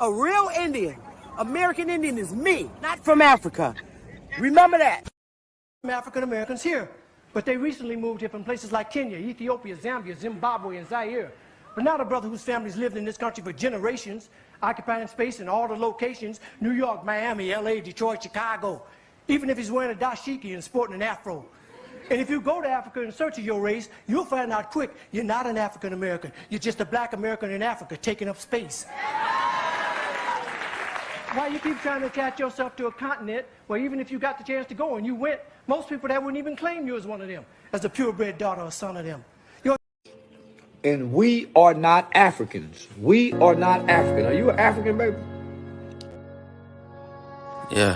A real Indian, American Indian is me, not from Africa. Remember that. African Americans here, but they recently moved here from places like Kenya, Ethiopia, Zambia, Zimbabwe, and Zaire. But now the brother whose family's lived in this country for generations, occupying space in all the locations, New York, Miami, LA, Detroit, Chicago, even if he's wearing a dashiki and sporting an afro. And if you go to Africa in search of your race, you'll find out quick you're not an African American. You're just a black American in Africa taking up space. Why you keep trying to attach yourself to a continent where even if you got the chance to go and you went, most people that wouldn't even claim you as one of them, as a purebred daughter or son of them. And we are not Africans. We are not African. Are you an African, baby? Yeah.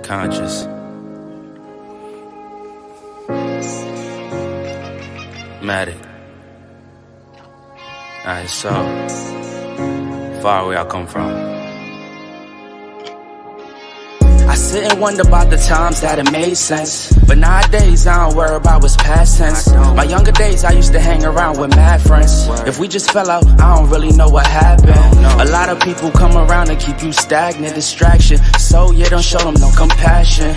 Conscious. Matic. Alright, so far where I come from. I sit and wonder about the times that it made sense, but nowadays I don't worry about what's past tense. My younger days I used to hang around with mad friends. If we just fell out, I don't really know what happened. A lot of people come around and keep you stagnant, distraction. So yeah, don't show them no compassion.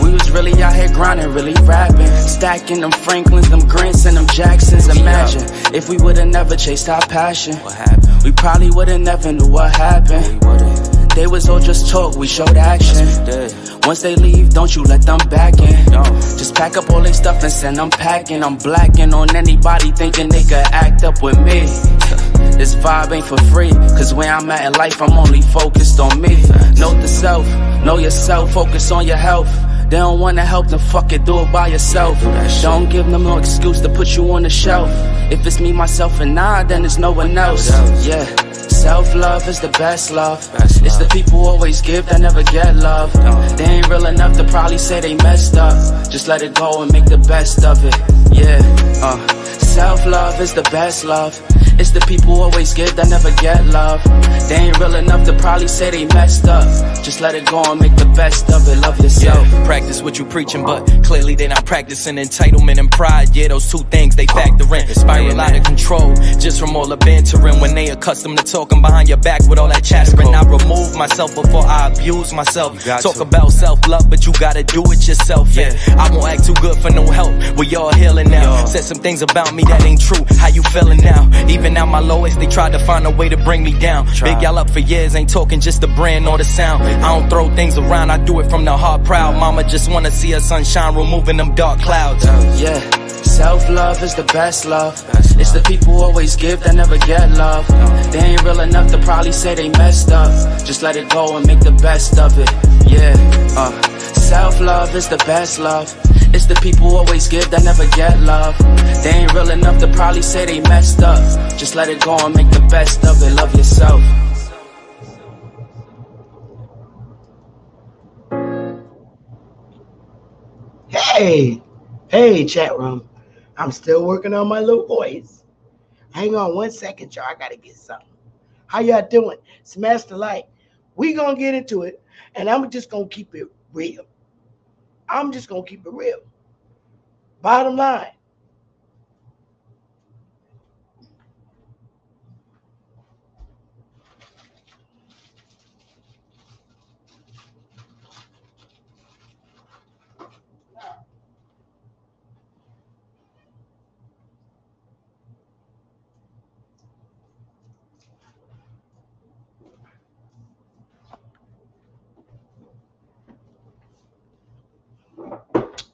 We was really out here grinding, really rapping, stacking them Franklins, them Grants, and them Jacksons. Imagine if we would've never chased our passion, we probably would've never knew what happened. They was all just talk, we showed action. Once they leave, don't you let them back in. Just pack up all their stuff and send them packing. I'm blacking on anybody thinking they could act up with me. This vibe ain't for free, cause where I'm at in life, I'm only focused on me. Note the self, know yourself, focus on your health. They don't wanna help, then fuck it, do it by yourself. Don't give them no excuse to put you on the shelf. If it's me, myself, and I, then it's no one else. Yeah. Self-love is the best love. It's the people who always give that never get love. They ain't real enough to probably say they messed up. Just let it go and make the best of it. Yeah, self-love is the best love. It's the people who always give that never get love. They ain't real enough to probably say they messed up. Just let it go and make the best of it. Love yourself. Yeah, practice what you preaching, but clearly they not practicing entitlement and pride. Yeah, those two things they factor in. Spiral out of control just from all the bantering. When they accustomed to talking behind your back with all that chattering, I remove myself before I abuse myself. Talk about self-love, but you gotta do it yourself. Yeah, I won't act too good for no help. We all healing now. Said some things about me that ain't true. How you feeling now? Even at my lowest, they tried to find a way to bring me down. Big y'all up for years, ain't talking just the brand or the sound. I don't throw things around, I do it from the heart proud. Mama just wanna see her sunshine, removing them dark clouds. Yeah, self-love is the best love. It's the people who always give that never get love. They ain't real enough to probably say they messed up. Just let it go and make the best of it. Yeah, self-love is the best love. It's the people who always give that never get love. They ain't real enough to probably say they messed up. Just let it go and make the best of it. Love yourself. Hey, chat room. I'm still working on my little voice. Hang on 1 second, y'all. I gotta get something. How y'all doing? Smash the like. We gonna get into it, and I'm just gonna keep it real. I'm just gonna keep it real. Bottom line.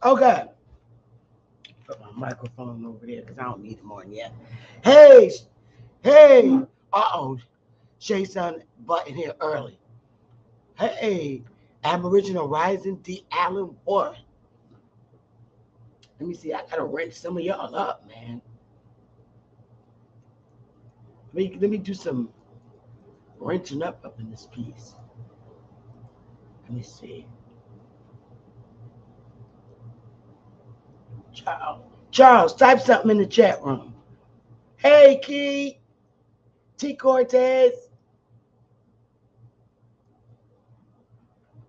Okay. Put my microphone over there because I don't need it more than yet. Hey. Shayson button here early. Hey, Aboriginal Rising D. Allen Warren. Let me see. I gotta wrench some of y'all up, man. Let me do some wrenching up in this piece. Let me see. Charles, type something in the chat room. Hey, Key. T. Cortez.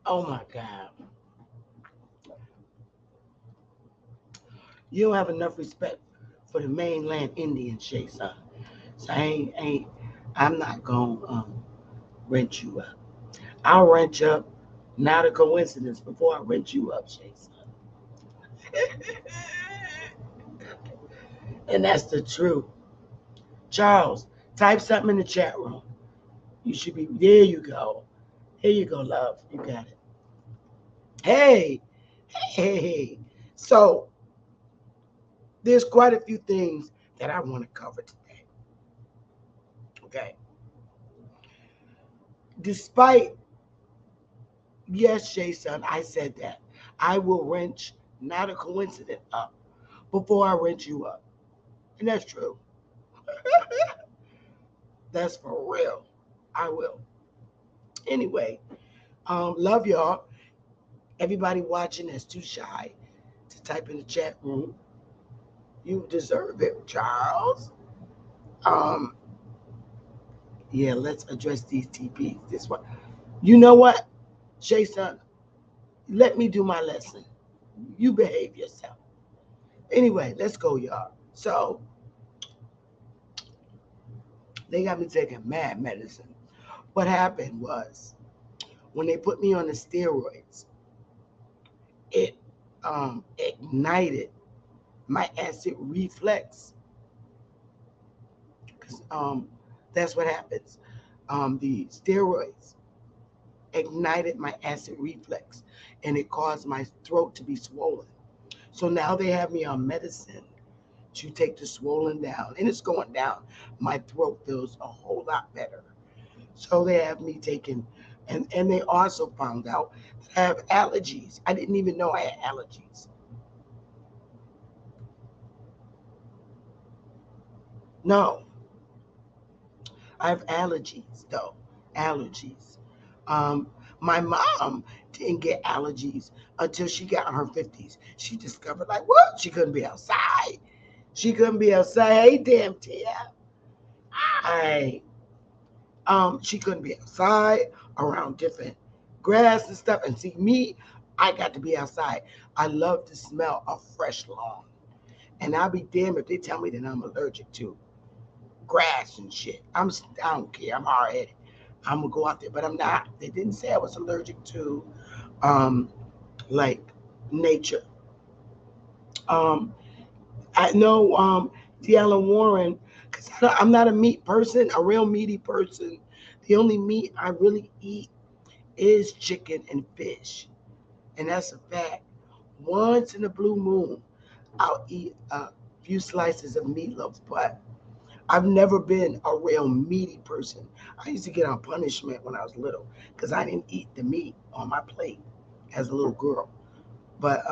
Oh, my God. You don't have enough respect for the mainland Indian, Shayson. So I I'm not going to rent you up. I'll rent you up, not a coincidence, before I rent you up, Jason. And that's the truth. Charles, type something in the chat room. You should be, there you go. Here you go, love. You got it. Hey, hey. So there's quite a few things that I want to cover today. Okay. Despite, yes, Jason, I said that. I will wrench, not a coincidence, up before I wrench you up. And that's true. That's for real. I will. Anyway, love y'all. Everybody watching that's too shy to type in the chat room. You deserve it, Charles. Yeah, let's address these TPs. This one. You know what, Jason? Let me do my lesson. You behave yourself. Anyway, let's go, y'all. So they got me taking mad medicine. What happened was when they put me on the steroids, it ignited my acid reflex. Because that's what happens. The steroids ignited my acid reflex and it caused my throat to be swollen. So now they have me on medicine to take the swollen down, and it's going down. My throat feels a whole lot better. So they have me taking, and they also found out that I have allergies. I didn't even know I had allergies. No, I have allergies though. Allergies. Um, my mom didn't get allergies until she got in her 50s. She discovered, like, what? She couldn't be outside. She couldn't be outside. Hey, damn, Tia. She couldn't be outside around different grass and stuff. And see, me, I got to be outside. I love the smell of fresh lawn. And I'll be damned if they tell me that I'm allergic to grass and shit. I don't care. I'm hard headed. I'm gonna go out there, but I'm not. They didn't say I was allergic to, um, like nature. Um, I know, Deanna Warren, because I'm not a meat person, a real meaty person. The only meat I really eat is chicken and fish, and that's a fact. Once in a blue moon, I'll eat a few slices of meatloaf, but I've never been a real meaty person. I used to get on punishment when I was little because I didn't eat the meat on my plate as a little girl. But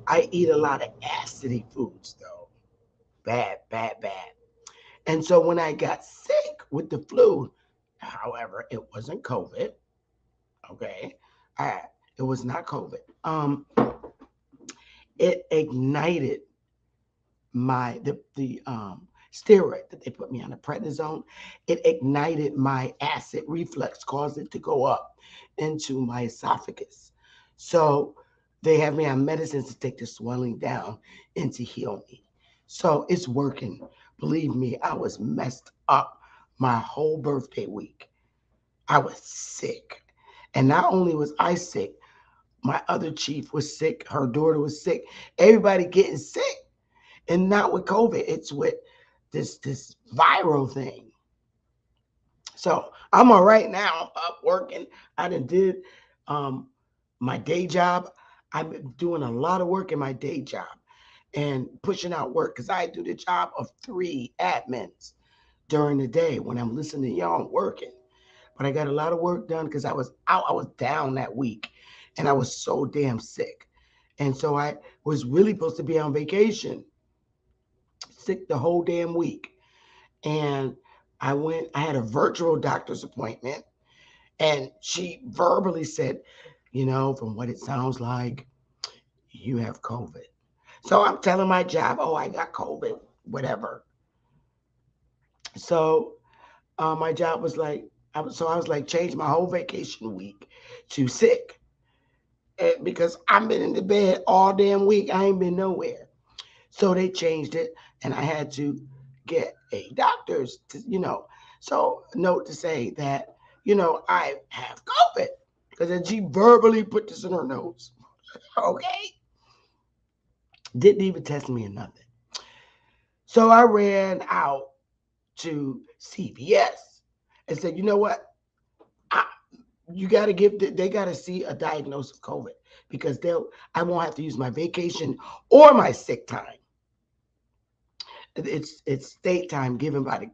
I eat a lot of acidy foods though. Bad, bad, bad. And so when I got sick with the flu, however, it wasn't COVID. Okay. I, it was not COVID. It ignited the steroid that they put me on, the prednisone. It ignited my acid reflux, caused it to go up into my esophagus. So they have me on medicines to take the swelling down and to heal me. So it's working. Believe me, I was messed up my whole birthday week. I was sick. And not only was I sick, my other chief was sick. Her daughter was sick. Everybody getting sick. And not with COVID, it's with this viral thing. So I'm all right now. I'm up working. I did my day job. I've been doing a lot of work in my day job and pushing out work because I do the job of 3 admins during the day when I'm listening to y'all working. But I got a lot of work done because I was out. I was down that week and I was so damn sick. And so I was really supposed to be on vacation, sick the whole damn week. And I had a virtual doctor's appointment, and she verbally said, from what it sounds like, you have COVID. So I'm telling my job, oh, I got COVID, whatever. So my job was like, I was like, change my whole vacation week to sick. And because I've been in the bed all damn week. I ain't been nowhere. So they changed it, and I had to get a doctor's, so note to say that, I have COVID. Because then she verbally put this in her notes. Okay. Didn't even test me or nothing. So I ran out to CVS and said, you know what? They got to see a diagnosis of COVID because I won't have to use my vacation or my sick time. It's state time given by the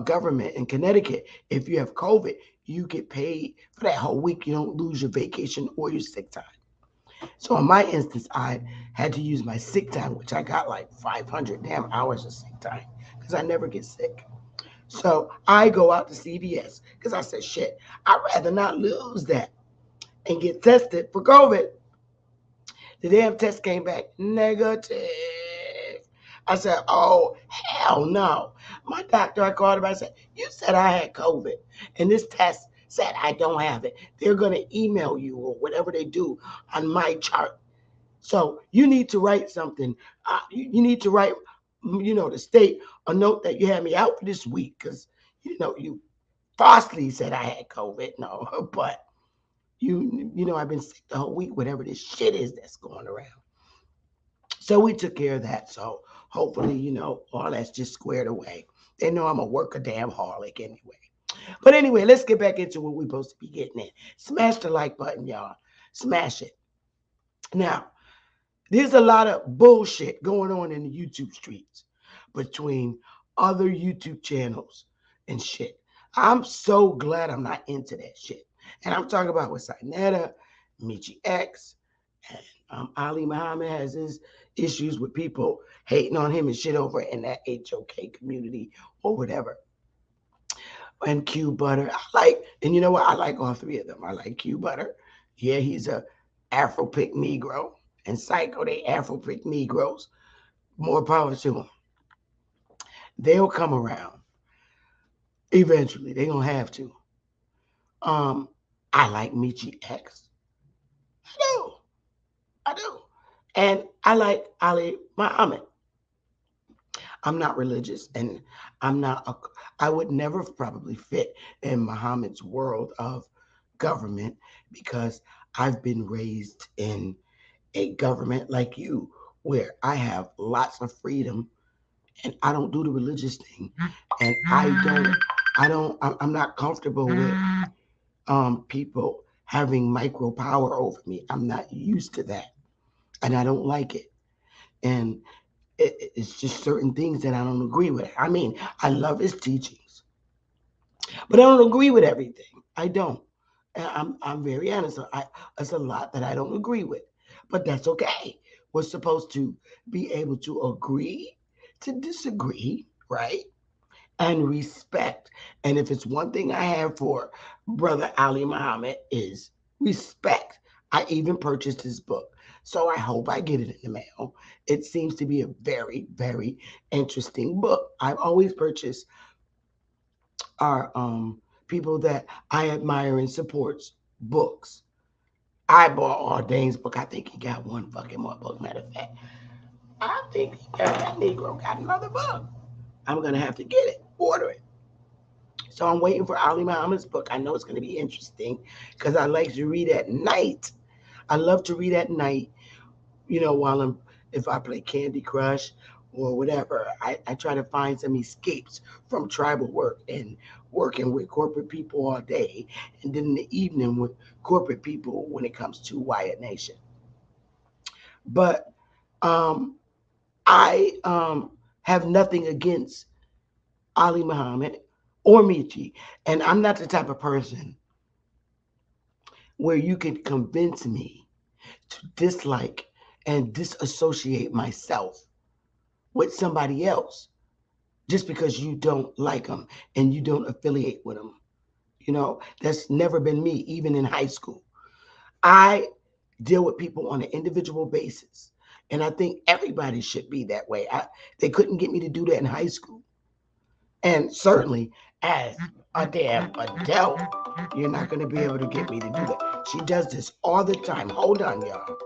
government in Connecticut. If you have COVID, you get paid for that whole week. You don't lose your vacation or your sick time. So in my instance, I had to use my sick time, which I got like 500 damn hours of sick time because I never get sick. So I go out to CVS because I said, shit, I'd rather not lose that and get tested for COVID. The damn test came back negative. I said, oh, hell no. My doctor, I called him, I said, you said I had COVID, and this test said I don't have it. They're going to email you or whatever they do on my chart. So you need to write something. You need to write, the state a note that you had me out for this week because, you falsely said I had COVID. No, but I've been sick the whole week, whatever this shit is that's going around. So we took care of that. So hopefully, all that's just squared away. They know I'm a work-a-damn-holic anyway. But anyway, let's get back into what we're supposed to be getting in. Smash the like button, y'all. Smash it. Now, there's a lot of bullshit going on in the YouTube streets between other YouTube channels and shit. I'm so glad I'm not into that shit. And I'm talking about with Sinetta, Michi X, and Ali Muhammad has his issues with people hating on him and shit over in that HOK community or whatever. And Q Butter. And you know what? I like all three of them. I like Q Butter. Yeah, he's a Afro-pick Negro. And Psycho, they Afro-pick Negroes. More power to them. They'll come around. Eventually. They're going to have to. I like Michi X. I do. And I like Ali Muhammad. I'm not religious, and I would never probably fit in Muhammad's world of government because I've been raised in a government like you where I have lots of freedom and I don't do the religious thing. And I'm not comfortable with people having micro power over me. I'm not used to that. And I don't like it. And it's just certain things that I don't agree with. I mean, I love his teachings, but I don't agree with everything. I don't. And I'm very honest. There's a lot that I don't agree with, but that's okay. We're supposed to be able to agree to disagree, right? And respect. And if it's one thing I have for Brother Ali Muhammad is respect. I even purchased his book. So I hope I get it in the mail. It seems to be a very, very interesting book. I've always purchased our people that I admire and supports books. I bought Ordain's book. I think he got one fucking more book. Matter of fact, I think that Negro got another book. I'm going to have to get it, order it. So I'm waiting for Ali Muhammad's book. I know it's going to be interesting because I like to read at night. I love to read at night, while if I play Candy Crush or whatever. I try to find some escapes from tribal work and working with corporate people all day. And then in the evening with corporate people when it comes to Wyatt Nation. But I have nothing against Ali Muhammad or Michi. And I'm not the type of person where you can convince me to dislike and disassociate myself with somebody else just because you don't like them and you don't affiliate with them. That's never been me, even in high school. I deal with people on an individual basis. And I think everybody should be that way. They couldn't get me to do that in high school. And certainly as a damn adult, you're not going to be able to get me to do that. She does this all the time. Hold on, y'all.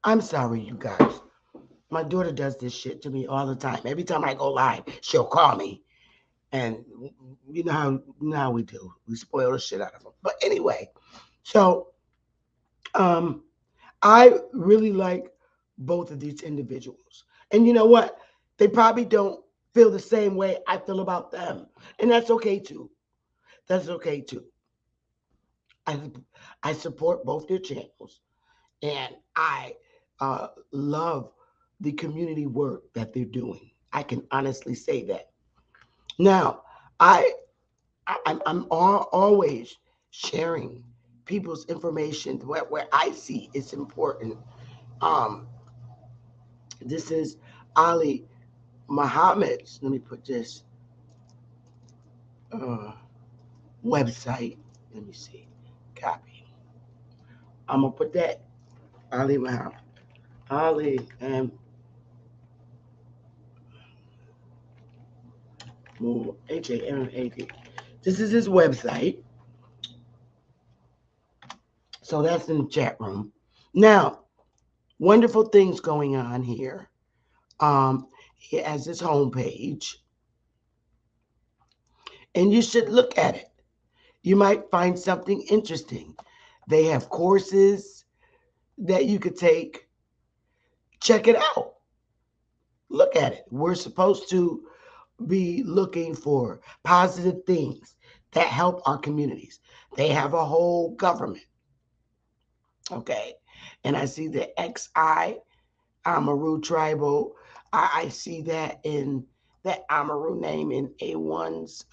I'm sorry, you guys. My daughter does this shit to me all the time. Every time I go live, she'll call me. And you know how we do. We spoil the shit out of them. But anyway, so I really like both of these individuals. And you know what? They probably don't feel the same way I feel about them. And that's okay too. That's okay too. I support both their channels, and I love the community work that they're doing. I can honestly say that. Now, I'm always sharing people's information where I see it's important. Um, this is Ali Muhammad's. Let me put this website. Let me see. Copy. I'm gonna put that Ali Muhammad. Ali and Hamad. This is his website. So that's in the chat room. Now, wonderful things going on here. He has his homepage, and you should look at it. You might find something interesting. They have courses that you could take. Check it out. Look at it. We're supposed to be looking for positive things that help our communities. They have a whole government. Okay. And I see the XI, Amaru Tribal. I see that in that Amaru name in A1's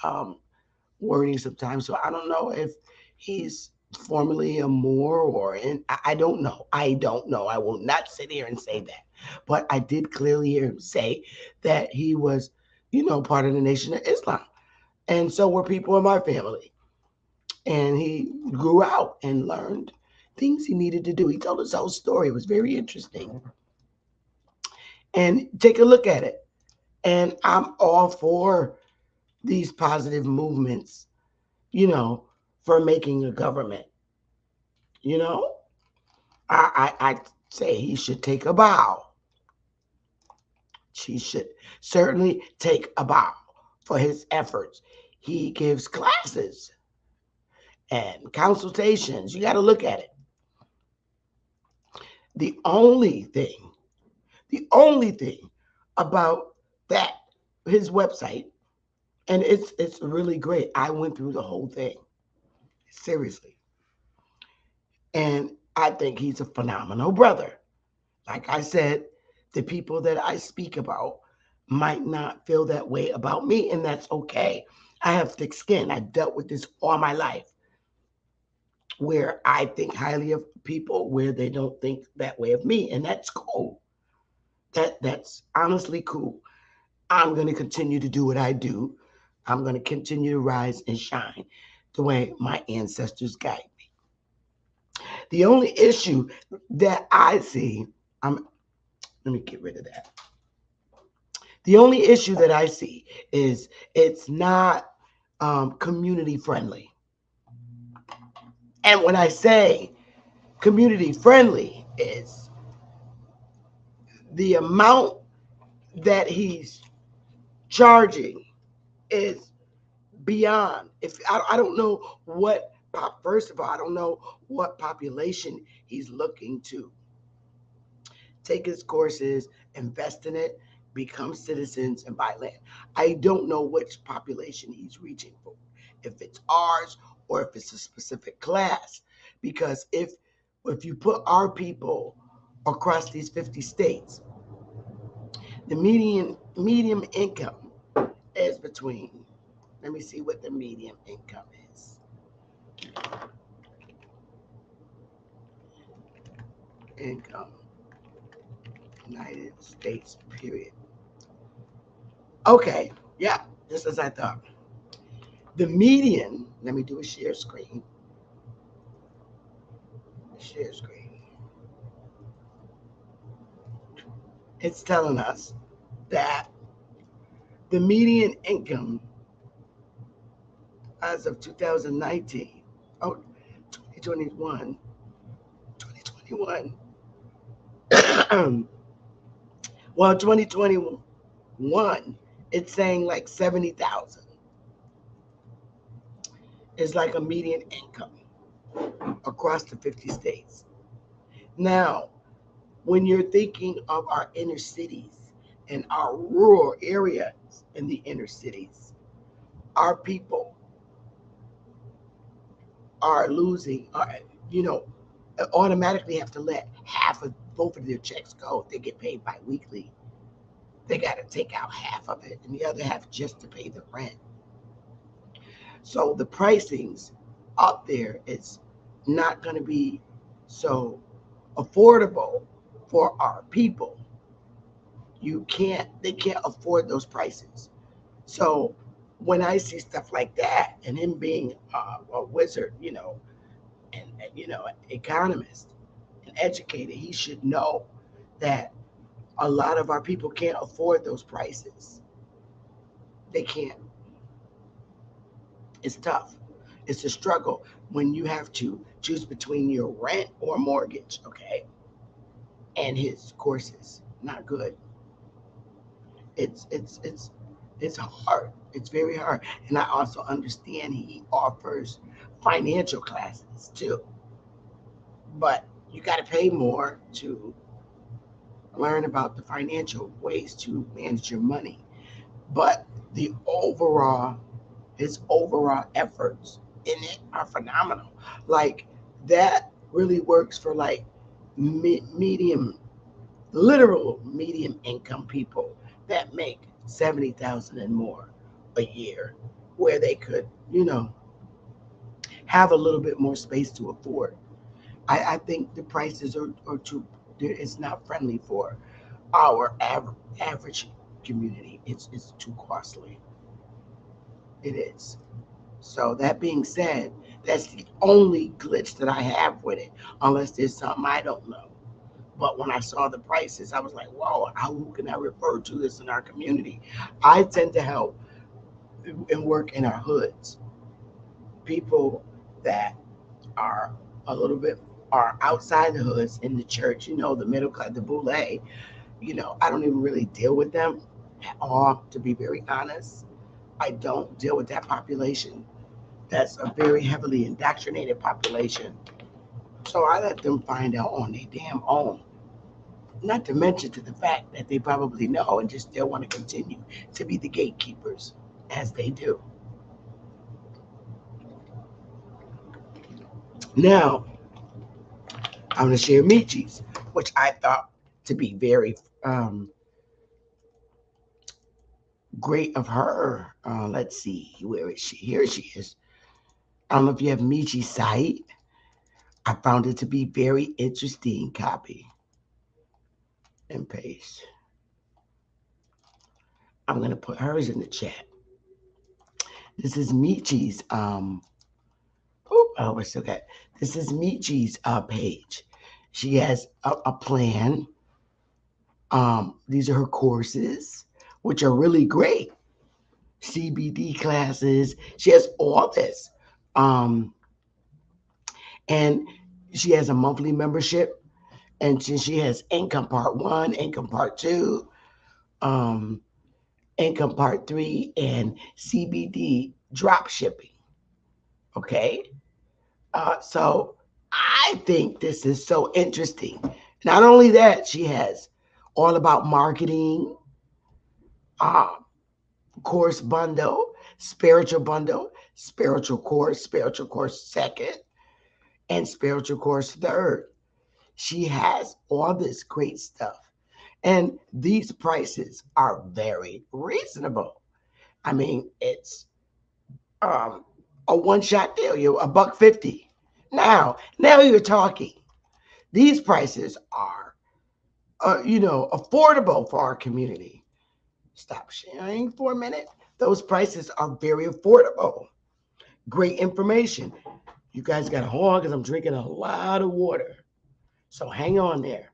wording sometimes. So I don't know if he's formerly a Moor or in, I don't know. I don't know. I will not sit here and say that. But I did clearly hear him say that he was, part of the Nation of Islam. And so were people in my family. And he grew out and learned things he needed to do. He told his whole story. It was very interesting. And take a look at it. And I'm all for these positive movements, for making a government. I say he should take a bow. She should certainly take a bow for his efforts. He gives classes and consultations. You got to look at it. The only thing about that, his website, and it's really great. I went through the whole thing, seriously. And I think he's a phenomenal brother. Like I said, the people that I speak about might not feel that way about me, and that's okay. I have thick skin. I've dealt with this all my life, where I think highly of people, where they don't think that way of me, and that's cool. That's honestly cool. I'm going to continue to do what I do. I'm going to continue to rise and shine the way my ancestors guide me. The only issue that I see, let me get rid of that. The only issue that I see is it's not community friendly. And when I say community friendly, is the amount that he's charging is beyond. If I don't know what, first of all, I don't know what population he's looking to take his courses, invest in it, become citizens, and buy land. I don't know which population he's reaching for, if it's ours or if it's a specific class. Because if you put our people across these 50 states, the median income is between, let me see what the median income is. Income, United States, period. Okay, yeah, just as I thought. The median, let me do a share screen. Share screen. It's telling us that the median income as of 2019, 2021, Well, 2021, it's saying like 70,000 is like a median income across the 50 states. Now, when you're thinking of our inner cities and our rural areas in the inner cities, our people are losing, you know, automatically have to let half of both of their checks go. If they get paid bi-weekly, they got to take out half of it and the other half just to pay the rent. So the pricings up there is not going to be so affordable for our people. They can't afford those prices. So when I see stuff like that, and him being a wizard, and economist and educated, he should know that a lot of our people can't afford those prices. They can't. It's tough. It's a struggle when you have to choose between your rent or mortgage, okay, and his courses. Not good. It's hard. It's very hard. And I also understand he offers financial classes too. But you got to pay more to learn about the financial ways to manage your money. But his overall efforts in it are phenomenal. Like that really works for like medium, literal medium income people that make 70,000 and more a year, where they could, have a little bit more space to afford. I think the prices are too. It's not friendly for our average community. It's too costly. It is. So that being said, that's the only glitch that I have with it, unless there's something I don't know. But when I saw the prices, I was like, whoa, who can I refer to this in our community? I tend to help and work in our hoods. People that are a little bit are outside the hoods in the church, the middle class, the boule. I don't even really deal with them at all, to be very honest. I don't deal with that population. That's a very heavily indoctrinated population. So I let them find out on their damn own. Not to mention to the fact that they probably know and just still want to continue to be the gatekeepers as they do. Now, I'm going to share Michi's, which I thought to be very great of her. Let's see, where is she? Here she is. I don't know if you have Michi's site. I found it to be very interesting. Copy and paste. I'm going to put hers in the chat. This is Michi's. We're still got. This is Michi's page. She has a plan. These are her courses, which are really great. CBD classes. She has all this. And she has a monthly membership. And she has income part 1, income part 2, income part 3, and CBD drop shipping. Okay. So I think this is so interesting. Not only that, she has all about marketing, course bundle, spiritual course second, and spiritual course third. She has all this great stuff. And these prices are very reasonable. I mean, it's a one-shot deal. You're $1.50. Now you're talking. These prices are, affordable for our community. Stop sharing for a minute. Those prices are very affordable. Great information. You guys got to hold on because I'm drinking a lot of water. So hang on there.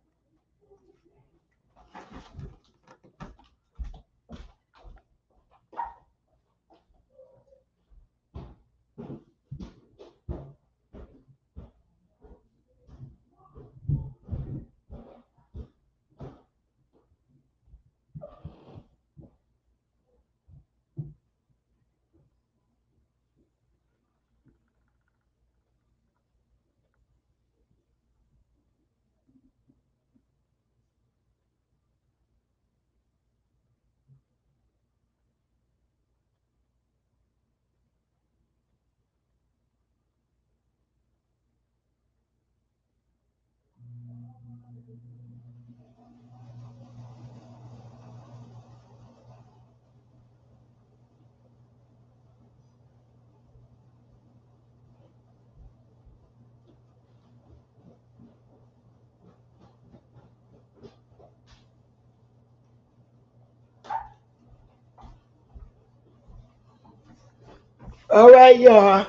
All right, y'all.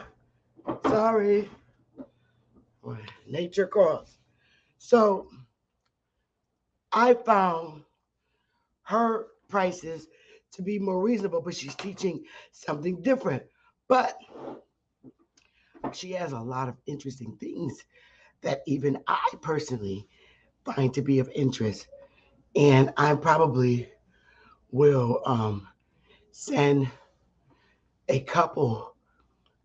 Sorry. Nature calls. So I found her prices to be more reasonable, but she's teaching something different. But she has a lot of interesting things that even I personally find to be of interest. And I probably will send a couple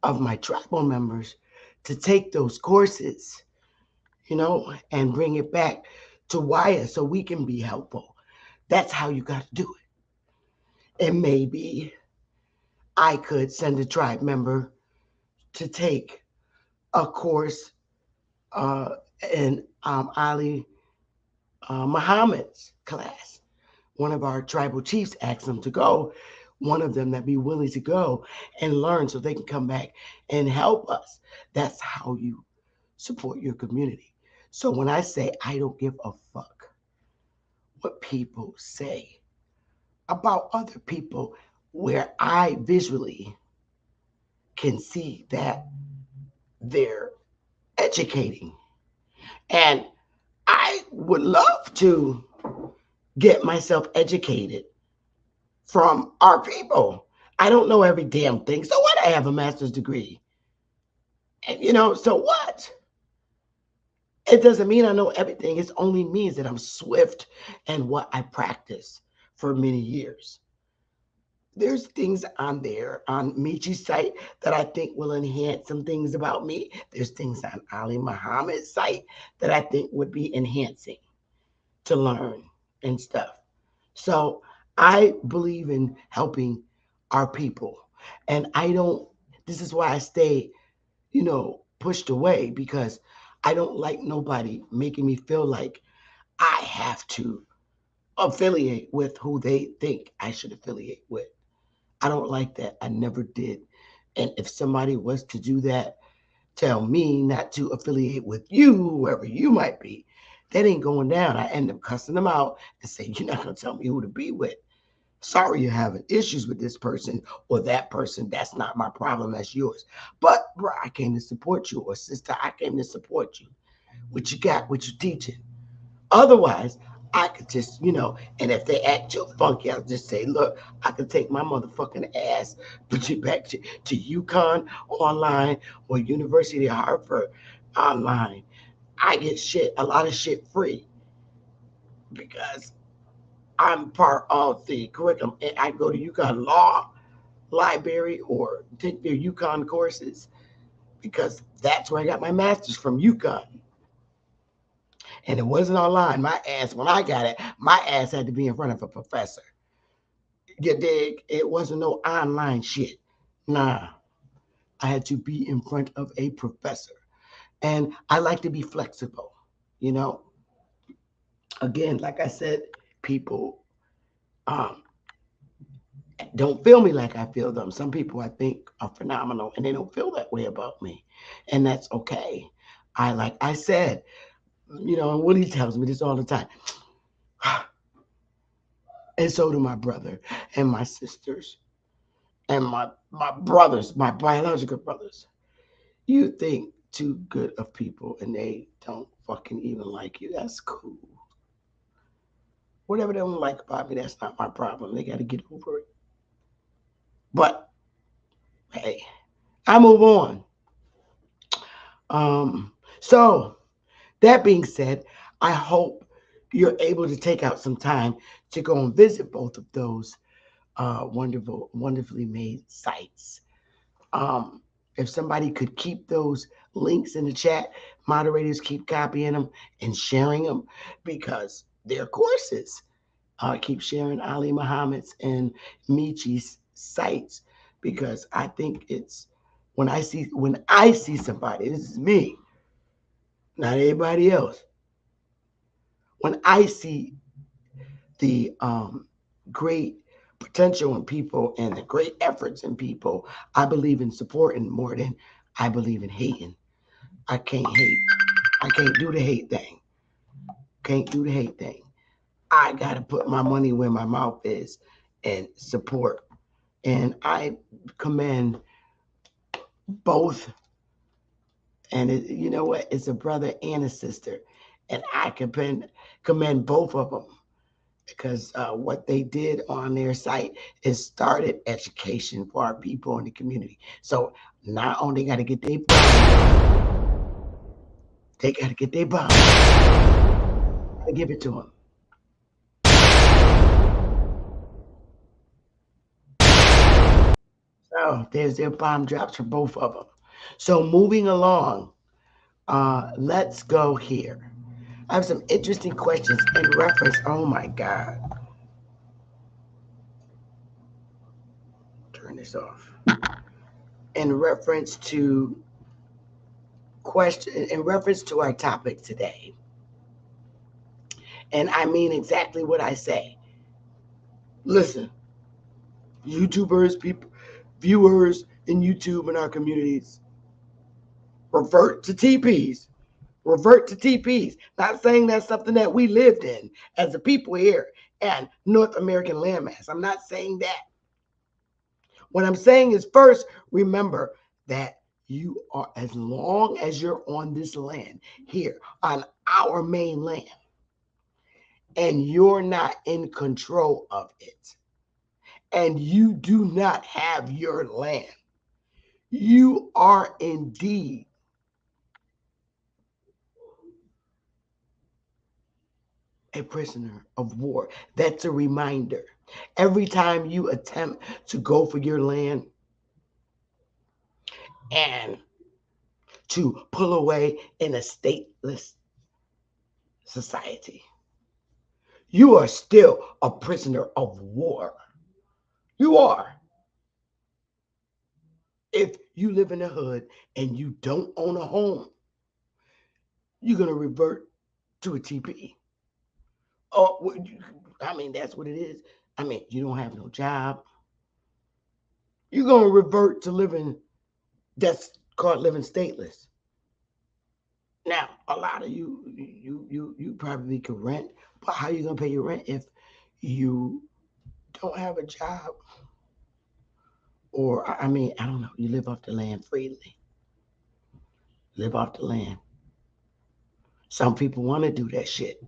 of my tribal members to take those courses, and bring it back to Wire so we can be helpful. That's how you got to do it. And maybe I could send a tribe member to take a course in Ali Muhammad's class. One of our tribal chiefs asked them to go, one of them that be willing to go and learn so they can come back and help us. That's how you support your community. So when I say I don't give a fuck what people say about other people, where I visually can see that they're educating. And I would love to get myself educated from our people. I don't know every damn thing. So what? I have a master's degree. And so what? It doesn't mean I know everything. It only means that I'm swift in what I practice for many years. There's things on there on Michi's site that I think will enhance some things about me. There's things on Ali Muhammad's site that I think would be enhancing to learn and stuff. So I believe in helping our people. And this is why I stay, pushed away, because I don't like nobody making me feel like I have to affiliate with who they think I should affiliate with. I don't like that. I never did. And if somebody was to do that, tell me not to affiliate with you, whoever you might be, that ain't going down. I end up cussing them out and say, you're not going to tell me who to be with. Sorry you're having issues with this person or that person. That's not my problem. That's yours. But, bro, I came to support you. Or sister, I came to support you. What you got, what you teaching. Otherwise, I could just, and if they act too funky, I'll just say, look, I could take my motherfucking ass, put you back to UConn online or University of Hartford online. I get a lot of shit free because I'm part of the curriculum. And I go to UConn Law Library or take their UConn courses because that's where I got my master's from, UConn. And it wasn't online. My ass, when I got it, my ass had to be in front of a professor. You dig? It wasn't no online shit. Nah. I had to be in front of a professor. And I like to be flexible, Again, like I said, people don't feel me like I feel them. Some people I think are phenomenal and they don't feel that way about me. And that's okay. Like I said, and Willie tells me this all the time. And so do my brother and my sisters and my brothers, my biological brothers. You think too good of people and they don't fucking even like you. That's cool. Whatever they don't like about me, that's not my problem. They got to get over it. But, hey, I move on. So, that being said, I hope you're able to take out some time to go and visit both of those wonderfully made sites. If somebody could keep those links in the chat, moderators keep copying them and sharing them because they're courses. Keep sharing Ali Muhammad's and Michi's sites because I think it's when I see somebody, this is me, not anybody else. When I see the great potential in people and the great efforts in people, I believe in supporting more than I believe in hating. I can't hate. I can't do the hate thing. Can't do the hate thing. I got to put my money where my mouth is and support. And I commend both. And you know what? It's a brother and a sister. And I commend both of them because what they did on their site is started education for our people in the community. So not only got to get their bomb, they got to get their bomb. I give it to them. So there's their bomb drops for both of them. So moving along, let's go here. I have some interesting questions in reference. Oh my God. Turn this off. In reference to our topic today. And I mean exactly what I say. Listen, YouTubers, people, viewers in YouTube in our communities, revert to TEEPEEs. Revert to TEEPEEs. Not saying that's something that we lived in as a people here and North American landmass. I'm not saying that. What I'm saying is, first, remember that you are, as long as you're on this land here, on our main land, and you're not in control of it, and you do not have your land, you are indeed a prisoner of war. That's a reminder. Every time you attempt to go for your land and to pull away in a stateless society, you are still a prisoner of war. You are. If you live in the hood and you don't own a home, you're going to revert to a TP. Oh, I mean, that's what it is. I mean, you don't have no job. You're going to revert to living, that's called living stateless. Now, a lot of you probably could rent, but how are you going to pay your rent if you don't have a job? Or, I mean, I don't know, you live off the land freely. Live off the land. Some people want to do that shit.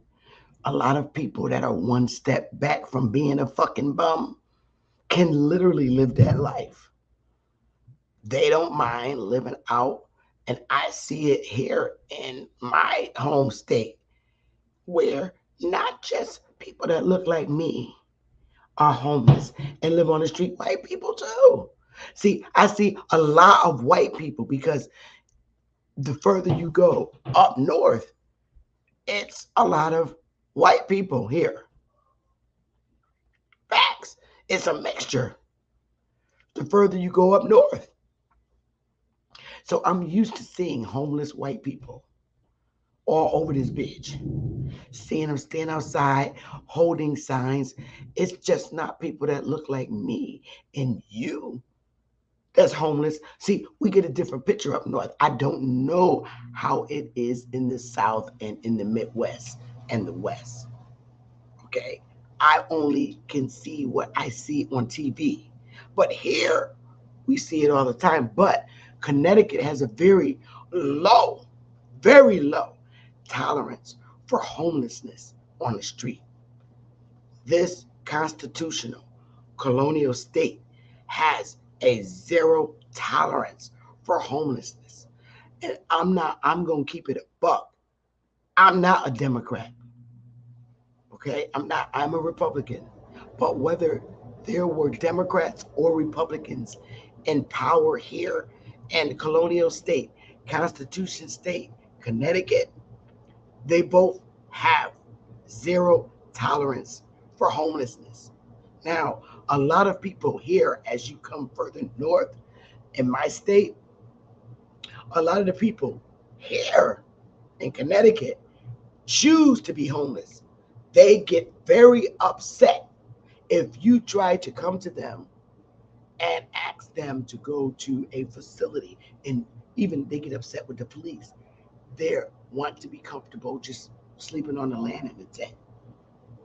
A lot of people that are one step back from being a fucking bum can literally live that life. They don't mind living out. And I see it here in my home state where not just people that look like me are homeless and live on the street, white people too. See, I see a lot of white people because the further you go up north, it's a lot of white people here. Facts. It's a mixture. The further you go up north. So I'm used to seeing homeless white people all over this bitch. Seeing them stand outside, holding signs. It's just not people that look like me and you that's homeless. See, we get a different picture up north. I don't know how it is in the South and in the Midwest and the West. Okay. I only can see what I see on TV. But here, we see it all the time. But Connecticut has a very low tolerance for homelessness on the street. This constitutional colonial state has a zero tolerance for homelessness. And I'm going to keep it a buck. I'm not a Democrat. Okay, I'm a Republican. But whether there were Democrats or Republicans in power here in colonial state, Constitution state, Connecticut, they both have zero tolerance for homelessness. Now, a lot of people here, as you come further north in my state, a lot of the people here in Connecticut choose to be homeless. They get very upset if you try to come to them and ask them to go to a facility, and even they get upset with the police. They want to be comfortable just sleeping on the land in the tent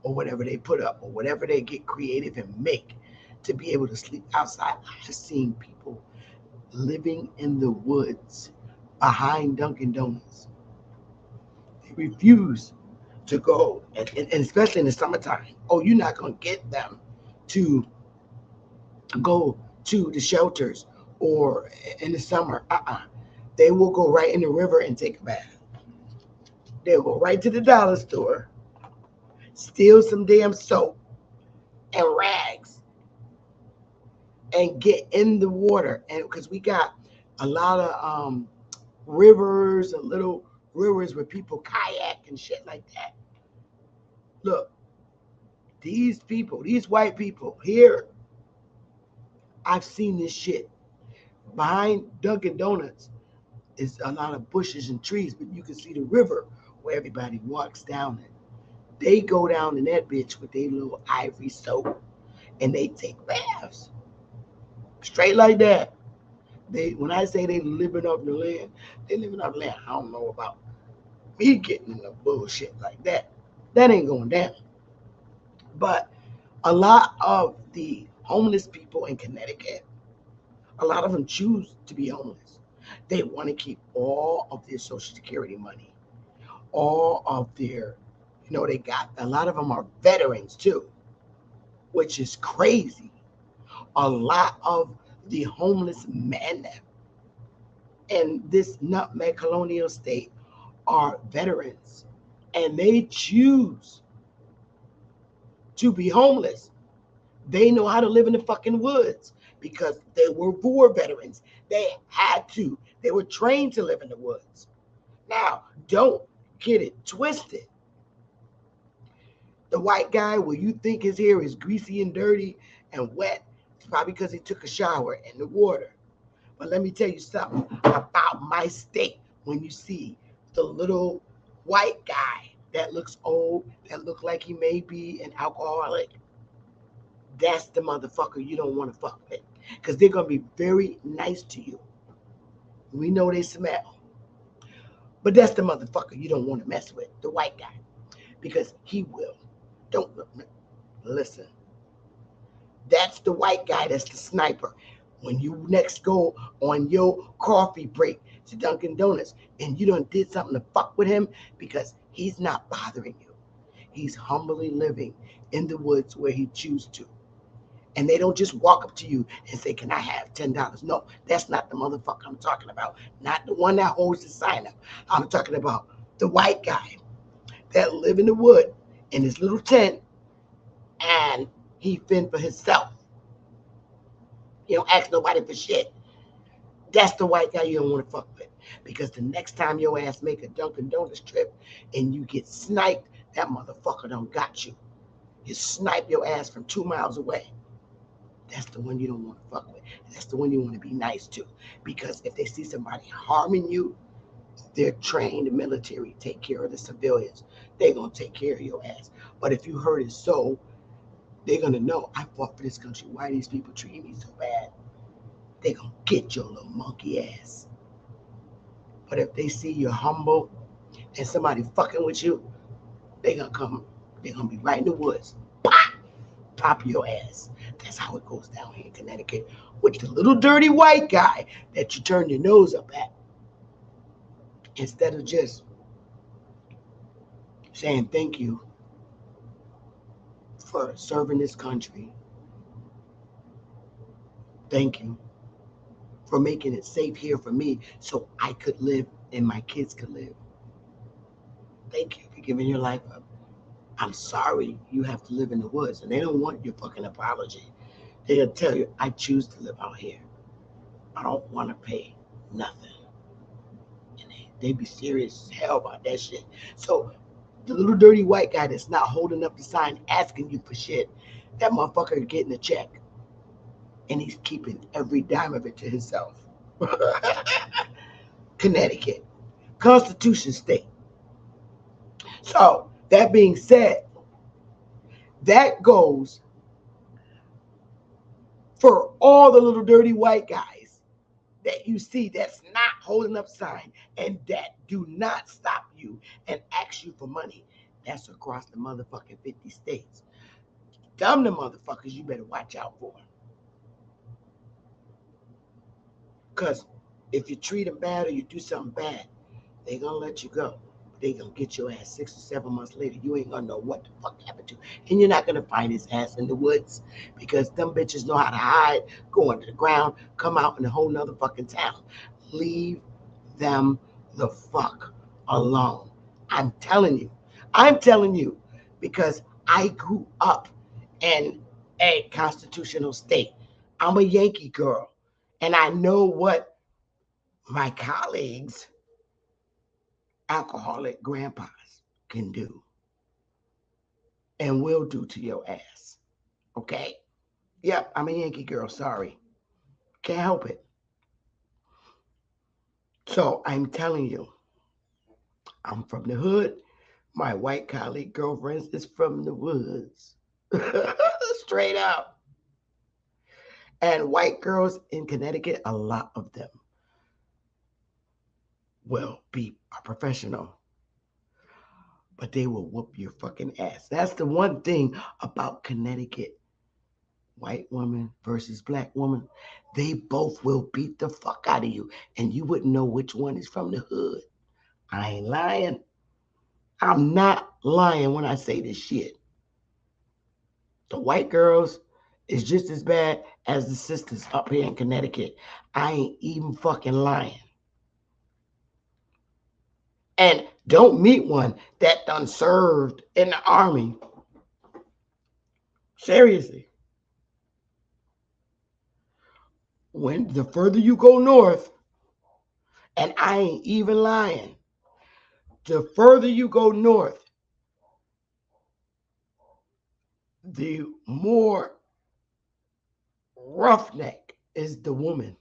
or whatever they put up or whatever they get creative and make to be able to sleep outside. I've seen people living in the woods behind Dunkin' Donuts. They refuse to go, and especially in the summertime. Oh, you're not going to get them to go to the shelters or in the summer. They will go right in the river and take a bath. They'll go right to the dollar store, steal some damn soap and rags, and get in the water. And because we got a lot of rivers and little rivers where people kayak and shit like that. Look, these people, these white people here, I've seen this shit. Behind Dunkin' Donuts is a lot of bushes and trees, but you can see the river where everybody walks down it. They go down in that bitch with their little ivory soap and they take baths. Straight like that. When I say they living off the land, they living off the land. I don't know about me getting in the bullshit like that. That ain't going down. But a lot of the homeless people in Connecticut, a lot of them choose to be homeless. They want to keep all of their Social Security money, all of their, they got, a lot of them are veterans too, which is crazy. A lot of the homeless men in this nutmeg colonial state are veterans, and they choose to be homeless. They know how to live in the fucking woods because they were war veterans. They had to. They were trained to live in the woods. Now, don't get it twisted. The white guy, where you think his hair is greasy and dirty and wet, it's probably because he took a shower in the water. But let me tell you something about my state. When you see the little white guy that looks old, that look like he may be an alcoholic, that's the motherfucker you don't want to fuck with, because they're going to be very nice to you. We know they smell. But that's the motherfucker you don't want to mess with, the white guy, because he will. Don't listen. That's the white guy, that's the sniper. When you next go on your coffee break to Dunkin' Donuts and you done did something to fuck with him, because he's not bothering you. He's humbly living in the woods where he chooses to. And they don't just walk up to you and say, can I have $10? No, that's not the motherfucker I'm talking about. Not the one that holds the sign up. I'm talking about the white guy that live in the wood in his little tent, and he fend for himself. He don't ask nobody for shit. That's the white guy you don't want to fuck with. Because the next time your ass make a Dunkin' Donuts trip and you get sniped, that motherfucker done got you. You snipe your ass from 2 miles away. That's the one you don't want to fuck with. That's the one you want to be nice to. Because if they see somebody harming you, they're trained, the military take care of the civilians. They're going to take care of your ass. But if you hurt his soul, they're going to know, I fought for this country. Why are these people treating me so bad? They're going to get your little monkey ass. But if they see you're humble and somebody fucking with you, they're going to come. They're going to be right in the woods. Pop your ass. That's how it goes down here in Connecticut with the little dirty white guy that you turn your nose up at. Instead of just saying thank you for serving this country. Thank you for making it safe here for me so I could live and my kids could live. Thank you for giving your life up. I'm sorry you have to live in the woods, and they don't want your fucking apology. They'll tell you, I choose to live out here. I don't want to pay nothing. And they be serious as hell about that shit. So the little dirty white guy that's not holding up the sign asking you for shit, that motherfucker is getting a check. And he's keeping every dime of it to himself. Connecticut, Constitution state. So that being said, that goes for all the little dirty white guys that you see that's not holding up sign and that do not stop you and ask you for money. That's across the motherfucking 50 states. Dumb the motherfuckers you better watch out for. Because if you treat them bad or you do something bad, they're going to let you go. They going to get your ass 6 or 7 months later. You ain't going to know what the fuck happened to. And you're not going to find his ass in the woods because them bitches know how to hide, go under the ground, come out in a whole nother fucking town. Leave them the fuck alone. I'm telling you. I'm telling you because I grew up in a constitutional state. I'm a Yankee girl, and I know what my colleagues, alcoholic grandpas, can do and will do to your ass. Okay? Yep, I'm a Yankee girl. Sorry. Can't help it. So I'm telling you, I'm from the hood. My white colleague girlfriends is from the woods. Straight up. And white girls in Connecticut, a lot of them will be a professional, but they will whoop your fucking ass. That's the one thing about Connecticut. White woman versus black woman, they both will beat the fuck out of you, and you wouldn't know which one is from the hood. I ain't lying. I'm not lying when I say this shit. The white girls is just as bad as the sisters up here in Connecticut. I ain't even fucking lying. And don't meet one that done served in the army. Seriously. When the further you go north, and I ain't even lying, the further you go north, the more roughneck is the woman.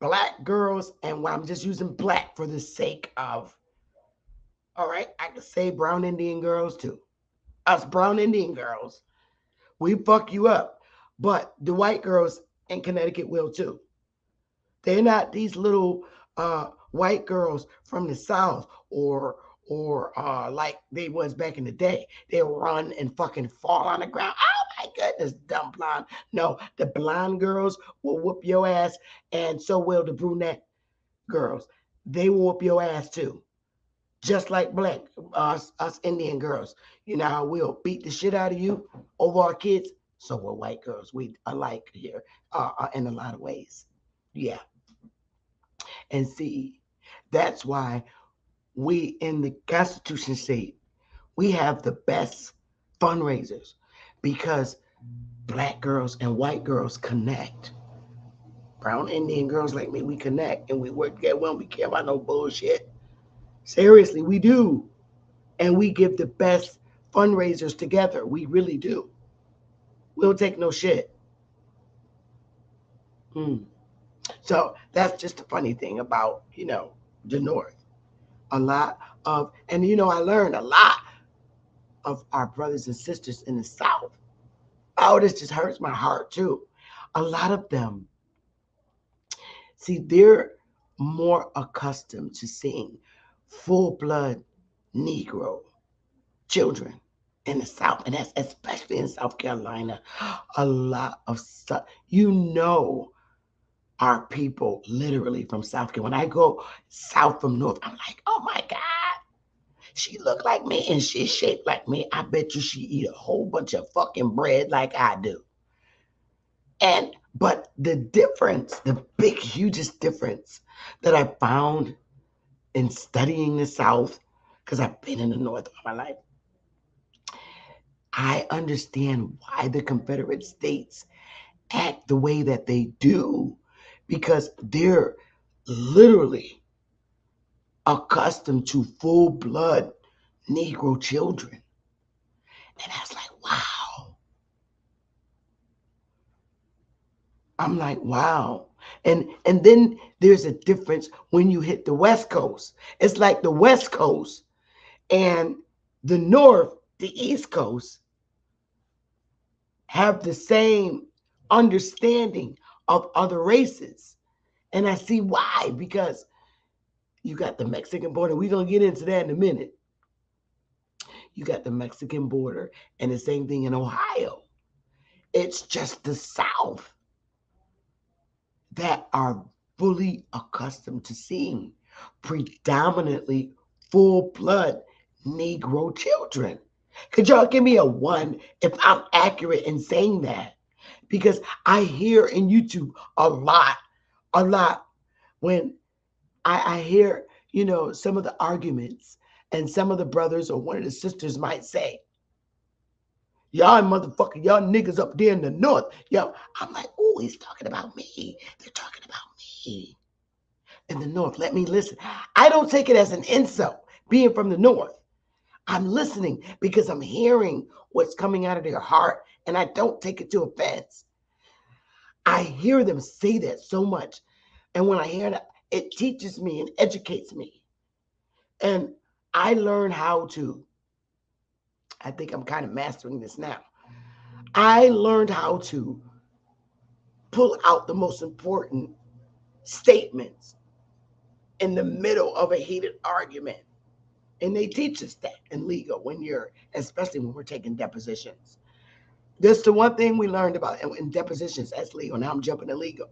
Black girls, and I'm just using black for the sake of, all right, I could say brown Indian girls too. Us brown Indian girls, we fuck you up. But the white girls in Connecticut will too. They're not these little white girls from the South or like they was back in the day. They'll run and fucking fall on the ground. Oh my goodness, dumb blonde. No, the blonde girls will whoop your ass, and so will the brunette girls. They will whoop your ass too. Just like black, us Indian girls. You know how we'll beat the shit out of you over our kids? So we're white girls. We alike here in a lot of ways. Yeah. And see, that's why we in the Constitution state, we have the best fundraisers because black girls and white girls connect. Brown Indian girls like me, we connect and we work together. We don't care about no bullshit. Seriously, we do. And we give the best fundraisers together. We really do. We don't take no shit. So that's just a funny thing about, the North. A lot of, and I learned a lot of our brothers and sisters in the South. Oh, this just hurts my heart too. A lot of them, see, they're more accustomed to seeing full-blood Negro children in the South, and that's especially in South Carolina. A lot of stuff, our people literally from South Carolina. When I go south from north, I'm like, oh my God, she look like me and she's shaped like me. I bet you she eat a whole bunch of fucking bread like I do. But the difference, the big, hugest difference that I found in studying the South, because I've been in the North all my life, I understand why the Confederate States act the way that they do, because they're literally accustomed to full-blood Negro children. And I was like, wow. I'm like, wow. And then there's a difference when you hit the West Coast. It's like the West Coast and the North, the East Coast, have the same understanding of other races. And I see why, because you got the Mexican border. We're going to get into that in a minute. You got the Mexican border and the same thing in Ohio. It's just the South that are fully accustomed to seeing predominantly full-blood Negro children. Could y'all give me a 1 if I'm accurate in saying that? Because I hear in YouTube a lot when I hear, you know, some of the arguments, and some of the brothers or one of the sisters might say, y'all motherfucker, y'all niggas up there in the north. Yo, I'm like, oh, he's talking about me. They're talking about me in the north. Let me listen. I don't take it as an insult being from the north. I'm listening because I'm hearing what's coming out of their heart, and I don't take it to offense. I hear them say that so much. And when I hear that, it teaches me and educates me. And I learn how to, I think I'm kind of mastering this now. I learned how to pull out the most important statements in the middle of a heated argument. And they teach us that in legal especially when we're taking depositions. That's the one thing we learned about in depositions as legal. Now I'm jumping to legal.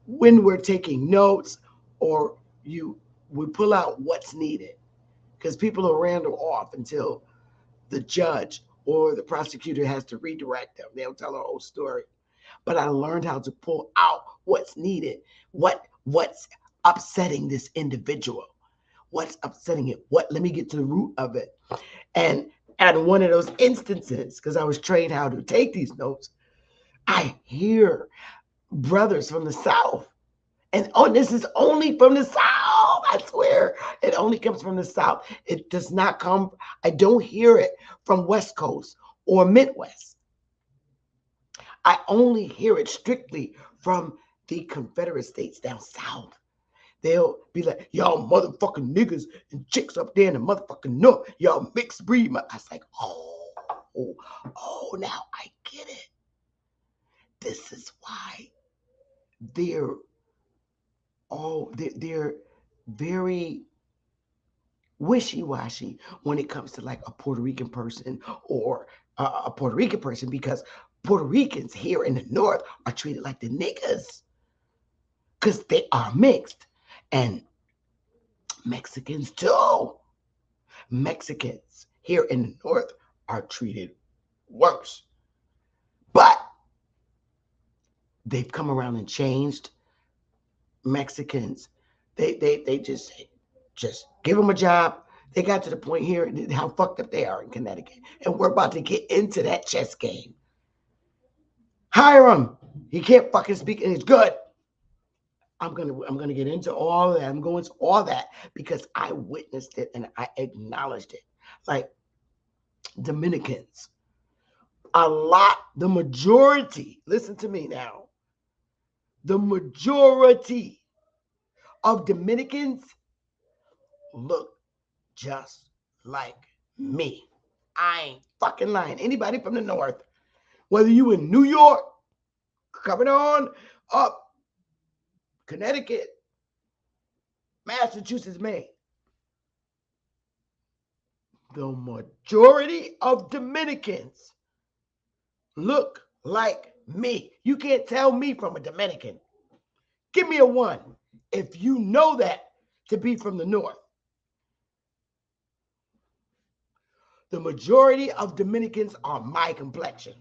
When we're taking notes or we pull out what's needed, because people will random off until the judge or the prosecutor has to redirect them. They'll tell a whole story. But I learned how to pull out what's needed, what's upsetting this individual, what's upsetting it. Let me get to the root of it. And at one of those instances, because I was trained how to take these notes, I hear brothers from the South. And this is only from the South. I swear, it only comes from the South. It does not come, I don't hear it from West Coast or Midwest. I only hear it strictly from the Confederate states down South. They'll be like, y'all motherfucking niggas and chicks up there in the motherfucking north, y'all mixed breed. I was like, oh, now I get it. This is why they're very wishy-washy when it comes to like a Puerto Rican person or a Puerto Rican person, because Puerto Ricans here in the north are treated like the niggas because they are mixed. And Mexicans too. Mexicans here in the north are treated worse. But they've come around and changed. Mexicans, they just give them a job. They got to the point here how fucked up they are in Connecticut, and we're about to get into that chess game. Hire him. He can't fucking speak, and he's good. I'm gonna get into all that. I'm going to all that because I witnessed it and I acknowledged it. Like Dominicans, the majority. Listen to me now. The majority of Dominicans look just like me. I ain't fucking lying. Anybody from the north, whether you in New York, coming on up, Connecticut, Massachusetts, Maine, the majority of Dominicans look like me. You can't tell me from a Dominican. Give me a 1 if you know that to be from the north. The majority of Dominicans are my complexion.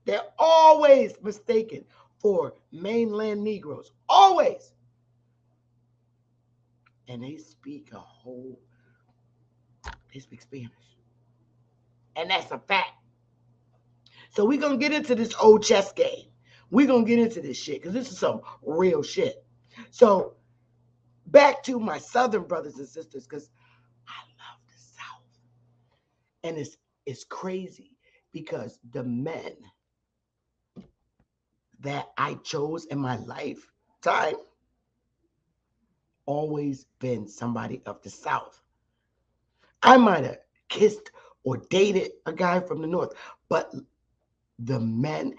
They're always mistaken for mainland Negroes. Always. And they speak Spanish. And that's a fact. So we're going to get into this old chess game. We're going to get into this shit because this is some real shit. So back to my Southern brothers and sisters, because I love the South. And it's crazy because the men that I chose in my lifetime always been somebody of the South. I might have kissed or dated a guy from the north, but the man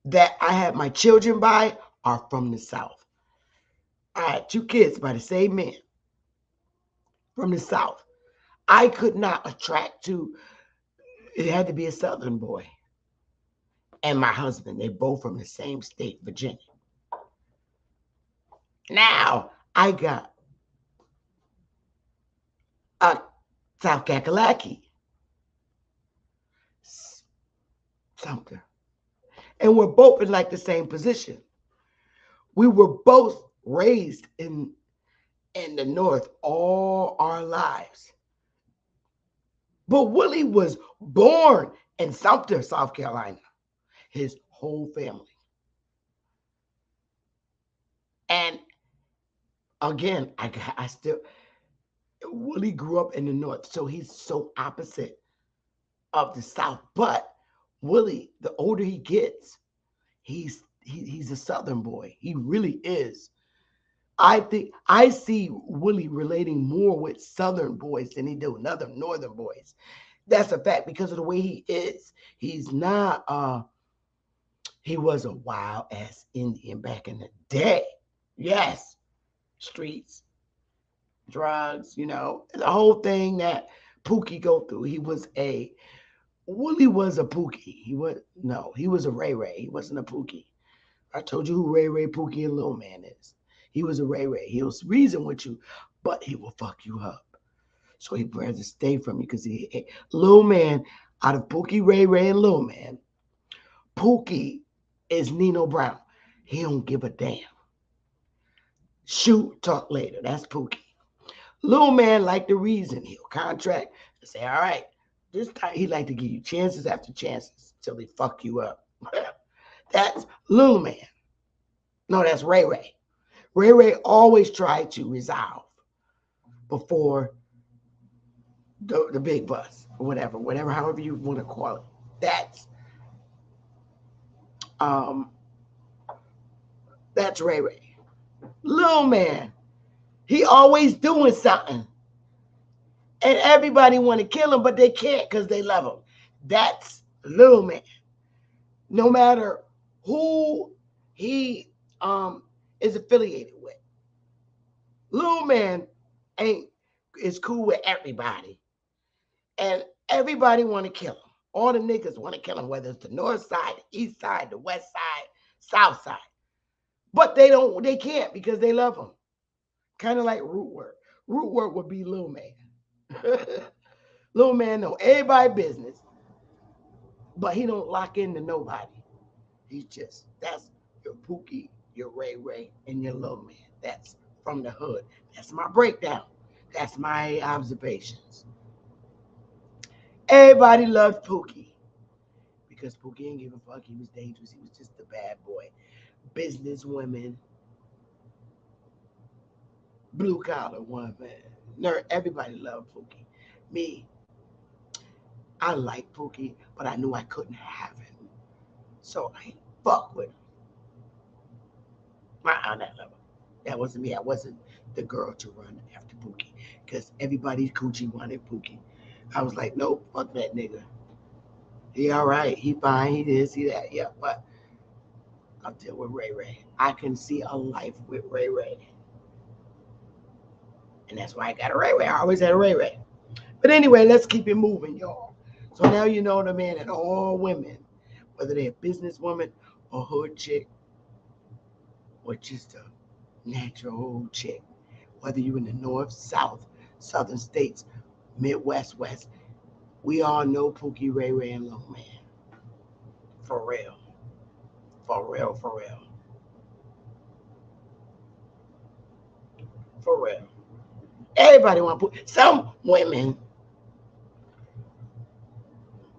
that I had my children by are from the South. I had 2 kids by the same man from the South. I could not attract to, it had to be a Southern boy. and my husband, they both from the same state, Virginia. Now I got a South Kakalaki, Sumter, and we're both in like the same position. We were both raised in the North all our lives. But Willie was born in Sumter, South Carolina, his whole family. And again, Willie grew up in the North, so he's so opposite of the South. But Willie, the older he gets, he's a Southern boy. He really is. I think I see Willie relating more with Southern boys than he do other Northern boys. That's a fact because of the way he is. He's not, he was a wild ass Indian back in the day. Yes. Streets, drugs, you know, the whole thing that Pookie go through. Willie was a Pookie. He was a Ray Ray. He wasn't a Pookie. I told you who Ray Ray, Pookie, and Lil Man is. He was a Ray Ray. He'll reason with you, but he will fuck you up. So he'd rather stay from you because Lil Man, out of Pookie, Ray Ray, and Lil Man, Pookie is Nino Brown. He don't give a damn. Shoot, talk later. That's Pookie. Lil Man like the reason. He'll contract and say, all right, this time he like to give you chances after chances till he fuck you up. That's Lil Man. No, that's Ray Ray. Ray Ray always tried to resolve before the big bus or whatever, however you want to call it. That's Ray Ray. Lil Man, he always doing something. And everybody want to kill him, but they can't because they love him. That's Lil Man. No matter who he is affiliated with. Lil Man is cool with everybody. And everybody want to kill him. All the niggas want to kill him, whether it's the north side, the east side, the west side, south side. But they can't because they love him. Kind of like Root Work. Root Work would be Lil Man. Lil Man know everybody business, but he don't lock into nobody. That's your Pookie, your Ray Ray, and your Lil Man. That's from the hood. That's my breakdown. That's my observations. Everybody loved Pookie because Pookie didn't give a fuck. He was dangerous. He was just a bad boy. Business women, blue collar woman. Everybody loved Pookie. Me, I like Pookie, but I knew I couldn't have him. So I ain't fuck with him. On that level. That wasn't me. I wasn't the girl to run after Pookie because everybody's coochie wanted Pookie. I was like, nope, fuck that nigga. He all right. He fine. He this, he that. Yeah, but I'll deal with Ray Ray. I can see a life with Ray Ray. And that's why I got a Ray Ray. I always had a Ray Ray. But anyway, let's keep it moving, y'all. So now you know the man that all women, whether they're a businesswoman or hood chick or just a natural old chick, whether you're in the north, south, southern states, Midwest, West, we all know Pookie, Ray Ray, and Lil Man. For real. For real, for real. For real. Everybody want to put some women.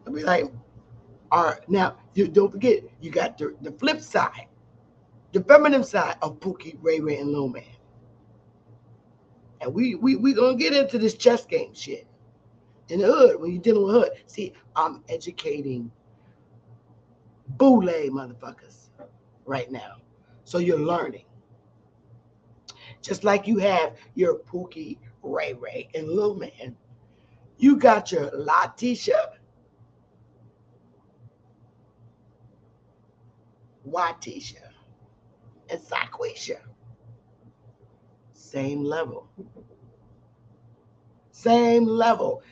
I'll be like, all right, now don't forget, you got the flip side, the feminine side of Pookie, Ray Ray, and Lil Man. And we gonna get into this chess game shit. In the hood, when you're dealing with hood. See, I'm educating boule motherfuckers right now. So you're learning. Just like you have your Pookie, Ray Ray, and Lil Man, you got your Latisha, Watisha, and Saquisha. Same level. Same level.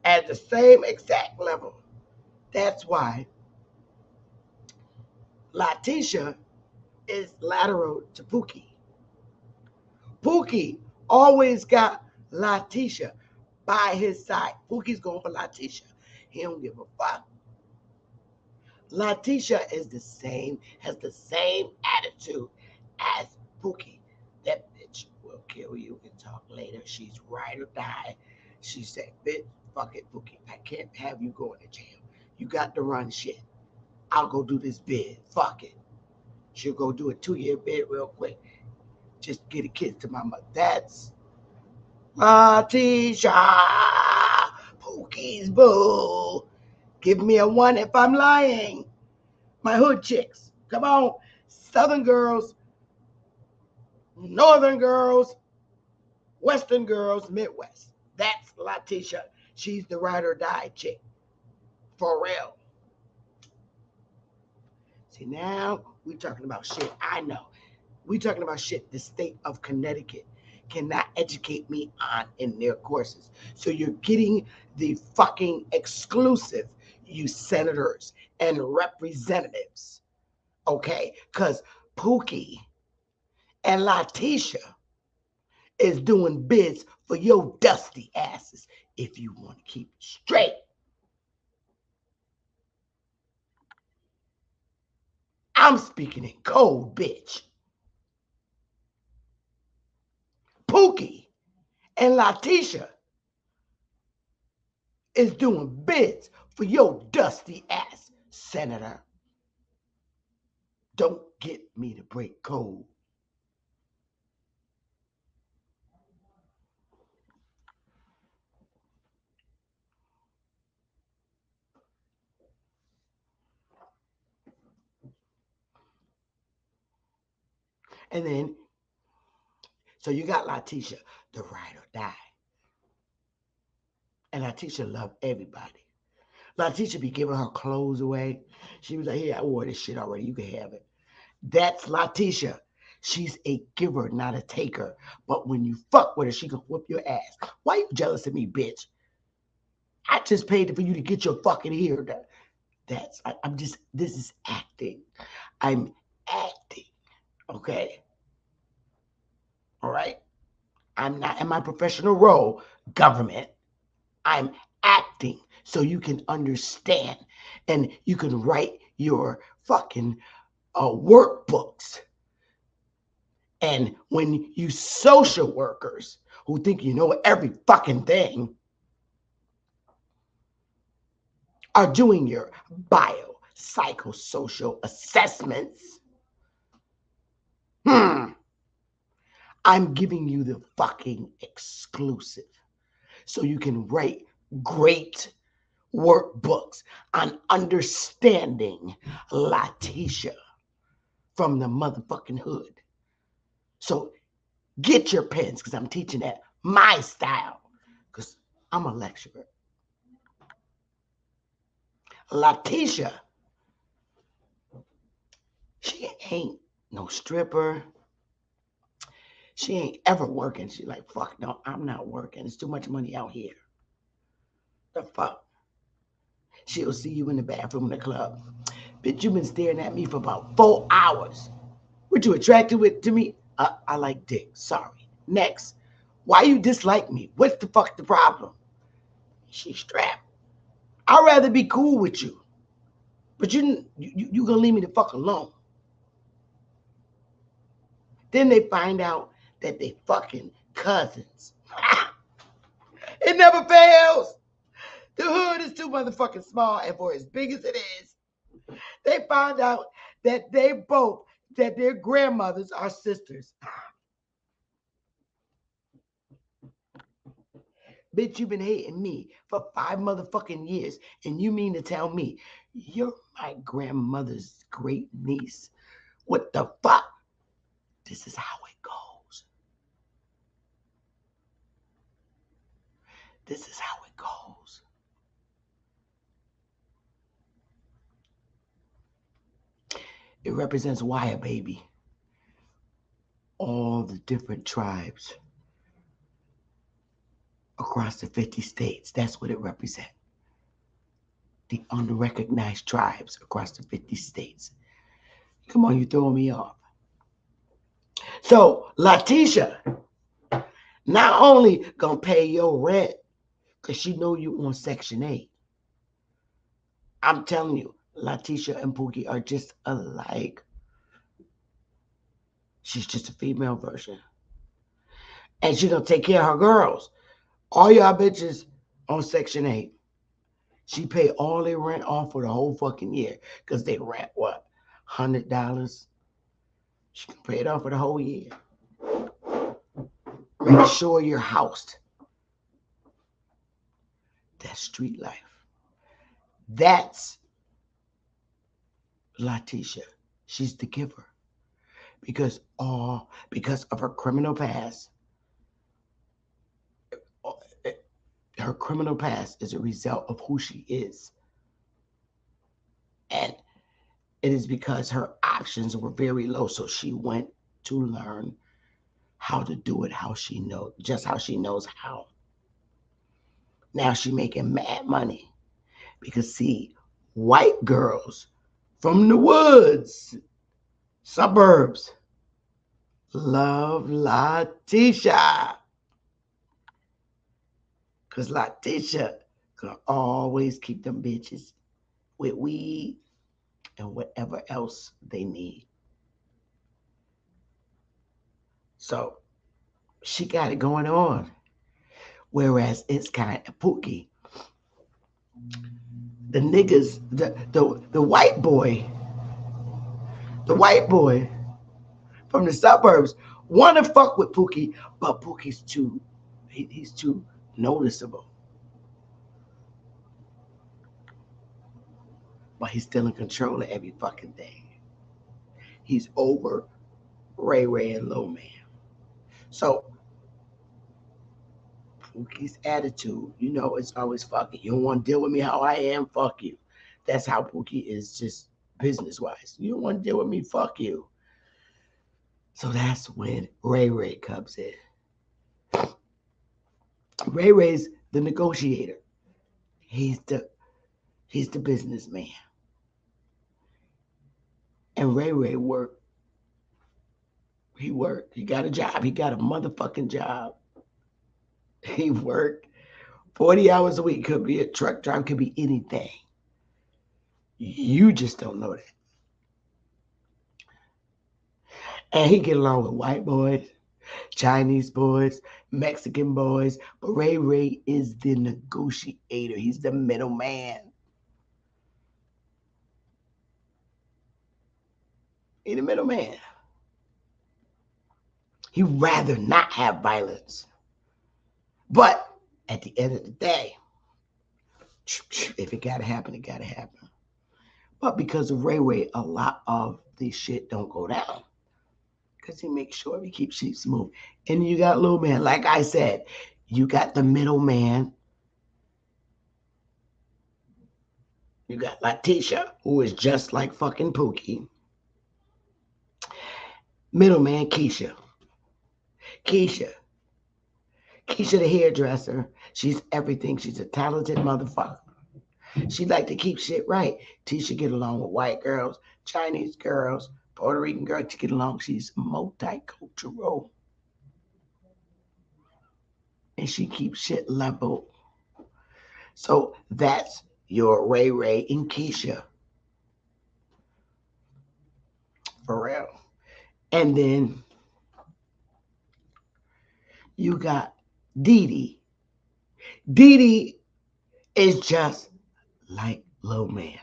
At the same exact level. That's why Letitia is lateral to Pookie. Pookie always got Letitia by his side. Pookie's going for Letitia. He don't give a fuck. Letitia is has the same attitude as Pookie. That bitch will kill you and talk later. She's ride or die. She said, bitch, fuck it, Pookie. I can't have you going to jail. You got to run shit. I'll go do this bid. Fuck it. She'll go do a 2-year bid real quick. Just get a kiss to my mother. That's Letitia. Pookie's boo. Give me a 1 if I'm lying. My hood chicks. Come on. Southern girls. Northern girls. Western girls. Midwest. That's Letitia. She's the ride or die chick. For real. See, now we're talking about shit I know. We're talking about shit the state of Connecticut cannot educate me on in their courses. So you're getting the fucking exclusive, you senators and representatives. Okay? Because Pookie and Letitia is doing bids for your dusty asses if you want to keep it straight. I'm speaking in code, bitch. Pookie and Letitia is doing bids for your dusty ass, Senator. Don't get me to break code. And then, so you got Letitia, the ride or die. And Letitia loved everybody. Letitia be giving her clothes away. She was like, hey, I wore this shit already. You can have it. That's Letitia. She's a giver, not a taker. But when you fuck with her, she gonna whoop your ass. Why you jealous of me, bitch? I just paid for you to get your fucking hair done. This is acting. I'm acting. Okay? All right? I'm not in my professional role, government. I'm acting so you can understand and you can write your fucking workbooks. And when you social workers who think you know every fucking thing are doing your biopsychosocial assessments, I'm giving you the fucking exclusive so you can write great workbooks on understanding Letitia from the motherfucking hood. So get your pens because I'm teaching that my style because I'm a lecturer. Letitia, she ain't no stripper. She ain't ever working. She's like, fuck no, I'm not working. It's too much money out here. The fuck? She'll see you in the bathroom in the club. Bitch, you've been staring at me for about 4 hours. What you attracted to me? I like dick. Sorry. Next. Why you dislike me? What's the fuck the problem? She's strapped. I'd rather be cool with you. But you gonna leave me the fuck alone. Then they find out that they fucking cousins. It never fails. The hood is too motherfucking small, and for as big as it is, they find out that that their grandmothers are sisters. Bitch, you've been hating me for 5 motherfucking years, and you mean to tell me you're my grandmother's great niece? What the fuck? This is how it goes. This is how it goes. It represents why, baby. All the different tribes across the 50 states. That's what it represents. The unrecognized tribes across the 50 states. Come on, you throwing me off. So, Letitia, not only gonna pay your rent, because she know you on Section 8. I'm telling you, Letitia and Pookie are just alike. She's just a female version. And she gonna take care of her girls. All y'all bitches on Section 8. She pay all their rent off for the whole fucking year. Because they rent, what, $100? She can pay it off for the whole year. Make sure you're housed. That's street life. That's Letitia. She's the giver. Because of her criminal past. Her criminal past is a result of who she is. And it is because her options were very low. So she went to learn how to do it just how she knows how. Now she making mad money. Because see, white girls from the woods, suburbs, love Letitia. Because Letitia can always keep them bitches with weed and whatever else they need. So she got it going on. Whereas it's kind of Pookie. The niggas, the white boy from the suburbs want to fuck with Pookie, but Pookie's he's too noticeable. But he's still in control of every fucking thing. He's over Ray and Low Man. So Pookie's attitude, it's always fuck it. You don't want to deal with me how I am, fuck you. That's how Pookie is, just business-wise. You don't want to deal with me, fuck you. So that's when Ray comes in. Ray's the negotiator. He's the businessman. And Ray worked. He worked. He got a job. He got a motherfucking job. He worked 40 hours a week. Could be a truck driver. Could be anything. You just don't know that. And he get along with white boys, Chinese boys, Mexican boys. But Ray is the negotiator. He's the middleman. He's the middleman. He'd rather not have violence. But at the end of the day, if it gotta happen, it gotta happen. But because of Ray, a lot of this shit don't go down. Because he makes sure he keeps shit smooth. And you got Little Man. Like I said, you got the middleman. You got Letitia, who is just like fucking Pookie. Middleman, Keisha. Keisha the hairdresser. She's everything. She's a talented motherfucker. She like to keep shit right. Tisha get along with white girls, Chinese girls, Puerto Rican girls. To get along. She's multicultural. And she keeps shit level. So that's your Ray and Keisha. For real. And then you got Dee Dee. Dee Dee is just like Lil Man.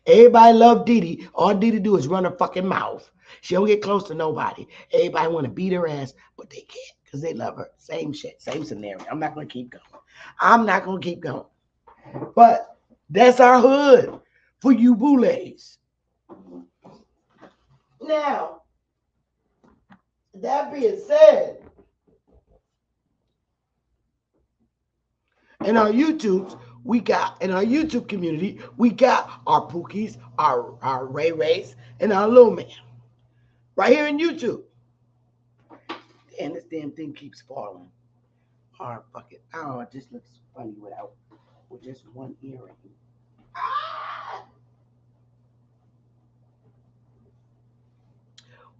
Everybody love Dee Dee. All Dee Dee do is run her fucking mouth. She don't get close to nobody. Everybody want to beat her ass, but they can't because they love her. Same shit, same scenario. I'm not going to keep going. But that's our hood for you boulays. Now, that being said, in our YouTube community, we got our Pookies, our Rays, and our Lil Man. Right here in YouTube. And this damn thing keeps falling. Oh, fuck it. Oh, it just looks funny with just one earring. Ah!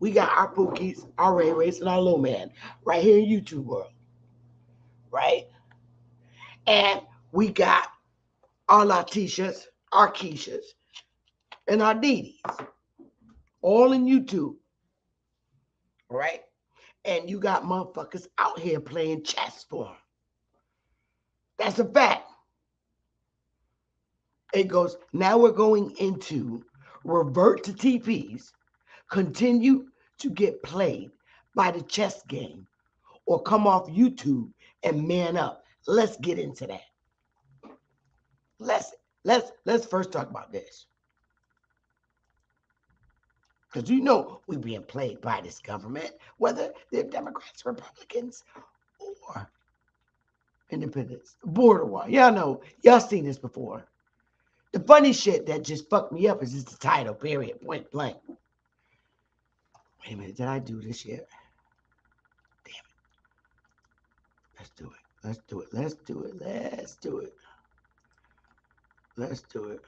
We got our Pookies, our Ray Rays, and our Little Man right here in YouTube world, right? And we got our Latishas, our Keishas, and our Dee Dees, all in YouTube, right? And you got motherfuckers out here playing chess for them. That's a fact. It goes, now we're going into revert to TEEPEEs, continue to get played by the chess game, or come off YouTube and man up. Let's get into that. Let's first talk about this. Because you know we're being played by this government, whether they're Democrats, Republicans, or independents. Border war. Y'all know, y'all seen this before. The funny shit that just fucked me up is just the title, period, point blank. Wait a minute, did I do this yet? Damn it. Let's do it. Let's do it. Let's do it. Let's do it. Let's do it.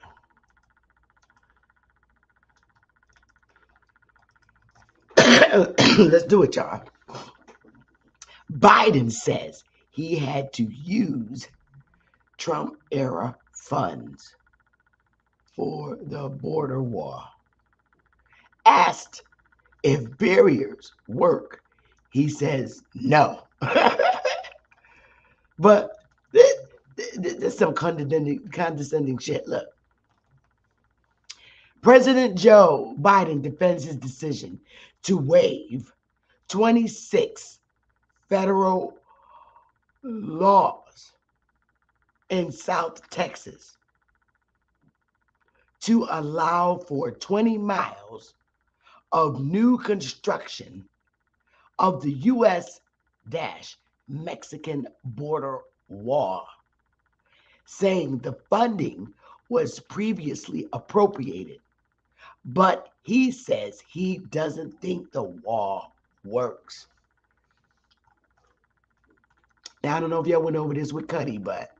Let's do it, y'all. Biden says he had to use Trump-era funds for the border war. Asked if barriers work, he says no. But there's some condescending shit. Look. President Joe Biden defends his decision to waive 26 federal laws in South Texas to allow for 20 miles of new construction of the U.S.-Mexican border wall, saying the funding was previously appropriated, but he says he doesn't think the wall works. Now, I don't know if y'all went over this with Cuddy, but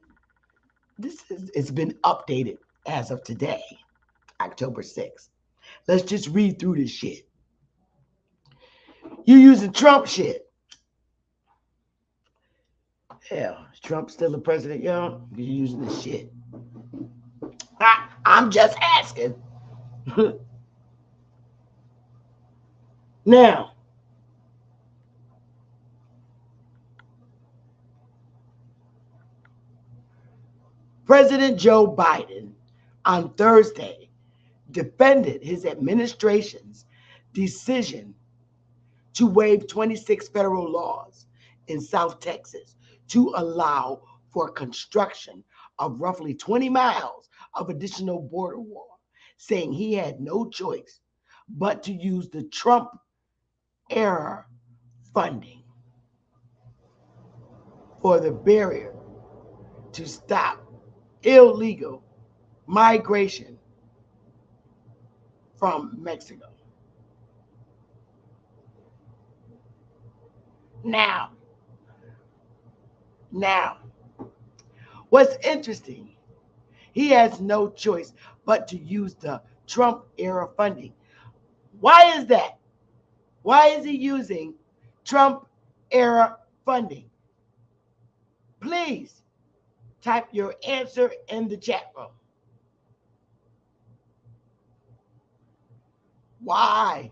it's been updated as of today, October 6th. Let's just read through this shit. You using Trump shit. Hell, is Trump still the president, y'all? You're using this shit. I'm just asking. Now, President Joe Biden on Thursday defended his administration's decision to waive 26 federal laws in South Texas to allow for construction of roughly 20 miles of additional border wall, saying he had no choice but to use the Trump-era funding for the barrier to stop illegal migration from Mexico. Now, what's interesting, he has no choice but to use the Trump-era funding. Why is that? Why is he using Trump-era funding? Please type your answer in the chat room. Why?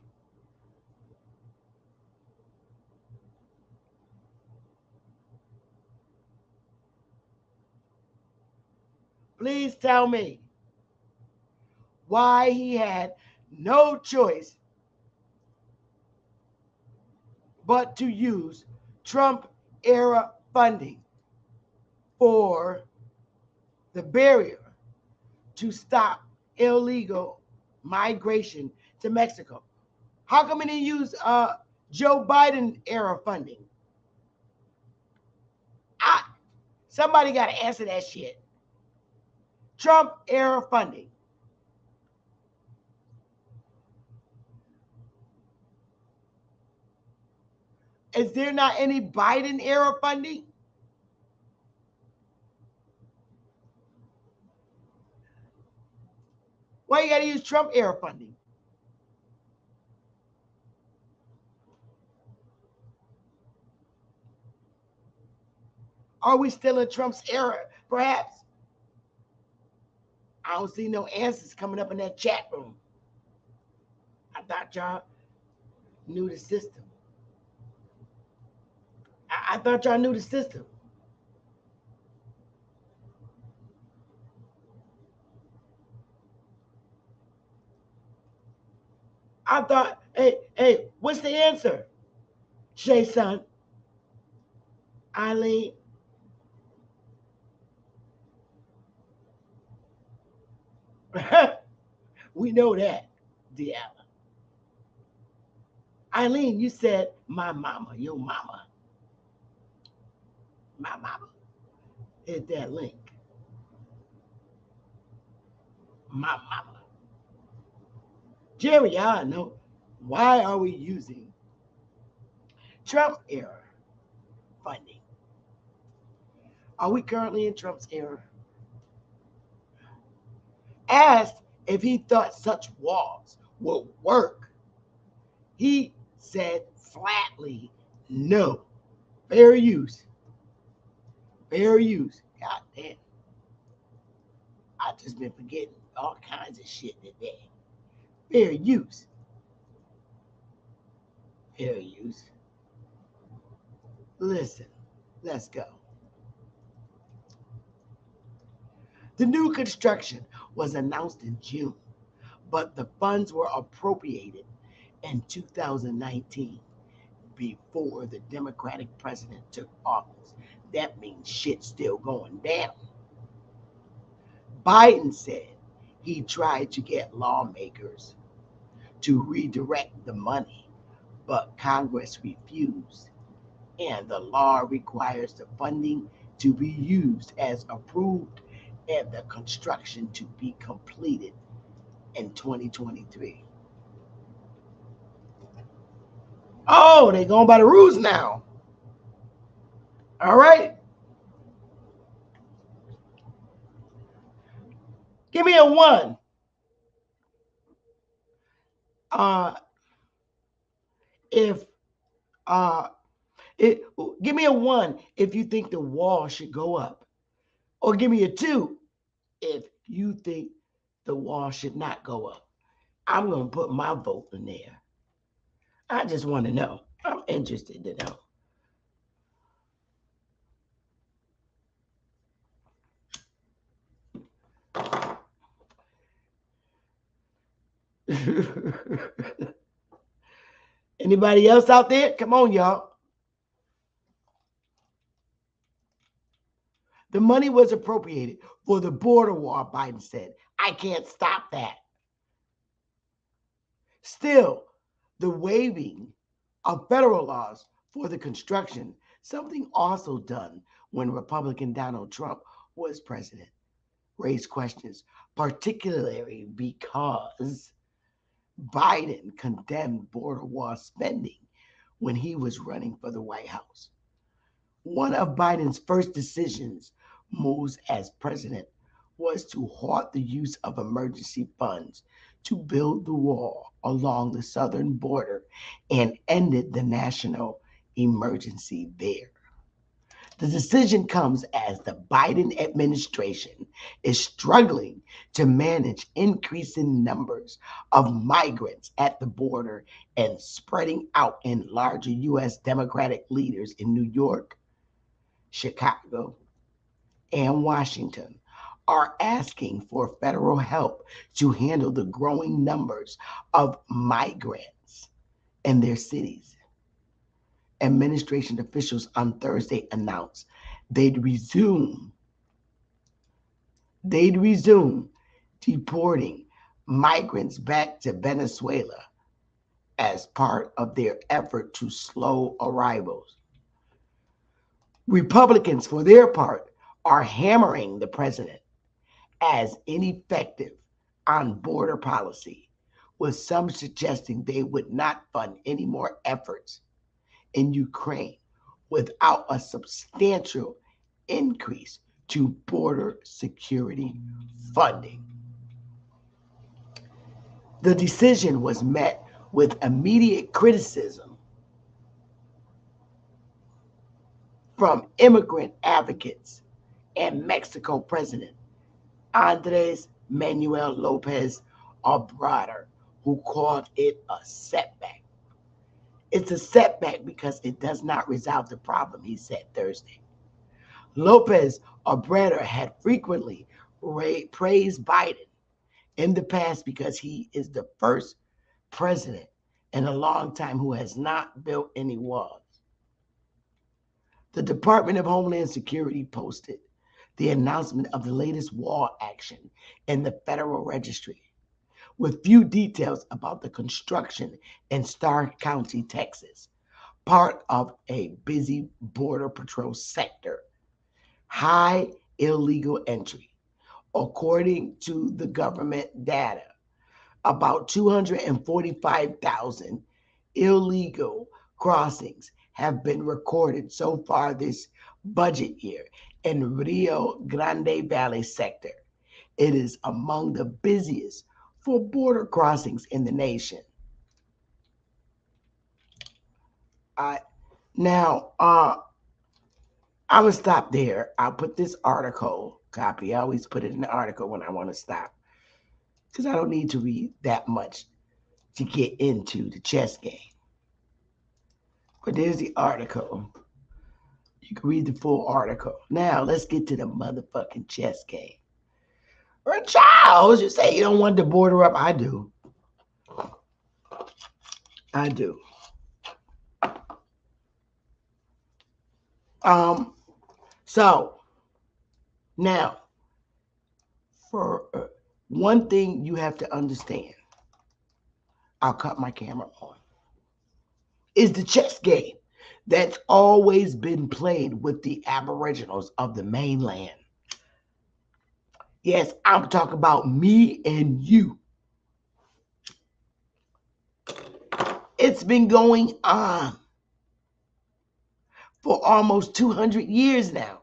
Please tell me why he had no choice but to use Trump-era funding for the barrier to stop illegal migration to Mexico. How come he didn't use Joe Biden-era funding? Somebody got to answer that shit. Trump-era funding. Is there not any Biden-era funding? Why you got to use Trump-era funding? Are we still in Trump's era? Perhaps. I don't see no answers coming up in that chat room. I thought y'all knew the system. I thought y'all knew the system. I thought, hey, what's the answer? Shay son, Eileen. We know that, Deanna. Eileen, you said my mama, your mama. My mama. Hit that link. My mama. Jerry, I know. Why are we using Trump era funding? Are we currently in Trump's era? Asked if he thought such walls would work. He said flatly, no. Fair use. Fair use. God damn. I just been forgetting all kinds of shit today. Fair use. Fair use. Listen, let's go. The new construction was announced in June, but the funds were appropriated in 2019 before the Democratic president took office. That means shit's still going down. Biden said he tried to get lawmakers to redirect the money, but Congress refused, and the law requires the funding to be used as approved and the construction to be completed in 2023. Oh, they're going by the rules now. All right. Give me a 1. Give me a 1 if you think the wall should go up, or give me a 2 if you think the wall should not go up. I'm going to put my vote in there. I just want to know. I'm interested to know. Anybody else out there? Come on, y'all. The money was appropriated for the border wall, Biden said. I can't stop that. Still, the waiving of federal laws for the construction, something also done when Republican Donald Trump was president, raised questions, particularly because Biden condemned border wall spending when he was running for the White House. One of Biden's first decisions, moves as president, was to halt the use of emergency funds to build the wall along the southern border and ended the national emergency there. The decision comes as the Biden administration is struggling to manage increasing numbers of migrants at the border and spreading out in larger U.S. Democratic leaders in New York, Chicago, and Washington are asking for federal help to handle the growing numbers of migrants in their cities. Administration officials on Thursday announced they'd resume deporting migrants back to Venezuela as part of their effort to slow arrivals. Republicans, for their part, are hammering the president as ineffective on border policy, with some suggesting they would not fund any more efforts in Ukraine without a substantial increase to border security funding. The decision was met with immediate criticism from immigrant advocates and Mexico President Andres Manuel Lopez Obrador, who called it a setback. It's a setback because it does not resolve the problem, he said Thursday. Lopez Obrador had frequently praised Biden in the past because he is the first president in a long time who has not built any walls. The Department of Homeland Security posted the announcement of the latest wall action in the Federal Registry, with few details about the construction in Starr County, Texas, part of a busy Border Patrol sector. High illegal entry. According to the government data, about 245,000 illegal crossings have been recorded so far this budget year in Rio Grande Valley sector. It is among the busiest for border crossings in the nation. I'm gonna stop there. I'll put this article copy. I always put it in the article when I want to stop, because I don't need to read that much to get into the chess game. But there's the article. You can read the full article. Now let's get to the motherfucking chess game. Or Charles, you say you don't want the border up. I do. I do. So now, for one thing you have to understand, I'll cut my camera on, is the chess game that's always been played with the Aboriginals of the mainland. Yes, I'm talking about me and you. It's been going on for almost 200 years now.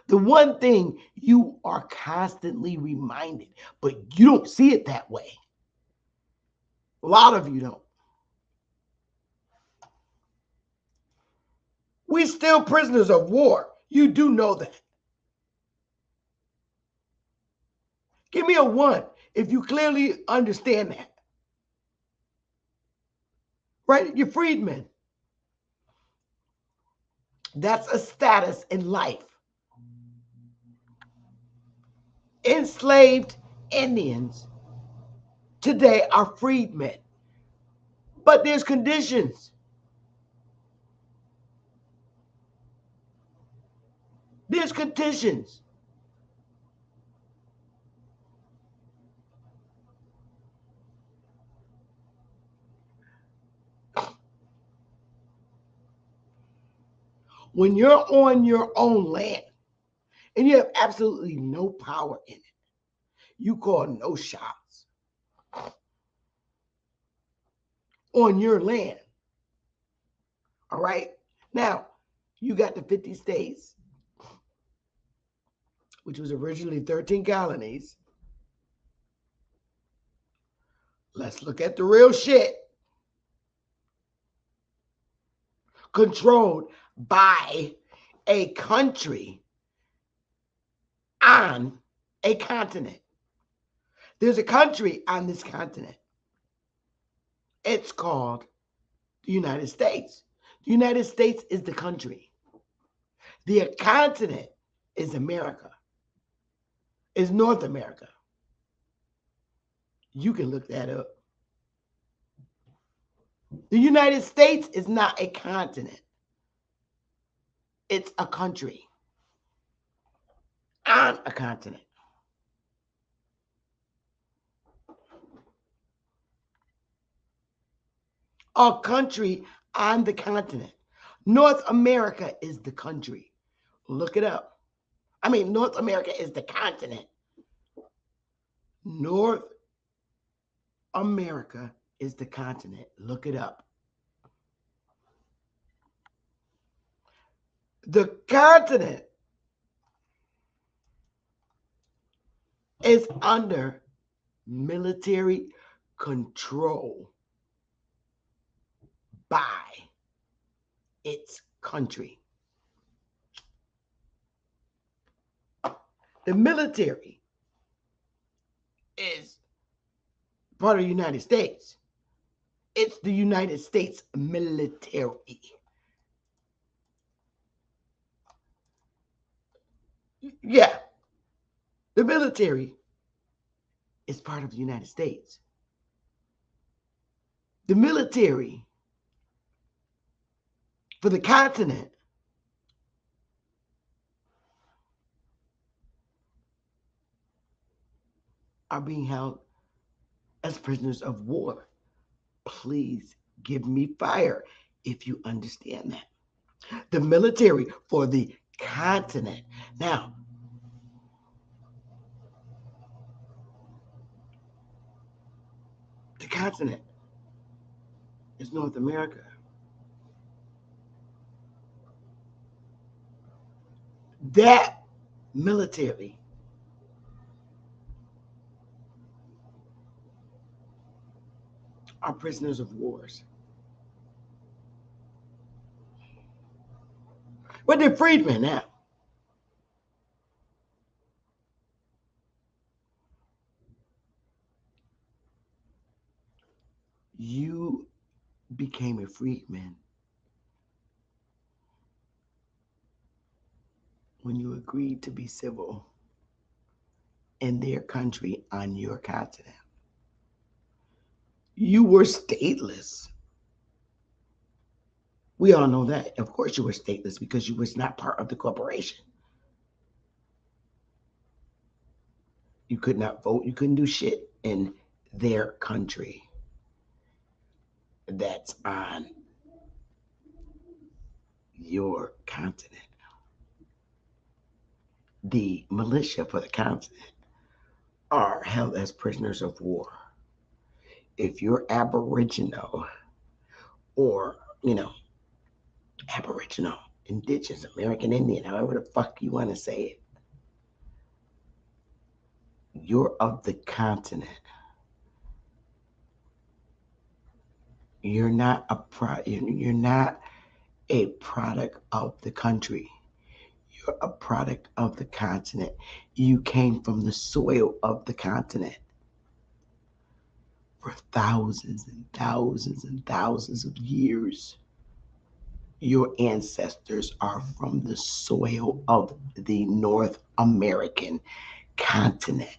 The one thing you are constantly reminded, but you don't see it that way. A lot of you don't. We're still prisoners of war. You do know that. Give me a 1 if you clearly understand that. Right? You're freedmen. That's a status in life. Enslaved Indians today are freedmen. But there's conditions. There's conditions. When you're on your own land and you have absolutely no power in it, you call no shots on your land. All right? Now, you got the 50 states, which was originally 13 colonies. Let's look at the real shit. Controlled by a country on a continent. There's a country on this continent. It's called the United States. The United States is the country. The continent is America. Is North America. You can look that up. The United States is not a continent. It's a country on a continent. A country on the continent. North America is the country. Look it up. I mean, North America is the continent. North America is the continent. Look it up. The continent is under military control by its country. The military is part of the United States. It's the United States military. Yeah, the military is part of the United States. The military for the continent are being held as prisoners of war. Please give me fire if you understand that. The military for the continent. Now, the continent is North America. That military are prisoners of wars. But they're freedmen now. You became a freedman when you agreed to be civil in their country on your continent. You were stateless. We all know that. Of course you were stateless because you was not part of the corporation. You could not vote. You couldn't do shit in their country that's on your continent. The militia for the continent are held as prisoners of war. If you're Aboriginal or, Aboriginal, Indigenous, American Indian, however the fuck you want to say it, you're of the continent. You're not a product of the country. You're a product of the continent. You came from the soil of the continent. For thousands and thousands and thousands of years, your ancestors are from the soil of the North American continent.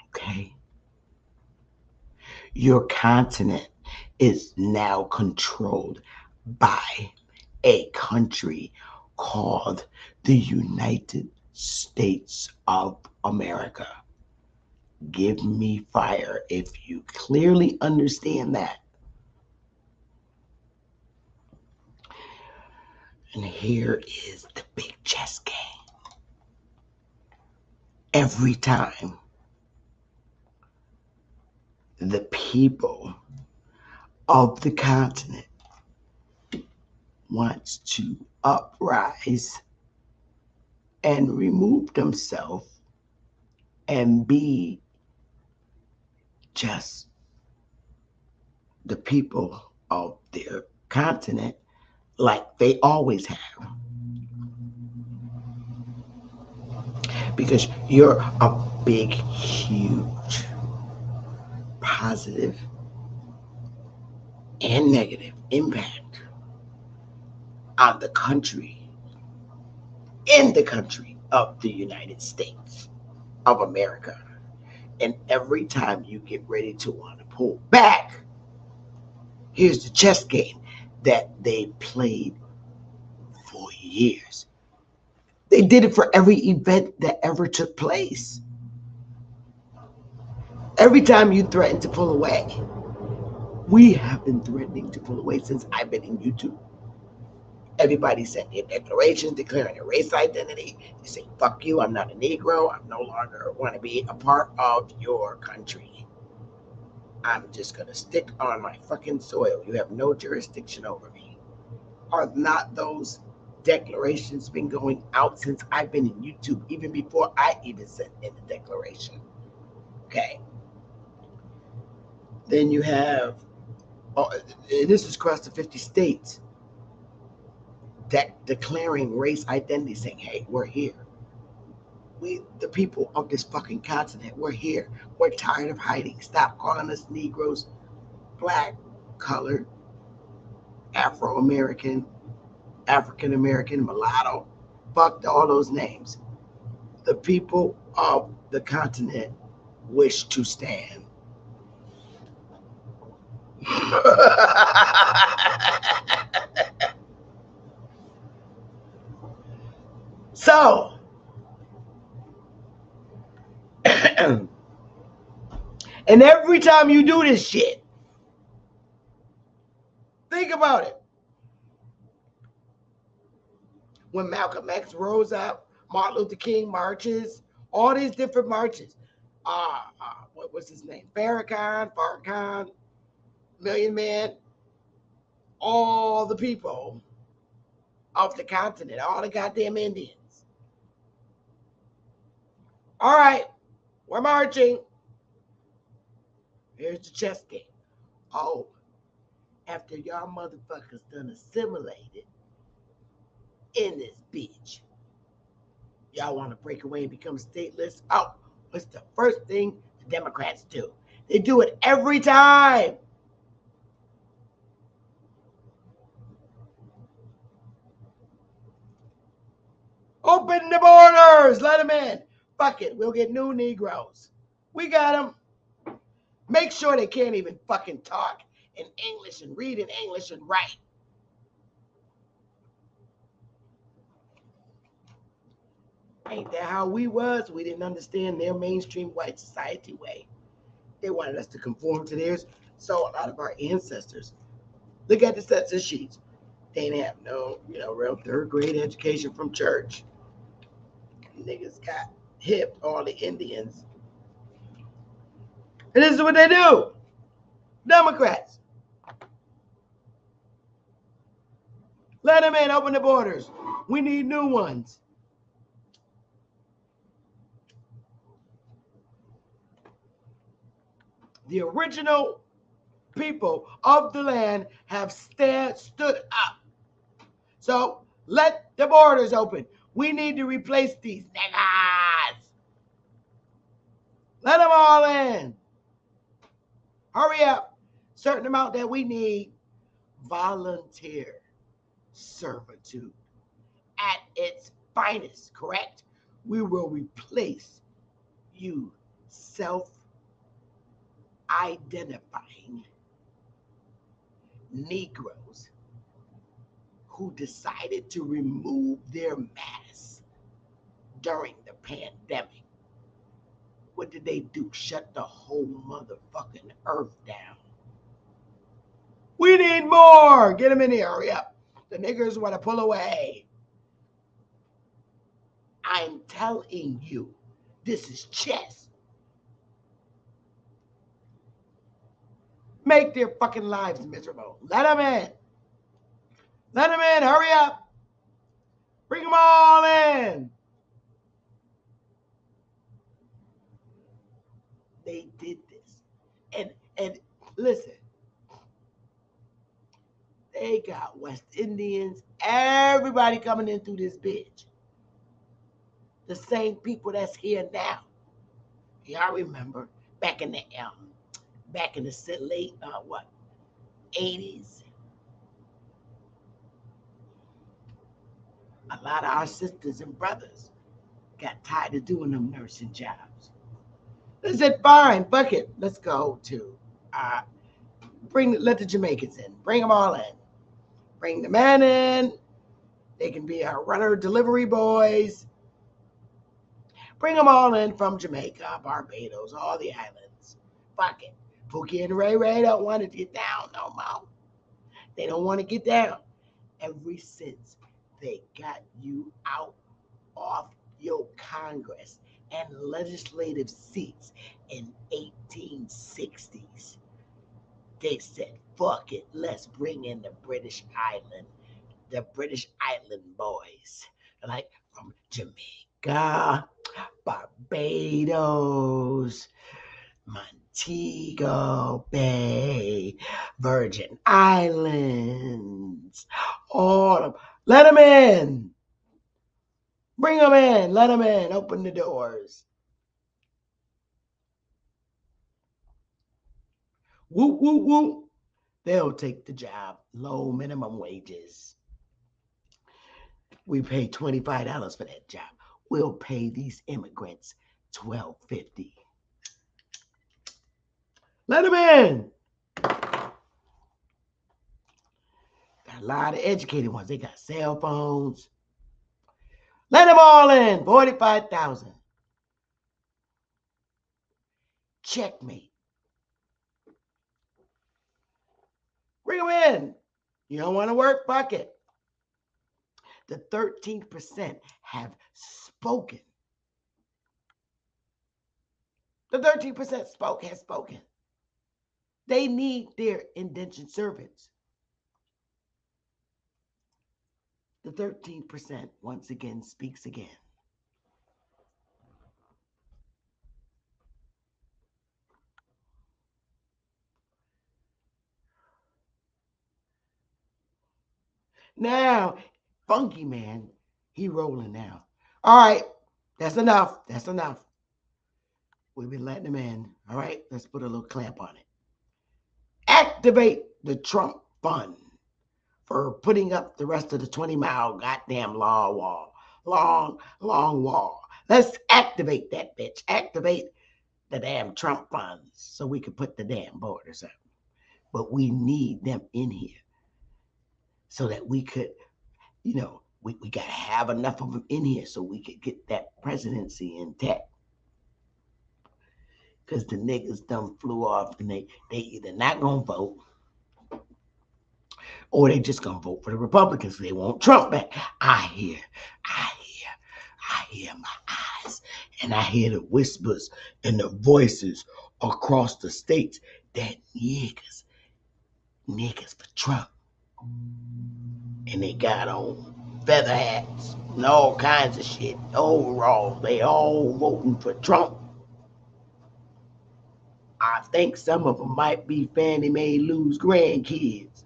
Okay? Your continent is now controlled by a country called the United States of America. Give me fire if you clearly understand that. And here is the big chess game. Every time the people of the continent wants to uprise and remove themselves and be just the people of their continent like they always have. Because you're a big, huge, positive and negative impact on the country, in the country of the United States of America. And every time you get ready to want to pull back, here's the chess game that they played for years. They did it for every event that ever took place. Every time you threaten to pull away, we have been threatening to pull away since I've been in YouTube. Everybody sent their declarations declaring their race identity. They say, fuck you, I'm not a Negro. I no longer want to be a part of your country. I'm just going to stick on my fucking soil. You have no jurisdiction over me. Are not those declarations been going out since I've been in YouTube, even before I even sent in the declaration? Okay. Then you have, and this is across the 50 states. declaring race identity, saying, hey, we're here. We, the people of this fucking continent, we're here. We're tired of hiding. Stop calling us Negroes, black, colored, Afro-American, African-American, mulatto. Fuck all those names. The people of the continent wish to stand. So, and every time you do this shit, think about it. When Malcolm X rose up, Martin Luther King marches, all these different marches. What was his name? Farrakhan, Million Man, all the people of the continent, all the goddamn Indians. All right, we're marching. Here's the chess game. Oh, after y'all motherfuckers done assimilated in this bitch, y'all want to break away and become stateless? Oh, what's the first thing the Democrats do? They do it every time. Open the borders. Let them in. Fuck it. We'll get new Negroes. We got them. Make sure they can't even fucking talk in English and read in English and write. Ain't that how we was? We didn't understand their mainstream white society way. They wanted us to conform to theirs. So a lot of our ancestors, look at the census sheets. They didn't have no, real third grade education from church. Niggas got hipped, all the Indians. And this is what they do. Democrats. Let them in, open the borders. We need new ones. The original people of the land have stood up. So let the borders open. We need to replace these niggas. Let them all in. Hurry up. Certain amount that we need. Volunteer servitude at its finest, correct? We will replace you self-identifying Negroes who decided to remove their masks during the pandemic. What did they do? Shut the whole motherfucking earth down. We need more. Get them in here. Hurry up. The niggers want to pull away. I'm telling you, this is chess. Make their fucking lives miserable. Let them in. Let them in. Hurry up. Bring them all in. They did this. And listen, they got West Indians, everybody coming in through this bitch. The same people that's here now. Y'all remember back in the late 80s. A lot of our sisters and brothers got tired of doing them nursing jobs. They said, fine, fuck it. Let's go to let the Jamaicans in. Bring them all in. Bring the men in. They can be our runner delivery boys. Bring them all in from Jamaica, Barbados, all the islands. Fuck it. Pookie and Ray Ray don't want to get down no more. They don't want to get down. Ever since they got you out off your Congress and legislative seats in 1860s, they said, fuck it, let's bring in the British Island boys, like from Jamaica, Barbados, Montego Bay, Virgin Islands, all of Let them in. Bring them in. Let them in. Open the doors. Whoop, whoop, whoop. They'll take the job. Low minimum wages. We pay $25 for that job. We'll pay these immigrants $12.50. Let them in. Got a lot of educated ones. They got cell phones. Let them all in. 45,000. Checkmate. Bring them in. You don't want to work? Fuck it. The 13% have spoken. The 13% has spoken. They need their indentured servants. The 13% once again speaks again. Now, Funky Man, he rolling now. All right, that's enough. That's enough. We've been letting him in. All right, let's put a little clamp on it. Activate the Trump Fund for putting up the rest of the 20-mile goddamn law wall. Long wall. Let's activate that bitch. Activate the damn Trump funds so we can put the damn borders up. But we need them in here so that we could, we got to have enough of them in here so we could get that presidency intact. Because the niggas done flew off and they either not going to vote or they just going to vote for the Republicans. They want Trump back. I hear my eyes and I hear the whispers and the voices across the states that niggas for Trump. And they got on feather hats and all kinds of shit, overalls. They all voting for Trump. I think some of them might be Fannie Mae Lou's grandkids.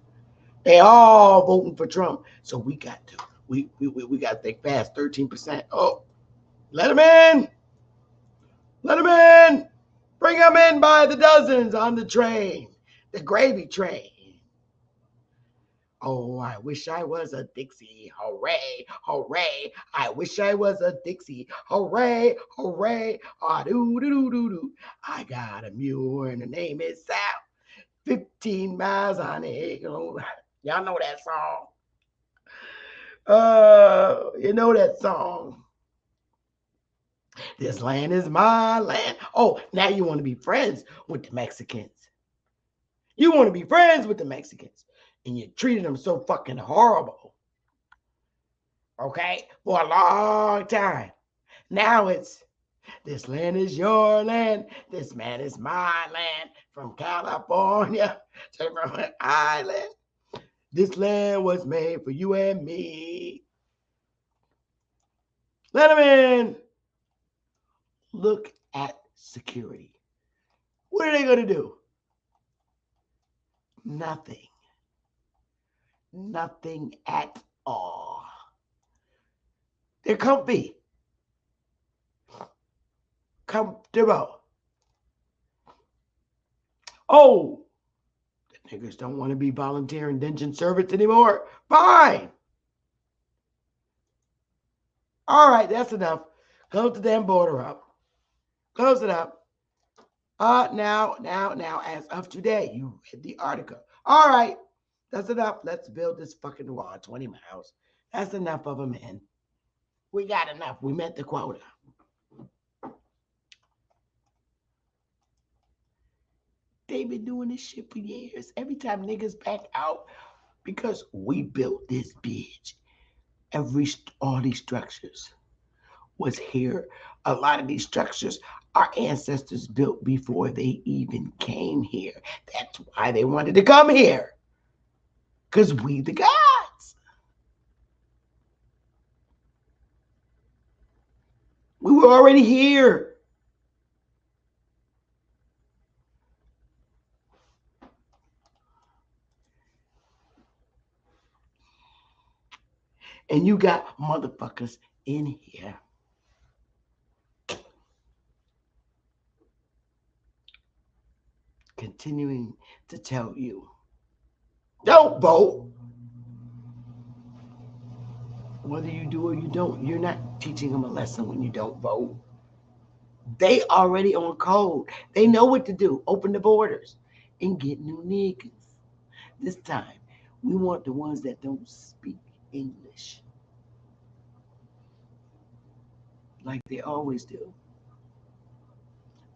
They all voting for Trump. So we got to think fast. 13%. Oh, let them in. Let them in. Bring them in by the dozens on the train, the gravy train. Oh, I wish I was a Dixie. Hooray, hooray. I wish I was a Dixie. Hooray, hooray. Ah, doo, doo, doo, doo, doo. I got a mule and the name is Sal. 15 miles on the hill. Y'all know that song. You know that song. This land is my land. Oh, now you want to be friends with the Mexicans. You want to be friends with the Mexicans. And you treated them so fucking horrible. Okay? For a long time. Now it's, this land is your land. This man is my land. From California to Rhode Island. This land was made for you and me. Let them in. Look at security. What are they going to do? Nothing. Nothing at all. They're comfy. Comfortable. Oh, the niggas don't want to be volunteer indentured servants anymore. Fine. All right, that's enough. Close the damn border up. Close it up. Now, as of today, you read the article. All right, that's enough. Let's build this fucking wall, 20 miles. That's enough of them, man. We got enough. We met the quota. They've been doing this shit for years. Every time niggas back out, because we built this bitch. All these structures was here. A lot of these structures our ancestors built before they even came here. That's why they wanted to come here. Because we the gods. We were already here. And you got motherfuckers in here continuing to tell you, don't vote. Whether you do or you don't, you're not teaching them a lesson when you don't vote. They already on code. They know what to do. Open the borders and get new niggas. This time, we want the ones that don't speak English like they always do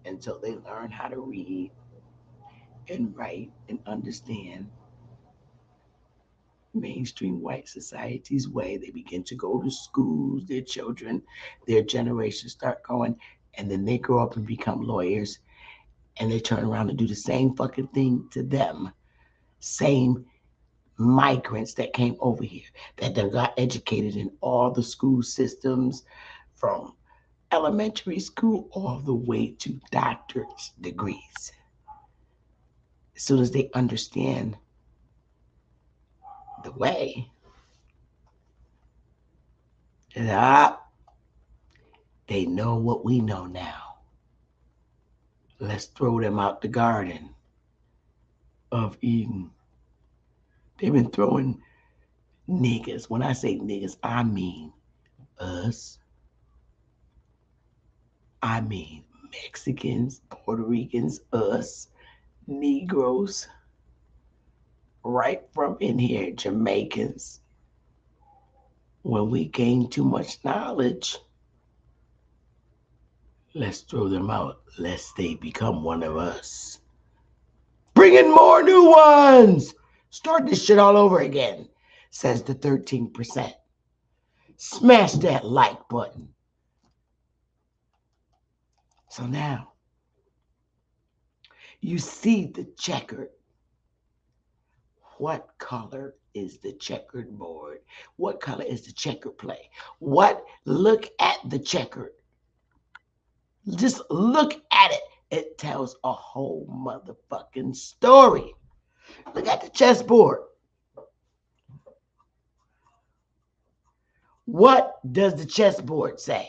until they learn how to read and write and understand mainstream white society's way. They begin to go to schools, their children, their generation start going, and then they grow up and become lawyers, and they turn around and do the same fucking thing to them. Same migrants that came over here, that then got educated in all the school systems from elementary school all the way to doctorate degrees. As soon as they understand the way, they know what we know now. Let's throw them out the Garden of Eden. They've been throwing niggas. When I say niggas, I mean us. I mean Mexicans, Puerto Ricans, us, Negroes, right from in here, Jamaicans. When we gain too much knowledge, let's throw them out, lest they become one of us. Bring in more new ones. Start this shit all over again, says the 13%. Smash that like button. So now, you see the checkered. What color is the checkered board? What color is the checkered play? Look at the checkered. Just look at it. It tells a whole motherfucking story. Look at the chessboard. What does the chessboard say?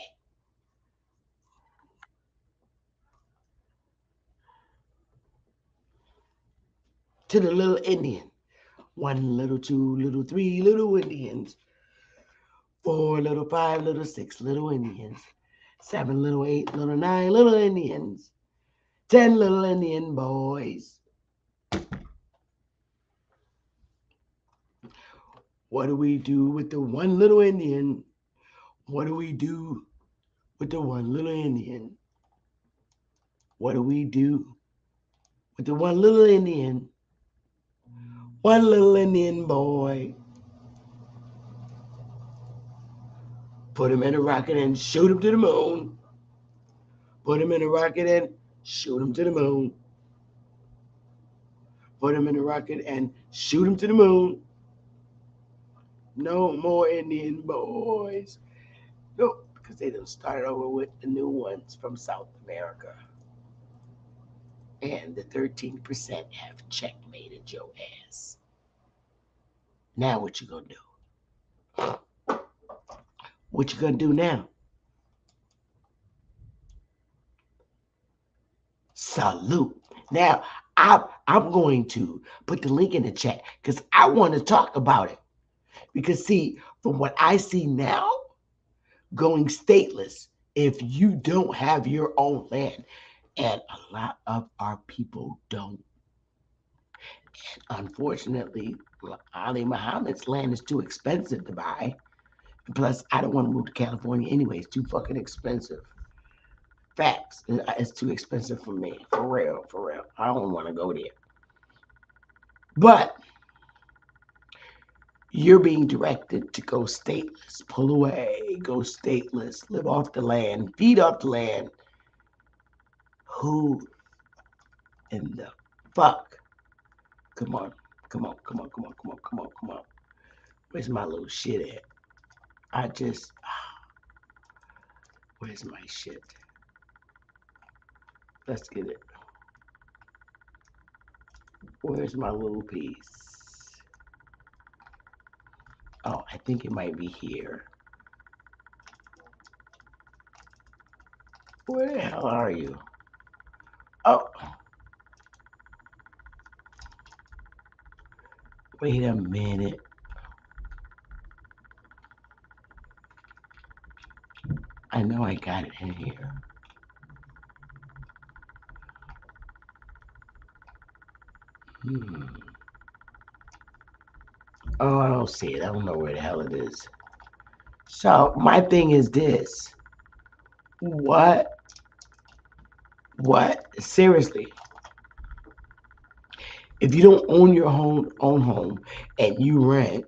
To the little Indian. 1, little 2, little 3 little Indians. 4, little 5, little 6 little Indians. 7, little 8, little 9 little Indians. 10 little Indian boys. What do we do with the 1 little Indian? What do we do with the 1 little Indian? What do we do with the 1 little Indian? 1 little Indian boy. Put him in a rocket and shoot him to the moon. Put him in a rocket and shoot him to the moon. Put him in a rocket and shoot him to the moon. No more Indian boys. No, because they done started over with the new ones from South America. And the 13% have checkmated your ass. Now what you gonna do? What you gonna do now? Salute. Now, I'm going to put the link in the chat because I want to talk about it. Because see, from what I see now, going stateless, if you don't have your own land, and a lot of our people don't. And unfortunately, Ali Muhammad's land is too expensive to buy. Plus, I don't want to move to California anyway. It's too fucking expensive. Facts. It's too expensive for me. For real, for real. I don't want to go there. But you're being directed to go stateless. Pull away. Go stateless. Live off the land. Feed off the land. Who in the fuck? Come on. Come on. Come on. Come on. Come on. Come on. Come on. Where's my little shit at? Where's my shit? Let's get it. Where's my little piece? Oh, I think it might be here. Where the hell are you? Oh. Wait a minute. I know I got it in here. Oh, I don't see it. I don't know where the hell it is. So my thing is this. What? Seriously. If you don't own your own home and you rent,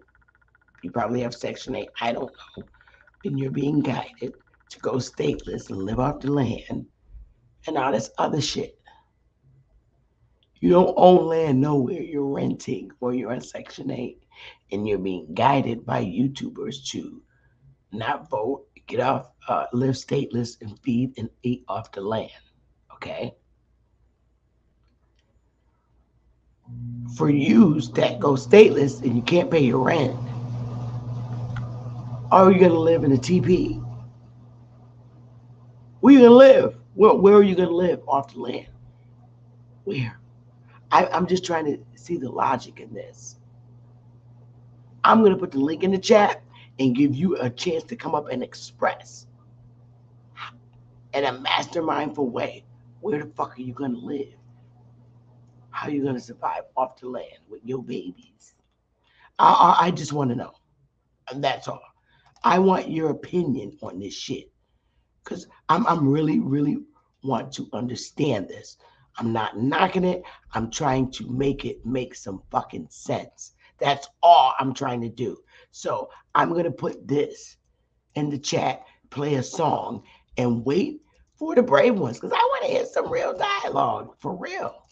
you probably have Section 8, I don't know, and you're being guided to go stateless and live off the land and all this other shit. You don't own land nowhere. You're renting or you're on Section 8 and you're being guided by YouTubers to not vote, get off, live stateless and feed and eat off the land, okay? For you that go stateless and you can't pay your rent, are you going to live in a TP? Where are you going to live? Where are you going to live off the land? Where? I'm just trying to see the logic in this. I'm going to put the link in the chat and give you a chance to come up and express in a mastermindful way. Where the fuck are you going to live? How are you going to survive off the land with your babies? I just want to know. And that's all. I want your opinion on this shit. Because I'm really, really want to understand this. I'm not knocking it. I'm trying to make it make some fucking sense. That's all I'm trying to do. So I'm going to put this in the chat, play a song, and wait for the brave ones. Because I want to hear some real dialogue. For real.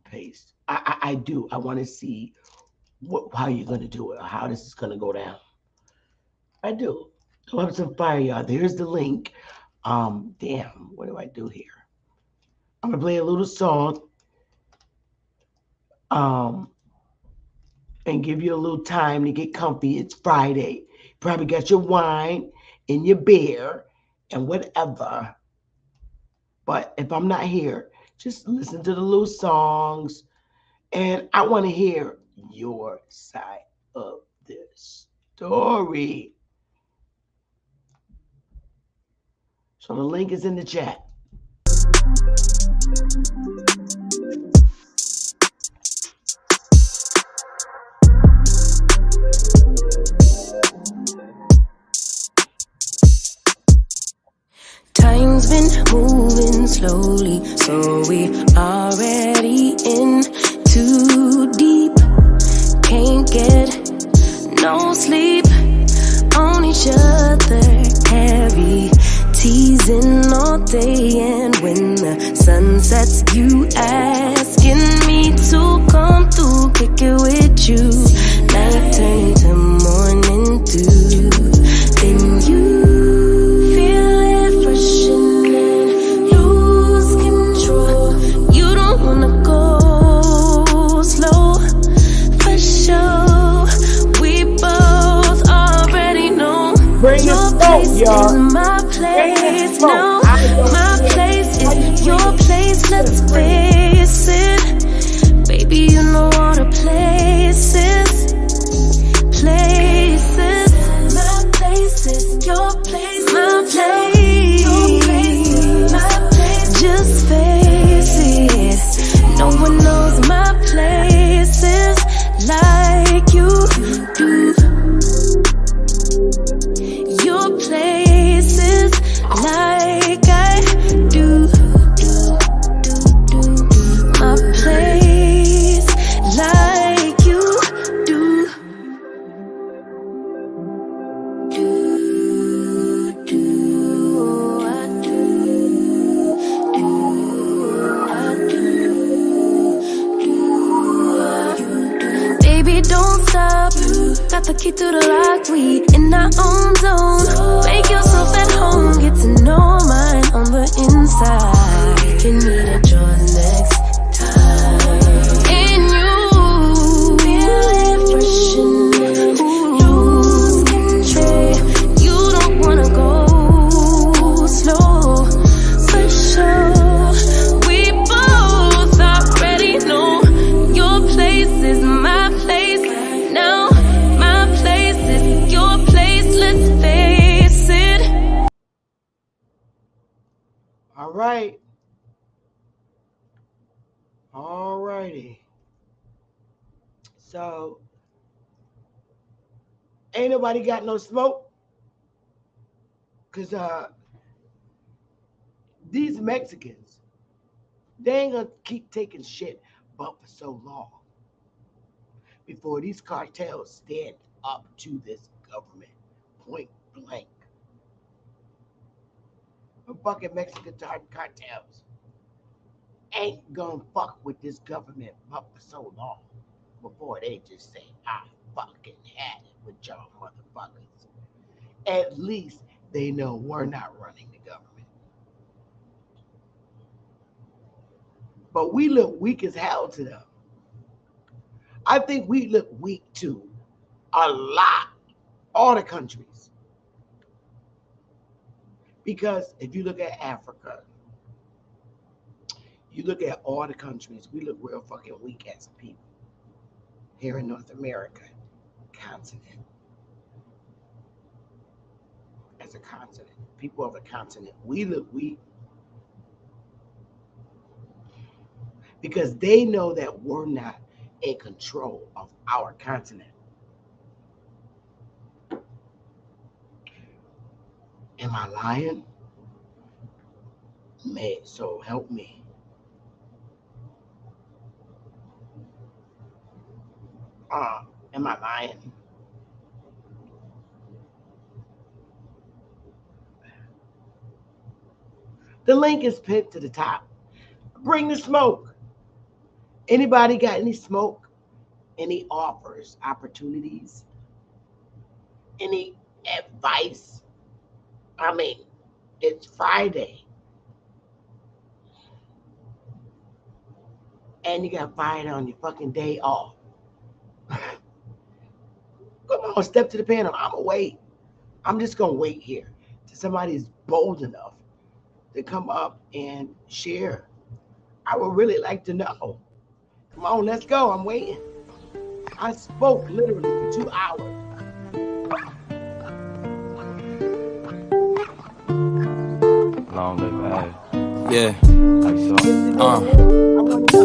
Paste. I do. I want to see how you're going to do it. Or how this is going to go down. I do. I'll have some fire, y'all. There's the link. Damn. What do I do here? I'm going to play a little song. And give you a little time to get comfy. It's Friday. You probably got your wine and your beer and whatever. But if I'm not here, just listen to the little songs. And I want to hear your side of this story. So the link is in the chat. Time's been moving slowly, so we already in too deep. Can't get no sleep on each other, heavy teasing all day, and when the sun sets, you asking me to come through, kick it with you. Night turn to morning dew, then you feel it freshening, lose control. You don't wanna go slow, for sure. We both already know your place is my place. No, my place is your place. Let's face it, baby. You know all the places. My place is your place. My place. My place. Just face it. No one knows my places like you do. Your places like I do. My place like you do. Baby, don't stop. Got the key to the lock. We in our own zone. Make yourself at home. Get to know mine on the inside. We can meet at yours next time. And you feel it freshening. All right. All righty. So, ain't nobody got no smoke? Because these Mexicans, they ain't going to keep taking shit but for so long before these cartels stand up to this government point blank. The fucking Mexican cartels ain't gonna fuck with this government but for so long before they just say, I fucking had it with y'all motherfuckers. At least they know we're not running the government. But we look weak as hell to them. I think we look weak to a lot, all the countries. Because if you look at Africa, you look at all the countries, we look real fucking weak as a people. Here in North America, continent. As a continent, people of a continent, we look weak. Because they know that we're not in control of our continent. Am I lying? May so help me. Am I lying? The link is pinned to the top. Bring the smoke. Anybody got any smoke? Any offers, opportunities? Any advice? I mean, it's Friday. And you got fired on your fucking day off. Come on, step to the panel. I'm gonna wait. I'm just gonna wait here till somebody's bold enough to come up and share. I would really like to know. Come on, let's go. I'm waiting. I spoke literally for 2 hours. Long live Ag. Yeah.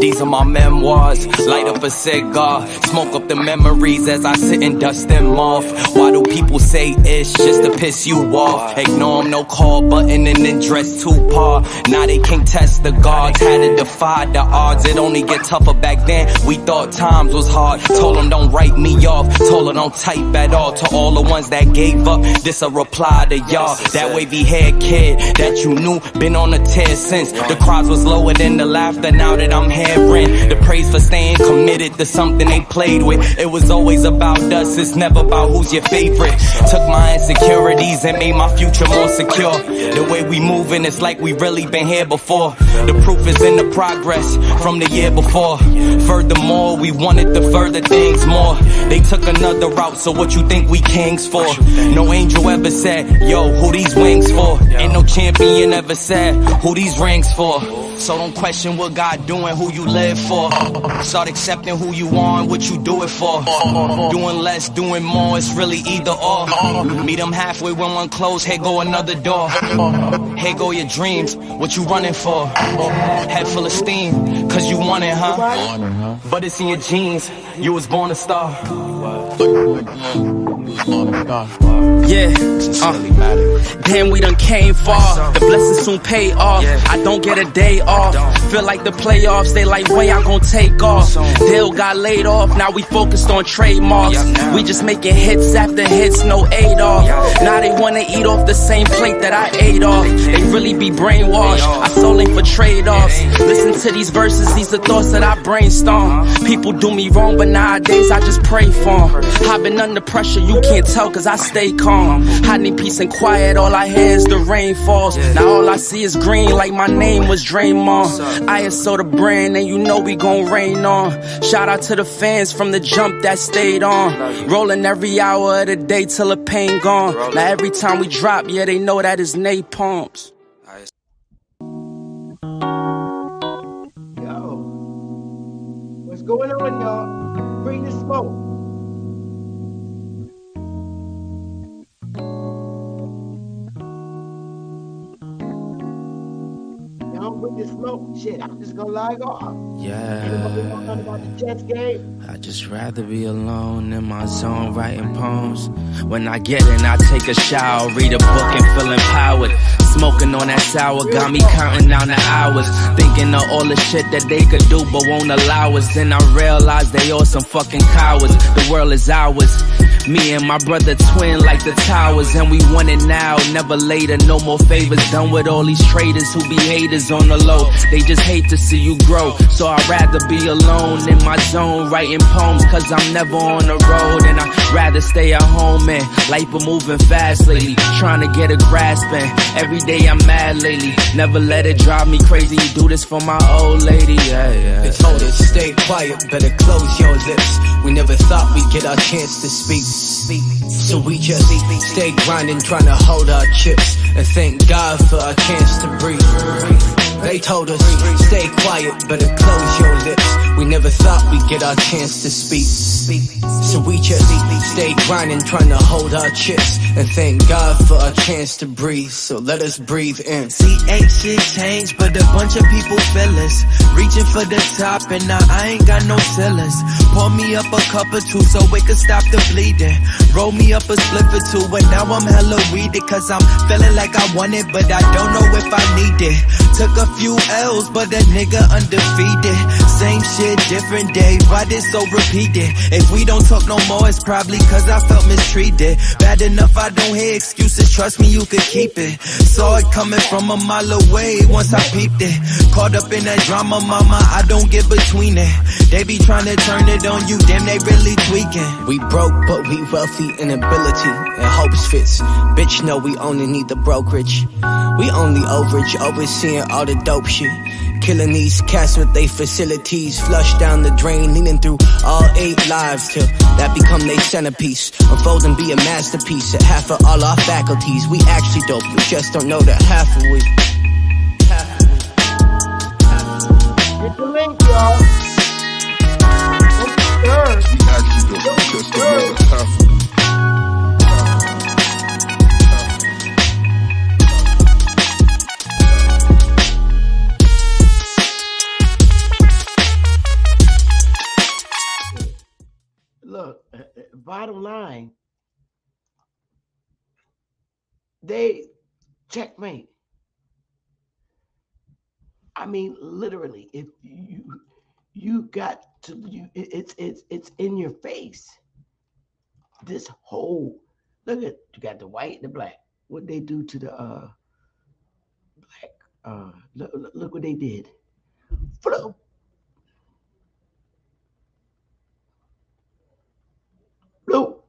These are my memoirs. Light up a cigar, smoke up the memories as I sit and dust them off. Why do people say it's just to piss you off? Ignore them, no call button and then dress too par. Now they can't test the guards, had to defy the odds. It only get tougher back then, we thought times was hard. Told them don't write me off, told them don't type at all. To all the ones that gave up, this a reply to y'all. That wavy haired kid that you knew, been on a tear since. The cries was lower than the laughter now that I'm hearing. The praise for staying committed to something they played with. It was always about us, it's never about who's your favorite. Took my insecurities and made my future more secure. The way we moving, it's like we really been here before. The proof is in the progress from the year before. Furthermore, we wanted to further things more. They took another route, so what you think we kings for? No angel ever said, yo, who these wings for? Ain't no champion ever said, who these rings for? So don't question what God doing, who you live for. Start accepting who you are and what you do it for. Doing less, doing more, it's really either or. Meet them halfway when one close, here go another door. Here go your dreams, what you running for? Head full of steam, cause you want it, huh? But it's in your genes, you was born a star. Yeah, damn, we done came far. The blessings soon pay off. I don't get a day off. Feel like the playoffs, they like, when y'all gon' take off? Dale got laid off, now we focused on trademarks. We just making hits after hits, no aid off. Now they wanna eat off the same plate that I ate off. They really be brainwashed, I sold for trade-offs. Listen to these verses, these are thoughts that I brainstorm. People do me wrong, but nowadays I just pray for them. I've been under pressure, you can't tell cause I stay calm. I need peace and quiet, all I hear is the rain falls. Now all I see is green like my name was Draymond. ISO the brand and you know we gon' rain on. Shout out to the fans from the jump that stayed on. Rolling every hour of the day till the pain gone. Now every time we drop, yeah, they know that is napalms. Yo, what's going on, y'all? Bring the smoke. don't bring the smoke, shit, I'm just gonna log off. Yeah. Anybody want to know about the Jets game? I'd just rather be alone in my zone writing poems. When I get in, I take a shower, read a book and feel empowered. Smoking on that sour got me counting down the hours, thinking of all the shit that they could do but won't allow us. Then I realized they all some fucking cowards. The world is ours. Me and my brother twin like the towers, and we want it now, never later. No more favors done with all these traitors who be haters on the low. They just hate to see you grow, so I'd rather be alone in my zone writing poems, cause I'm never on the road. And I'd rather stay at home, man. Life been moving fast lately, trying to get a grasp, and every day I'm mad lately. Never let it drive me crazy, you do this for my old lady, yeah. They told us stay quiet, better close your lips. We never thought we'd get our chance to speak. So we just stay grinding, trying to hold our chips, and thank God for our chance to breathe. They told us stay quiet, better close your lips. We never thought we'd get our chance to speak. So we just stay grinding, trying to hold our chips, and thank God for our chance to breathe. So let us breathe in. See, ain't shit changed, but a bunch of people feel us. Reaching for the top, and now I ain't got no ceilings. Pour me up a cup or two so it can stop the bleeding. Roll me up a split or two, and now I'm hella weeded, cause I'm feeling like I want it, but I don't know if I need it. Took a few L's, but that nigga undefeated. Same shit, different day, why this so repeated? If we don't talk no more, it's probably cause I felt mistreated. Bad enough I don't hear excuses, trust me you could keep it. Saw it coming from a mile away once I peeped it. Caught up in that drama, mama, I don't get between it. They be trying to turn it on you, damn they really tweaking. We broke, but we wealthy in ability and hopes fits. Bitch, no, we only need the brokerage. We only overage, overseeing all the dope shit. Killing these cats with they facilities. Flush down the drain, leaning through all 8 lives till that become they centerpiece. Unfold and be a masterpiece at half of all our faculties. We actually dope, we just don't know that half of we. Hit the link, y'all. Don't be scared. We actually dope, we just don't know that half of we. Look, bottom line, they checkmate. I mean, literally, if you got to, it's in your face. This whole, look at, you got the white and the black. What they do to the black? Look what they did. Flip. Blue.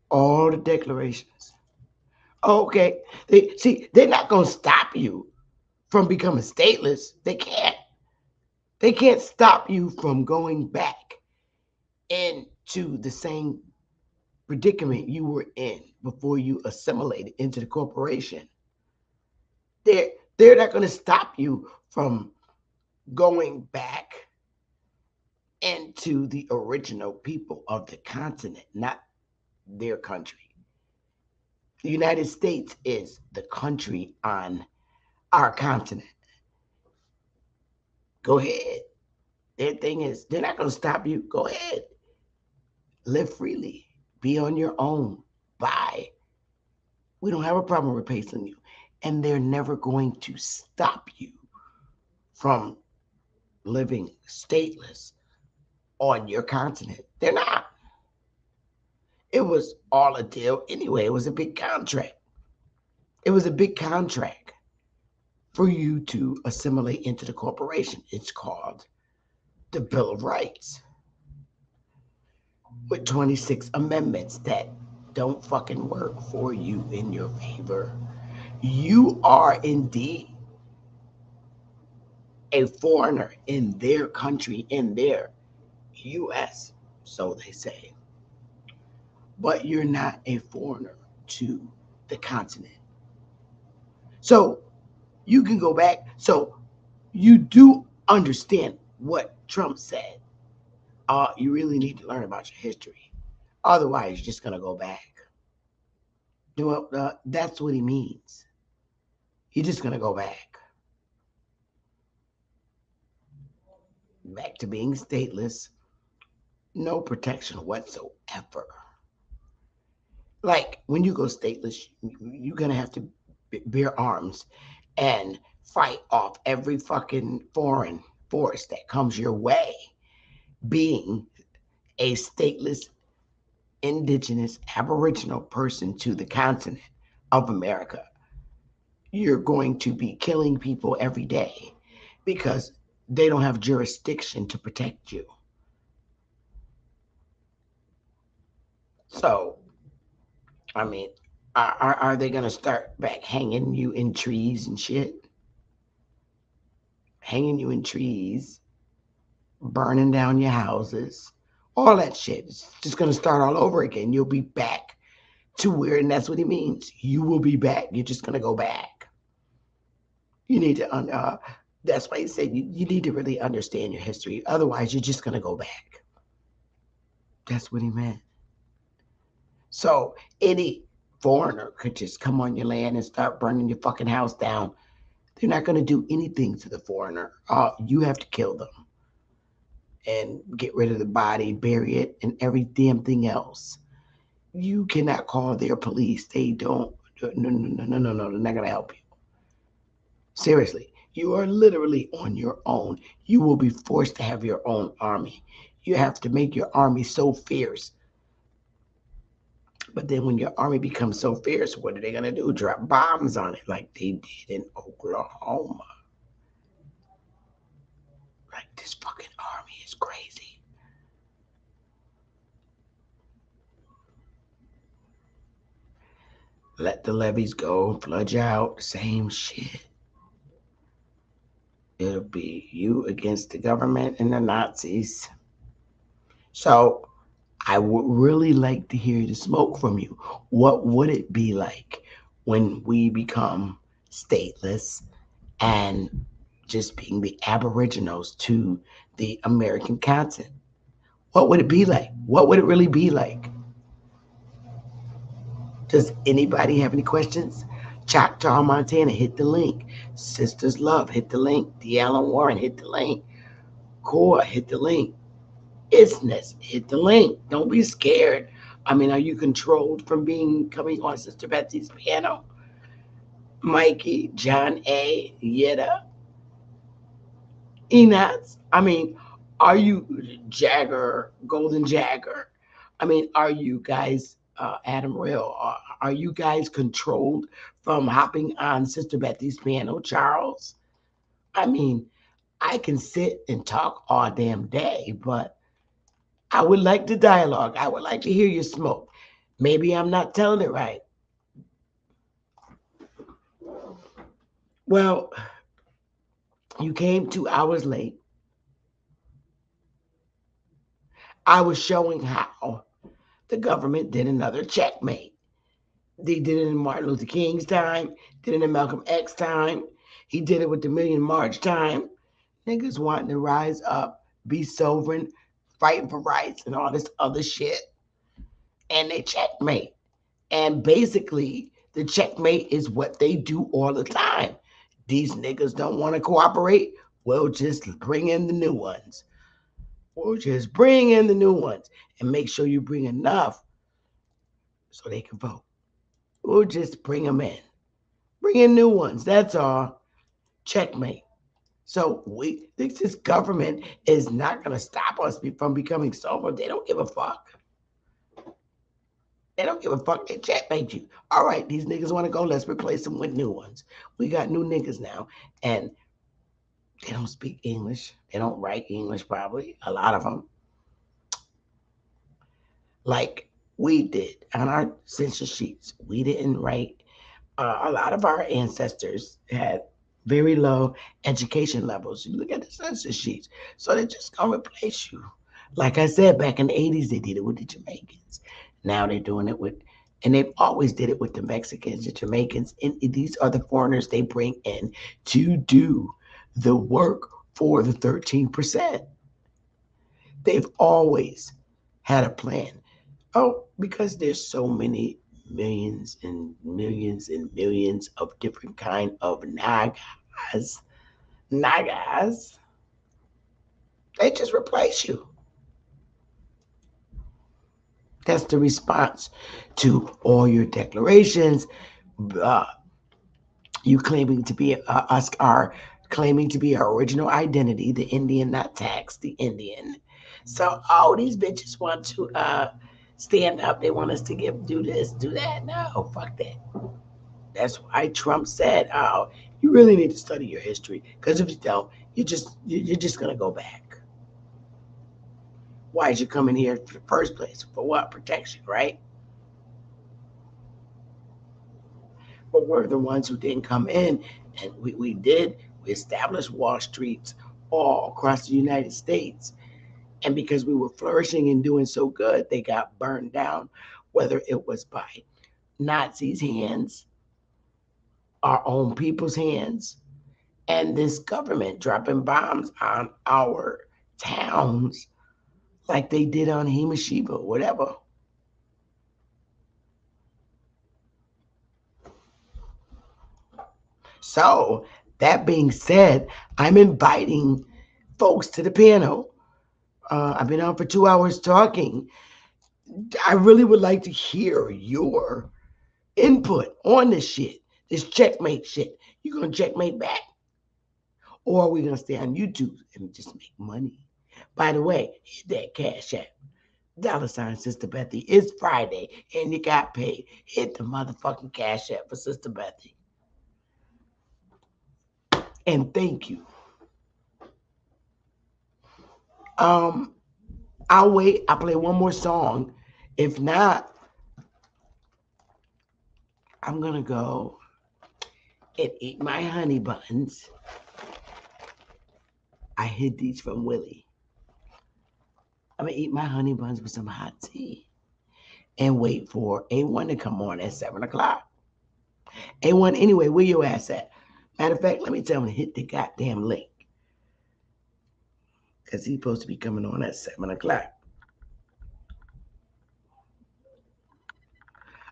All the declarations. Okay. They're not going to stop you from becoming stateless. They can't. They can't stop you from going back into the same predicament you were in before you assimilated into the corporation. They're not going to stop you from going back into the original people of the continent, not their country. The United States is the country on our continent. Go ahead. Their thing is, they're not going to stop you. Go ahead. Live freely. Be on your own. Buy. We don't have a problem replacing you. And they're never going to stop you from living stateless on your continent. They're not. It was all a deal anyway. It was a big contract. It was a big contract for you to assimilate into the corporation. It's called the Bill of Rights, with 26 amendments that don't fucking work for you in your favor. You are indeed a foreigner in their country, in their U.S., so they say. But you're not a foreigner to the continent. So you can go back. So you do understand what Trump said. You really need to learn about your history. Otherwise, you're just going to go back. Well, that's what he means. You're just going to go back. Back to being stateless. No protection whatsoever. Like when you go stateless, you're going to have to bear arms and fight off every fucking foreign force that comes your way. Being a stateless, indigenous, aboriginal person to the continent of America, you're going to be killing people every day because they don't have jurisdiction to protect you. So, I mean, are they going to start back hanging you in trees and shit? Hanging you in trees, burning down your houses, all that shit. It's just going to start all over again. You'll be back to where, and that's what he means. You will be back. You're just going to go back. You need to, that's why he said you need to really understand your history. Otherwise, you're just going to go back. That's what he meant. So any foreigner could just come on your land and start burning your fucking house down. They're not going to do anything to the foreigner. You have to kill them and get rid of the body, bury it, and every damn thing else. You cannot call their police. They don't. No. They're not going to help you. Seriously, you are literally on your own. You will be forced to have your own army. You have to make your army so fierce. But then when your army becomes so fierce, what are they going to do? Drop bombs on it like they did in Oklahoma. Like, this fucking army is crazy. Let the levees go, flood you out, same shit. It'll be you against the government and the Nazis. So I would really like to hear the smoke from you. What would it be like when we become stateless and just being the aboriginals to the American continent? What would it be like? What would it really be like? Does anybody have any questions? Choctaw, Montana, hit the link. Sisters Love, hit the link. D. Allen Warren, hit the link. Core, hit the link. Isness, hit the link. Don't be scared. I mean, are you controlled from coming on Sister Betsy's piano? Mikey, John A., Yetta, Enos. I mean, are you Jagger, Golden Jagger? I mean, are you guys Adam Real? Are you guys controlled from hopping on Sister Betsy's piano, Charles? I mean, I can sit and talk all damn day, but I would like the dialogue. I would like to hear your smoke. Maybe I'm not telling it right. Well, you came 2 hours late. I was showing how the government did another checkmate. They did it in Martin Luther King's time, did it in Malcolm X's time. He did it with the Million March time. Niggas wanting to rise up, be sovereign, fighting for rights and all this other shit. And they checkmate. And basically, the checkmate is what they do all the time. These niggas don't want to cooperate. We'll just bring in the new ones. We'll just bring in the new ones and make sure you bring enough so they can vote. We'll just bring them in. Bring in new ones. That's all. Checkmate. So this government is not going to stop us from becoming sober. They don't give a fuck. They don't give a fuck. They checkmate you. All right, these niggas want to go. Let's replace them with new ones. We got new niggas now. And they don't speak English. They don't write English probably. A lot of them. Like we did on our census sheets. We didn't write. A lot of our ancestors had very low education levels. You look at the census sheets. So they're just going to replace you. Like I said, back in the 80s, they did it with the Jamaicans. Now they're doing it with, and they've always did it with the Mexicans, the Jamaicans, and these are the foreigners they bring in to do the work for the 13%. They've always had a plan. Oh, because there's so many millions and millions and millions of different kind of nagas. They just replace you. That's the response to all your declarations. You claiming to be us are claiming to be our original identity, the Indian, not tax, the Indian. So these bitches want to stand up. They want us to do this, do that. No, fuck that. That's why Trump said, you really need to study your history, because if you don't, you're just gonna go back. Why did you come in here in the first place? For what? Protection, right? But we're the ones who didn't come in, and we established Wall Streets all across the United States. And because we were flourishing and doing so good, they got burned down, whether it was by Nazis' hands, our own people's hands, and this government dropping bombs on our towns like they did on Hiroshima, whatever. So, that being said, I'm inviting folks to the panel. I've been on for 2 hours talking. I really would like to hear your input on this shit, this checkmate shit. You gonna checkmate back? Or are we gonna stay on YouTube and just make money? By the way, hit that Cash App. $ Sister Bethy. It's Friday and you got paid. Hit the motherfucking Cash App for Sister Bethy. And thank you. I'll wait. I'll play one more song. If not, I'm gonna go and eat my honey buns. I hid these from Willie. I'm gonna eat my honey buns with some hot tea and wait for A1 to come on at 7 o'clock. A1, anyway, where your ass at? Matter of fact, let me tell him to hit the goddamn link, because he's supposed to be coming on at 7 o'clock.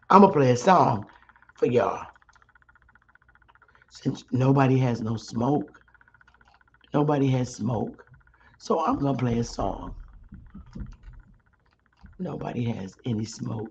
I'm gonna play a song for y'all. Since nobody has no smoke, nobody has smoke, so I'm gonna play a song. Nobody has any smoke.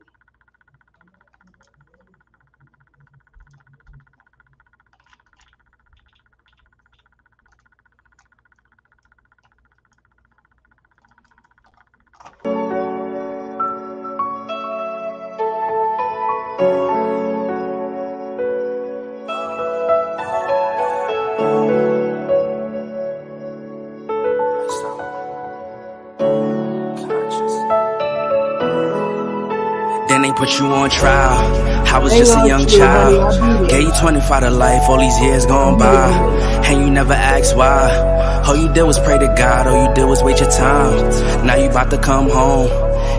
Then they put you on trial. I was just a young child. Gave you 25 to life, all these years gone by. And you never asked why. All you did was pray to God, all you did was wait your time. Now you about to come home,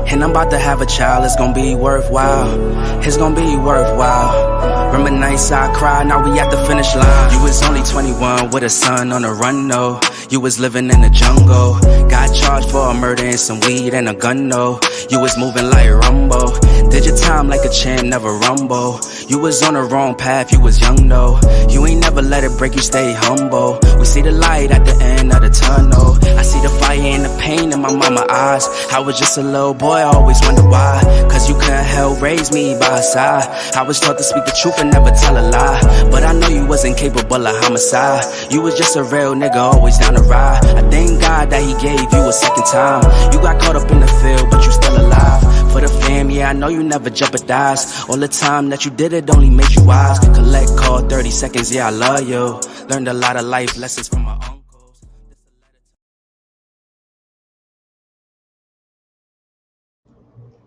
and I'm about to have a child. It's gonna be worthwhile. It's gonna be worthwhile. Remember nights I cried, now we at the finish line. You was only 21 with a son on the run, no. You was living in the jungle. Got charged for a murder and some weed and a gun, no. You was moving like Rumbo. Did your time like a champ, never rumble. You was on the wrong path, you was young, though. You ain't never let it break you, stay humble. We see the light at the end of the tunnel. I see the fire and the pain in my mama's eyes. I was just a little boy, I always wondered why. Cause you couldn't help raise me by her side. I was taught to speak the truth and never tell a lie. But I know you wasn't capable of homicide. You was just a real nigga, always down to ride. I thank God that he gave you a second time. You got caught up in the field, but you still alive. For the fam, yeah, I know you never jeopardized. All the time that you did it only made you wise. Collect call 30 seconds, yeah, I love you. Learned a lot of life lessons from my uncles.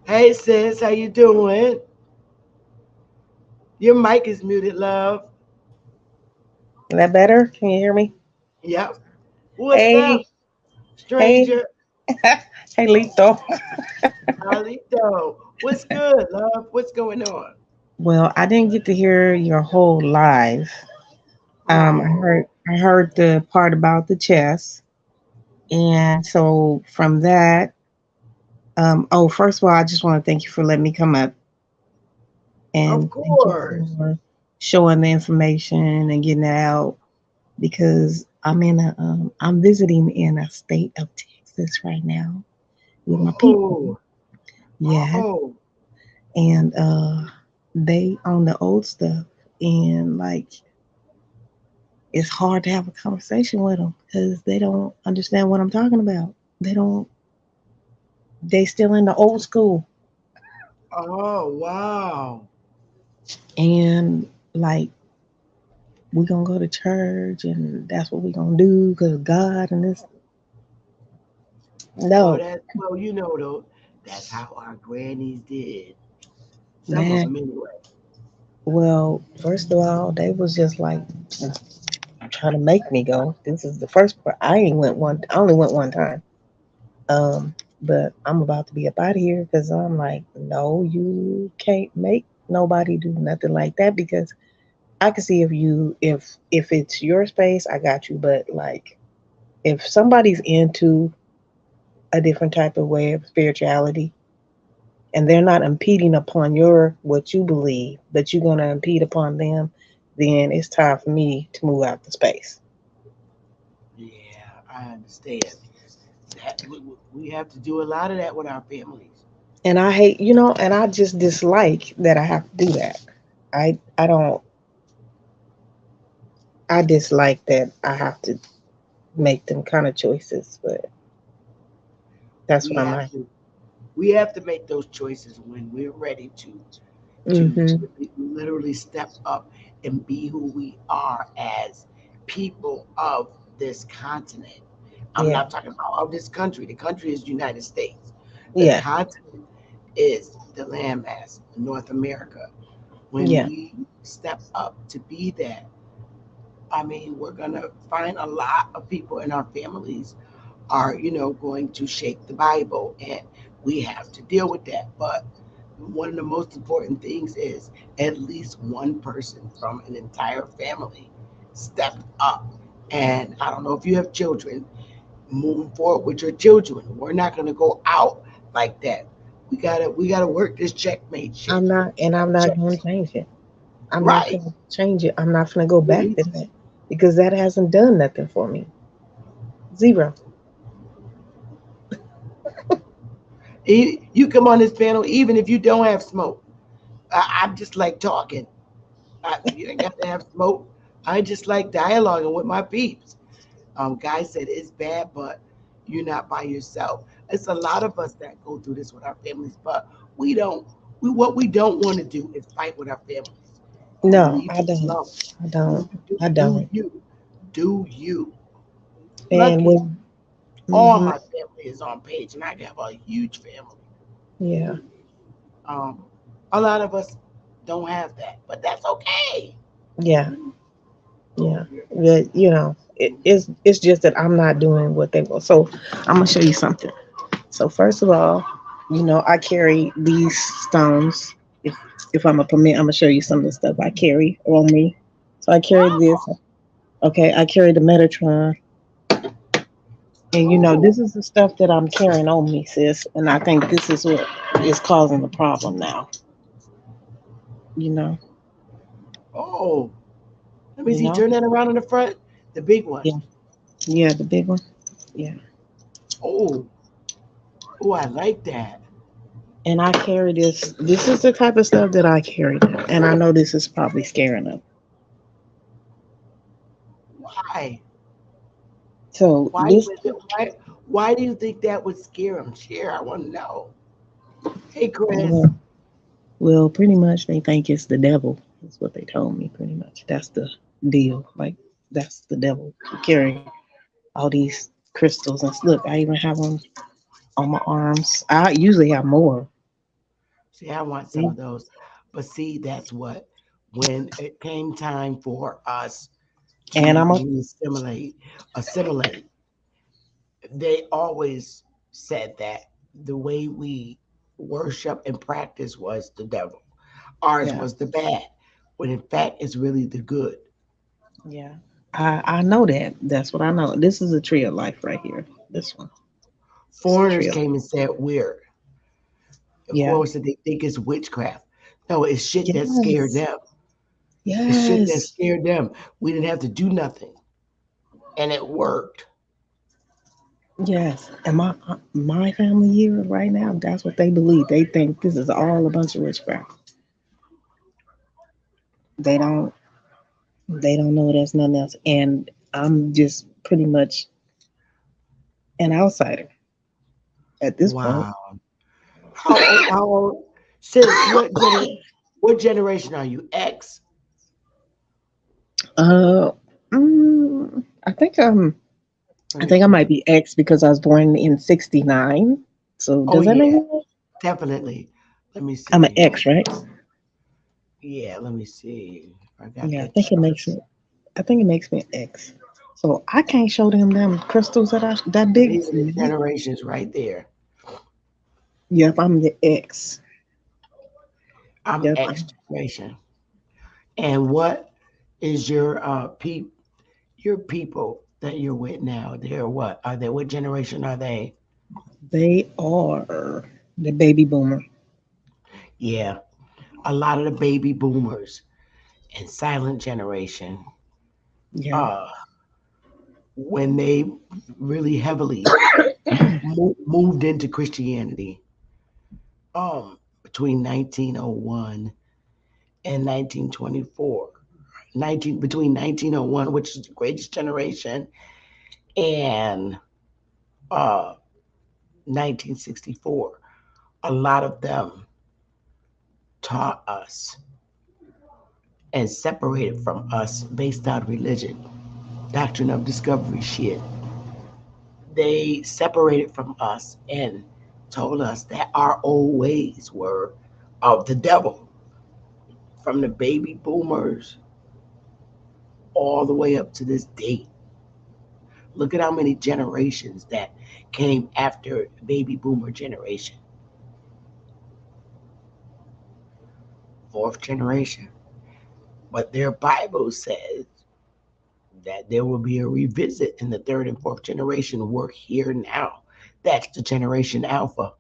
Hey sis, how you doing? Your mic is muted, love. Is that better? Can you hear me? Yep. What's up, stranger? Hey, Lito. Lito. What's good, love? What's going on? Well, I didn't get to hear your whole live. I heard the part about the chess, and so from that, first of all, I just want to thank you for letting me come up And Of course. for showing the information and getting it out because I'm visiting in a state of Texas right now with my people. Oh, Yeah, oh, and they own the old stuff, and like it's hard to have a conversation with them because they don't understand what I'm talking about. They don't. They still in the old school, oh, wow. and like we gonna go to church, and that's what we gonna do because God and this. Well, No, well, you know though, that's how our grannies did. Some of man. them anyway. Well, first of all, they was just like trying to make me go. This is the first part. I ain't went one. I only went one time. But I'm about to be up out of here because I'm like, no, you can't make nobody do nothing like that because I can see if it's your space, I got you. But like if somebody's into a different type of way of spirituality and they're not impeding upon your what you believe, but you're gonna impede upon them, then it's time for me to move out the space. Yeah, I understand. That we have to do a lot of that with our families. And I hate, and I just dislike that I have to do that. I don't I dislike that I have to make them kind of choices, but that's We what I'm have like. to we have to make those choices when we're ready to Hmm. literally step up and be who we are as people of this continent. I'm Yeah, not talking about of this country. The country is United States. The yeah, continent is the landmass, North America. When yeah. we step up to be that, I mean, we're gonna find a lot of people in our families are, going to shake the Bible, and we have to deal with that. But one of the most important things is at least one person from an entire family stepped up. And I don't know if you have children, moving forward with your children. We're not gonna go out like that. We gotta work this checkmate shit. I'm not Check. going to change it. I'm not Right. going to change it. I'm not going to go We back need to that because that hasn't done nothing for me. Zero. you come on this panel even if you don't have smoke. I'm just like talking. You ain't got to have smoke. I just like dialoguing with my peeps. Guy said it's bad, but you're not by yourself. It's a lot of us that go through this with our families, but we don't. What we don't want to do is fight with our families. No, Leave I it don't. alone. I don't. Do, I do don't. you? Do you? And Lucky, with, all hmm my family is on page, and I have a huge family. yeah, Um, a lot of us don't have that, but that's okay. yeah, yeah. But it's just that I'm not doing what they want. So I'm gonna show you something. So first of all, I carry these stones. If I'm a permit, I'm gonna show you some of the stuff I carry on me. So I carry this. Okay, I carry the Metatron, and Oh, this is the stuff that I'm carrying on me, sis. And I think this is what is causing the problem now. You know, oh. Let me you see. know, Turn that around in the front. The big one. yeah, yeah, the big one, yeah. Oh, oh, I like that. And I carry this. This is the type of stuff that I carry, and I know this is probably scaring them. Why? So Why this, would why do you think that would scare them? Share. I want to know. Hey, Chris. well, well, pretty much they think it's the devil. That's what they told me. Pretty much, that's the deal. Like that's the devil carrying all these crystals. And look, I even have them on my arms. I usually have more. See, I want some of those. But see, that's what when it came time for us And to I'm a really assimilate, they always said that the way we worship and practice was the devil. Ours yeah, was the bad, when in fact it's really the good. yeah. I know that. That's what I know. This is a tree of life right here. This one. It's a Foreigners tree of life. came and said we're, of Yeah. course, they think it's witchcraft. No, it's shit that scared Yes. them. It's shit that Yes. scared them. We didn't have to do nothing. And it worked. Yes. And my family here right now, that's what they believe. They think this is all a bunch of witchcraft. They don't they don't know there's nothing else. And I'm just pretty much an outsider at this point. Wow. How old? Sis, what generation are you? X? Uh I think Let I me think I pull might it. be X because I was born in '69. So Oh does that make yeah, sense? definitely. Let me I'm an see. X, right? Yeah, let me see. I got Yeah, I that think it chart. makes me. I think it makes me an X. So I can't show them crystals that big. These are the generations right there. Yep, I'm the X. I'm Yep. X generation. And what is your people that you're with now? They're what? Are they what generation are they? They are the baby boomer. Yeah. A lot of the baby boomers and silent generation, Yeah. uh, when they really heavily moved into Christianity, between 1901 and 1924. Between 1901, which is the greatest generation, and uh 1964. A lot of them taught us and separated from us based on religion, doctrine of discovery shit. They separated from us and told us that our old ways were of the devil, from the baby boomers all the way up to this date. Look at how many generations that came after baby boomer generation. Fourth generation. But their Bible says that there will be a revisit in the third and fourth generation. We're here now. That's the generation Alpha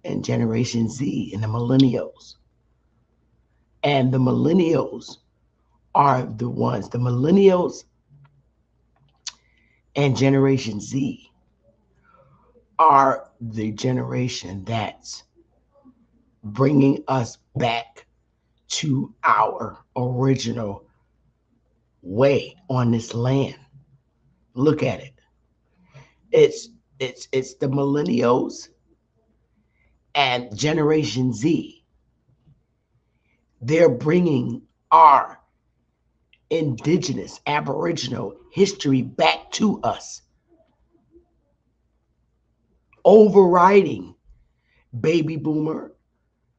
and generation Z and the millennials. And the millennials are the millennials and generation Z are the generation that's bringing us back to our original way on this land. Look at it. It's it's the millennials and Generation Z. They're bringing our indigenous, aboriginal history back to us, overriding baby boomer,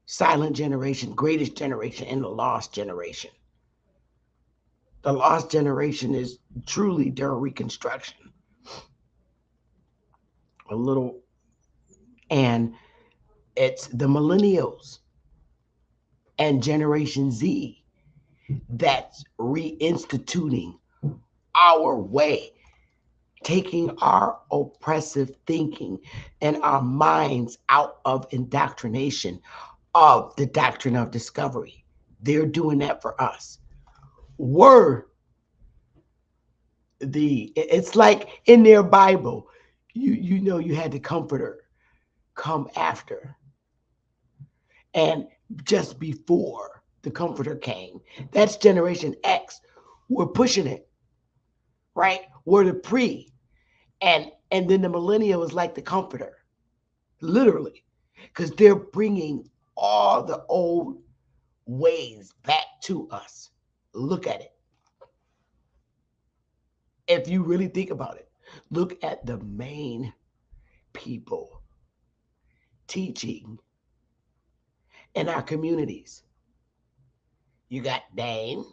silent generation, greatest generation, and the lost generation. The lost generation is truly during Reconstruction. A little, and it's the millennials and Generation Z that's reinstituting our way, taking our oppressive thinking and our minds out of indoctrination of the doctrine of discovery. They're doing that for us. It's like in their Bible, you know you had the comforter come after. And just before the comforter came, that's Generation X. We're pushing it, right? We're the pre. And then the millennial is like the comforter, literally, because they're bringing all the old ways back to us. Look at it. If you really think about it, look at the main people teaching in our communities. You got Dane,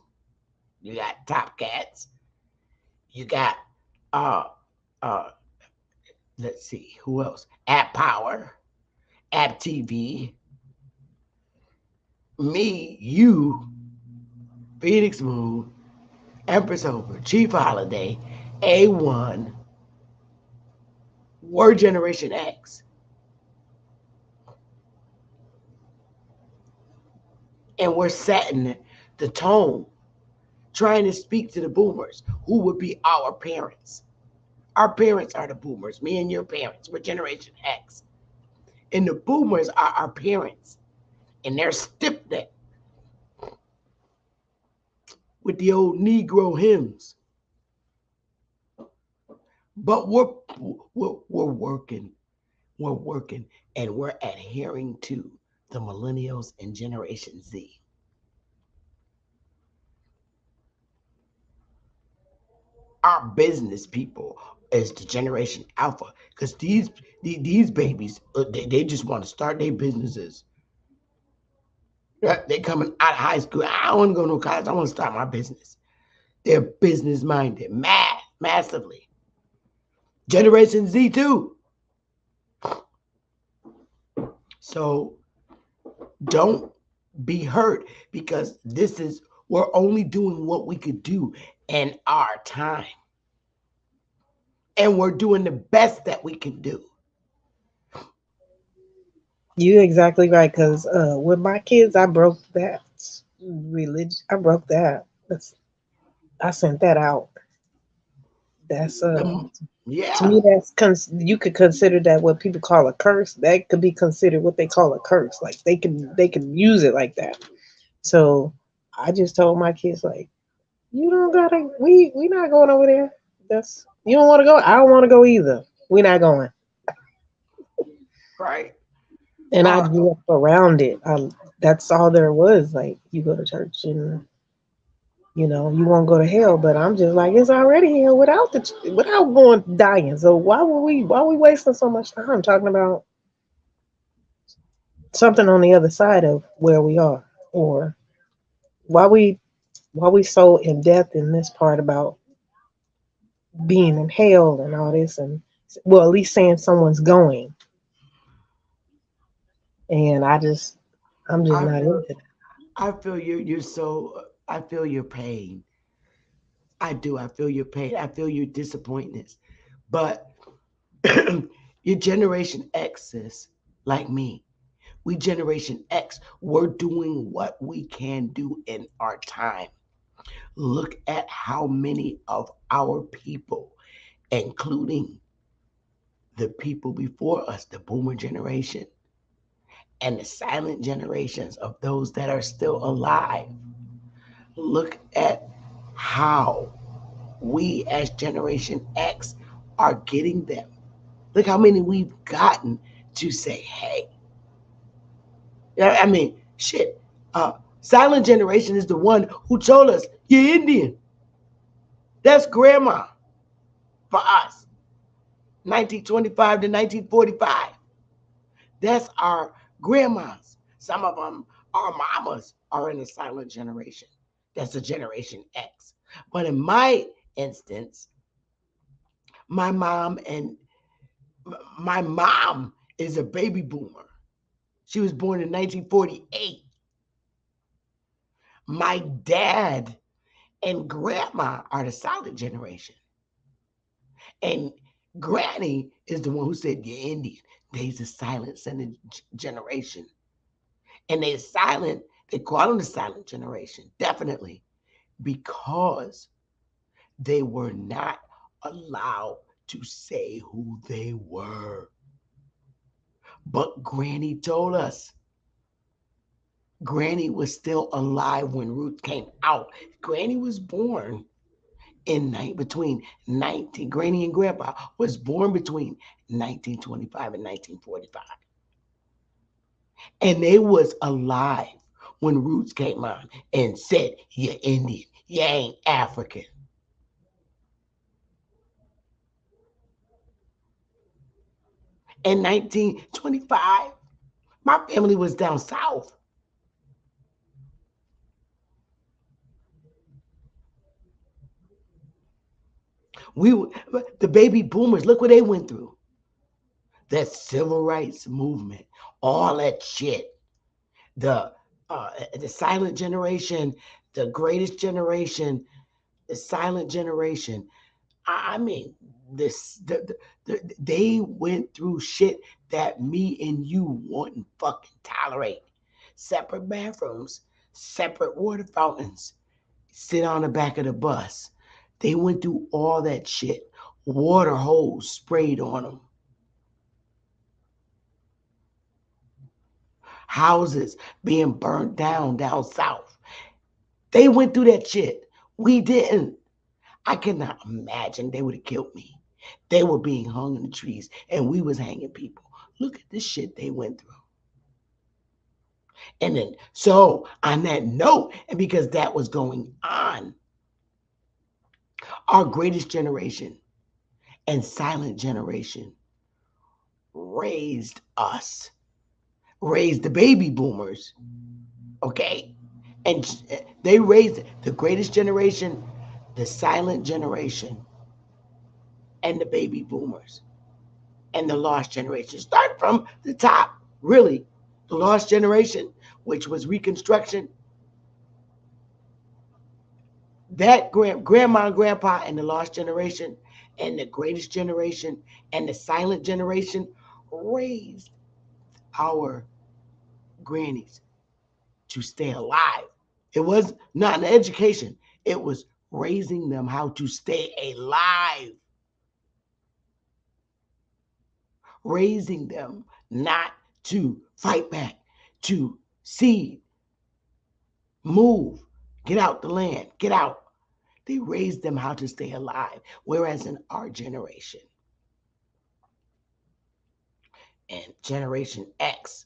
you got Top Cats, you got uh uh let's see who else? App Power, App TV, me, you, Phoenix Moon, Empress Over, Chief Holiday, A1, we're Generation X. And we're setting the tone, trying to speak to the boomers, who would be our parents. Our parents are the boomers, me and your parents. We're Generation X. And the boomers are our parents. And they're stiff-necked with the old Negro hymns. But we're working. We're working, and we're adhering to the millennials and Generation Z. Our business people is the Generation Alpha, because these babies, they just want to start their businesses. They coming out of high school. I don't want to go to college. I want to start my business. They're business minded, massively. Generation Z too. So don't be hurt, because we're only doing what we could do in our time. And we're doing the best that we can do. You're exactly right, because with my kids, I broke that religion. I broke that. I sent that out. That's yeah. To me, you could consider that what people call a curse. That could be considered what they call a curse. Like they can use it like that. So I just told my kids, like, you don't gotta. We not going over there. You don't want to go. I don't want to go either. We're not going. Right. And I grew up around it. That's all there was. Like, you go to church and you won't go to hell. But I'm just like, it's already hell without going dying. So why we wasting so much time talking about something on the other side of where we are, or why we so in depth in this part about being in hell and all this, and well, at least saying someone's going. And I'm just not into that. I feel I feel your pain. I do. I feel your pain. I feel your disappointment. But your Generation X is like me. We Generation X, we're doing what we can do in our time. Look at how many of our people, including the people before us, the boomer generation, and the silent generations of those that are still alive. Look at how we as Generation X are getting them. Look how many we've gotten to say, hey. I mean, shit. Silent generation is the one who told us, you're Indian. That's grandma for us. 1925 to 1945. That's our grandmas. Some of them, our mamas, are in the silent generation. That's a Generation X. But in my instance, my mom is a baby boomer. She was born in 1948. My dad and grandma are the silent generation. And granny is the one who said, you're Indian. They's the silent generation. And they're silent. They call them the silent generation, definitely, because they were not allowed to say who they were. But Granny told us. Granny was still alive when Ruth came out. Granny was born between 19. Granny and Grandpa was born between 1925 and 1945. And they was alive when Roots came on and said, you're Indian, you ain't African. In 1925, my family was down south. The baby boomers, look what they went through. That civil rights movement, all that shit. The silent generation, the greatest generation, the silent generation. I mean, they went through shit that me and you wouldn't fucking tolerate. Separate bathrooms, separate water fountains sit on the back of the bus. They went through all that shit. Water hose sprayed on them. Houses being burnt down south. They went through that shit. We didn't. I cannot imagine they would have killed me. They were being hung in the trees and we was hanging people. Look at the shit they went through. And then, so on that note, and because that was going on, our greatest generation and silent generation raised us, raised the baby boomers, okay? And they raised the greatest generation, the silent generation, and the baby boomers, and the lost generation. Start from the top, really. The lost generation, which was Reconstruction, that grandma and grandpa and the lost generation and the greatest generation and the silent generation raised our grannies to stay alive. It was not an education. It was raising them how to stay alive. Raising them not to fight back, to seed, move, get out the land, get out. They raised them how to stay alive. Whereas in our generation and Generation X,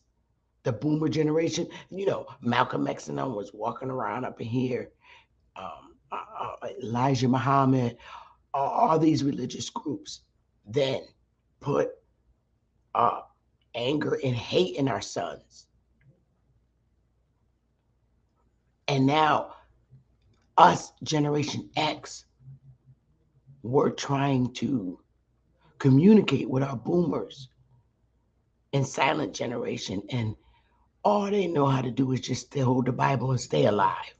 the boomer generation, you know, Malcolm X and them was walking around up in here, Elijah Muhammad, all these religious groups then put anger and hate in our sons. And now us, Generation X, we're trying to communicate with our boomers and silent generation, and all they know how to do is just hold the Bible and stay alive.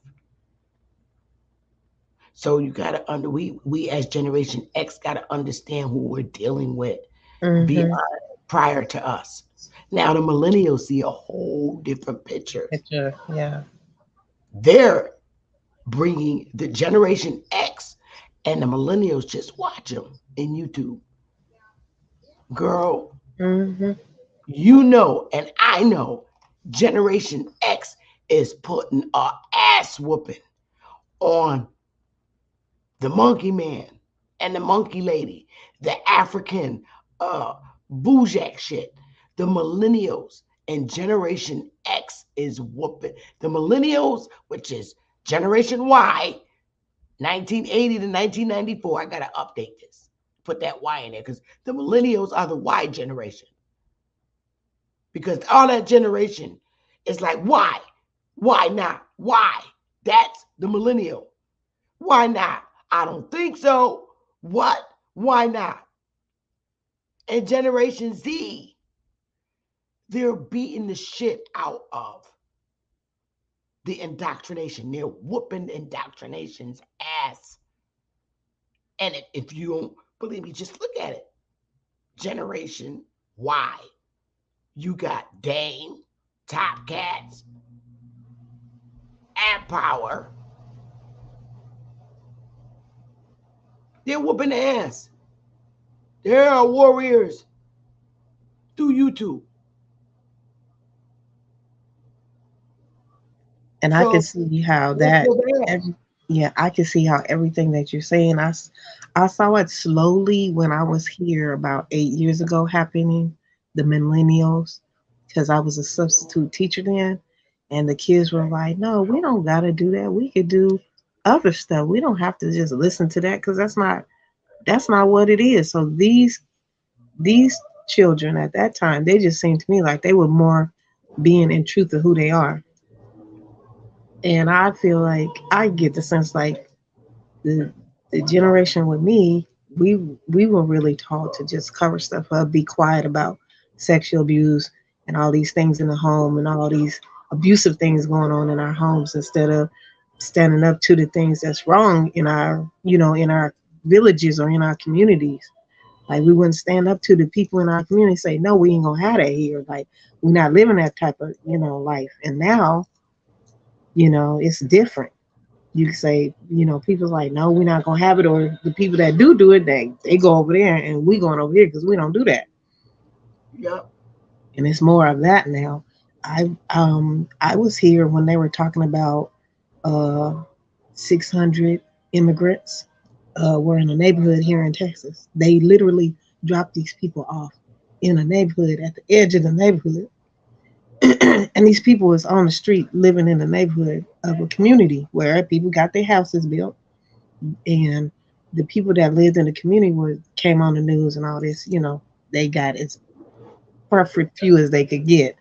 So you gotta we as Generation X gotta understand who we're dealing with beyond prior to us. Now the millennials see a whole different picture. Yeah. They're bringing the Generation X and the millennials. Just watch them in YouTube. Girl, you know, and I know Generation X is putting a ass whooping on the monkey man and the monkey lady, the African boujak shit. The millennials and Generation X is whooping. The millennials, which is Generation Y, 1980 to 1994. I got to update this. Put that Y in there because the millennials are the Y generation. Because all that generation is like, why? Why not? Why? That's the millennial. Why not? I don't think so. What? Why not? And Generation Z, they're beating the shit out of the indoctrination. They're whooping indoctrination's ass. And if you don't believe me, just look at it. Generation Y. You got Dame, Top Cats, and Power. They're whooping the ass. There are warriors through YouTube. And so, I can see how that, I can see how everything that you're saying, I saw it slowly when I was here about 8 years ago happening, the millennials, because I was a substitute teacher then. And the kids were like, no, we don't got to do that. We could do other stuff. We don't have to just listen to that because that's not what it is. So these children at that time, they just seemed to me like they were more being in truth of who they are. And I feel like I get the sense like the generation with me, we were really taught to just cover stuff up, be quiet about sexual abuse and all these things in the home and all these abusive things going on in our homes instead of standing up to the things that's wrong in our, in our villages or in our communities. Like we wouldn't stand up to the people in our community and say, no, we ain't gonna have that here. Like we're not living that type of, life. And now You know, it's different. You can say, you know, people's like, no, we're not gonna have it, or the people that do it, they go over there, and we going over here because we don't do that. Yep. And it's more of that now. I was here when they were talking about uh 600 immigrants were in a neighborhood here in Texas. They literally dropped these people off in a neighborhood at the edge of the neighborhood. And these people was on the street living in the neighborhood of a community where people got their houses built, and the people that lived in the community came on the news and all this, you know, they got as perfect few as they could get.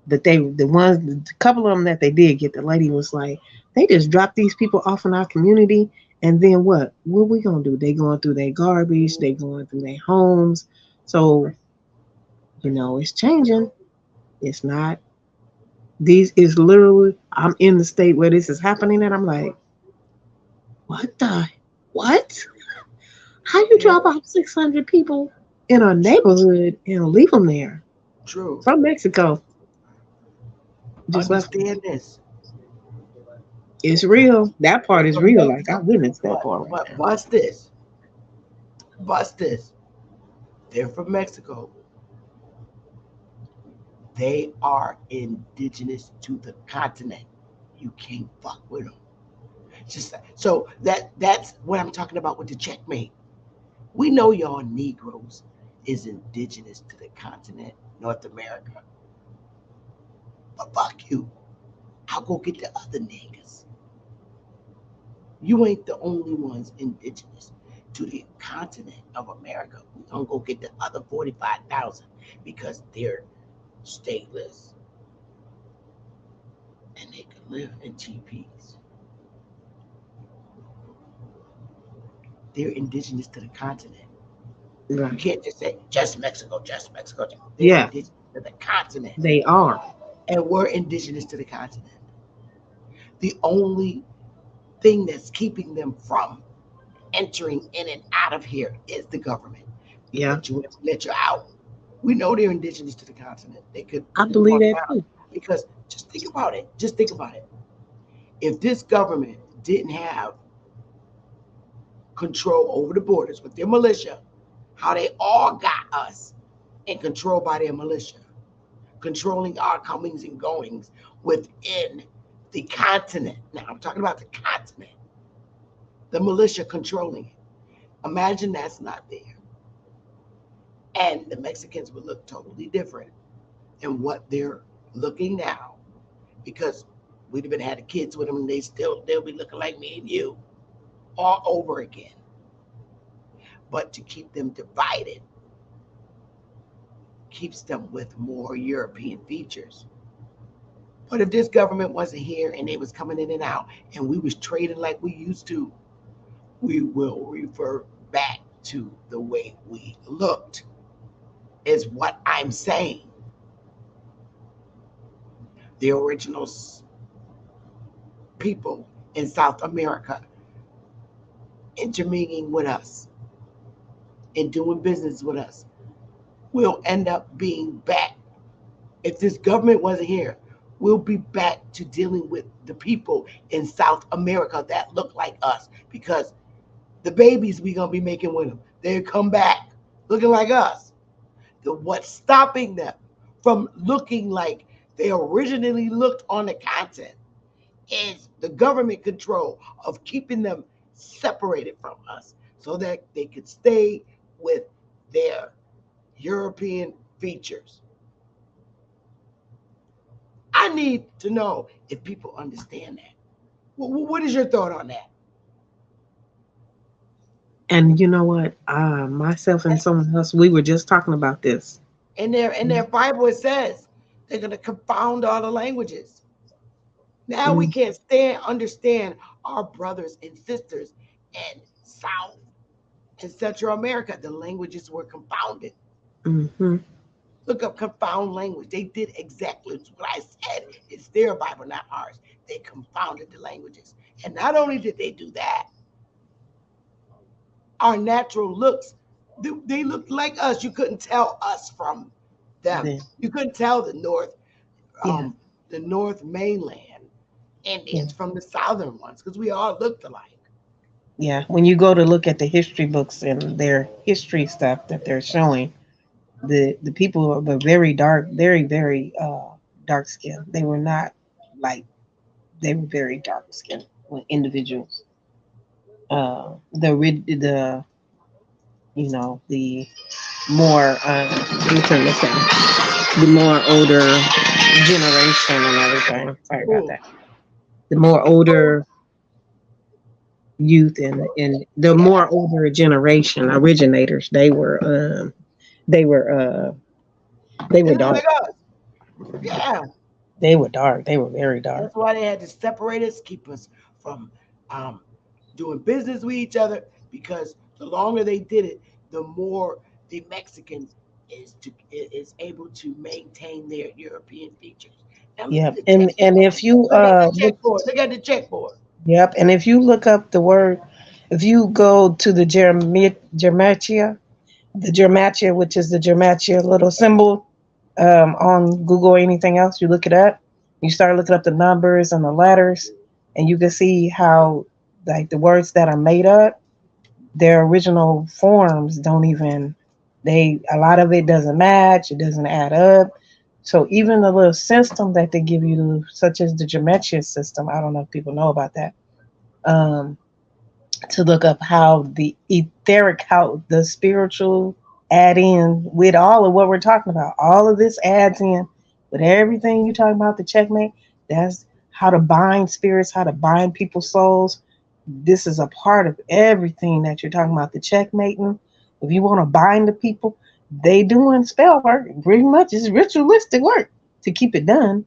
But the couple of them that they did get, the lady was like, they just dropped these people off in our community, and then what we gonna do? They going through their garbage, they going through their homes. So, you know, it's changing. It's not, these is literally, I'm in the state where this is happening, and I'm like, what the, what? How you drop off 600 people in a neighborhood and leave them there? True. From Mexico. Just Understand this. It's real. That part is real. Like, I witnessed that part. But watch this. Watch this. They're from Mexico. They are indigenous to the continent. You can't fuck with them. Just so that's what I'm talking about with the checkmate. We know y'all Negroes is indigenous to the continent, North America. But fuck you. I'll go get the other niggas. You ain't the only ones indigenous to the continent of America. We're gonna go get the other 45,000 because they're stateless. And they can live in TEEPEEs. They're indigenous to the continent. Right. You can't just say just Mexico, just Mexico. They're indigenous to the continent. They are. And we're indigenous to the continent. The only thing that's keeping them from entering in and out of here is the government. Yeah. Let you out. We know they're indigenous to the continent. They could. I believe that too. Because just think about it. Just think about it. If this government didn't have control over the borders with their militia, how they all got us and controlled by their militia, controlling our comings and goings within the continent. Now I'm talking about the continent. The militia controlling it. Imagine that's not there. And the Mexicans would look totally different than what they're looking now, because we'd have been had the kids with them and they'll be looking like me and you all over again. But to keep them divided keeps them with more European features. But if this government wasn't here and they was coming in and out and we was trading like we used to, we will revert back to the way we looked, is what I'm saying. The original people in South America intermingling with us and doing business with us will end up being back. If this government wasn't here, we'll be back to dealing with the people in South America that look like us, because the babies we gonna be making with them, they'll come back looking like us. What's stopping them from looking like they originally looked on the continent is the government control of keeping them separated from us so that they could stay with their European features. I need to know if people understand that. What is your thought on that? And you know what? Myself and someone else, we were just talking about this. In their Bible, it says they're going to confound all the languages. Now we can't understand our brothers and sisters in South and Central America. The languages were confounded. Mm-hmm. Look up confound language. They did exactly what I said. It's their Bible, not ours. They confounded the languages. And not only did they do that, our natural looks, they looked like us. You couldn't tell us from them. You couldn't tell the North mainland Indians from the southern ones because we all looked alike. Yeah, when you go to look at the history books and their history stuff that they're showing, the people were very dark, very dark skinned. They were not like they were very dark skinned individuals. The you know the more let me turn this down. The more older generation and everything. Sorry about Cool. that. The more older youth and the more older generation originators, they were they They were look dark. like us. Yeah. They were dark. They were very dark. That's why they had to separate us, keep us from um, doing business with each other. Because the longer they did it, the more the Mexicans is able to maintain their European features. Now look Yeah. at the And chessboard. if you Look at the look, chessboard. Look at the chessboard. yep, and if you look up the word, if you go to the Germatia, the Germatia, which is the Germatia little symbol on Google or anything else, you look it up, you start looking up the numbers and the letters, and you can see how like the words that are made up, their original forms don't even they a lot of it doesn't match, it doesn't add up. So even the little system that they give you, such as the geometria system, I don't know if people know about that. Um, to look up how the etheric, how the spiritual add in with all of what we're talking about. All of this adds in with everything you're talking about, the checkmate. That's how to bind spirits, how to bind people's souls. This is a part of everything that you're talking about, the checkmating. If you want to bind the people, they doing spell work. Pretty much it's ritualistic work to keep it done,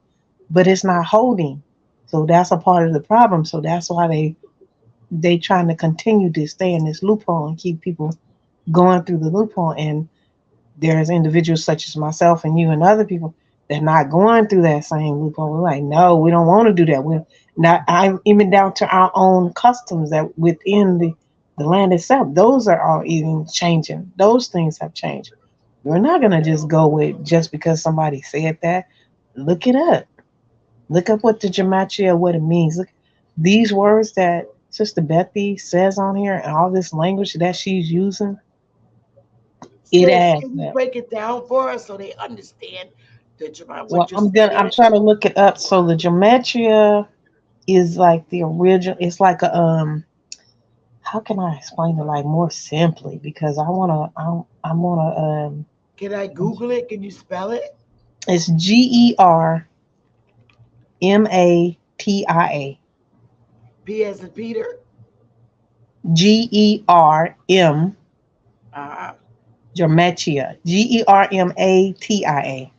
but it's not holding. So that's a part of the problem. So that's why they trying to continue to stay in this loophole and keep people going through the loophole. And there's individuals such as myself and you and other people that are not going through that same loophole. We're like, no, we don't want to do that. We're not. I'm even down to our own customs that within the land itself. Those are all even changing. Those things have changed. We're not gonna just go with just because somebody said that. Look it up. Look up what the gematria, what it means. Look, these words that Sister Bethy says on here and all this language that she's using, it Sis, adds can you up. break it down for us so they understand Well, what you're I'm saying? trying to look it up. So the gematria is like the original. It's like a how can I explain it like more simply? Because I wanna Can I Google it? Can you spell it? it's Germatia. P as in Peter. Germ Uh, Germatia. Germatia.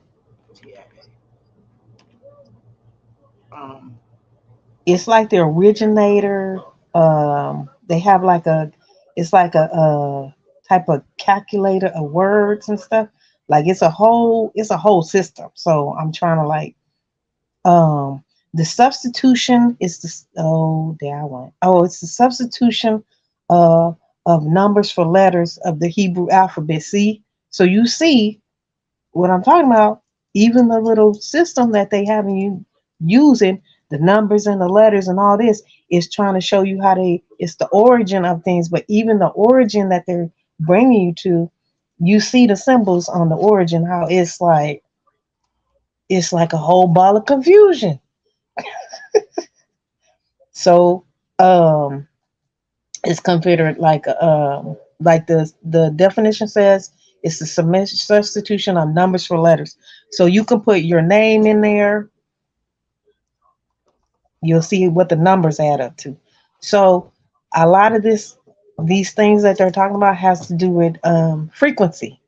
um, It's like the originator. They have like it's like a type of calculator of words and stuff. Like it's a whole system. So I'm trying to like, um, the substitution is oh, there I went. Oh, it's the substitution uh, of numbers for letters of the Hebrew alphabet. See, so you see what I'm talking about, even the little system that they have you using, the numbers and the letters and all this is trying to show you how it's the origin of things, but even the origin that they're bringing you to, you see the symbols on the origin, how it's like a whole ball of confusion. So, it's considered like the definition says, it's the substitution of numbers for letters. So you can put your name in there, you'll see what the numbers add up to. So a lot of these things that they're talking about has to do with frequency.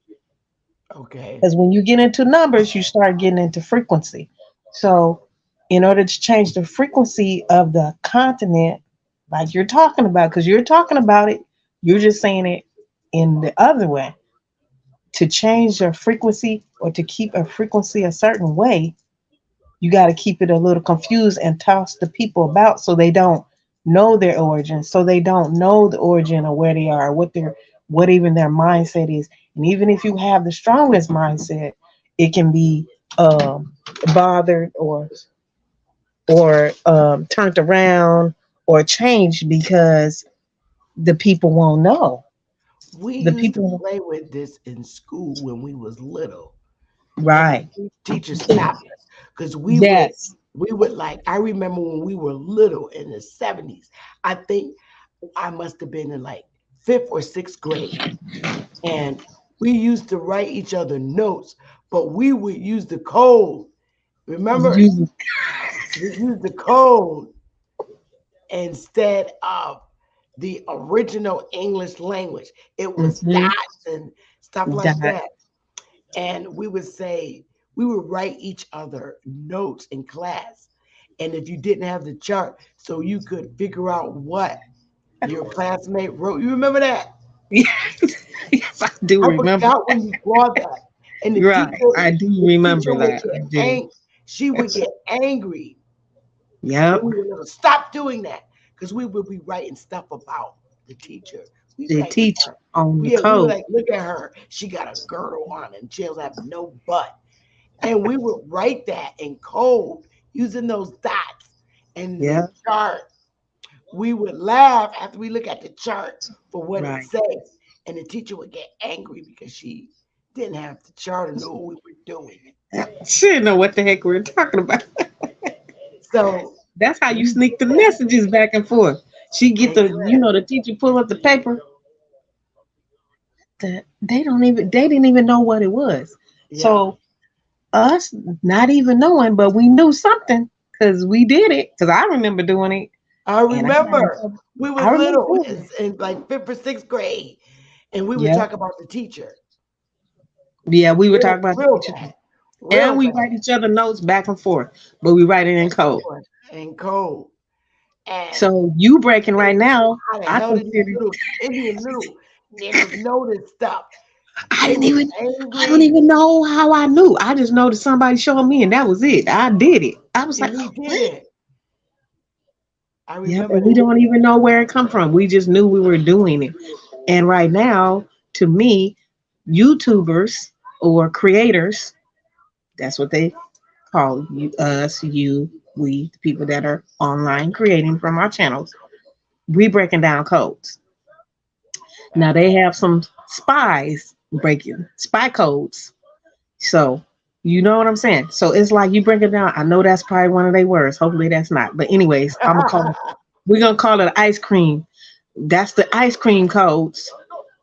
okay. Because when you get into numbers, you start getting into frequency. So in order to change the frequency of the continent, like you're talking about, because you're talking about it, you're just saying it in the other way. To change your frequency or to keep a frequency a certain way, you got to keep it a little confused and toss the people about so they don't know their origin, so they don't know the origin of where they are, what even their mindset is. And even if you have the strongest mindset, it can be bothered or or turned around or changed because the people won't know. We The used to people, play with this in school when we was little, and right? the teacher stopped us because Yes. we would like. I remember when we were little in the 70s. I think I must have been in like fifth or sixth grade, and we used to write each other notes, but we would use the code. Remember, You, we used the code instead of the original English language. It was mhm, dots and stuff like that, that. And we would say, we would write each other notes in class. And if you didn't have the chart, so you could figure out what your classmate wrote. You remember that? yes, I do I remember. forgot when you saw that. And Right, I do the teacher remember would that. I get do. she would get angry when Yep, we were little. Stop doing that. Because we would be writing stuff about the teacher. We'd be the like, look at teacher her. on the We were code. like, look at her. She got a girdle on and she'll have no butt. And we would write that in code using those dots and the Yeah, chart. We would laugh after we look at the chart for what it right. says. And the teacher would get angry because she didn't have the chart or know what we were doing. She didn't know what the heck we were talking about. So That's how you we sneak did the that. messages back and forth. She get the, Exactly. the teacher pull up the paper. That they didn't even know what it was. Yeah. So us not even knowing, but we knew something because we did it. Because I remember doing it, I and I got in remember trouble. we was I remember little doing it. in like fifth or sixth grade, and we would Yeah, talk about the teacher yeah. We would talk real, about the real teacher, bad, and real we bad, write each other notes back and forth, but we write it in code. and cold. And So you breaking right and now, how the I hell did these consider. little Indian little niggers know this stuff? I They didn't was even. I don't angry, even know how I knew. I just know that somebody showed me, and that was it. I did it. I was like, and we did what? it. I Yep, remember and we that. don't even know where it come from. We just knew we were doing it. And right now, to me, YouTubers or creators, that's what they call you, us, you, we, the people that are online creating from our channels. We breaking down codes. Now they have some spies breaking spy codes. So you know what I'm saying? So it's like you break it down. I know that's probably one of their words. Hopefully that's not. But anyways, we're gonna call it ice cream. That's the ice cream codes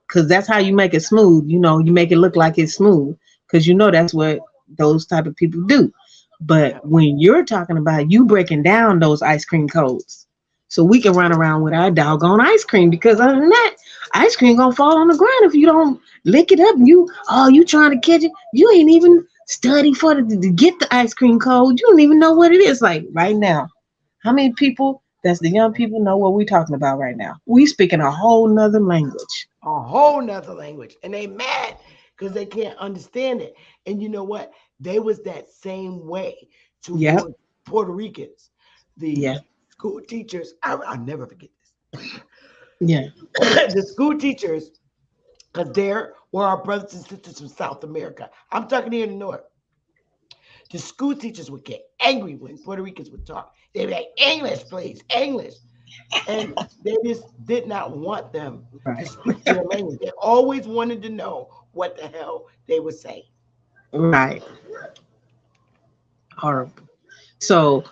because that's how you make it smooth. You make it look like it's smooth because that's what those type of people do. But Yeah. when you're talking about you breaking down those ice cream codes, so we can run around with our doggone ice cream because other than that, ice cream gonna fall on the ground if you don't lick it up. You trying to catch it? You ain't even study for to get the ice cream code. You don't even know what it is. Like right now, how many people? That's the young people know what we talking about right now. We speaking a whole nother language. A whole nother language, and they mad because they can't understand it. And you know what? They was that same way Yep. toward Puerto Ricans, the Yeah. school teachers. I'll never forget Yeah. this. The school teachers, because there were our brothers and sisters from South America. I'm talking here in the north. The school teachers would get angry when Puerto Ricans would talk. They'd be like, English, please, English. And they just did not want them to Right. speak their language. They always wanted to know what the hell they were saying. Right. Horrible. So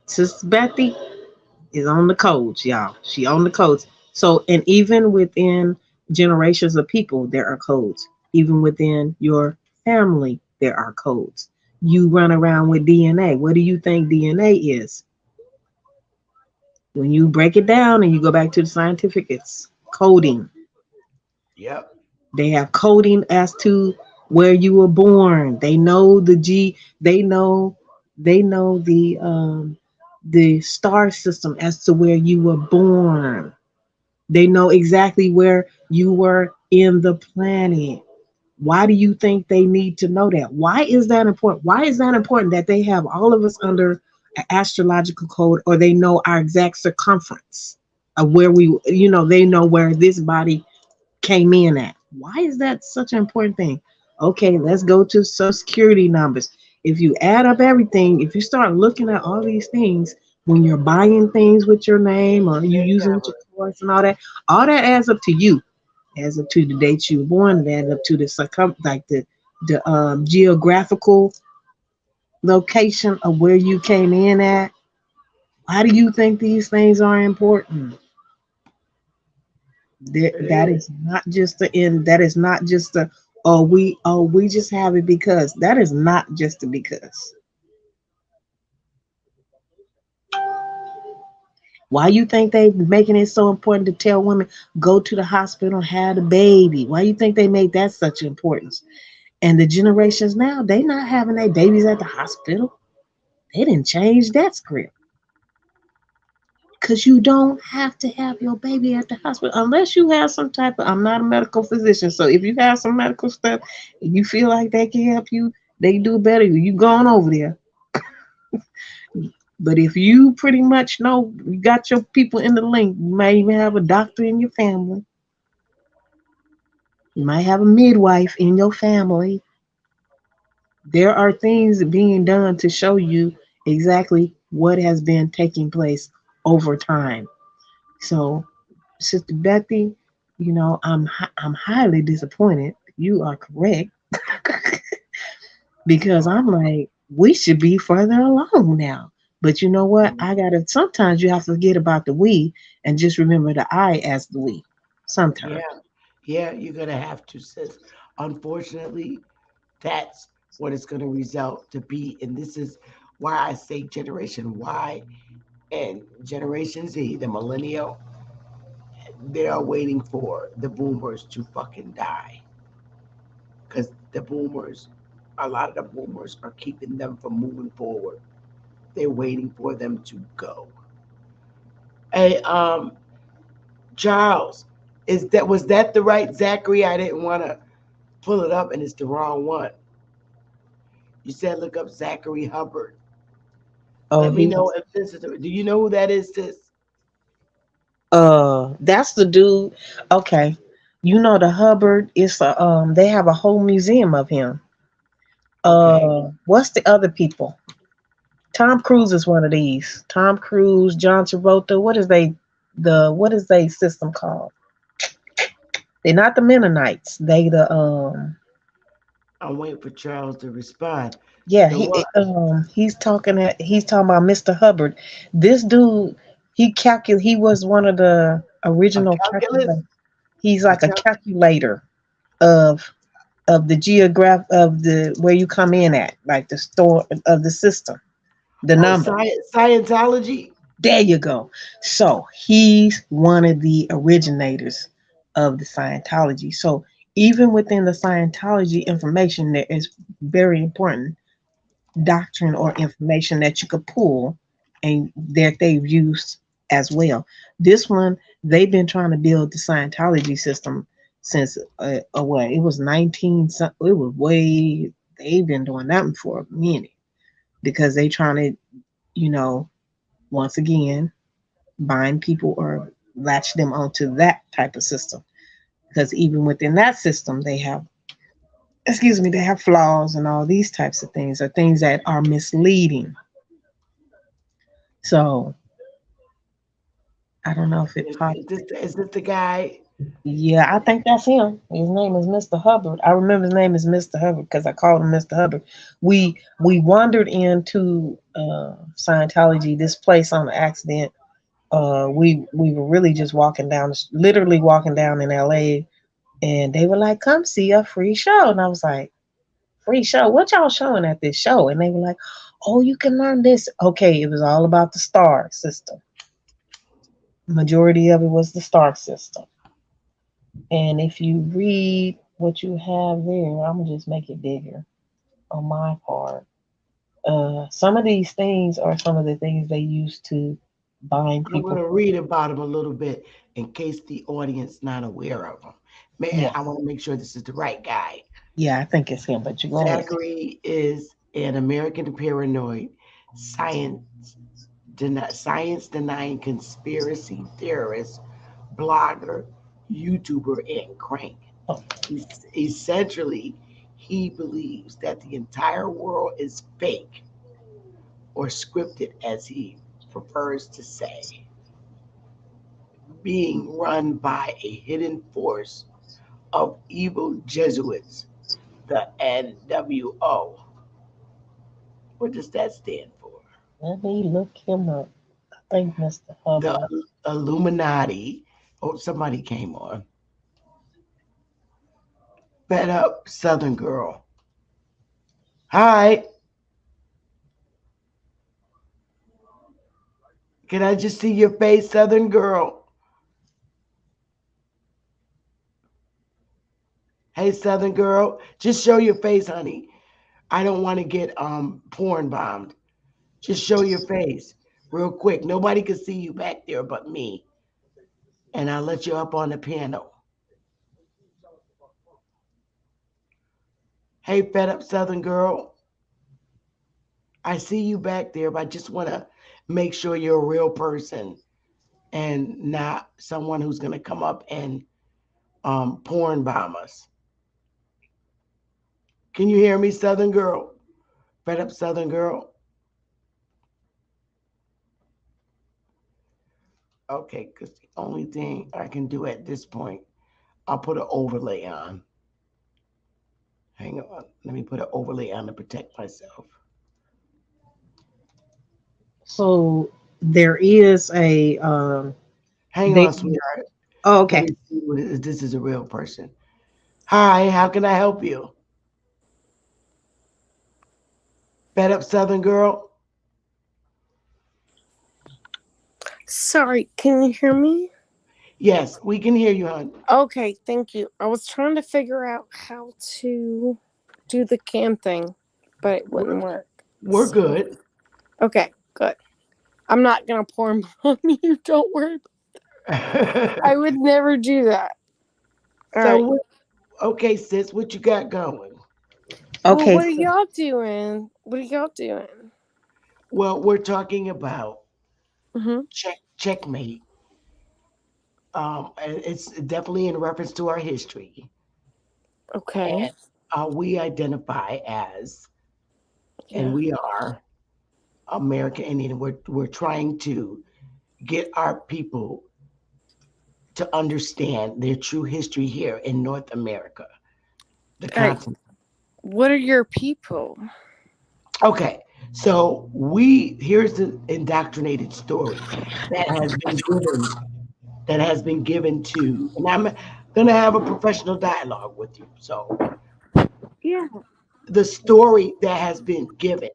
Sister Bethy is on the codes, y'all. She on the codes. So, and even within generations of people, there are codes. Even within your family, there are codes. You run around with DNA. What do you think DNA is? When you break it down and you go back to the scientific, it's coding. Yep. They have coding as to where you were born. They know the G. They know the star system as to where you were born. They know exactly where you were in the planet. Why do you think they need to know that? Why is that important? Why is that important that they have all of us under an astrological code, or they know our exact circumference of where they know where this body came in at? Why is that such an important thing? Okay, let's go to social security numbers. if you add up everything, if you start looking at all these things, when you're buying things with your name or you using with your cards and all that adds up to you. Adds up to the date you were born. It adds up to the like the geographical location of where you came in at. Why do you think these things are important? That is not just the end. That is not just the we just have it because. That is not just a because. Why you think they making it so important to tell women go to the hospital and have the baby? Why you think they made that such importance? And the generations now, they not having their babies at the hospital. They didn't change that script. Because you don't have to have your baby at the hospital unless you have some type of. I'm not a medical physician, so if you have some medical stuff, and you feel like they can help you, they do better. You going over there. But if you pretty much know you got your people in the link, you might even have a doctor in your family. You might have a midwife in your family. There are things being done to show you exactly what has been taking place over time. So, Sister Bethy, I'm highly disappointed. You are correct because I'm like, we should be further along now. But you know what? I gotta. Sometimes you have to forget about the we and just remember the I as the we. Sometimes. Yeah, you're gonna have to, sis. Unfortunately, that's what it's gonna result to be. And this is why I say Generation Y and Generation Z, the millennial, they are waiting for the boomers to fucking die. Because the boomers, a lot of the boomers are keeping them from moving forward. They're waiting for them to go. Hey, Charles, was that the right Zachary? I didn't want to pull it up, and it's the wrong one. You said look up Zachary Hubbard. Oh, Let me know if this is. Do you know who that is? This that's the dude. Okay, the Hubbard is they have a whole museum of him. okay? What's the other people? Tom Cruise is one of these. Tom Cruise, John Travolta. What is they system called? They're not the Mennonites. They the I'm waiting for Charles to respond. yeah, The one he's talking about Mr. Hubbard. This dude, he was one of the a original calculus, calculators. He's a like a cal- calculator of the geograph of the where you come in at, like the store of the system, the oh, number. Scientology. There you go. So he's one of the originators of the Scientology. So even within the Scientology information, there is very important doctrine or information that you could pull and that they've used as well. This one, they've been trying to build the Scientology system since what it was 19 it was way they've been doing that for a minute because they trying to, you know, once again bind people or latch them onto that type of system. Because even within that system, they have, they have flaws and all these types of things or things that are misleading. So I don't know if it popped. Is this the guy? Yeah, I think that's him. His name is Mr. Hubbard. I remember his name is Mr. Hubbard because I called him Mr. Hubbard. We wandered into Scientology, this place on accident. We were really just walking down, literally walking down in LA, and they were like, "Come see a free show," and I was like, "Free show? What y'all showing at this show?" And they were like, "Oh, you can learn this." Okay, it was all about the star system. Majority of it was the star system. And if you read what you have there, I'm gonna just make it bigger on my part. Some of these things are some of the things they use to bind I'm people. going to read about him a little bit in case the audience not aware of him. Man, Yeah, I want to make sure this is the right guy. yeah, I think it's him. But you go ahead. Zachary is an American paranoid science denying conspiracy theorist, blogger, YouTuber, and crank. Oh, Essentially, he believes that the entire world is fake or scripted, as he prefers to say, being run by a hidden force of evil Jesuits, the NWO. What does that stand for? Let me look him up. I think Mr. Hubbard. The Illuminati. Oh, somebody came on. Fed up Southern girl. Hi. Can I just see your face, Southern girl? Hey, Southern girl. Just show your face, honey. I don't want to get porn bombed. Just show your face real quick. Nobody can see you back there but me. And I'll let you up on the piano. Hey, fed up Southern girl. I see you back there, but I just want to make sure you're a real person and not someone who's going to come up and porn bomb us. Can you hear me, Southern girl? Fed up Southern girl? Okay, because the only thing I can do at this point, I'll put an overlay on. Hang on. Let me put an overlay on to protect myself. So there is a Hang they on, sweetheart. oh, Let okay. me see what it is. This is a real person. Hi, how can I help you? Fed up Southern girl? Sorry, can you hear me? Yes, we can hear you, hon. Okay, thank you. I was trying to figure out how to do the cam thing, but it wouldn't work. We're good. Okay, good. I'm not gonna porn bomb you. Don't worry. I would never do that. All So, right. okay, sis, what you got going? Well, Okay, what are so y'all doing? What are y'all doing? Well, we're talking about Mm-hmm. checkmate. And it's definitely in reference to our history, Okay. and we identify as, and Yeah. we are American Indian. We're trying to get our people to understand their true history here in North America, the All right. continent. What are your people? Okay, so we here's the indoctrinated story that has been given to, and I'm gonna have a professional dialogue with you. So Yeah. the story that has been given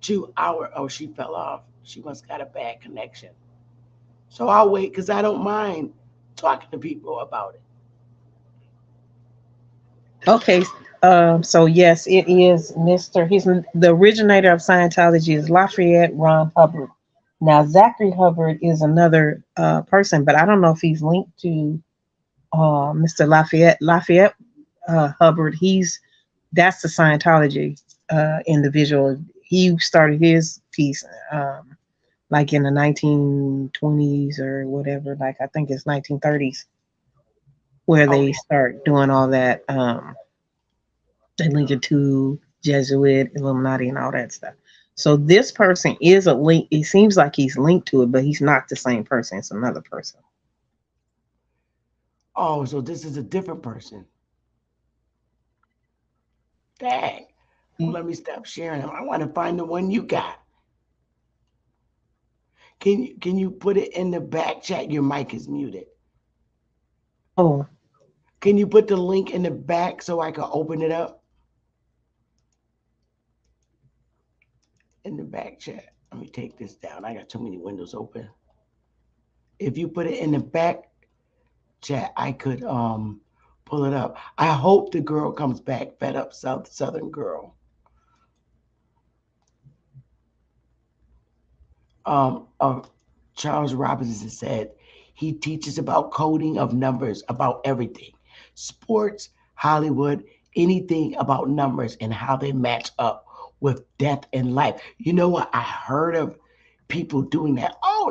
to our, oh, she fell off. She must got a bad connection. So I'll wait because I don't mind talking to people about it. okay. So yes, it is Mr. He's the originator of Scientology is Lafayette Ron Hubbard. Now Zachary Hubbard is another person, but I don't know if he's linked to Mr. Lafayette Hubbard. That's the Scientology individual. He started his piece like in the 1920s or whatever. Like I think it's 1930s where they Okay. start doing all that. They link it to Jesuit, Illuminati, and all that stuff. So this person is a link. It seems like he's linked to it, but he's not the same person. It's another person. Oh, so this is a different person. Dang. Well, let me stop sharing them. I want to find the one you got. Can you put it in the back chat? Your mic is muted. Oh, Can you put the link in the back so I can open it up in the back chat? Let me take this down. I got too many windows open. If you put it in the back chat, I could pull it up. I hope the girl comes back, fed up Southern girl. Um, uh, Charles Robinson said he teaches about coding of numbers, about everything, sports, Hollywood, anything about numbers and how they match up with death and life. You know what? I heard of people doing that. Oh,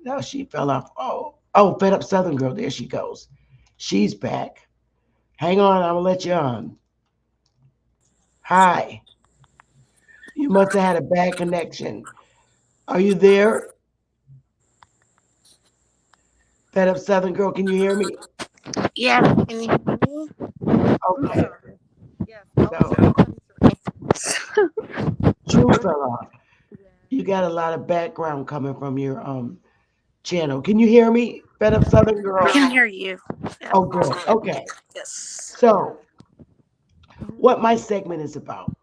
now she fell off. Oh, fed up Southern girl. There she goes. She's back. Hang on, I'm gonna let you on. Hi. You must have had a bad connection. Are you there? Fed up Southern girl, can you hear me? Yeah. Can you hear me? Okay. Yes. So true fella. You got a lot of background coming from your channel. Can you hear me? Fed up Southern I girl. can hear you. Yeah. Oh good. Okay. Yes. So what my segment is about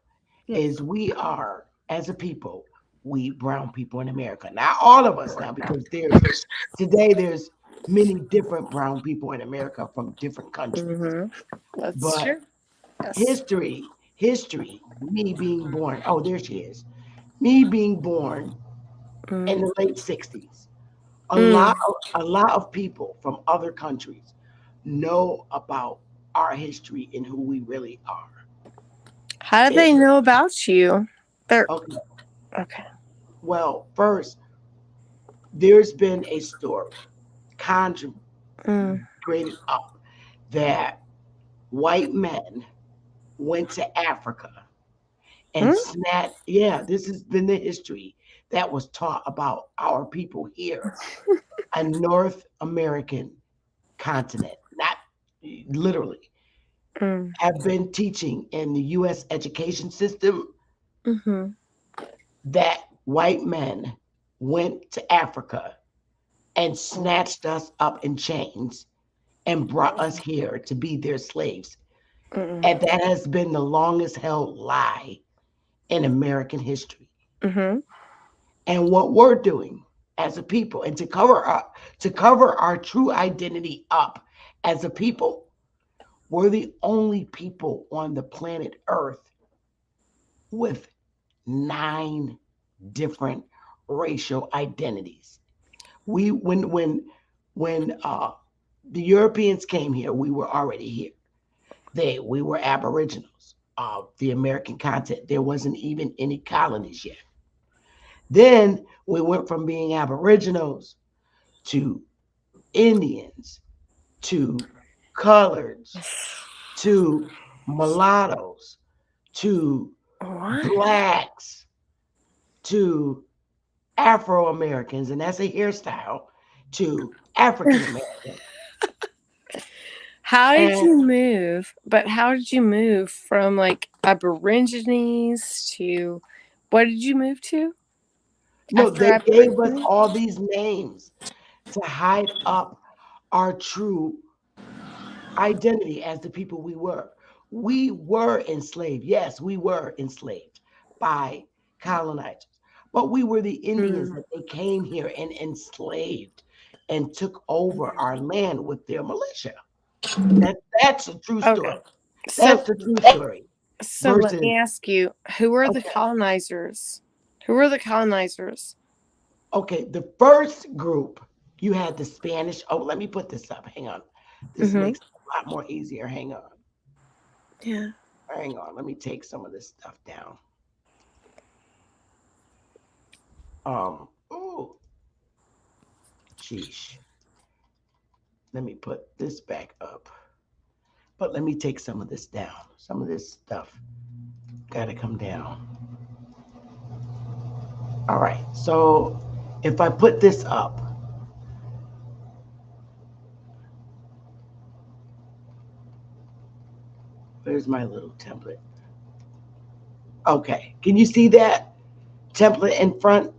Yes. is we are, as a people, we brown people in America. Not all of us now, because there's many different brown people in America from different countries. That's But true. Yes. history, me being born, oh, there she is. Me being born in the late 60s. A lot of people from other countries know about our history and who we really are. How do they know about you? They're Okay. okay. Well, first, there's been a story conjured created up that white men went to Africa and snatched. Yeah, this has been the history that was taught about our people here, a North American continent, not literally, have been teaching in the U.S. education system that white men went to Africa and snatched us up in chains and brought us here to be their slaves. And that has been the longest held lie in American history. And what we're doing as a people, and to cover our true identity up as a people, we're the only people on the planet Earth with 9 different racial identities. We when the Europeans came here, we were already here. We were aboriginals of the American continent. There wasn't even any colonies yet. Then we went from being aboriginals to Indians to coloreds to mulattoes to blacks to Afro Americans, and that's a hairstyle, to African American. How did you move? But how did you move from like Aborigines to what did you move to? No, they gave us all these names to hide up our true identity as the people we were. We were enslaved. Yes, we were enslaved by colonizers, but we were the Indians that they came here and enslaved and took over our land with their militia. That's a true story. That's the true story. So let me ask you, who are the colonizers? Who were the colonizers? Okay, the first group, you had the Spanish. Oh, let me put this up. Hang on. This makes it a lot more easier. Hang on. Yeah. Hang on. Let me take some of this stuff down. Oh, sheesh. Let me put this back up. But let me take some of this down. Some of this stuff got to come down. All right. So if I put this up, where's my little template? Okay. Can you see that template in front?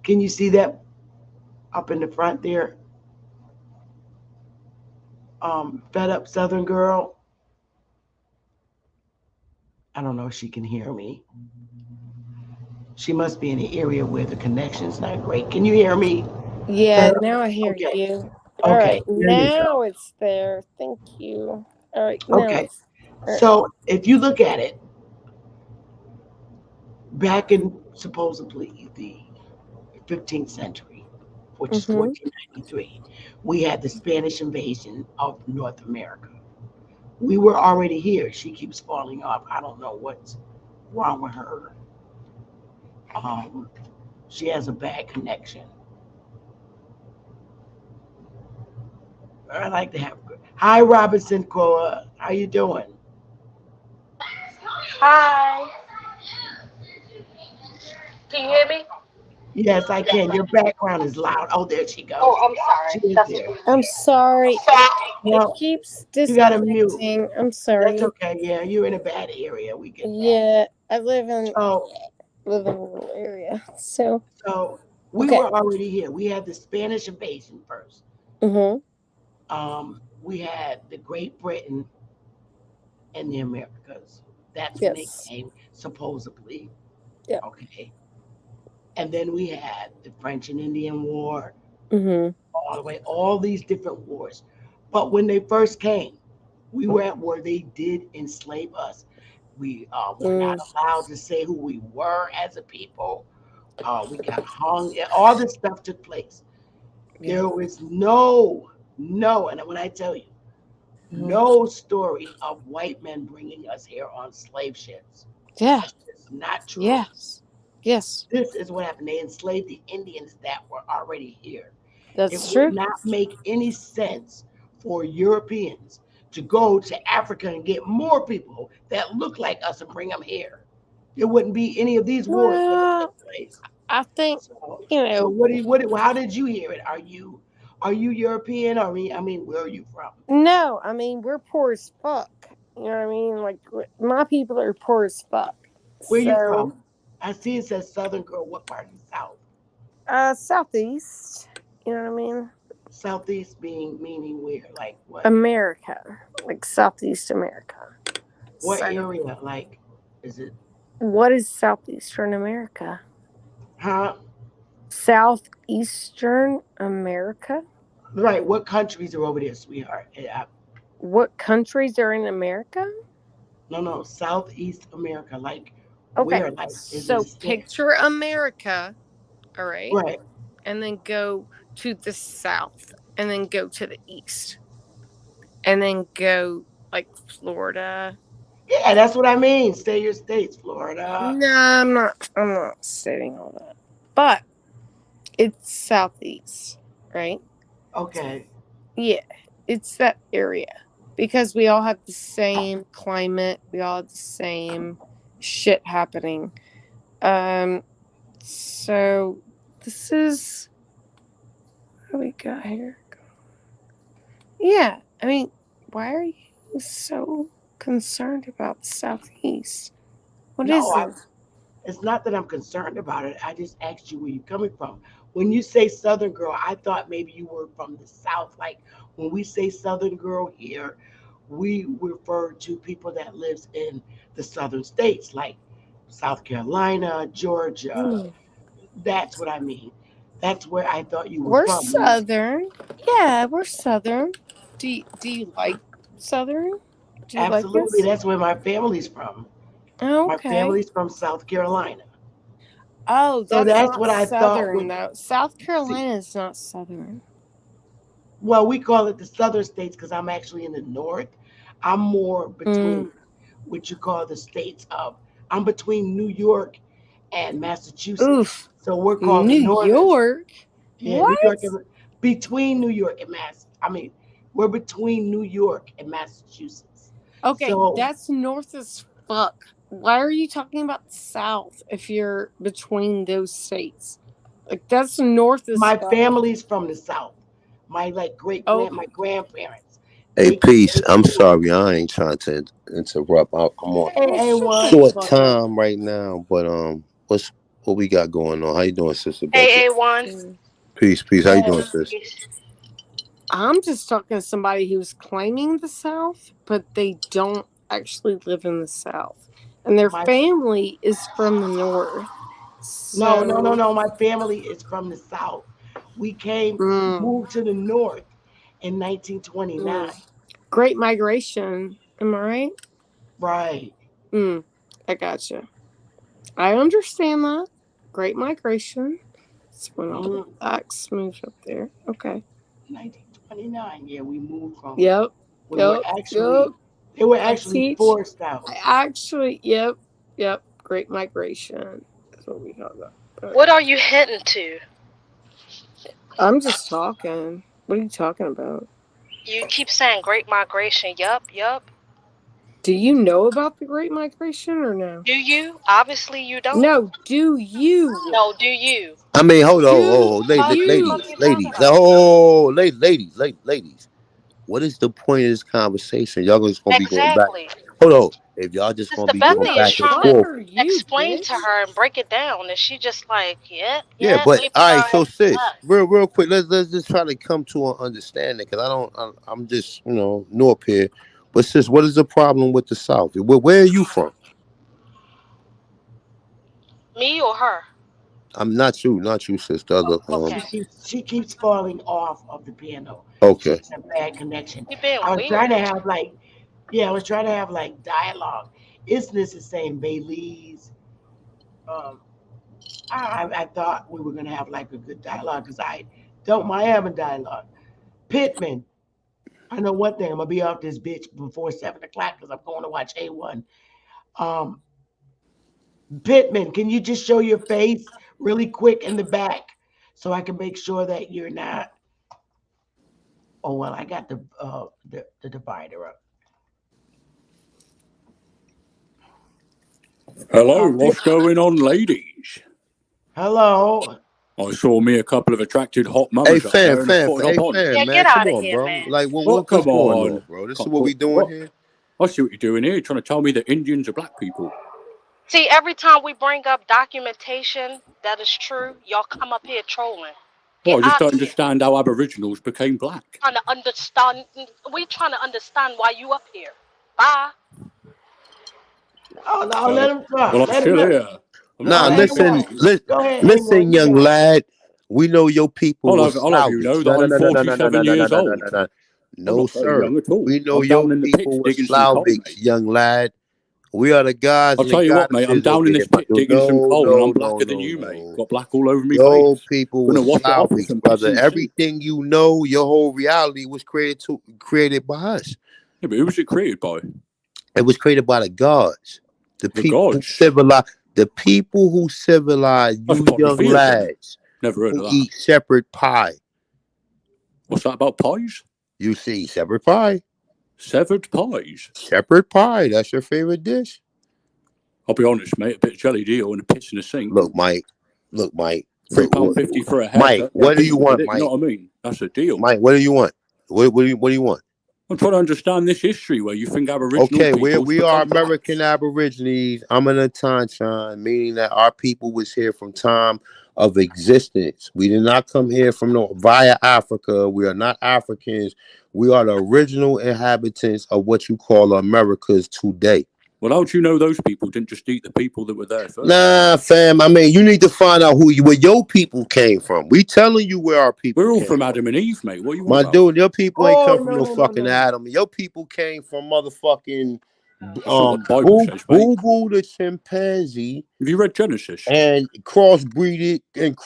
Can you see that up in the front there? Fed up Southern girl. I don't know if she can hear me. She must be in the area where the connection's not great. Can you hear me? Yeah, now I hear you. All right, now it's there. Thank you. All right, now. Okay. So if you look at it, back in supposedly the 15th century, which is 1493, we had the Spanish invasion of North America. We were already here. She keeps falling off. I don't know what's wrong with her. She has a bad connection. I like to have. Hi, Robinson Coa. How you doing? Hi. Can you hear me? Yes, I can. Your background is loud. Oh, there she Oh, goes. I'm She sorry. is That's there. I'm sorry. It No, keeps you got to mute. disconnecting. I'm That's sorry. okay. Yeah, you're in a bad area. We get that. Yeah, I live in So, a rural area. So so we okay. were already here. We had the Spanish invasion first. Mm-hmm. We had the Great Britain and the Americas. That's when they Yes. came, supposedly. Yep. Okay. And then we had the French and Indian War, Mm-hmm. all the way, all these different wars. But when they first came, we were at war. They did enslave us. We were not Mm. allowed to say who we were as a people. We got hung. All this stuff took place. Yeah. There was no, and when I tell you, Mm-hmm. no story of white men bringing us here on slave ships. Yeah. That's just not true. Yes. Yes. This is what happened. They enslaved the Indians that were already here. It That's would true. not make any sense for Europeans to go to Africa and get more people that look like us and bring them here. There wouldn't be any of these wars would have Well, took place. I think So, you so know. how did you hear it? Are you European? Or I mean, where are you from? No, I mean we're poor as fuck. You know what I mean? Like my people are poor as fuck. Where you So, from? I see it says Southern Girl. What part of the South? southeast. You know what I mean? Southeast being meaning where? Like what? America, like Southeast America. What So, area? Like, is it? what is Southeastern America? Huh? Southeastern America? Right. What countries are over there, sweetheart? What countries are in America? No. Southeast America. Like, Okay, where? Like, is it a so state? picture America, all right, Right. and then go to the south, and then go to the east, and then go like Florida. Yeah, that's what I mean. Stay your states, Florida. No, I'm not. I'm not stating all that, but it's southeast, right? Okay. Yeah, it's that area because we all have the same climate. We all have the same shit happening. So this is what we got here. Yeah, I mean, why are you so concerned about the southeast? What is No, it? it's not that I'm concerned about it. I just asked you where you're coming from. When you say Southern girl, I thought maybe you were from the South. Like when we say Southern girl here, we refer to people that lives in the Southern states, like South Carolina, Georgia. Mm. That's what I mean. That's where I thought you were We're from. southern. Yeah, we're southern. Do you like southern? Do you like Absolutely, us? that's where my family's from. My Okay. family's from South Carolina. Oh, So that's that's not what I thought southern would though. South see. Carolina is not southern. Well, we call it the southern states because I'm actually in the north. I'm more Mm. between what you call the states of. I'm between New York and Massachusetts. Oof. So we're called the New northern. York? Yeah, New York What? and between New York and Mass. I mean, we're between New York and Massachusetts. Okay, So that's north as fuck. Why are you talking about the south if you're between those states? Like that's north as my fuck. family's from the south. My like Oh, my grandparents. Hey, peace. They I'm moved. sorry, I ain't trying to interrupt. I'm on Hey, well, hey, shut the one. short fuck up. time right now, but what we got going on? How you doing, Sister Becky? Hey, A1. Mm. Peace. How you doing, Hey, sis? I'm just talking to somebody who's claiming the South, but they don't actually live in the South. And their my family is from the North. So, no. My family is from the south. We mm, moved to the north in mm. 1929. Great migration. Am I right? Right. I gotcha. I understand that. Great migration. That's when all the Mm, blacks moved up there. Okay. 1929. Yeah, we moved from. Yep. We were Yep. Yep. actually. They were I actually teach. forced out. I actually, yep. Yep. Great migration. That's what we call that. But What are you heading to? I'm just talking. What are you talking about? You keep saying Great Migration. Yup. Do you know about the Great Migration or no? Do you? Obviously you don't. No, do you? No, do you? I mean, hold on, Fuck You. you talking ladies, about? ladies. What is the point of this conversation? Y'all just gonna be going back. Exactly. Hold on. If y'all just gonna Sister be going Bethany is back and trying Fuck to forth. are you, explain bitch? to her and break it down, and she just like, Yeah, yeah, but baby all right. girl, So, hey, sis, yes. real quick, let's just try to come to an understanding because I'm just new up here. But sis, what is the problem with the South? Where are you from? Me or her? I'm not you, sis. The other Okay. She keeps falling off of the piano. Okay. She's a bad connection. You being I was trying weird. to have like dialogue. Isness is saying Bailey's. Um, I thought we were gonna have like a good dialogue because I don't mind having dialogue. Pittman, I know one thing. I'm gonna be off this bitch before 7 o'clock because I'm going to watch A1. Um, Pittman, can you just show your face really quick in the back so I can make sure that you're not? Oh well, I got the divider up. Hello, what's going on, ladies? Hello. I saw me a couple of attracted hot Hey, mamas up fam, there and I fam, thought I'd hey, hop on. Yeah, fam, get man, out come of on, here, bro. man. Like, What? what's Come going on. on, bro? This is what we doing What? here. I see what you're doing here, trying to tell me that Indians are black people. See, every time we bring up documentation that is true, y'all come up here trolling. Well, Get I just out of don't here. understand how Aboriginals became black. Trying to understand. We trying to understand why you up here. Bye. Oh no, Well, let him talk. I'm Let him still know. here. I'm not Nah, No, going listen, A1. anywhere. Go ahead, listen, A1. You young got it. lad. We know your people was I'll have you know Slavics. that No, no, I'm no, no, no, no, no, 47 no, no, years no, no, old. no, no. I'm No, not very sir. young at all. We know I'm your down in the pits people was digging some coal, Slavics, mate. young lad. We are the gods I'll and the tell you what, mate, I'm goddesses down over in here, this my pit dude. digging some No, coal and no, I'm no, blacker than no, you, mate. no. Got black all over me Your face. people Gonna was wash it off with Slavics, some piss brother. and sink. Everything you know, your whole reality was created by us. Yeah, but who was it created by? It was created by the gods. The The people who gods. civilized That's you young polytheism. lads Never heard who of that. eat separate pie. What's that about pies? You see, separate pie. Severed pies. Separate pie. That's your favorite dish. I'll be honest, mate. A bit of jelly deal and a piss in a sink. Look, Mike. Look, £3.50 for a Mike, haircut. what do you Decent with want, it, you know Mike? what I mean? That's a deal. Mike, what do you want? What do you want? I'm trying to understand this history where you think Aboriginal Okay, peoples we are become black. American Aborigines. I'm an Atanchan, meaning that our people was here from time of existence. We did not come here via Africa. We are not Africans. We are the original inhabitants of what you call Americas today. Well, how do you know those people didn't just eat the people that were there first? Nah, fam. I mean, you need to find out where your people came from. We telling you where our people. We're all came from Adam and Eve, mate. What are you My on about? dude, your people ain't come from no, no no, no, fucking no. Adam. Your people came from motherfucking That's not what the Bible says, mate. Boo the chimpanzee. Have you read Genesis? And crossbreeded and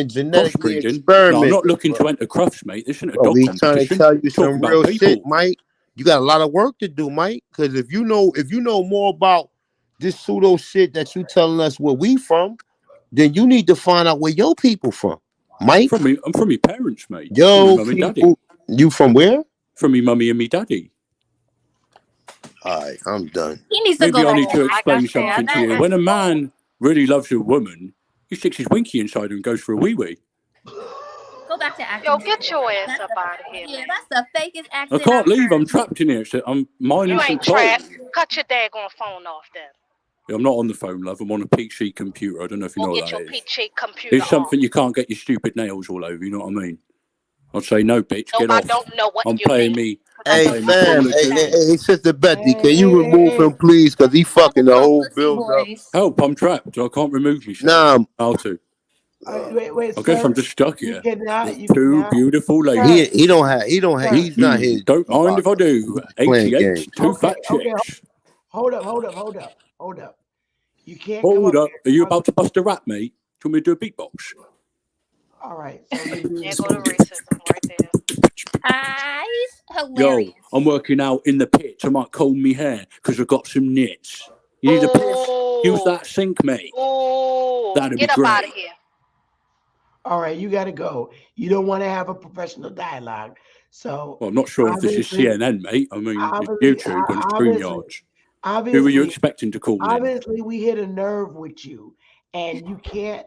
genetically Crossbreeding? experimented. No, I'm not looking bro. to enter crufts, mate. This isn't a Bro, dog we trying to competition. tell you We're talking some about real people. shit, Mike. You got a lot of work to do, Mike. Because if you know more about this pseudo shit that you telling us where we from, then you need to find out where your people from, Mike. I'm from my parents, mate. Yo, From me mum and daddy. people, you from where? From me mummy and me daddy. All right, I'm done. He needs to Maybe go I back need to to Africa. explain something to you. When a man really loves a woman, he sticks his winky inside her and goes for a wee-wee. Go back to acting. Yo, get your ass up out of here, man. That's the fakest I accent. can't leave. I'm trapped in here. So I'm mining You some ain't coal. trapped. Cut your daggone phone off then. I'm not on the phone, love. I'm on a PC computer. I don't know if you know Go what get that your is. peachy computer It's something off. you can't get your stupid nails all over. You know what I mean? I'd say no, bitch. No, Get I off. don't know what I'm you playing mean. me. Hey, I'm playing me fam. Formula 2. Hey, Sister Betty, can you remove him, please? Because he fucking the whole build up. Help! I'm trapped. I can't remove myself. Nah, How to? Wait, I guess sir. I'm just stuck You here. cannot. You Two cannot. beautiful Sir, ladies. he don't have. sir. He's not here. Don't mind if I do. Playing 88, games. two fat Okay. chicks. Hold up. You can't come Hold up up. Are you about to bust a rap, mate? Do you want me to do a beatbox? All right. So you do. There go the racism right there. He's hilarious. Yo, I'm working out in the pits. I might comb me hair because I've got some nits. You need a piss? Use that sink, mate. Ooh, That'd be get up great. out of here. All right. You got to go. You don't want to have a professional dialogue. So Well, I'm not sure if this is obviously, CNN, mate. I mean, it's obviously, YouTube and obviously, StreamYards. Who were you obviously, expecting to call in? obviously, we hit a nerve with you, and you can't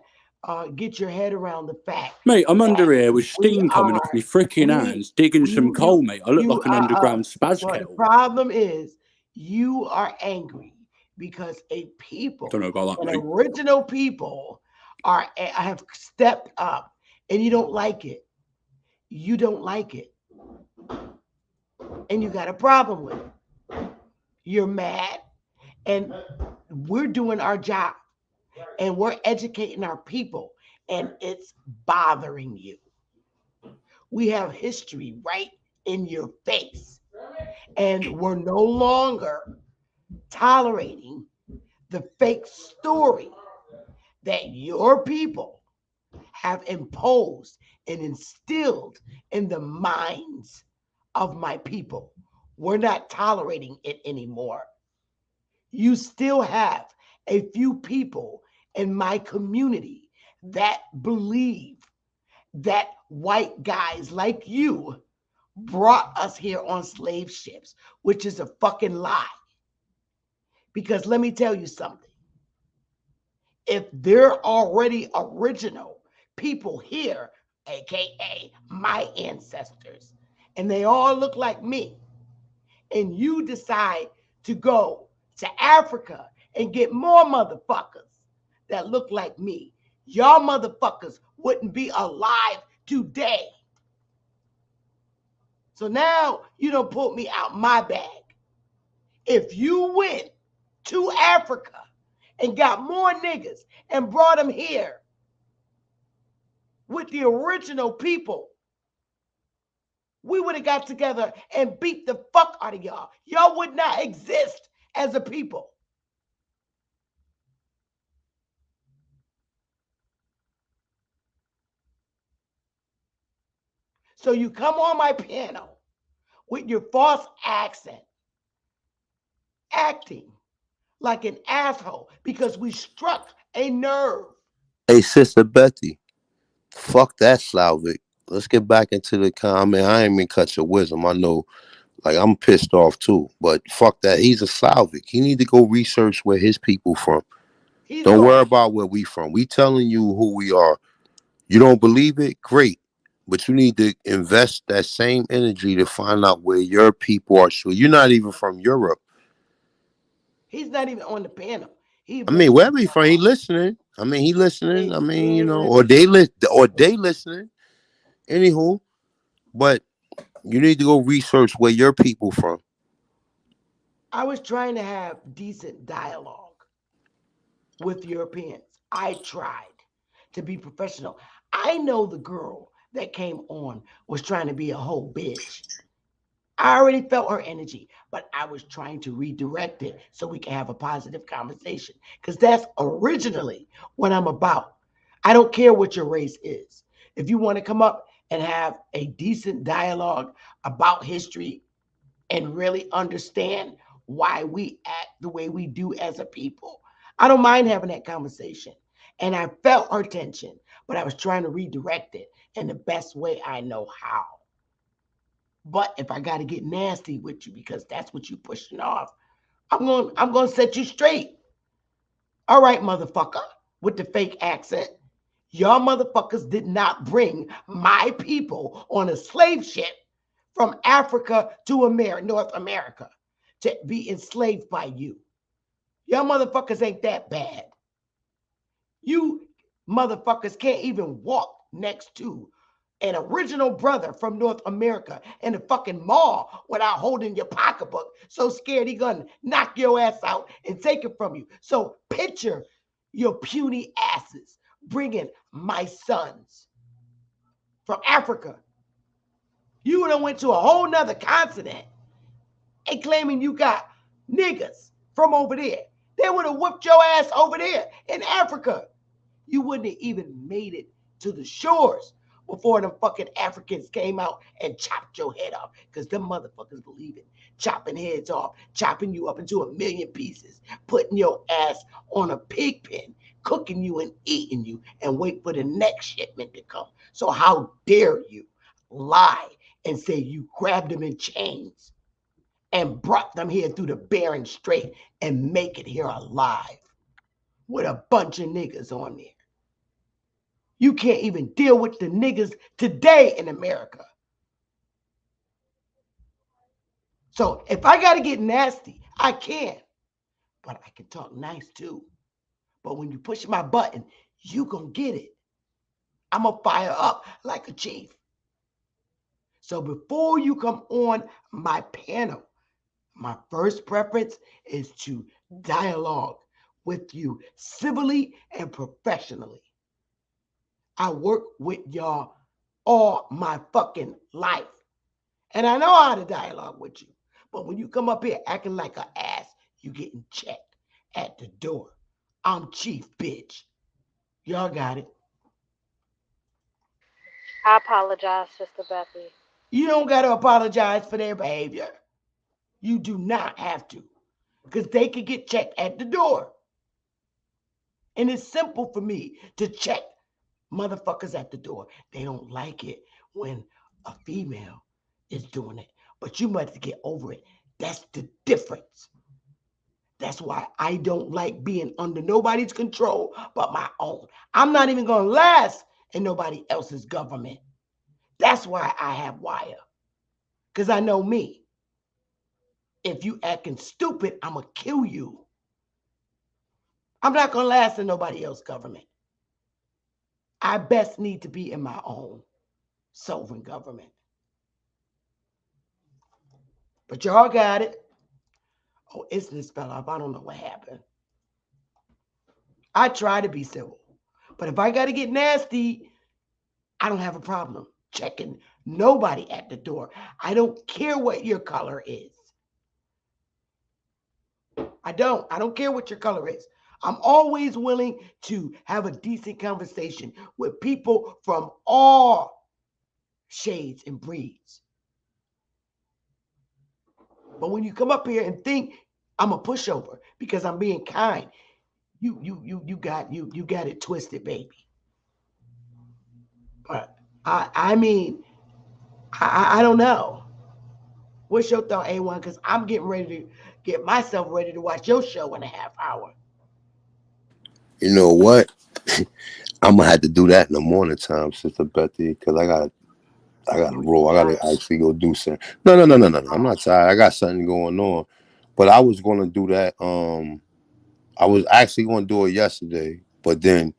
get your head around the fact. Mate, I'm that under here with we steam coming off are, me freaking hands, digging some coal, mate. I look like an underground spaz well, the kettle. problem is you are angry because a people, Don't know about that, an mate. original people, have stepped up, and you don't like it. You don't like it, and you got a problem with it. You're mad, and we're doing our job, and we're educating our people, and it's bothering you. We have history right in your face, and we're no longer tolerating the fake story that your people have imposed and instilled in the minds of my people. We're not tolerating it anymore. You still have a few people in my community that believe that white guys like you brought us here on slave ships, which is a fucking lie. Because let me tell you something. If they're already original people here, aka my ancestors, and they all look like me, and you decide to go to Africa and get more motherfuckers that look like me, y'all motherfuckers wouldn't be alive today. So now you don't put me out my bag. If you went to Africa and got more niggas and brought them here with the original people, we would have got together and beat the fuck out of y'all. Y'all would not exist as a people. So you come on my piano with your false accent, acting like an asshole because we struck a nerve. Hey, Sister Betty, fuck that Slavic. Let's get back into the comment. I ain't mean cut your wisdom. I know, like, I'm pissed off too, but fuck that. He's a Slavic. He need to go research where his people from. Don't worry about where we from. We telling you who we are. You don't believe it? Great. But you need to invest that same energy to find out where your people are. So you're not even from Europe. He's not even on the panel. I mean, wherever he from, he listening. I mean, he listening. I mean, you know, or they listening. Anywho, but you need to go research where your people from. I was trying to have decent dialogue with Europeans. I tried to be professional. I know the girl that came on was trying to be a whole bitch. I already felt her energy, but I was trying to redirect it so we can have a positive conversation because that's originally what I'm about. I don't care what your race is. If you want to come up and have a decent dialogue about history and really understand why we act the way we do as a people, I don't mind having that conversation. And I felt her tension, but I was trying to redirect it in the best way I know how. But if I got to get nasty with you because that's what you pushing off, I'm going to set you straight. All right, motherfucker, with the fake accent. Y'all motherfuckers did not bring my people on a slave ship from Africa to North America to be enslaved by you. Y'all motherfuckers ain't that bad. You motherfuckers can't even walk next to an original brother from North America in a fucking mall without holding your pocketbook, so scared he gonna knock your ass out and take it from you. So picture your puny asses bringing my sons from Africa. You would have went to a whole nother continent and claiming you got niggas from over there. They would have whipped your ass over there in Africa. You wouldn't have even made it to the shores before them fucking Africans came out and chopped your head off, because them motherfuckers believe in chopping heads off, chopping you up into a million pieces, putting your ass on a pig pen, cooking you and eating you, and wait for the next shipment to come. So how dare you lie and say you grabbed them in chains and brought them here through the Bering Strait and make it here alive with a bunch of niggas on there. You can't even deal with the niggas today in America. So if I got to get nasty, I can. But I can talk nice too. But when you push my button, you gonna get it. I'm gonna fire up like a chief. So before you come on my panel, my first preference is to dialogue with you civilly and professionally. I work with y'all all my fucking life. And I know how to dialogue with you. But when you come up here acting like an ass, you getting checked at the door. I'm chief, bitch. Y'all got it. I apologize, Sister Becky. You don't got to apologize for their behavior. You do not have to. Because they could get checked at the door. And it's simple for me to check motherfuckers at the door. They don't like it when a female is doing it. But you must get over it. That's the difference. That's why I don't like being under nobody's control but my own. I'm not even going to last in nobody else's government. That's why I have wire. Because I know me. If you acting stupid, I'm going to kill you. I'm not going to last in nobody else's government. I best need to be in my own sovereign government. But y'all got it. Oh, Isness fell off. I don't know what happened. I try to be civil. But if I got to get nasty, I don't have a problem checking nobody at the door. I don't care what your color is. I don't care what your color is. I'm always willing to have a decent conversation with people from all shades and breeds. But when you come up here and think I'm a pushover because I'm being kind, you got it twisted, baby. But I mean, I don't know. What's your thought, A1? Because I'm getting ready to get myself ready to watch your show in a half hour. You know what? I'm gonna have to do that in the morning time, Sister Betty, because I gotta roll. I gotta actually go do something. No. I'm not tired. I got something going on. But I was gonna do that. I was actually gonna do it yesterday, but then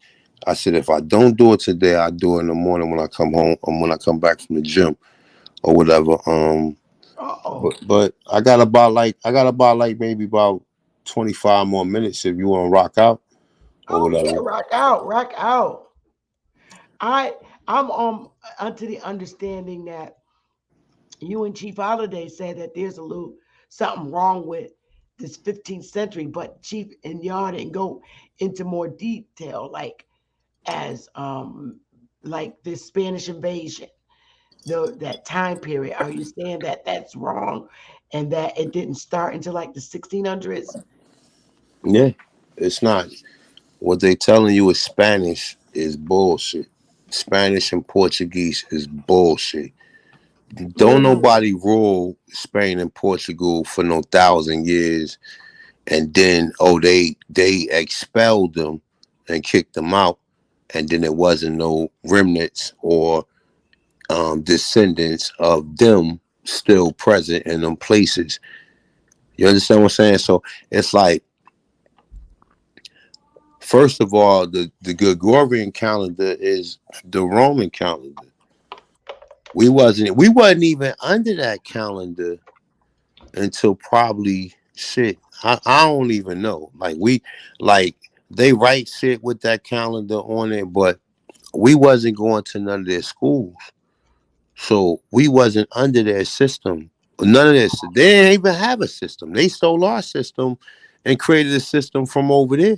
I said if I don't do it today, I'll do it in the morning when I come home, when I come back from the gym or whatever. But I got about like maybe about 25 more minutes if you want to rock out or whatever. Yeah, rock out. I'm under the understanding that you and Chief Holiday said that there's a little something wrong with this 15th century, but Chief and y'all didn't go into more detail, like as like this Spanish invasion, that time period. Are you saying that that's wrong and that it didn't start until like the 1600s? Yeah, it's not. What they telling you is Spanish is bullshit. Spanish and Portuguese is bullshit. Don't nobody rule Spain and Portugal for no 1,000 years, and then they expelled them and kicked them out, and then there wasn't no remnants or descendants of them still present in them places. You understand what I'm saying? So it's like, first of all, the Gregorian calendar is the Roman calendar. We wasn't even under that calendar until probably shit. I don't even know. Like they write shit with that calendar on it, but we wasn't going to none of their schools. So we wasn't under their system. None of this. They didn't even have a system. They stole our system and created a system from over there.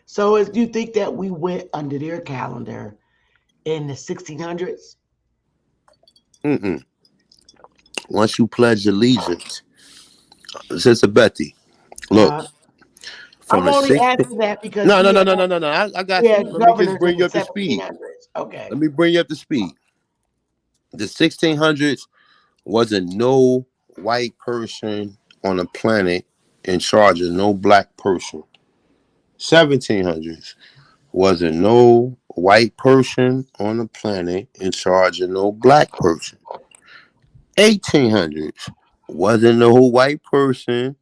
So do you think that we went under their calendar in the 1600s? Once you pledge allegiance, Sister Betty, look. I'm only asking that because No. I got you. Let me just bring you up to speed. Okay. Let me bring you up to speed. The 1600s wasn't no white person on the planet in charge of no black person. 1700s wasn't no white person on the planet in charge of no black person. 1800s wasn't no white person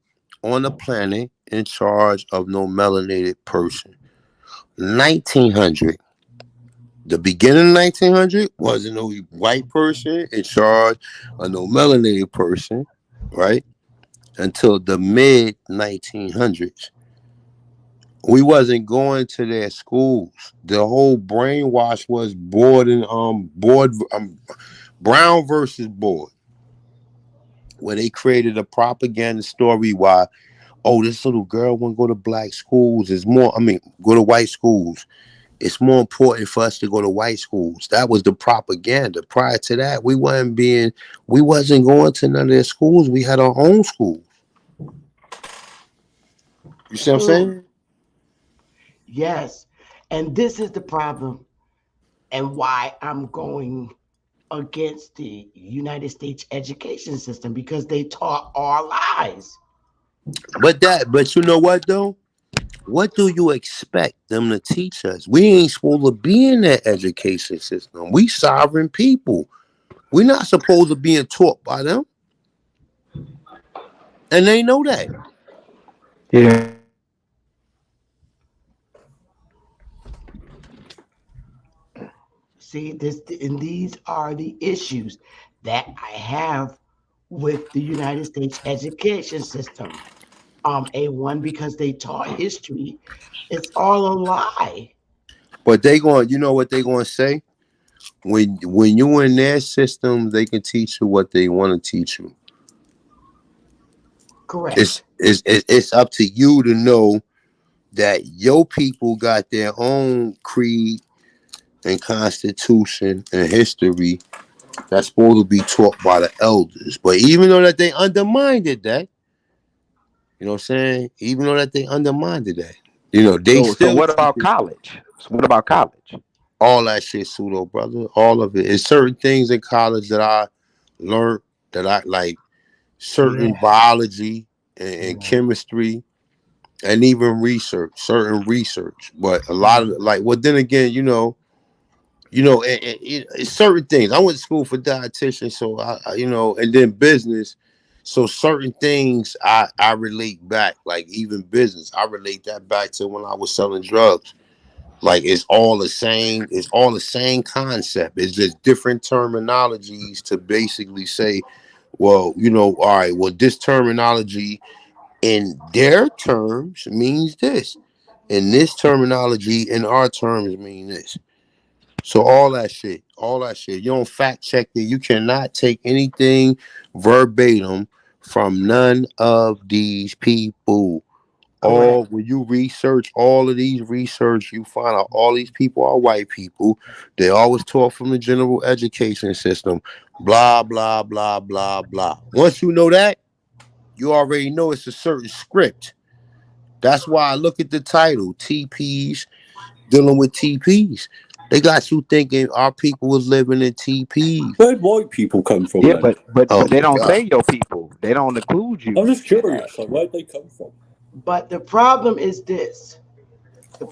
on the planet in charge of no melanated person. 1900, the beginning of 1900 wasn't no white person in charge of no melanated person, right? Until the mid 1900s. We wasn't going to their schools. The whole brainwash was Brown versus Board, where they created a propaganda story why, oh, this little girl won't go to black schools. Go to white schools. It's more important for us to go to white schools. That was the propaganda. Prior to that, we wasn't going to none of their schools. We had our own schools. You see what I'm saying? Yes. And this is the problem and why I'm going against the United States education system, because they taught our lies. But you know what though? What do you expect them to teach us? We ain't supposed to be in that education system. We sovereign people. We're not supposed to be taught by them. And they know that. Yeah. See, these are the issues that I have with the United States education system. A1, because they taught history. It's all a lie. But you know what they gonna say? When you in their system, they can teach you what they want to teach you. Correct. It's up to you to know that your people got their own creed and constitution and history that's supposed to be taught by the elders. But even though that they undermined that, you know what I'm saying? Even though that they undermined that, they So still what about college? So what about college? all that shit pseudo, brother. All of it. It's certain things in college that I learned that I like, certain biology and chemistry and even certain research. But a lot of then again, it's certain things. I went to school for dietitian, so I and then business. So certain things I relate back, like even business, I relate that back to when I was selling drugs. Like it's all the same. It's all the same concept. It's just different terminologies to basically say, well, all right, well, this terminology in their terms means this, and this terminology in our terms mean this. So all that shit. You don't fact check it. You cannot take anything verbatim from none of these people. When you research all of these research, you find out all these people are white people. They always taught from the general education system. Blah, blah, blah, blah, blah. Once you know that, you already know it's a certain script. That's why I look at the title, TEEPEEs, dealing with TEEPEEs. They got you thinking our people was living in TEEPEEs. Where'd white people come from? Yeah, then? but they don't say your people. They don't include you. I'm just curious. Like, where'd they come from? But the problem is this.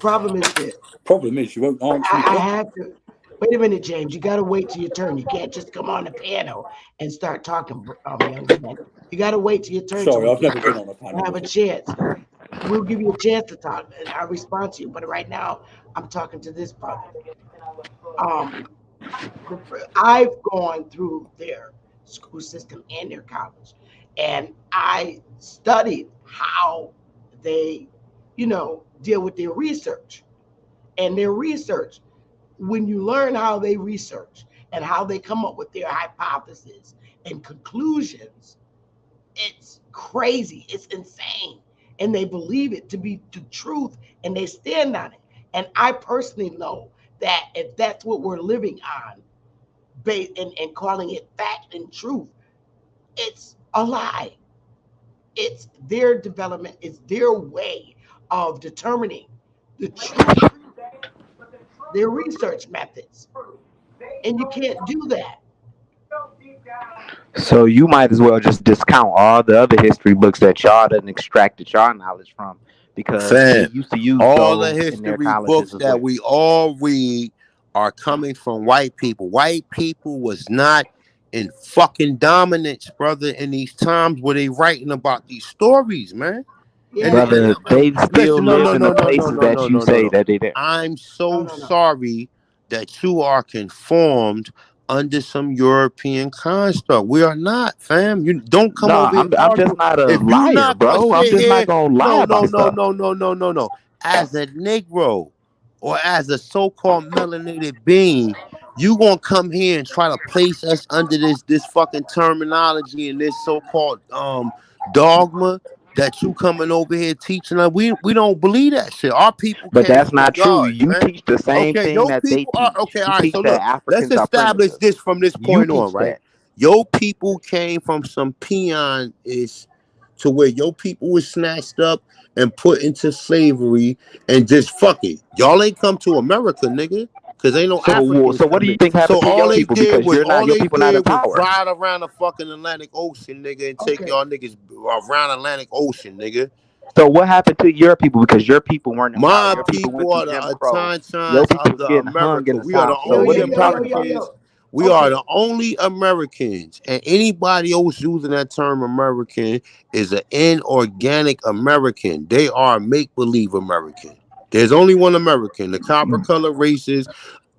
Problem is you won't answer. I have to. Wait a minute, James. You got to wait till your turn. You can't just come on the panel and start talking, young man. You got to wait till your turn. Sorry, I've never been on a panel. Have a chance. We'll give you a chance to talk, and I'll respond to you. But right now, I'm talking to this brother. I've gone through their school system and their college, and I studied how they, deal with their research. And their research, when you learn how they research and how they come up with their hypotheses and conclusions, it's crazy. It's insane. And they believe it to be the truth, and they stand on it. And I personally know that if that's what we're living on, and calling it fact and truth, it's a lie. It's their development, it's their way of determining the truth, their research methods. And you can't do that. So you might as well just discount all the other history books that y'all done extracted y'all knowledge from, because they Fam, used to use all the those in their history colleges books as that well. we all read are coming from white people. White people was not in fucking dominance, brother, in these times where they writing about these stories, man. And, Yeah, and Brother, they still listen, no, live no, in no, the no, no, places no, that no, you no, no, say no. that they did. I'm no, so no, no. sorry that you are conformed under some European construct. We are not, fam. You don't come No, over here I'm just arguing. not a If you liar, not gonna bro. I'm sit just not here, gonna lie no, about no, no, stuff. no, no, no, no, no. As a Negro or as a so-called melanated being, you gonna come here and try to place us under this fucking terminology and this so-called dogma that you coming over here teaching us. We don't believe that shit. Our people But came that's from the not true. gods, You man. teach the same Okay, thing your that they people are teach. okay. You All right, teach so that look, let's Africans are establish primitive. this from this You point on, teach right? that. Your people came from some peon ish to where your people was snatched up and put into slavery and just fuck it. Y'all ain't come to America, nigga. Cause ain't no So Africans what do come you in. think So happened to your people? Because all your they people not in did was power. ride around the fucking Atlantic Ocean, nigga, and take Okay. y'all niggas around Atlantic Ocean, nigga. So what happened to your people? Because your people weren't in power. My Your people went people through are the Jim Crow. Your Atachan's people of was the getting hung in America. the We are the South. So Yo, what only are yo, you yo, yo, talking yo, about? Americans. yo. We are Okay. the only Americans, and anybody else using that term American is an inorganic American. They are make believe American. There's only one American. The copper color races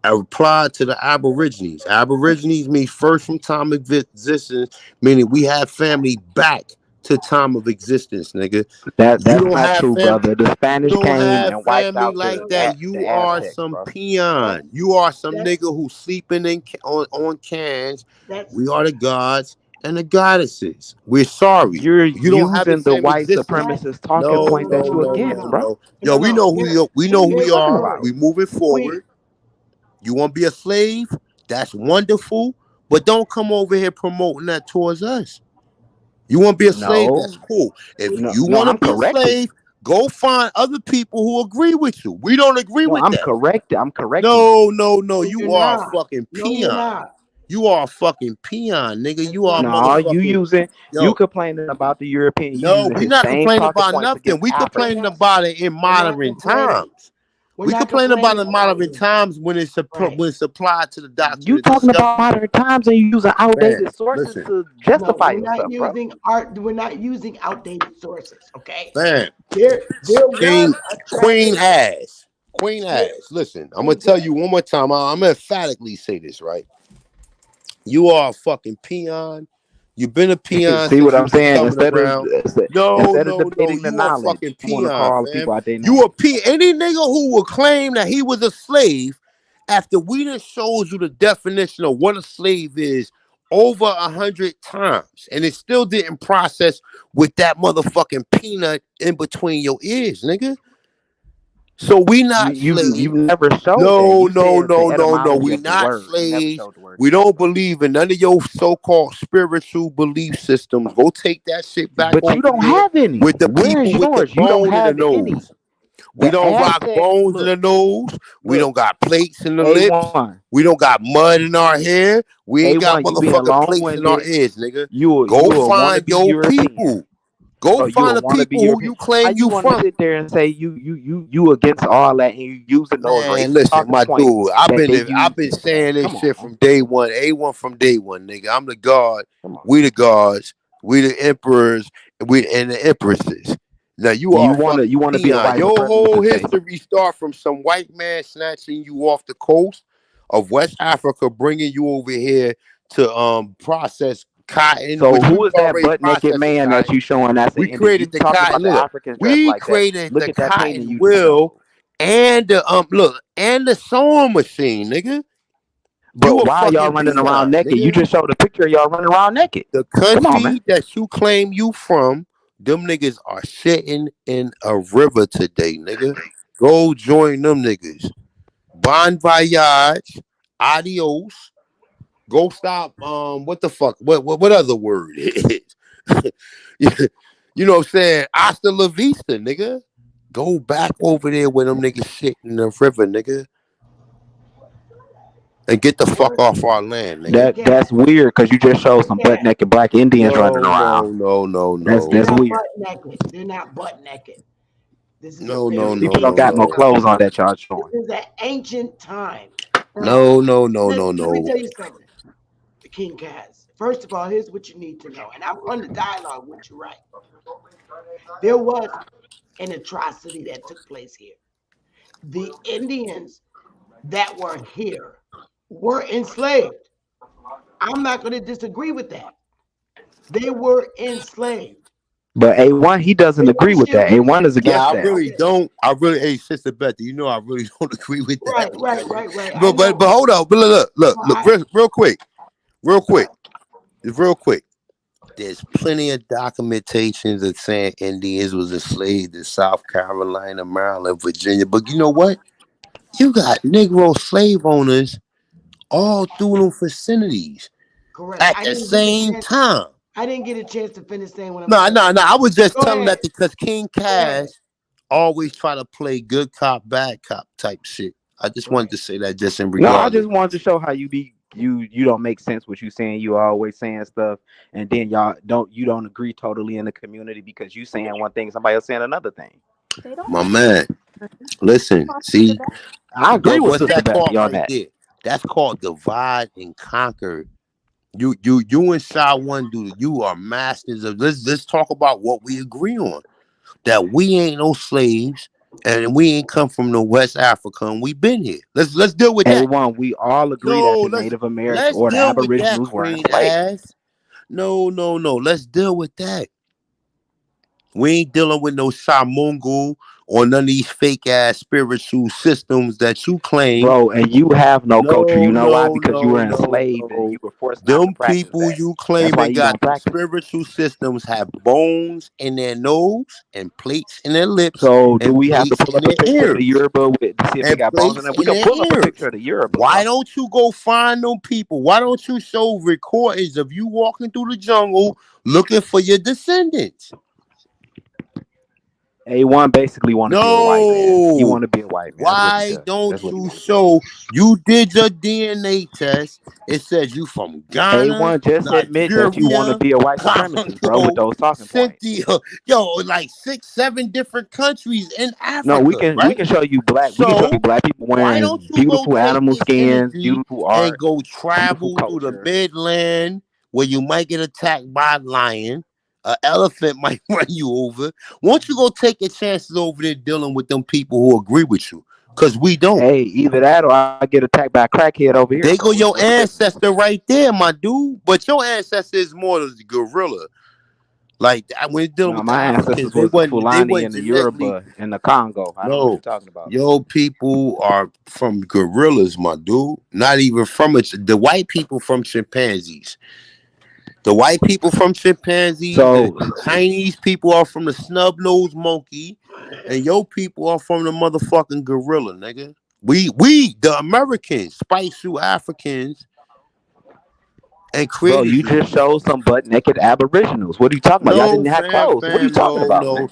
apply to the Aborigines. Aborigines means first from time of existence, meaning we have family back to time of existence, nigga. You That's don't not have true, family. brother. The You Spanish don't came have and wiped family out like No, that. no. the You are Aztecs, some bro. peon. That You are some that nigga who's sleeping on cans. that's We are the gods and the goddesses. We're sorry. You're You don't have the using the same white existence. that. supremacist talking No, No, no, point no, that no, no, you no, no, no, against, no, no. bro. no. Yo, No, we no. know who Here, we know who What are here, you we talking are. here. about? We moving Wait. forward. You want to be a slave? That's wonderful. But don't come over here promoting that towards us. You want to be a slave? That's No, cool. If We, you no, want to I'm be a correcting slave, you. go find other people who agree with you. We don't agree No, with I'm that. correct. I'm correcting you. No, no, no. no, you're You are a not. fucking No, you're peon. not. You are a fucking peon, nigga. That's You are a not No, true. you motherfucking using you yo. complaining about the European. You No, using we his not same complaining talking about points nothing. against We We're Africans. complaining not. about it in We're not modern complaining. times. We're We not complain about complaining in about modern you. times when Right. when it's applied to the doctrine You of talking about discovery. modern times and you using Man, outdated sources listen, to No, justify we're not yourself, bro. using art. We're not using outdated sources. Okay. man. There was King a Queen translation. has. Queen There, has. Listen, I'm gonna tell you exactly. one more time. I'm gonna emphatically say this, right? You are a fucking peon. You've been a peon See since what you I'm was saying? coming around. No, Instead of no, no. debating the You are fucking knowledge, you want to peon, call fam. people out their You a name. pe. Any nigga who will claim that he was a slave after we done showed you the definition of what a slave is over 100 times, and it still didn't process with that motherfucking peanut in between your ears, nigga. So we not You slaves. never showed that. No, You no, said the no, no, no. etymology We of the not word. You never slaves. showed the word We slave, don't bro. believe in none of your so-called spiritual belief systems. Go take that shit back But you over don't there have any. with the Where is people with the yours? You don't bone in the have any. nose. We The don't rock Aztecs, bones in look, the nose. We look, don't got plates in the lips. A1. We don't got mud in our hair. We ain't got A1, you being motherfucking plates in our long-winded. ears, nigga. You Go a find wannabe your European. people. Go Bro, you a find the wannabe people who European. you How claim you you want to from. sit there and say you against all that and you using those Man, racist listen, talking my points dude. that they use? I've been saying this Come on, shit man. from day one. A1 from day one, nigga. I'm the god. Come on. We the gods. We the emperors. And the empresses. Now you are a You fucking wanna be a peon. white Your whole supremacist, basically. history start from some white man snatching you off the coast of West Africa, bringing you over here to process cotton, So which we who was is that already butt naked processing man that cotton. you showing that's an We Indian? created You the talking about cotton. the Look, Africans dressed we like that. created Look the at that painting cotton you just wheel showed. and the look and the sewing machine, nigga. You But a why y'all fucking running around peon, naked? You nigga. just showed a picture of y'all running around naked. The Come on, man. country that you claim you from, them niggas are sitting in a river today, nigga. Go join them niggas. Bon voyage, adios. Go stop. What the fuck? What other word is? You know what I'm saying? Hasta la vista, nigga. Go back over there where them niggas sitting in the river, nigga. and get the fuck We're off our land, nigga. That's weird because you just showed some butt cat. naked black Indians running around. They're That's not weird. butt naked. They're not butt naked. This is a No, very People don't got no ancient time. clothes on that y'all showing. This is an ancient time. No. Let me tell you something. The King Kaz. First of all, here's what you need to know. And I'm on the dialogue with you, right? There was an atrocity that took place here. The Indians that were here were enslaved. I'm not going to disagree with that. They were enslaved. But A1, he doesn't agree with that. A1 is against Nah, I that. really don't. Hey, Sister Betty, you know I really don't agree with that. Right. But hold on. But look, real quick. There's plenty of documentations that saying Indians was enslaved in South Carolina, Maryland, Virginia. But you know what? You got Negro slave owners all through them vicinities. Correct. At the same time. I didn't get a chance to finish saying what I'm No. saying. I was just Go telling ahead. that because King Kaz always try to play good cop, bad cop type shit. I just wanted to say that just in regard. No, I just wanted to show how you don't make sense what you saying. You always saying stuff, and then you don't agree totally in the community because you saying one thing, somebody else saying another thing. My man, listen, see, I agree with what's Sister that called Becky on right that. there? That's called divide and conquer. You and Shy One Dude, you are masters of let's talk about what we agree on. That we ain't no slaves and we ain't come from no West Africa and we been here. Let's deal with that. A1, we all agree that the Native Americans or the deal with that, Aboriginals were queen enslaved. ass. No. Let's deal with that. We ain't dealing with no Shamungu or none of these fake ass spiritual systems that you claim. Bro, and you have no culture. You know why? Because you were enslaved and you were forced not to Them practice people that. you That's claim why and you got don't them practice. spiritual systems have bones in their nose and plates in their lips. So do and we have to plates pull up in a their picture of the ears. Yoruba to see if they And got bones in plates it? We in can their pull up a ears. picture of the Yoruba. Why bro. don't you go find them people? Why don't you show recordings of you walking through the jungle looking for your descendants? A1 basically want to be a white man. He want to be a white man. Why don't you show you did your DNA test? It says you from Ghana, A1 just admit that you want to Nigeria, be a white supremacist, bro, with those talking points. Cynthia, like 6-7 different countries in Africa. No, we can show you black. We can show you black people why don't wearing you go beautiful take animal this skins, energy beautiful art, and go beautiful travel through the culture. Midland where you might get attacked by a lion? An elephant might run you over. Won't you go take your chances over there dealing with them people who agree with you? Because we don't. Hey, either that or I get attacked by a crackhead over here. They go your ancestor right there, my dude. But your ancestor is more of the gorilla. Like when dealing with the my Africans, ancestors they was the wasn't Fulani and the genetically. Yoruba and the Congo. I don't know what you're talking about. Your people are from gorillas, my dude. Not even from the white people from chimpanzees. The white people from chimpanzees, the Chinese people are from the snub-nosed monkey, and your people are from the motherfucking gorilla, nigga. We the Americans, spice you Africans, and created. Bro, you just showed some butt naked aboriginals. What are you talking about? Y'all didn't have clothes. What are you talking about,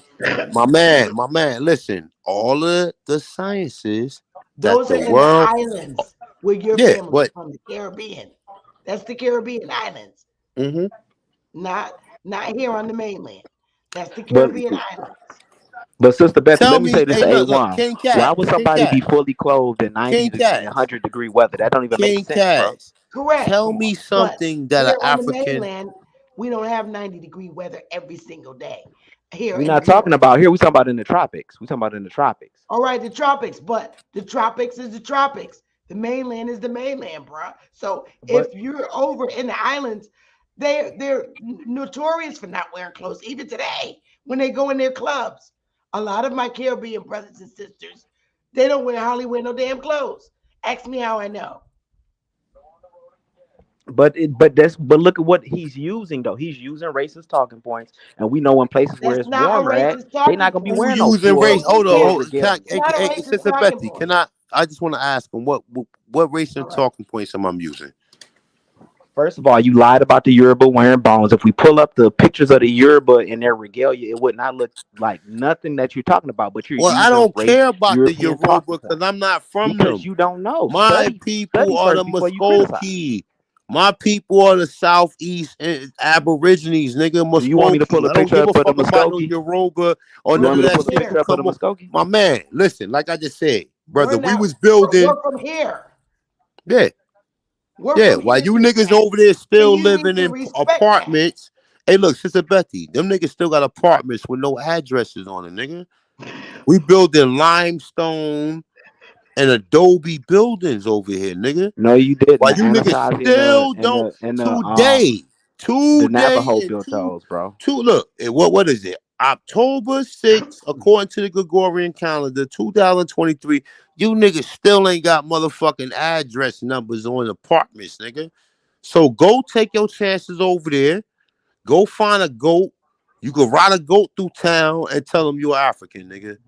man? My man. Listen, all of the sciences those that are the in world, the islands where your family from, the Caribbean. That's the Caribbean islands. Mm-hmm. Not here on the mainland. That's the Caribbean islands. But Sister Betsy, let me say this, A1. King Cat, why would somebody be fully clothed in 90 and 100 degree weather? That don't even make sense, bro. Correct. Tell me something that here an on African. the mainland, we don't have 90-degree weather every single day. Here We're not talking about here. We're talking about in the tropics. All right, the tropics, but the tropics is the tropics. The mainland is the mainland, bro. So if you're over in the islands, they're notorious for not wearing clothes. Even today, when they go in their clubs, a lot of my Caribbean brothers and sisters, they don't hardly wear no damn clothes. Ask me how I know. But look at what he's using though. He's using racist talking points, and we know in places where it's warmer at, they're not gonna be wearing no race. Hold on. Sister Betty, I just want to ask him what racial talking points am I using? First of all, you lied about the Yoruba wearing bones. If we pull up the pictures of the Yoruba in their regalia, it would not look like nothing that you're talking about. But you're Well, I using don't care about the European talking Yoruba because points I'm not from because them. you don't know. My people Study are the first before you criticize. Muskogee. My people are the Southeast Aborigines, nigga. Do you want me to pull Muskogee. a I don't picture give up a of the fuck about no Muskogee? Yoruba or You none want of me to that pull a shit picture to up of the come on. Muskogee? My man, listen, like I just said, brother, We're we not. was building. We're from here. Yeah, We're yeah. from While here, you King niggas Cat. over there And still you need living to in respect that. apartments. Hey, look, Sister Betty, them niggas still got apartments with no addresses on it, nigga. We building limestone and adobe buildings over here, nigga. No, you didn't. Why The you niggas Anasazi and the still and don't the and today, the today Navajo and built those, bro. look, what is it? October 6th, according to the Gregorian calendar, 2023, you niggas still ain't got motherfucking address numbers on apartments, nigga. So go take your chances over there. Go find a goat. You can ride a goat through town and tell them you're African, nigga.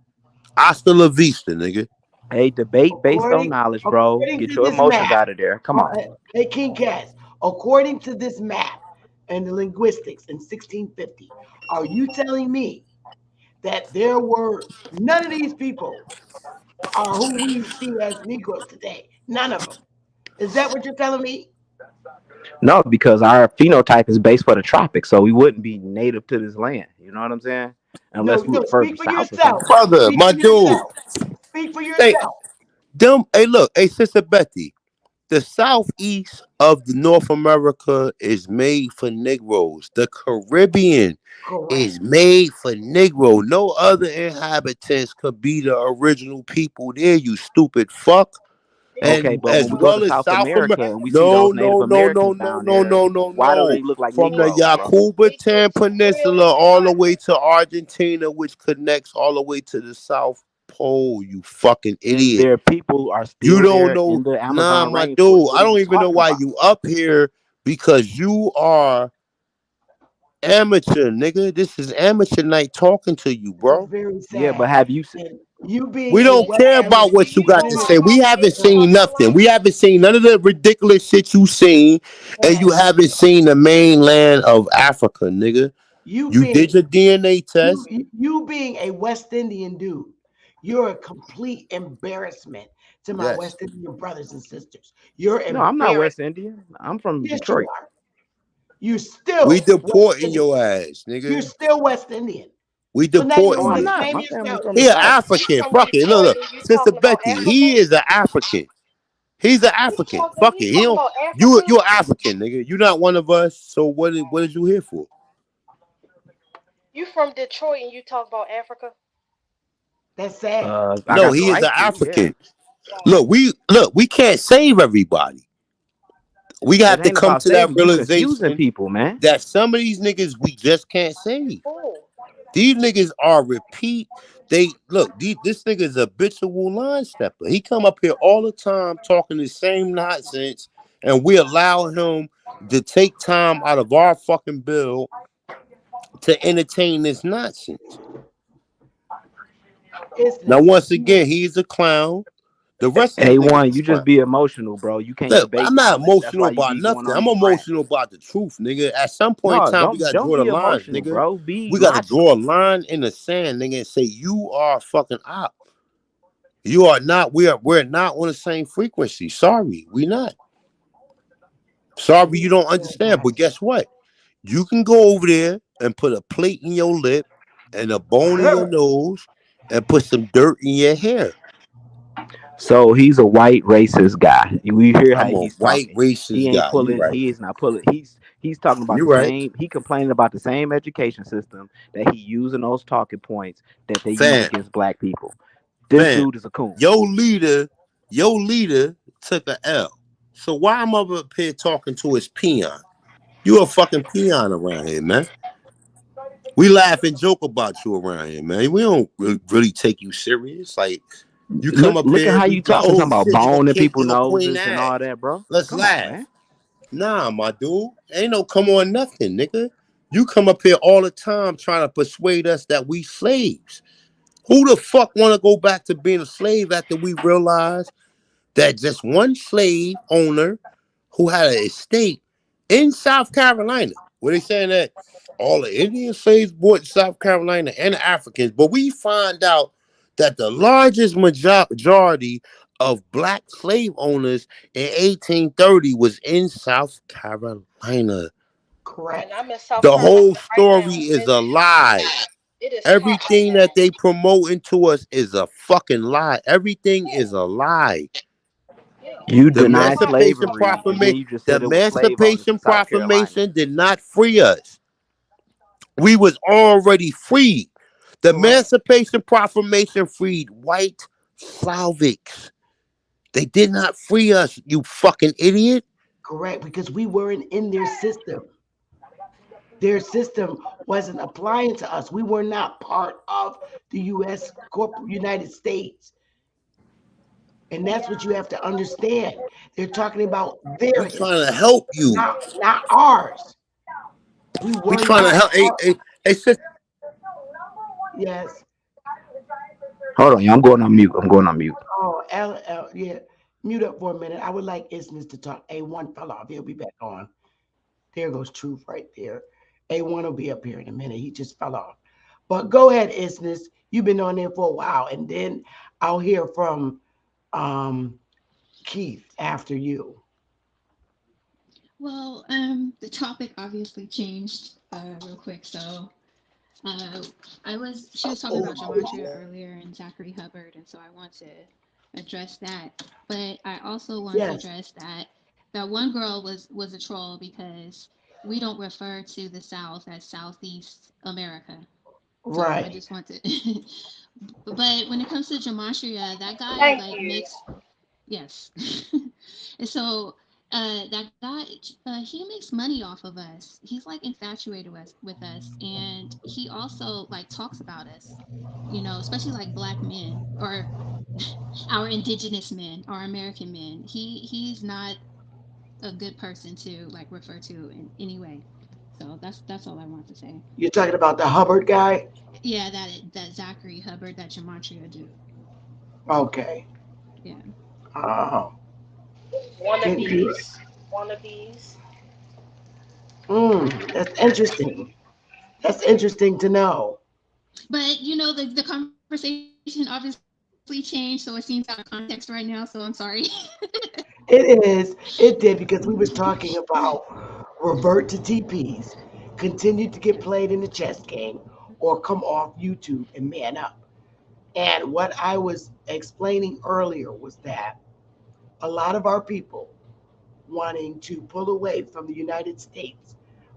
Hasta la vista, nigga. Hey, debate based on According, knowledge, bro. according Get to your this emotions map, out of there. Come on. hey King Cats, according to this map and the linguistics in 1650, are you telling me that there were none of these people are who we see as Negroes today? None of them. Is that what you're telling me? No, because our phenotype is based for the tropics, so we wouldn't be native to this land. You know what I'm saying? No, Unless we no. were further Speak for south or yourself. something. Brother, Speak my for dude. yourself. Speak for Hey, yourself. hey, look, hey, Sister Betty. The southeast of the North America is made for Negroes. The Caribbean Correct. is made for Negro. No other inhabitants could be the original people there, you stupid fuck. Okay, And but when as we go to well as South South America America. and we see No, those Native no, no, no, Americans no, down no, there, no, no, why do no. they look like From the Negroes, bro? Peninsula all the way to Argentina, which connects all the way to the South Pole, you fucking And idiot. their people are You still don't there know. in the Nah, Amazon my rainforest. dude. What I are you don't even know talking why about? you up here because you are amateur, nigga. This is amateur night talking to you, It's bro. very Yeah, but sad. have you And you being We a don't West care about what you got to say. We haven't seen nothing. We haven't seen none of the ridiculous shit you seen, and you haven't seen the mainland of Africa, nigga. you You being did your DNA test. you being a West Indian dude, you're a complete embarrassment to my Yes. West Indian brothers and sisters. You're No, I'm not embarrassed. West Indian. I'm from Yes, you Detroit. are. You're We still West deporting Indian. your ass, You're nigga. still West Indian. We So now you No, deporting want I'm to you. not. claim My family's yourself. from the He an South. African. From Fuck it. Detroit Look, and you Sister talking about Betty. Africa? He is an African. He's an African. Fuck You it. He talking don't. about You Africa? you're African, nigga. You're not one of us. So what is you here for? You from Detroit and you talk about Africa? That's sad. I No, got the he is an right to. Yeah, African. Look, we can't save everybody. We it have to ain't come about to that saving. You confusing realization people, man. that some of these niggas we just can't save. Oh. These niggas are repeat. They look. This nigga is a habitual line stepper. He come up here all the time talking the same nonsense, and we allow him to take time out of our fucking bill to entertain this nonsense. Now, once again, he's a clown. The rest of them niggas A1, is you just clown. be emotional, bro. You can't Look, debate I'm not knowledge. That's emotional why you about be going nothing. on I'm these rants. emotional about the truth, nigga. At some point in No, time, we gotta don't draw the be line, emotional, nigga. bro. Be We gotta logical. draw a line in the sand, nigga, and say you are a fucking op. You are not. We're not on the same frequency. Sorry, we not. Sorry, you don't understand. But guess what? You can go over there and put a plate in your lip and a bone in your nose and put some dirt in your hair. So he's a white racist guy. We hear how I'm a he's white talking. He racist ain't guy. You pulling. right. He is not pulling. He's talking about You the right. same. He complaining about the same education system that he using those talking points that they use Fam, against black people. This fam. dude is a coon. Your leader took a L. So why I'm up here talking to his peon? You a fucking peon around here, man. We laugh and joke about you around here, man. We don't really take you serious. Like, you come up Look at here, how we you be like, talking. oh Talking about shit, boning people give a queen noses and ass. all that, bro. Let's Come on, laugh. man. Nah, my dude. Ain't no come on nothing, nigga. You come up here all the time trying to persuade us that we slaves. Who the fuck want to go back to being a slave after we realize that just one slave owner who had an estate in South Carolina, where they saying that all the Indian slaves bought in South Carolina and the Africans, but we find out that the largest majority of black slave owners in 1830 was in South Carolina. Correct. And I'm in South The Carolina whole right now. story is a lie. It is hot right Everything now. that they promoting to us is a fucking lie. Everything is a lie. You The deny Emancipation slavery, and then Proclamation, you just the said it was slave owners in Emancipation South Carolina. Proclamation did not free us. We was already free. The Correct. Emancipation Proclamation freed white Slavics. They did not free us, you fucking idiot. Correct, because we weren't in their system. Their system wasn't applying to us. We were not part of the United States. And that's what you have to understand. They're talking about their We trying to history, help you. not ours. We We were trying to not help. It's just yes. Hold on, y'all. I'm going on mute. Oh, yeah. Mute up for a minute. I would like Isness to talk. A1 fell off. He'll be back on. There goes Truth right there. A1 will be up here in a minute. He just fell off. But go ahead, Isness. You've been on there for a while. And then I'll hear from Keith after you. Well, the topic obviously changed real quick. So she was talking about gematria earlier and Zachary Hubbard, and so I want to address that. But I also want to address that one girl was a troll because we don't refer to the South as Southeast America. Right. So I just want to. But when it comes to gematria, that guy makes. Yes. And so that guy, he makes money off of us. He's like infatuated with us, and he also like talks about us, especially like black men or our indigenous men, our American men. He's not a good person to like refer to in any way. So that's all I want to say. You're talking about the Hubbard guy? Yeah, that Zachary Hubbard, that gematria dude. Okay. Yeah. Oh. Wannabes. That's interesting. That's interesting to know. But the conversation obviously changed, so it seems out of context right now. So I'm sorry. It is. It did because we was talking about revert to TEEPEEs, continue to get played in the chess game, or come off YouTube and man up. And what I was explaining earlier was that a lot of our people wanting to pull away from the United States,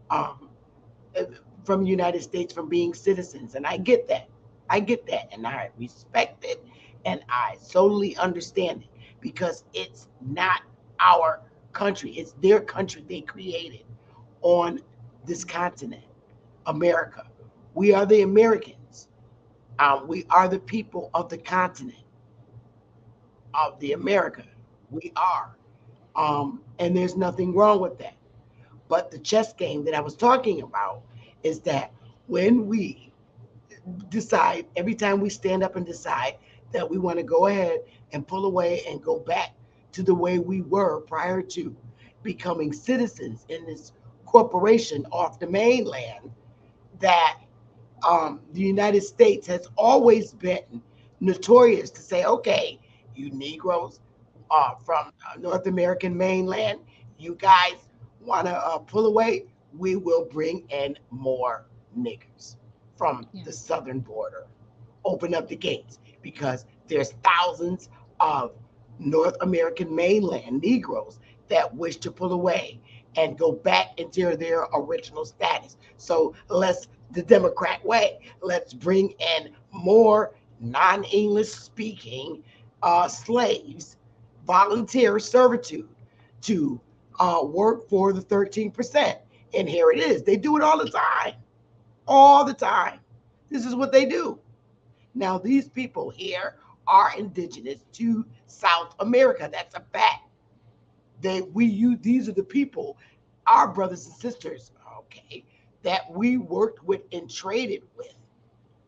from being citizens, and I get that. And I respect it, and I solely understand it because it's not our country. It's their country they created on this continent, America. We are the Americans. We are the people of the continent of the America. We are. And there's nothing wrong with that. But the chess game that I was talking about is that when we decide, every time we stand up and decide that we want to go ahead and pull away and go back to the way we were prior to becoming citizens in this corporation off the mainland, that the United States has always been notorious to say, okay, you Negroes from North American mainland, you guys want to pull away, we will bring in more niggers from the southern border. Open up the gates because there's thousands of North American mainland Negroes that wish to pull away and go back into their original status. So the Democrat way, let's bring in more non-English speaking slaves, volunteer servitude to work for the 13%. And here it is. They do it all the time. All the time. This is what they do. Now, these people here are indigenous to South America. That's a fact. These are the people, our brothers and sisters, okay, that we worked with and traded with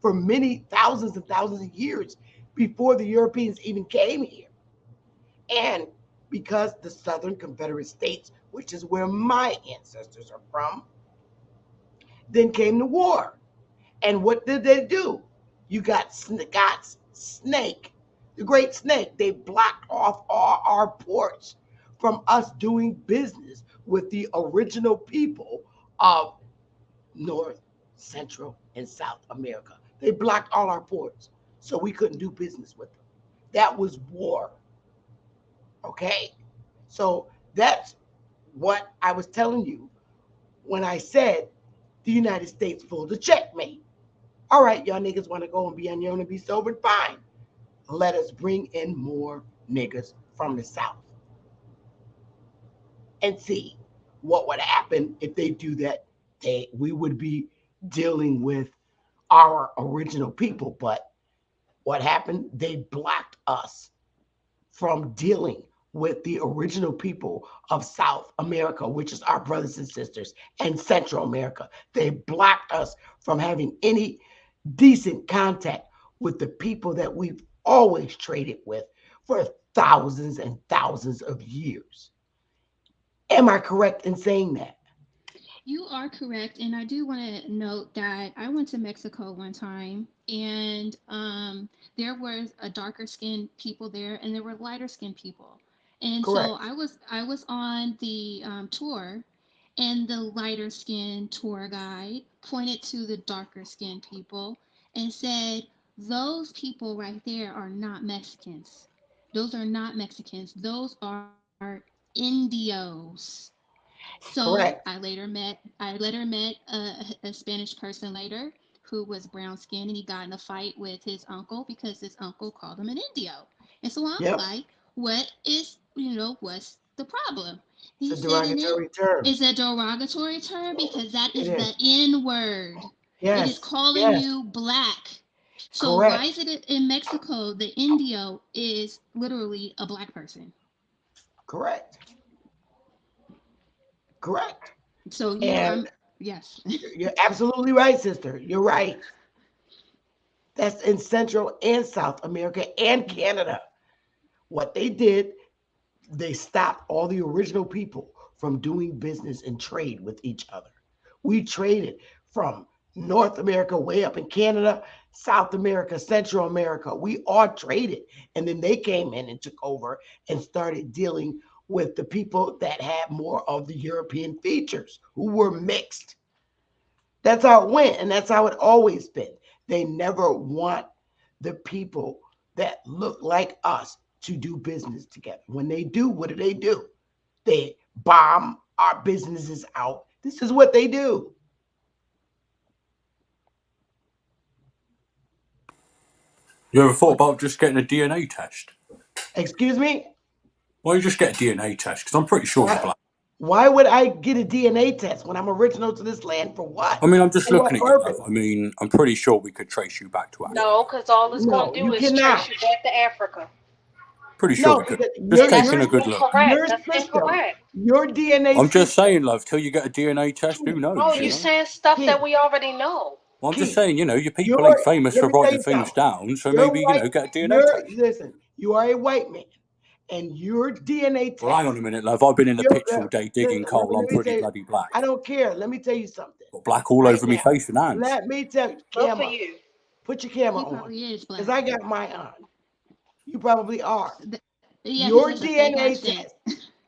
for many thousands and thousands of years before the Europeans even came here. And because the Southern Confederate States, which is where my ancestors are from, then came the war. And what did they do? You got Snake, the Great Snake. They blocked off all our ports from us doing business with the original people of North, Central, and South America. They blocked all our ports, so we couldn't do business with them. That was war. Okay? So that's what I was telling you when I said the United States pulled a checkmate. All right, y'all niggas want to go and be on your own and be sober, fine. Let us bring in more niggas from the South and see what would happen if they do that. We would be dealing with our original people, but what happened? They blocked us from dealing with the original people of South America, which is our brothers and sisters, and Central America. They blocked us from having any decent contact with the people that we've always traded with for thousands and thousands of years. Am I correct in saying that? You are correct, and I do want to note that I went to Mexico one time, and there was a darker skinned people there, and there were lighter skinned people, and Correct. so I was on the tour, and the lighter skinned tour guide pointed to the darker skinned people and said, "Those people right there are not Mexicans. Those are not Mexicans. Those are Indios." So Correct. I later met a Spanish person later who was brown skinned, and he got in a fight with his uncle because his uncle called him an Indio. And so I'm Yep. like, what's the problem? He It's a said derogatory term. it's a derogatory term because that is It the is. N word. It is Yes. calling Yes. you black. So why is Correct. it in Mexico the Indio is literally a black person? Correct. Correct. So And yes. you're absolutely right, sister. You're right. That's in Central and South America and Canada. What they did, they stopped all the original people from doing business and trade with each other. We traded from North America way up in Canada, South America, Central America. We all traded. And then they came in and took over and started dealing with the people that had more of the European features, who were mixed. That's how it went, and that's how it always been. They never want the people that look like us to do business together. When they do, what do? They bomb our businesses out. This is what they do. You ever thought about just getting a DNA test? Excuse me? Why don't you just get a DNA test? Because I'm pretty sure you're black. Why would I get a DNA test when I'm original to this land? For what? I mean, I'm just For looking at what you, purpose? love. I mean, I'm pretty sure we could trace you back to Africa. No, because all it's going No, to you do is cannot. trace you back to Africa. Pretty sure No, we could. because Just taking a good look. Incorrect. your That's system, incorrect. your DNA I'm just system. saying, love, till you get a DNA test, who knows, Oh, you you know? saying stuff Key, that we already know. Well, I'm just Key, saying, you know, your people you're, ain't famous let for me tell writing you things something. down, so You're maybe, you white. know, get a DNA test. Listen, you are a white man, and your DNA test. Well, hang on a minute, love. I've been in the pits all day digging Listen, coal. let I'm me pretty tell you, bloody black. I don't care. Let me tell you something. Got black all Right over me now, face and hands. let me tell you, Good for camera. you. Put your camera He on, probably is black. because I got mine on. You probably are. Yeah, Your because it's a fake DNA accent. test,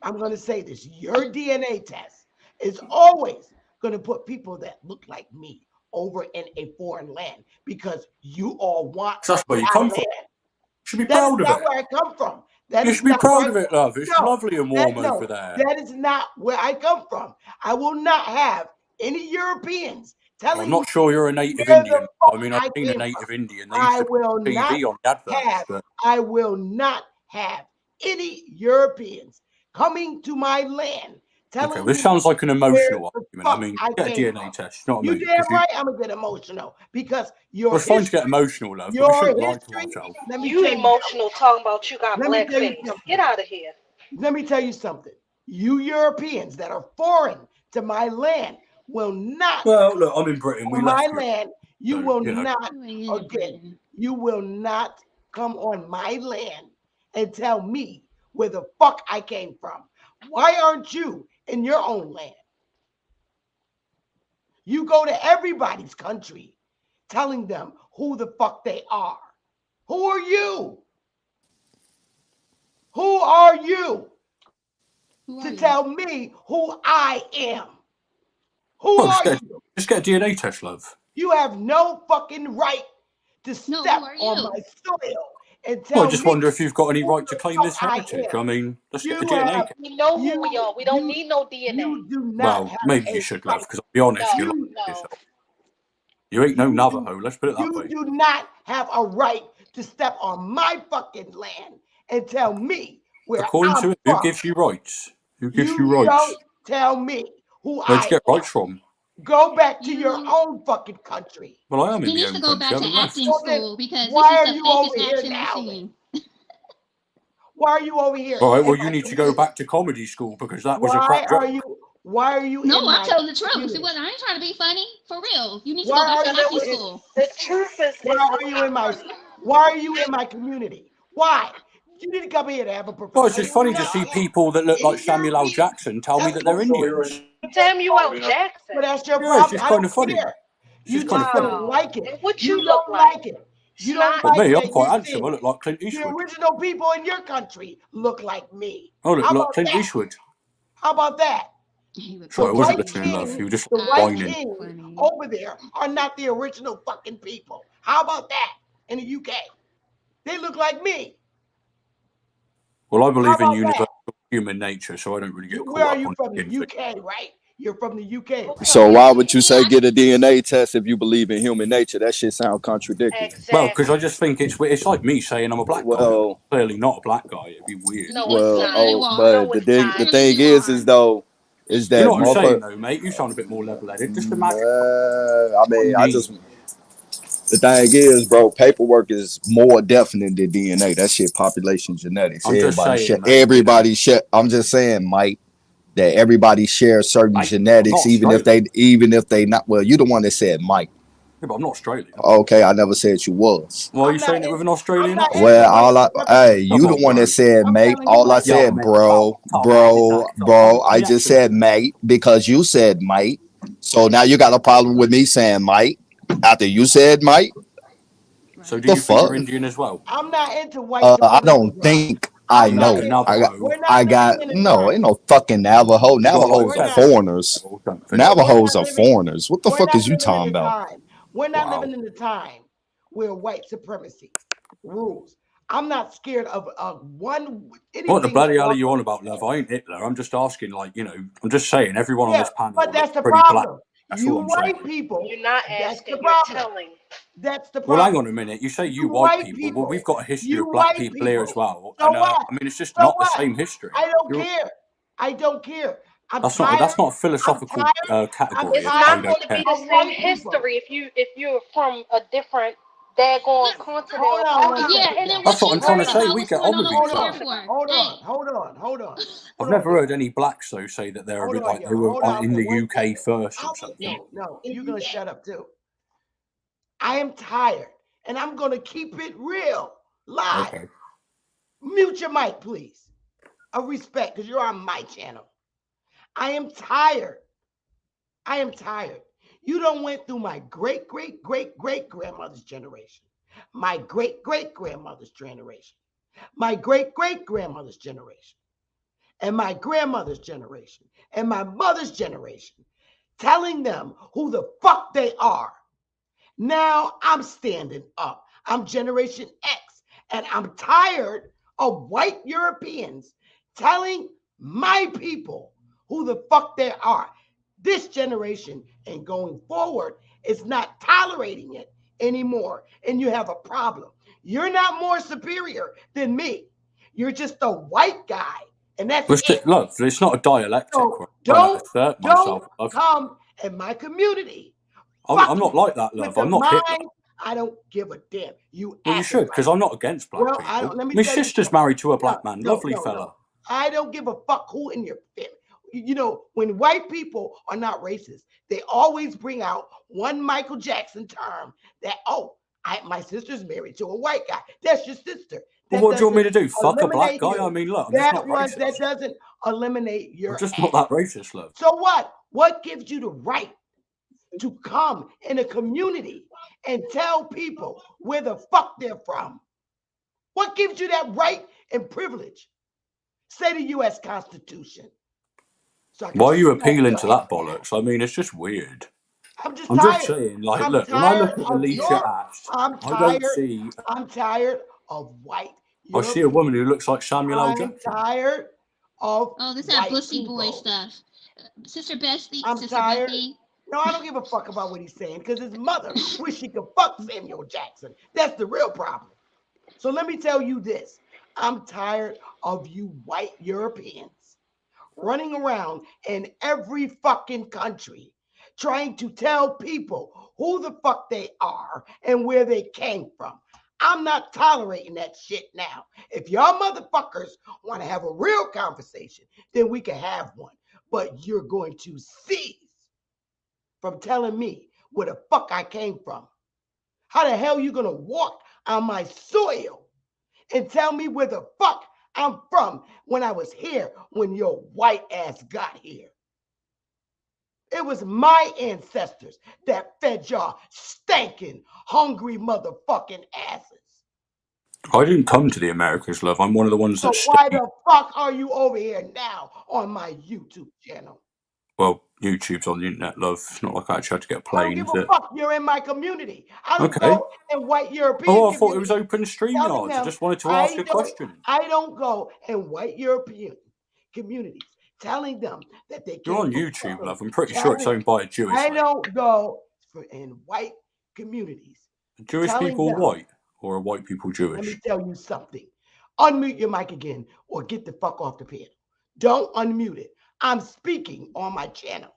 I'm going to say this, your DNA test is always going to put people that look like me over in a foreign land, because you all want That's where you my come from. land. You should be That is proud of not it. where I come from. That You is should be not where proud I of it, love. It's no, lovely and warm over there. that is not where I come from. I will not have any Europeans Well, telling I'm not me sure you're a native where the Indian. fuck I mean, I've I seen a came native from. Indian. They used to be on TV on the adverts. But I will not have any Europeans coming to my land telling okay, well, this me sounds like an where emotional the argument. I fuck mean, I get a came DNA from. test. You know what I You mean? damn 'Cause right I'm gonna get emotional, because well, your it's fine to get history, emotional, love, but we shouldn't lie to let ourselves. me You tell you emotional talking about you got let me black tell you face. something. Get out of here. Let me tell you something. You Europeans that are foreign to my land will not Well, look, I'm in Britain. We on my left you. land. You So, will you know. not, again, you will not come on my land and tell me where the fuck I came from. Why aren't you in your own land? You go to everybody's country telling them who the fuck they are. Who are you? Who are you to tell me who I am? Who are you? Just get a DNA test, love. You have no fucking right to step on my soil and tell Well, I just me wonder if you've got any who right to the claim fuck this I heritage. am. I mean, let's get a You DNA have, test. We know who we are. We don't need no DNA. You do not Well, have maybe a you should, right. love, because I'll be honest, you're lying to yourself. You ain't no Navajo, let's put it that way. You do not have a right to step on my fucking land and tell me where According I'm to it, from. who gives you rights? Who gives you You rights? don't tell me who Where'd you I get am. rights from? Go back to your own fucking country. Well, I am He in my needs own to go country. back I to haven't left. acting school because this Why is are the you over fakest here accent I've now? seen. Why are you over here? All right, well, in you my need to go community? back to comedy school because that was a Why crap are joke. you? Why are you No, in I'm my telling the truth. community? See, I ain't trying to be funny. For real. You need to Why go back are to acting you? school. The truth is Why are you in my? Why are you in my community? Why? You didn't come here to have a Well, professional. it's just funny to see people that look like Samuel L. Jackson tell me that they're Indians. Samuel L. Jackson. But that's your Yeah, it's problem. just I kind don't of funny. care. It's You just kind of just funny. don't like it. And what You you look don't like? like it. You don't Well, like me, that I'm quite you handsome. think I look like Clint the Eastwood. original people in your country look like me. I look How like about Clint that? Eastwood. How about that? Sorry, I The wasn't white listening, love. You were just the white whining. kings over there are not the original fucking people. How about that in the UK? They look like me. Well, I believe in about that? universal human nature, so I don't really get Where caught are up you on from? The skin things. UK, right? You're from the UK. So why would you say get a DNA test if you believe in human nature? That shit sound contradictory. Well, because I just think it's like me saying I'm a black guy. Well, I'm clearly not a black guy. It'd be weird. But the thing is though, is You that know what I'm saying, motherfucker. though, mate? You sound a bit more level-headed. Just imagine. I mean, I just. The thing is, bro, paperwork is more definite than DNA. That shit, population genetics. I'm just Everybody share. saying, mate. Everybody share. I'm just saying, Mike, that everybody shares certain Mate, genetics, I'm not even if they not. Well, you the one that said Mike. Yeah, but I'm not Australian. Okay, I never said you was. Why are you saying it with an Australian accent? Well, hey, you the one that said mate. All I said, mate, bro, I just said mate because you said mate. So now you got a problem with me saying mate after you said mate. So do The you think fuck? you're Indian as well? I'm not into white I supremacy. don't think I You're like know. a Navajo. I got no, ain't no fucking Navajo. You got like Navajos are feathers. foreigners. Or something. Navajos are foreigners. What the fuck is you talking about? We're not Wow. living in the time where white supremacy rules. I'm not scared of anything. What the bloody hell are you on about, love? I ain't Hitler. I'm just asking, like, you know, I'm just saying everyone on this panel but that's looks the pretty black. problem. That's You all I'm saying. white people. You're not That's the asking, you're problem. telling. That's the Well, hang problem. on a minute. You say you You white white people. Well, we've got a history You of black white people here as well. So And what? I mean, it's just So not the what? same history. I don't care. I don't care. I'm That's tired. not a philosophical category. It's not I going don't to care. be the same history if you're from a different daggone continent. Hold on one Yeah, second. and then That's what what you I'm trying to talking say. about? We What's get going on on with over each there other. for? Hold Hey. on. I've never heard any blacks though say that they're like they were in the UK first or something. No, you're gonna shut up too. I am tired, and I'm gonna keep it real, live. Okay. Mute your mic, please. Of respect, because you're on my channel. I am tired. I am tired. You don't went through my great grandmother's generation, my great grandmother's generation, my great grandmother's generation, and my grandmother's generation, and my mother's generation, telling them who the fuck they are. Now I'm standing up. I'm Generation X, and I'm tired of white Europeans telling my people who the fuck they are. This generation and going forward is not tolerating it anymore, and you have a problem. You're not more superior than me. You're just a white guy, and that's it. Love, it's not a dialectic. So don't assert myself. don't come in my community. I'm not like that, love. I'm not Hitler. I don't give a damn. Well, you should, because I'm not against black people. My sister's married to a black man. Lovely fella. I don't give a fuck who in your family. You know, when white people are not racist, they always bring out one Michael Jackson term that, my sister's married to a white guy. That's your sister. Well, what do you want me to do? Fuck a black guy? You. I mean, look, I'm just not That racist. doesn't eliminate your I'm just ass. not that racist, love. So what? What gives you the right to come in a community and tell people where the fuck they're from? What gives you that right and privilege? Say the U.S. Constitution. Why are you appealing to that bollocks? I mean, it's just weird. I'm just saying, like, look, when I look at Alicia Ash, I don't see. I'm tired of white. I see a woman who looks like Samuel L. I'm Jackson. tired of this that bussy boy stuff. Sister Bessie. I'm Sister tired. Becky. No, I don't give a fuck about what he's saying because his mother wish she could fuck Samuel Jackson. That's the real problem. So let me tell you this. I'm tired of you white Europeans running around in every fucking country trying to tell people who the fuck they are and where they came from. I'm not tolerating that shit now. If y'all motherfuckers want to have a real conversation, then we can have one. But you're going to cease from telling me where the fuck I came from. How the hell you gonna walk on my soil and tell me where the fuck I'm from when I was here when your white ass got here? It was my ancestors that fed y'all stinking, hungry motherfucking asses. I didn't come to the Americas, love. I'm one of the ones that So why the fuck are you over here now on my YouTube channel? Well, YouTube's on the internet, love. It's not like I actually had to get a I don't plane. give a fuck. You're in my community. I don't Okay. go in white European Oh, I thought it was open StreamYards. them, I just wanted to ask a question. I don't go in white European communities telling them that they You're on YouTube, love. I'm pretty sure it's owned by a Jewish I lady. don't go in white communities. Jewish people white or are white people Jewish? Let me tell you something. Unmute your mic again or get the fuck off the panel. Don't unmute it. I'm speaking on my channel.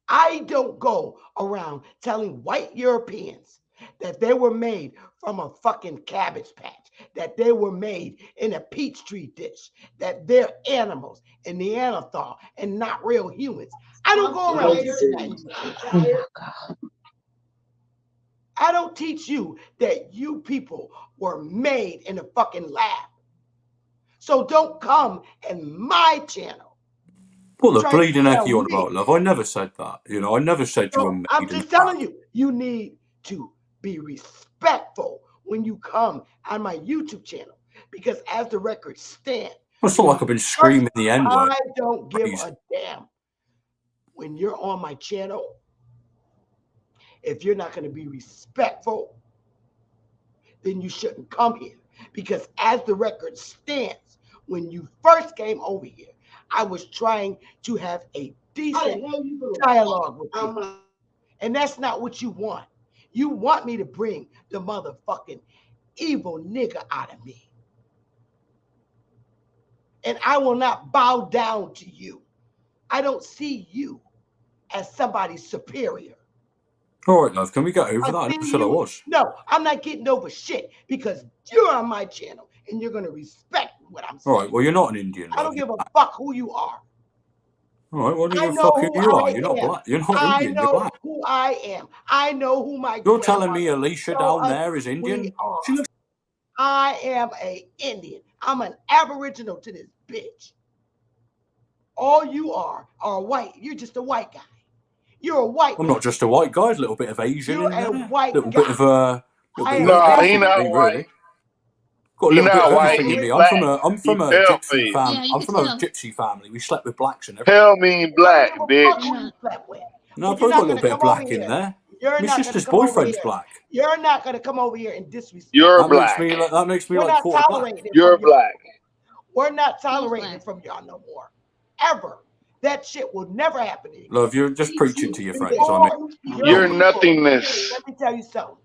I don't go around telling white Europeans that they were made from a fucking cabbage patch, that they were made in a Peachtree dish, that they're animals and Neanderthal and not real humans. I don't go around teaching that. I don't teach you that you people were made in a fucking lab. So don't come in my channel. Well, the bleeding heck you on about, love. I never said that. You know, I never said you were made. I'm just telling you, you need to be respectful when you come on my YouTube channel. Because as the record stands, it's not like I've been screaming the N-word. I don't give a damn. When you're on my channel, if you're not going to be respectful, then you shouldn't come here. Because as the record stands, when you first came over here, I was trying to have a decent dialogue with you. And that's not what you want. You want me to bring the motherfucking evil nigga out of me. And I will not bow down to you. I don't see you as somebody superior. All right, love, can we get over that? I never said I was. No, I'm not getting over shit because you're on my channel and you're going to respect what I'm saying. All right, well, you're not an Indian, love. I don't give a fuck who you are. All right, well, I don't give a fuck who you are. You're not black. You're not Indian, you're black. Who I am. I know who my You're telling me Alicia down there is Indian? She looks. I am an Indian. I'm an Aboriginal to this bitch. All you are white. You're just a white guy. You're a white I'm not just a white guy. A little bit of Asian You're in there. A white little guy. bit of a. No, he not white. Got a He little bit not of white. everything in He me. black. I'm from a He pale gypsy face. family. Yeah, I'm from a gypsy family. We slept with blacks and everything. Pale mean black, bitch. No, I've probably got a little bit of black in there. You're My not sister's gonna come over boyfriend's here. black. You're not going to come over here and disrespect. You're That black. makes me We're like not quarter black. tolerating it You're from y'all. black. We're not tolerating it from y'all no more. Ever. That shit will never happen again. Love, you're just preaching to your friends. I mean, You're nothingness. Let me tell you something.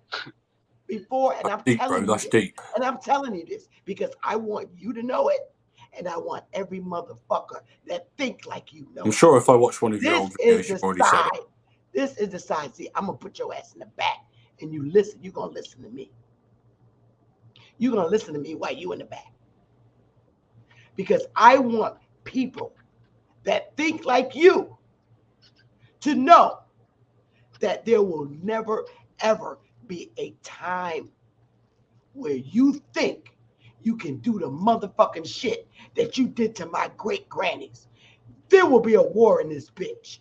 Before, and I'm deep, telling bro. That's you, deep. and I'm telling you this because I want you to know it, and I want every motherfucker that think like you know. I'm sure if I watch one of your This old is videos, you've the already said it. side. This is the side. See, I'm gonna put your ass in the back, and you listen. You're gonna listen to me. You're gonna listen to me while you in the back, because I want people that think like you to know that there will never ever be a time where you think you can do the motherfucking shit that you did to my great grannies, there will be a war in this bitch.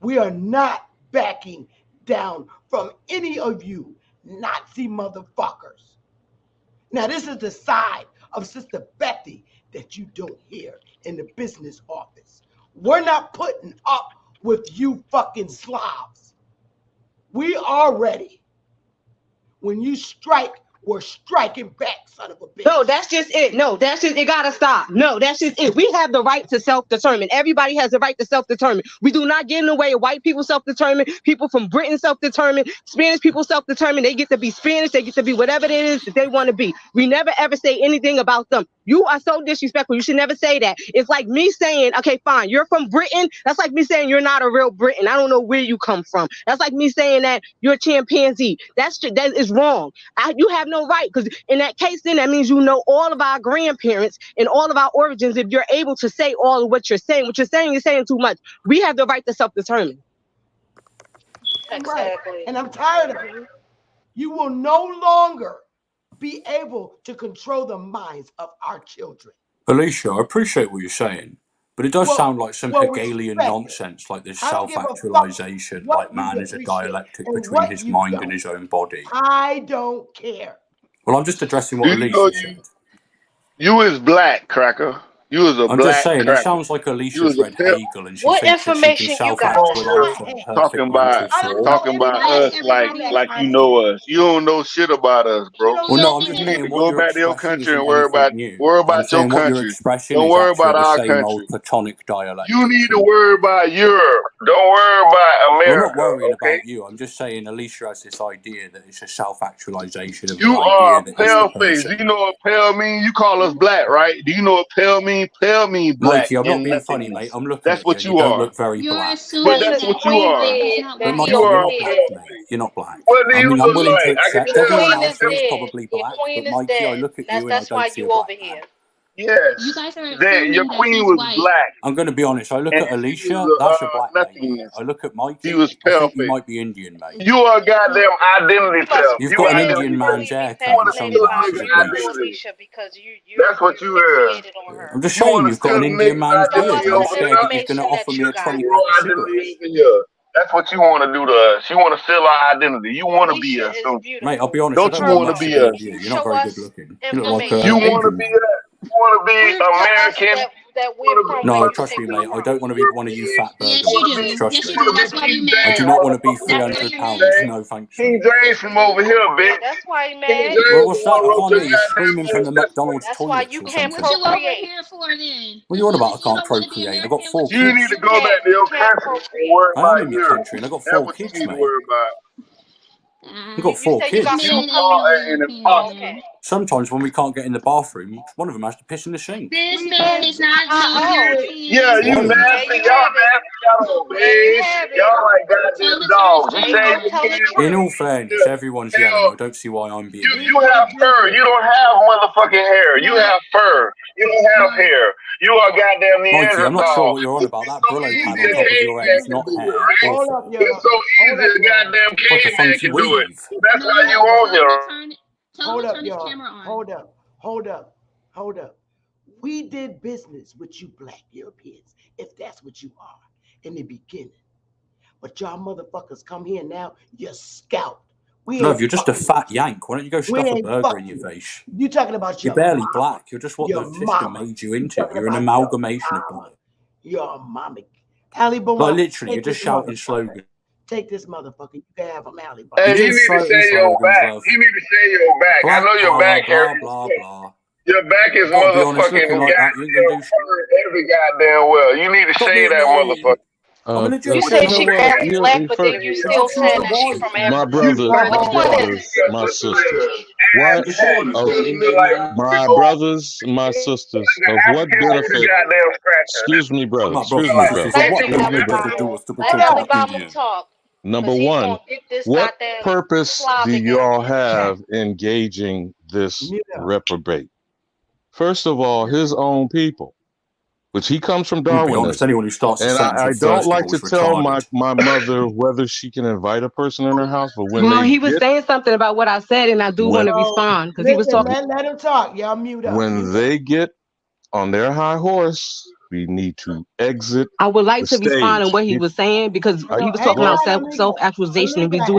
We are not backing down from any of you Nazi motherfuckers. Now, this is the side of Sister Bethy that you don't hear in the business office. We're not putting up with you fucking Slavs. We are ready. When you strike, we're striking back, son of a bitch. No, that's just it. No, that's just, it gotta stop. No, that's just it. We have the right to self-determine. Everybody has the right to self-determine. We do not get in the way of white people self-determine, people from Britain self-determine, Spanish people self-determine. They get to be Spanish, they get to be whatever it is that they want to be. We never ever say anything about them. You are so disrespectful. You should never say that. It's like me saying, okay, fine, you're from Britain. That's like me saying you're not a real Briton. I don't know where you come from. That's like me saying that you're a chimpanzee. That is wrong. You have no right, because in that case, then that means you know all of our grandparents and all of our origins. If you're able to say all of what you're saying is saying too much. We have the right to self-determine. Exactly. And I'm tired of it. You will no longer be able to control the minds of our children. Alicia, I appreciate what you're saying, but it does sound like some Hegelian nonsense, like this self-actualization, like man is a dialectic between his mind and his own body. I don't care. Well, I'm just addressing what Alicia said. You is black, cracker. You is a black. I'm just saying, cracker. It sounds like Alicia's read Hegel and she What thinks that she can self-actualize talking about us like you know us. You don't know shit about us, bro. Well, no, I'm just saying what you're expressing isn't anything new. I'm saying what you're expressing is actually the same old Platonic dialect. You need to worry about Europe. Don't worry about America. I'm not worrying about you. I'm just saying Alicia has this idea that it's a self-actualization of you the are idea that pale face. Do you know what pale means? You call us black, right? Do you know what pale means? Pale means black. Mikey, I'm not being funny, mate. I'm looking that's at what you. You don't are. look very black. But that's what you are. But Mikey, you're not black, mate. You're not black. What do I you mean, look I'm willing like? to accept Your everyone queen else is here is dead. probably Your black, queen but is Mikey, I dead. look at you and I That's why don't see a you black over here. Yes. You guys are your queen was white. black. I'm going to be honest. I look And at Alicia, was, that's a black lady. nothingness. I look at Mikey, He was I pale think you face. might be Indian, mate. You are a goddamn identity theft. You've got an Indian man's haircut and sunglasses at least. Alicia, because you That's what you is. on her. I'm just saying you've got an Indian man's beard and I'm scared that he's going to offer me a 20-pack of cigarettes. That's what you want to do to us. You want to steal our identity. You want to be us, don't you? Mate, I'll be honest. Don't I you don't want much to be to do us? with you. You're not very good looking. You look like You an want to Asian be man. us? You want to be American? That we're from. No, trust me, mate. I don't want to be one of you fat burgers. Trust me. That's why you I do mad. not want to be 300 pounds. No, thanks. King James from over here, bitch. That's why he King mad. James Well, what's that? I can't hear you goddamn screaming from the McDonald's That's why toilets you or can't something. What you over procreate. here for then? What are you on about? I can't procreate. I've got 4 You need kids. to go back to your country and worry I am about in my Europe. country and I've got That's 4 what you kids, need to mate. worry about. I've got 4 kids. You are an imposter. Sometimes when we can't get in the bathroom, one of them has to piss in the sink. This man is not no Yeah, you nasty. Y'all nasty. Y'all big. Y'all like goddamn dogs. You say you can't. In all fairness, everyone's yelling. I don't see why I'm being. You have fur. You don't have motherfucking hair. You have fur. You don't have hair. You are goddamn Mikey, I'm not sure Neanderthal. what you're on about. That Brillo pad on top of your head is not hair. Hold up, yo. It's so easy a goddamn Like a caveman funky can do it. weave. That's how you on here. Hold up, y'all. Hold up. We did business with you black Europeans, if that's what you are, in the beginning. But y'all motherfuckers come here now, you're scout. Love, you're just a fat yank. Why don't you go stuff a burger in your face? You talking about You're your barely mama. black. You're just what Your the system mama. made you into. Talking You're an about amalgamation of both. Your mama. Ali Boy. Like literally, you're just shouting slogans. Take this motherfucker. You can have him, Ali Boy. Hey, you need to say your back. You need to say your back. I know your back hair. Your back is motherfucking every goddamn well. You need to shave that motherfucker. You said she got black, but then you still saying that she from Africa. My brothers, my sisters. What? My brothers, my sisters. Of what benefit? Excuse me, brother. Excuse me, brother. Number one, what purpose do y'all have engaging this reprobate? First of all, his own people, which he comes from I'm gonna be honest, Darwinism. anyone who starts a And sentence I with don't first of like all to is tell retarded. my mother whether she can invite a person in her house, but when Well, they he was get saying something about what I said, and I do want to respond because he was Listen, talking. let him talk. Y'all mute up. when they get on their high horse, we need to exit I would the like to respond on stage. what he was saying because he was talking about self-actualization, and we do.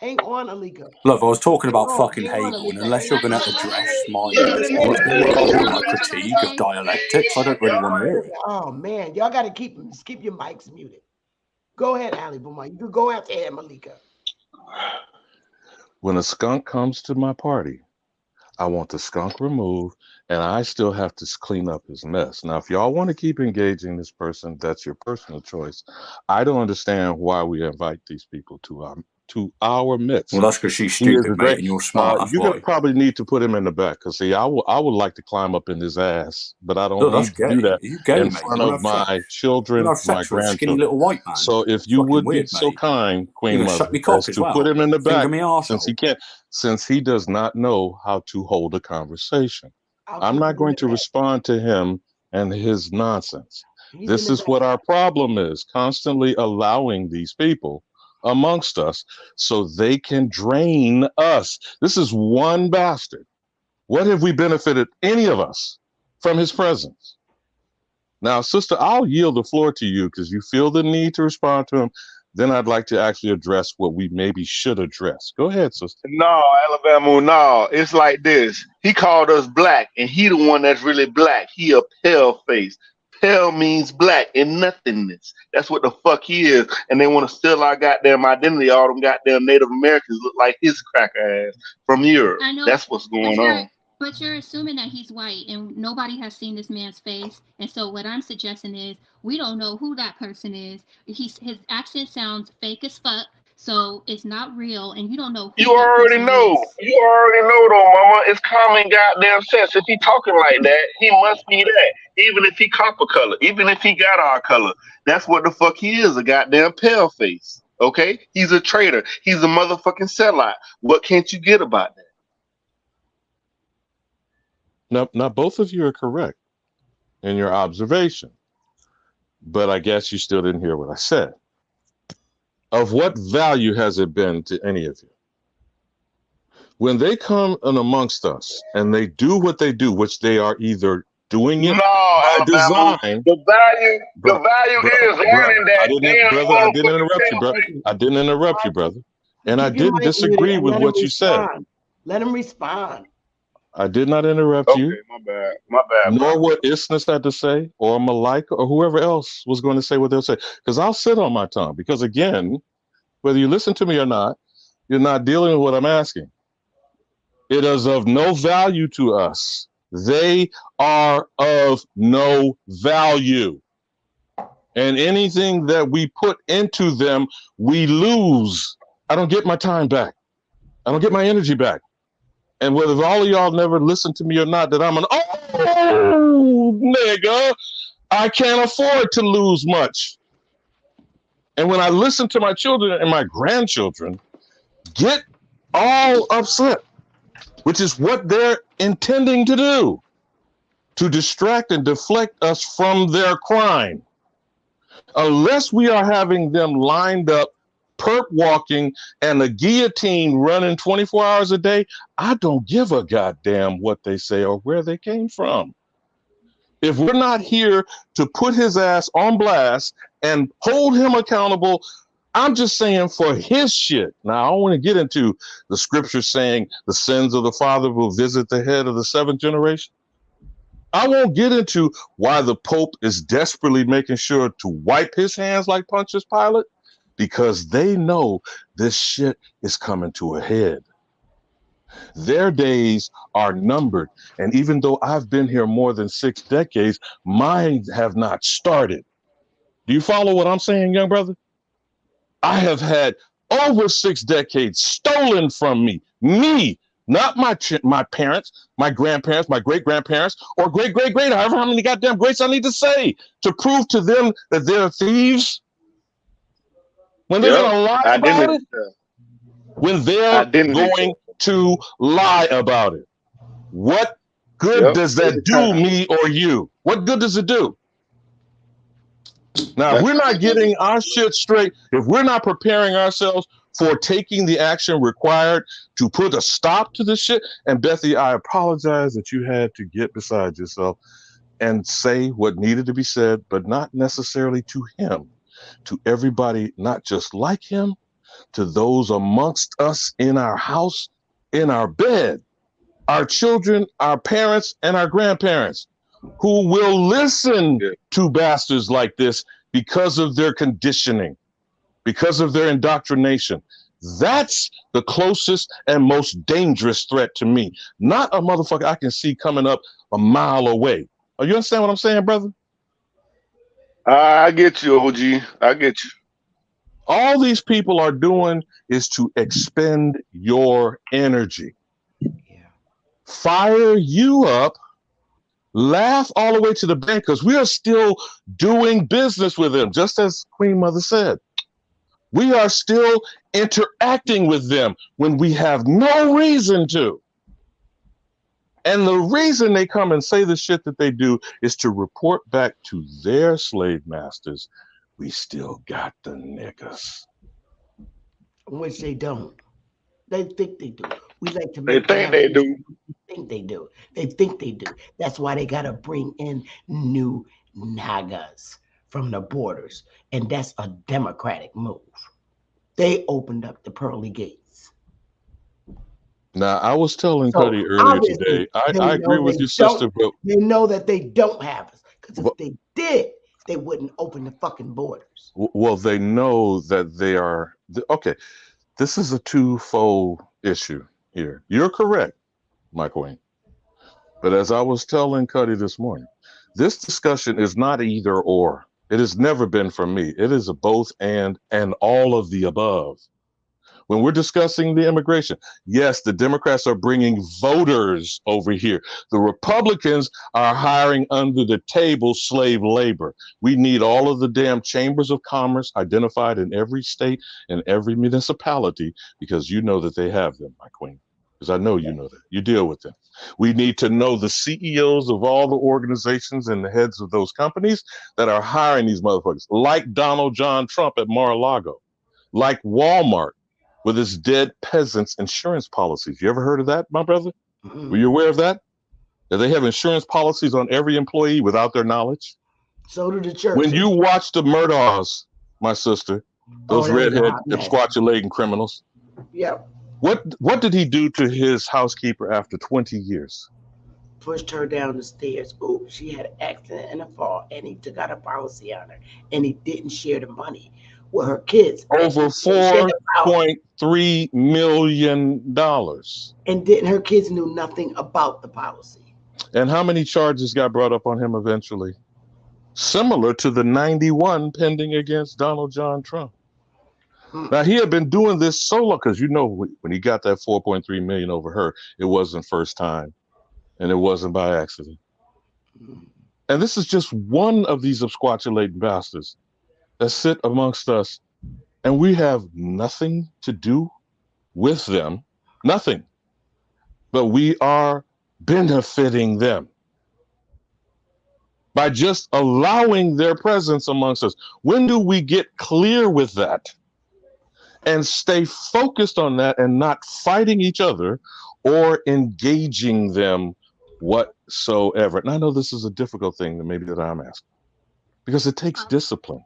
Hang on, Alika. Love, I was talking about Hang on, fucking hang on, Hegel, and Alika. unless Hang you're on. going to address my Just a minute. responsibility or my critique of dialectics, I don't really want to hear it. Oh man, y'all got to keep your mics muted. Go ahead, Ali Buma. You can go after him, Alika. When a skunk comes to my party, I want the skunk removed, and I still have to clean up his mess. Now, if y'all want to keep engaging this person, that's your personal choice. I don't understand why we invite these people to our midst. Well, that's because she's He is stupid, a mate, great. and you're smart. That's You're gonna why. probably need to put him in the back because see, I would like to climb up in his ass, but I don't Look, that's need to do gay. that You gay, in mate. front You want of to have sex? my You children, want to have my sex with a skinny grandchildren. little white man? So if It's you fucking would be weird, so mate. kind, You're Queen going to Mother, suck me cock as as to put well. him in the Finger back, me arsehole. since he does not know how to hold a conversation. I'm not going to respond to him and his nonsense. This is what our problem is, constantly allowing these people amongst us so they can drain us. This is one bastard. What have we benefited, any of us, from his presence? Now, sister, I'll yield the floor to you because you feel the need to respond to him. Then I'd like to actually address what we maybe should address. Go ahead, sister. No, Alabama, no. It's like this. He called us black, and he the one that's really black. He a pale face. Pale means black and nothingness. That's what the fuck he is. And they want to steal our goddamn identity. All them goddamn Native Americans look like his cracker ass from Europe. I know. That's what's going on. But you're assuming that he's white, and nobody has seen this man's face. And so what I'm suggesting is we don't know who that person is. His accent sounds fake as fuck, so it's not real, and you don't know who You already know. You already know, though, mama. It's common goddamn sense. If he talking like that, he must be that. Even if he copper color, even if he got our color, that's what the fuck he is, a goddamn pale face. Okay? He's a traitor. He's a motherfucking sellout. What can't you get about that? Now, both of you are correct in your observation, but I guess you still didn't hear what I said. Of what value has it been to any of you? When they come in amongst us and they do what they do, which they are either doing it by design. The value is learning that. I didn't interrupt you, brother. I didn't interrupt you, brother. And I didn't disagree with what you said. Let him respond. I did not interrupt you. My bad. My bad. Nor what Isness had to say, or Malika, or whoever else was going to say what they'll say. Because I'll sit on my tongue. Because again, whether you listen to me or not, you're not dealing with what I'm asking. It is of no value to us. They are of no value. And anything that we put into them, we lose. I don't get my time back. I don't get my energy back. And whether all of y'all never listen to me or not, that I'm an nigga, I can't afford to lose much. And when I listen to my children and my grandchildren get all upset, which is what they're intending to do, to distract and deflect us from their crime, unless we are having them lined up, perp walking, and a guillotine running 24 hours a day, I don't give a goddamn what they say or where they came from. If we're not here to put his ass on blast and hold him accountable, I'm just saying for his shit. Now, I don't want to get into the scripture saying the sins of the father will visit the head of the seventh generation. I won't get into why the Pope is desperately making sure to wipe his hands like Pontius Pilate, because they know this shit is coming to a head. Their days are numbered. And even though I've been here more than 6 decades, mine have not started. Do you follow what I'm saying, young brother? I have had over 6 decades stolen from me. Me, not my parents, my grandparents, my great-grandparents, or great-great-great, however how many goddamn greats I need to say to prove to them that they're thieves. When they're going to lie about it? When they're going to lie about it. What good does that do me or you? What good does it do? Now, if we're not getting our shit straight, if we're not preparing ourselves for taking the action required to put a stop to this shit, and Bethy, I apologize that you had to get beside yourself and say what needed to be said, but not necessarily to him, to everybody not just like him, to those amongst us in our house, in our bed, our children, our parents, and our grandparents, who will listen to bastards like this because of their conditioning, because of their indoctrination. That's the closest and most dangerous threat to me, not a motherfucker I can see coming up a mile away. Oh, you understand what I'm saying, brother? I get you, OG. I get you. All these people are doing is to expend your energy. Fire you up, laugh all the way to the bank, because we are still doing business with them, just as Queen Mother said. We are still interacting with them when we have no reason to. And the reason they come and say the shit that they do is to report back to their slave masters, we still got the niggas. Which they don't. They think they do. We like to make They think they do. Think they do. They think they do. That's why they got to bring in new Nagas from the borders. And that's a democratic move. They opened up the pearly gates. Now, I was telling Cuddy earlier today, I agree with your sister, but they know that they don't have us. Because if they did, they wouldn't open the fucking borders. Well, they know that they are. Okay, this is a twofold issue here. You're correct, Mike Wayne. But as I was telling Cuddy this morning, this discussion is not either or. It has never been for me. It is a both and all of the above. When we're discussing the immigration, yes, the Democrats are bringing voters over here. The Republicans are hiring under the table slave labor. We need all of the damn chambers of commerce identified in every state and every municipality, because you know that they have them, my queen. Because I know you know that. You deal with them. We need to know the CEOs of all the organizations and the heads of those companies that are hiring these motherfuckers, like Donald John Trump at Mar-a-Lago, like Walmart, with its dead peasants insurance policies. You ever heard of that, my brother? Were you aware of that? That they have insurance policies on every employee without their knowledge? So do the church. When you watch the Murdaughs, my sister, those redhead squatulating criminals. Yeah. What did he do to his housekeeper after 20 years? Pushed her down the stairs. Oh, she had an accident and a fall, and he took out a policy on her, and he didn't share the money with her kids. Over $4.3 million. And didn't her kids knew nothing about the policy. And how many charges got brought up on him eventually? Similar to the 91 pending against Donald John Trump. Now, he had been doing this solo, because you know when he got that 4.3 million over her, it wasn't first time, and it wasn't by accident. And this is just one of these absquatulating bastards that sit amongst us, and we have nothing to do with them, nothing, but we are benefiting them by just allowing their presence amongst us. When do we get clear with that and stay focused on that and not fighting each other or engaging them whatsoever? And I know this is a difficult thing that I'm asking, because it takes discipline.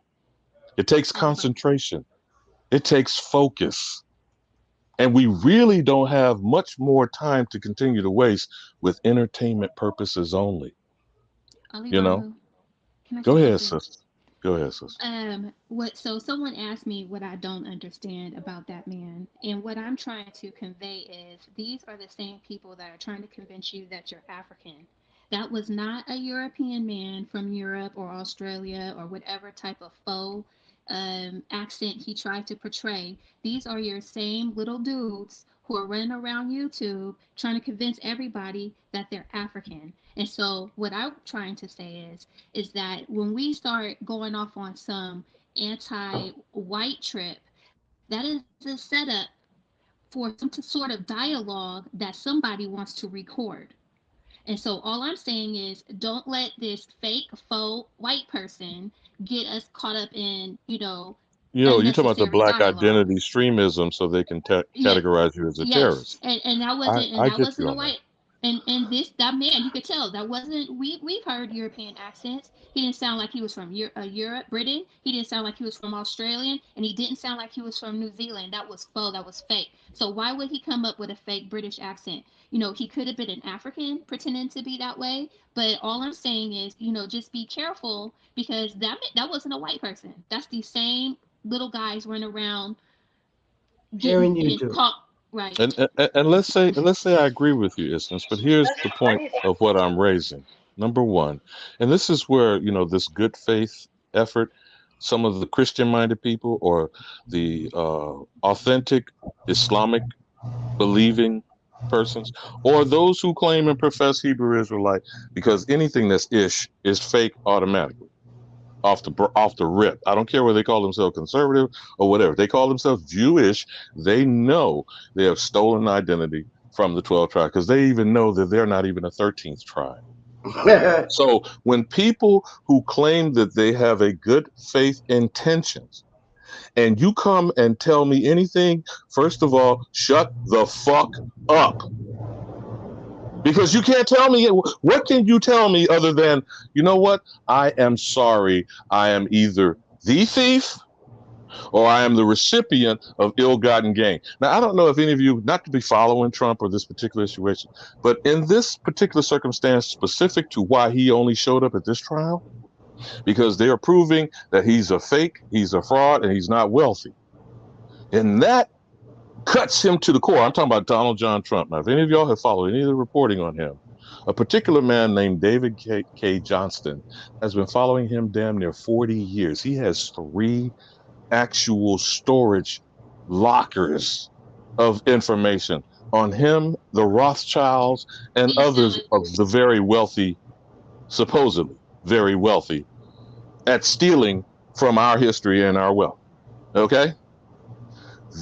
It takes concentration. It takes focus. And we really don't have much more time to continue to waste with entertainment purposes only. You know? Go ahead, sister. Go ahead, sister. So someone asked me what I don't understand about that man. And what I'm trying to convey is these are the same people that are trying to convince you that you're African. That was not a European man from Europe or Australia or whatever type of faux accent he tried to portray. These are your same little dudes who are running around YouTube trying to convince everybody that they're African. And so what I'm trying to say is that when we start going off on some anti-white trip, that is a setup for some sort of dialogue that somebody wants to record. And so all I'm saying is, don't let this fake faux white person get us caught up in, You're talking about the unnecessary black dialogue. identity streamism, so they can Yeah, categorize you as a yes, terrorist. and I that get you wasn't a on that. white. And that man, you could tell that wasn't. We've heard European accents. He didn't sound like he was from Europe, Britain. He didn't sound like he was from Australian, and he didn't sound like he was from New Zealand. That was faux. That was fake. So why would he come up with a fake British accent? He could have been an African pretending to be that way. But all I'm saying is, just be careful, because that wasn't a white person. That's the same little guys running around getting caught. Right. And let's say I agree with you, Isness, but here's the point of what I'm raising. Number one, and this is where this good faith effort, some of the Christian-minded people or the authentic Islamic believing persons, or those who claim and profess Hebrew Israelite, because anything that's ish is fake automatically. Off the rip. I don't care whether they call themselves conservative or whatever. They call themselves Jewish. They know they have stolen identity from the 12 tribes, because they even know that they're not even a 13th tribe. So when people who claim that they have a good faith intentions, and you come and tell me anything, first of all, shut the fuck up. Because you can't tell me, what can you tell me other than, you know what? I am sorry. I am either the thief or I am the recipient of ill-gotten gain. Now, I don't know if any of you, not to be following Trump or this particular situation, but in this particular circumstance specific to why he only showed up at this trial, because they are proving that he's a fake, he's a fraud, and he's not wealthy. And that cuts him to the core. I'm talking about Donald John Trump. Now, if any of y'all have followed any of the reporting on him, a particular man named David K. Johnston has been following him damn near 40 years. He has 3 actual storage lockers of information on him, the Rothschilds, and others of the very wealthy, supposedly very wealthy, at stealing from our history and our wealth. Okay?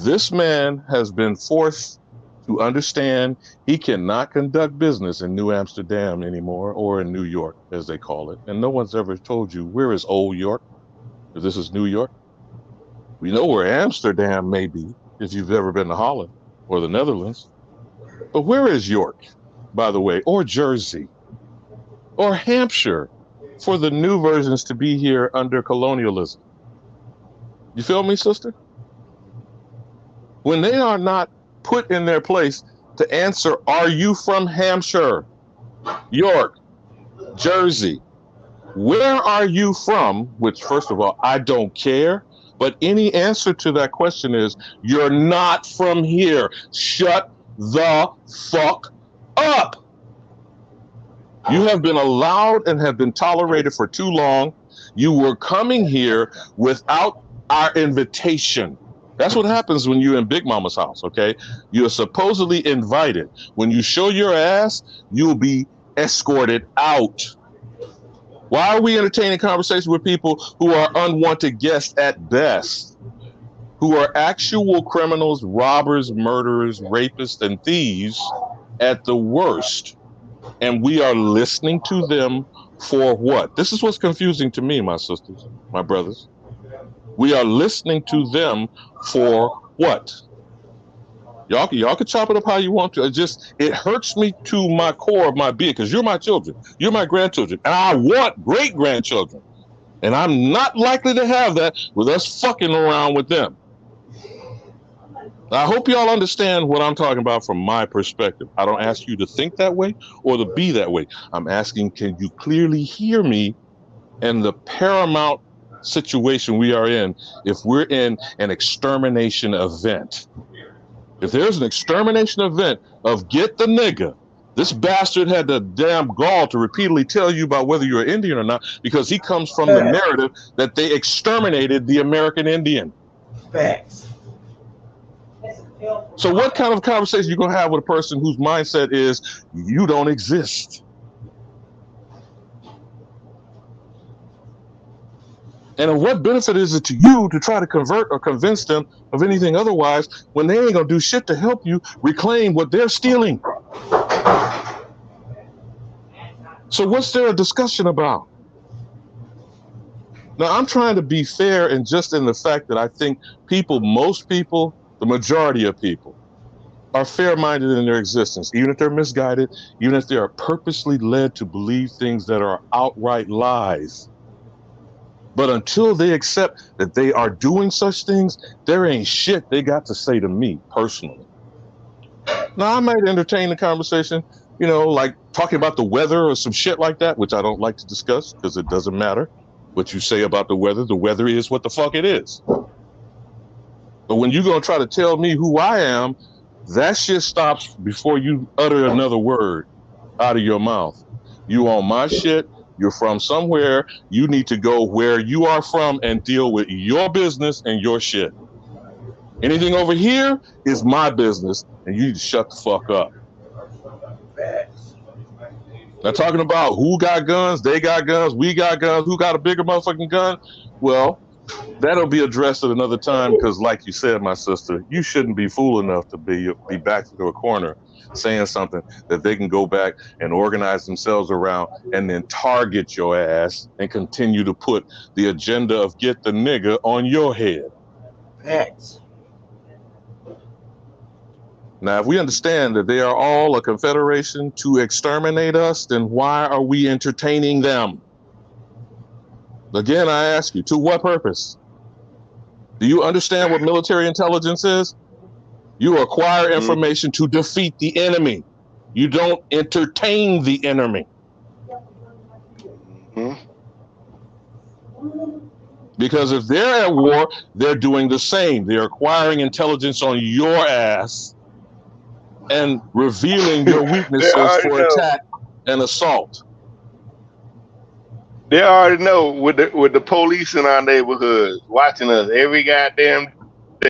This man has been forced to understand he cannot conduct business in New Amsterdam anymore, or in New York, as they call it. And no one's ever told you, where is Old York? If this is New York. We know where Amsterdam may be, if you've ever been to Holland or the Netherlands. But where is York, by the way, or Jersey, or Hampshire, for the new versions to be here under colonialism? You feel me, sister? When they are not put in their place to answer, are you from Hampshire, York, Jersey? Where are you from? Which, first of all, I don't care. But any answer to that question is, you're not from here. Shut the fuck up. You have been allowed and have been tolerated for too long. You were coming here without our invitation. That's what happens when you're in Big Mama's house, okay? You're supposedly invited. When you show your ass, you'll be escorted out. Why are we entertaining conversations with people who are unwanted guests at best, who are actual criminals, robbers, murderers, rapists, and thieves at the worst? And we are listening to them for what? This is what's confusing to me, my sisters, my brothers. We are listening to them for what? Y'all can chop it up how you want to. It hurts me to my core of my being, because you're my children. You're my grandchildren. And I want great-grandchildren. And I'm not likely to have that with us fucking around with them. I hope y'all understand what I'm talking about from my perspective. I don't ask you to think that way or to be that way. I'm asking, can you clearly hear me and the paramount situation we are in if we're in an extermination event? If there's an extermination event of get the nigga, this bastard had the damn gall to repeatedly tell you about whether you're Indian or not, because he comes from the narrative that they exterminated the American Indian. Facts. So what kind of conversation you gonna have with a person whose mindset is you don't exist? And of what benefit is it to you to try to convert or convince them of anything otherwise when they ain't gonna do shit to help you reclaim what they're stealing? So what's there a discussion about? Now, I'm trying to be fair and just in the fact that I think most people, the majority of people, are fair-minded in their existence, even if they're misguided, even if they are purposely led to believe things that are outright lies. But until they accept that they are doing such things, there ain't shit they got to say to me personally. Now, I might entertain the conversation, like talking about the weather or some shit like that, which I don't like to discuss because it doesn't matter what you say about the weather. The weather is what the fuck it is. But when you're going to try to tell me who I am, that shit stops before you utter another word out of your mouth. You on my shit. You're from somewhere. You need to go where you are from and deal with your business and your shit. Anything over here is my business, and you need to shut the fuck up. Now, talking about who got guns, they got guns, we got guns, who got a bigger motherfucking gun, well, that'll be addressed at another time because, like you said, my sister, you shouldn't be fool enough to be backed into a corner saying something that they can go back and organize themselves around and then target your ass and continue to put the agenda of get the nigga on your head. Facts. Now, if we understand that they are all a confederation to exterminate us, then why are we entertaining them? Again, I ask you, to what purpose? Do you understand what military intelligence is? You acquire information to defeat the enemy. You don't entertain the enemy. Because if they're at war, they're doing the same. They're acquiring intelligence on your ass and revealing your weaknesses for attack and assault. They already know with the police in our neighborhoods watching us every goddamn day,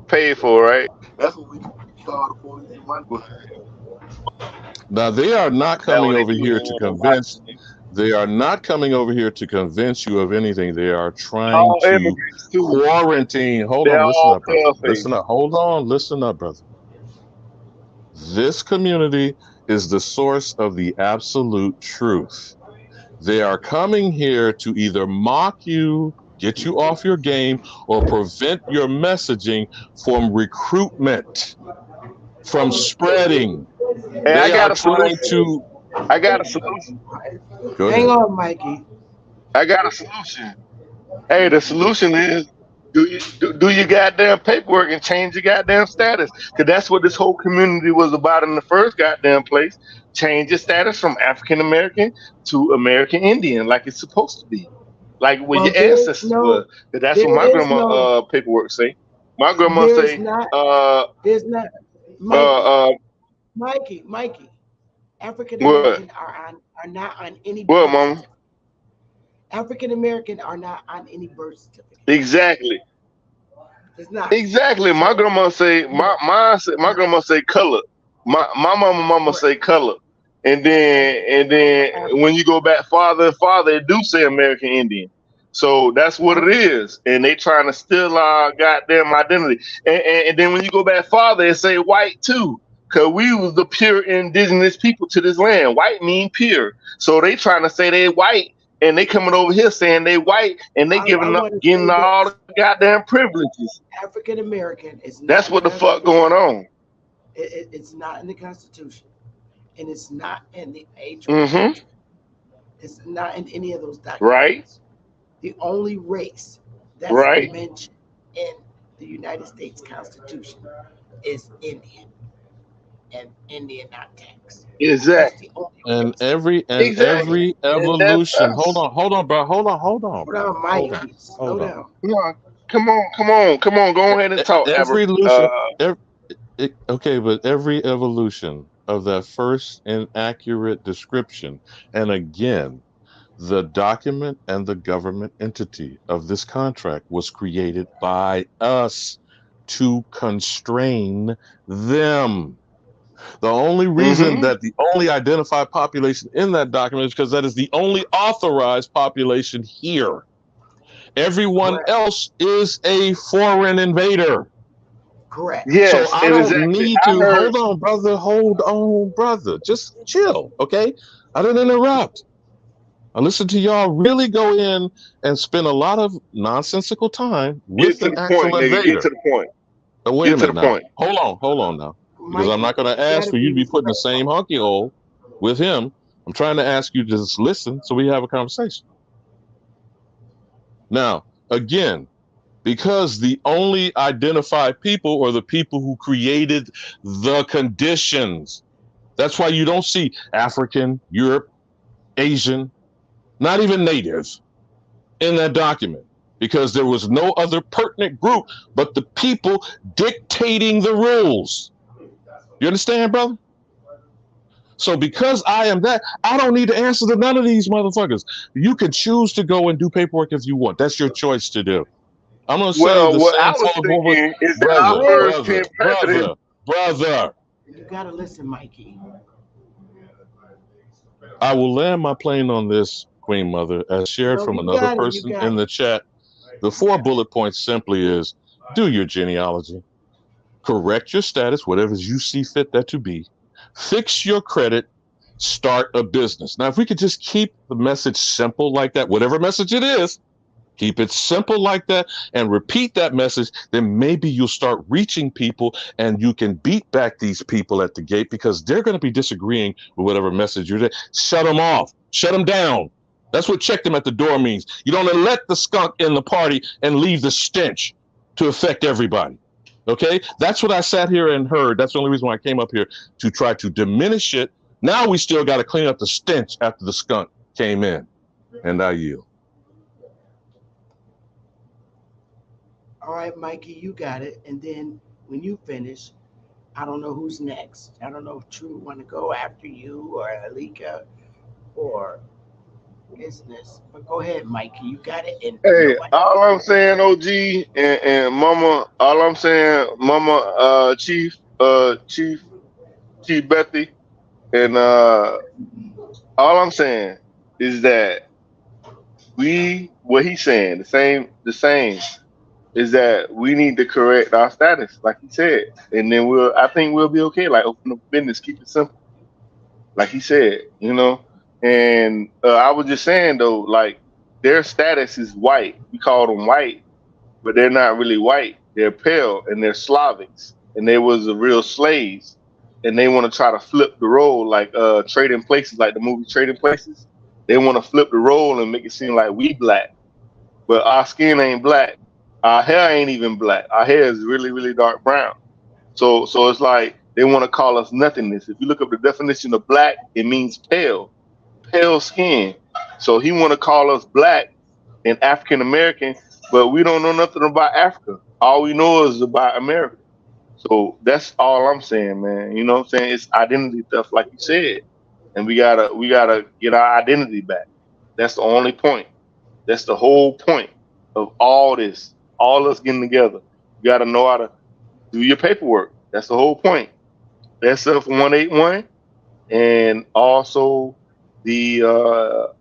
paid for, right? That's what we call the police in my neighborhood. Now, they are not coming over here to convince. They are not coming over here to convince you of anything. They are trying to quarantine. Hold on, listen up, brother. Listen up. Hold on, listen up, brother. This community is the source of the absolute truth. They are coming here to either mock you, get you off your game, or prevent your messaging from recruitment, from spreading. Hey, I got a solution. Hang on, Mikey. I got a solution. Hey, the solution is do your goddamn paperwork and change your goddamn status. Because that's what this whole community was about in the first goddamn place. Change your status from African American to American Indian, like it's supposed to be. Like what your ancestors were. Because that's what my grandma paperwork say. My grandma say there's not Mikey. African American are not on any birth certificate. African American are not on any birth certificate. Exactly. It's not. Exactly. My grandma say my grandma say color. My mama say color. And then when you go back farther, it do say American Indian. So that's what it is. And they trying to steal our goddamn identity. And then when you go back farther, it say white too. Cause we was the pure indigenous people to this land. White mean pure. So they trying to say they white, and they coming over here saying they white, and they getting all the goddamn privileges. African American is not. That's what the fuck going on. It's not in the Constitution, and it's not in the age. It's not in any of those documents. Right. The only race that's mentioned in the United States Constitution is Indian. And Indian not tax. Exactly. And every evolution. Hold on, bro. Hold on. Mike. Slow down. Come on. Go ahead and talk. Okay, but every evolution of that first inaccurate description, and again, the document and the government entity of this contract was created by us to constrain them. The only reason that the only identified population in that document is because that is the only authorized population here. Everyone else is a foreign invader. Correct. Yes. So I don't need to hold on, brother. Just chill, okay? I didn't interrupt. I listened to y'all really go in and spend a lot of nonsensical time with Get to an the point, actual nigga. Get invader. to the point. But wait a Get to minute the now. point. Hold on now. Because I'm Mikey, not going to you ask gotta for you be to be put in the respectful. same honky hole with him. I'm trying to ask you to just listen so we have a conversation. Now, again, because the only identified people are the people who created the conditions. That's why you don't see African, Europe, Asian, not even Native in that document, because there was no other pertinent group but the people dictating the rules. You understand, brother? So because I am that, I don't need to answer to none of these motherfuckers. You can choose to go and do paperwork if you want. That's your choice to do. I'm going to say Well, the what same I was for thinking is that our first 10 presidents. brother. You gotta listen, Mikey. I will land my plane on this, Queen Mother, as shared No, from you another got it. You person got in the it. chat. The 4 bullet points simply is do your genealogy, correct your status, whatever you see fit that to be, fix your credit, start a business. Now, if we could just keep the message simple like that, whatever message it is, keep it simple like that and repeat that message, then maybe you'll start reaching people and you can beat back these people at the gate because they're going to be disagreeing with whatever message you're there. Shut them off. Shut them down. That's what check them at the door means. You don't let the skunk in the party and leave the stench to affect everybody. Okay? That's what I sat here and heard. That's the only reason why I came up here, to try to diminish it. Now we still got to clean up the stench after the skunk came in. And I yield. All right, Mikey, you got it. And then when you finish, I don't know who's next. I don't know if True want to go after you or Alika or Business. But go ahead, Mikey. You got it. And Hey, nobody. all I'm saying, OG and Mama, all I'm saying, Mama, Chief Bethy, and all I'm saying is that what he's saying, the same is that we need to correct our status, like he said, and then I think we'll be okay. Like open up business, keep it simple, like he said, you know. And I was just saying though, like their status is white. We call them white, but they're not really white. They're pale and they're Slavics, and they was the real slaves. And they want to try to flip the role, like Trading Places, like the movie Trading Places. They want to flip the role and make it seem like we black, but our skin ain't black. Our hair ain't even black. Our hair is really, really dark brown. So it's like they want to call us nothingness. If you look up the definition of black, it means pale, pale skin. So he want to call us black and African American, but we don't know nothing about Africa. All we know is about America. So that's all I'm saying, man. You know what I'm saying? It's identity theft, like you said, and we gotta get our identity back. That's the only point. That's the whole point of all this. All us getting together. You gotta know how to do your paperwork. That's the whole point. That's for 181, and also the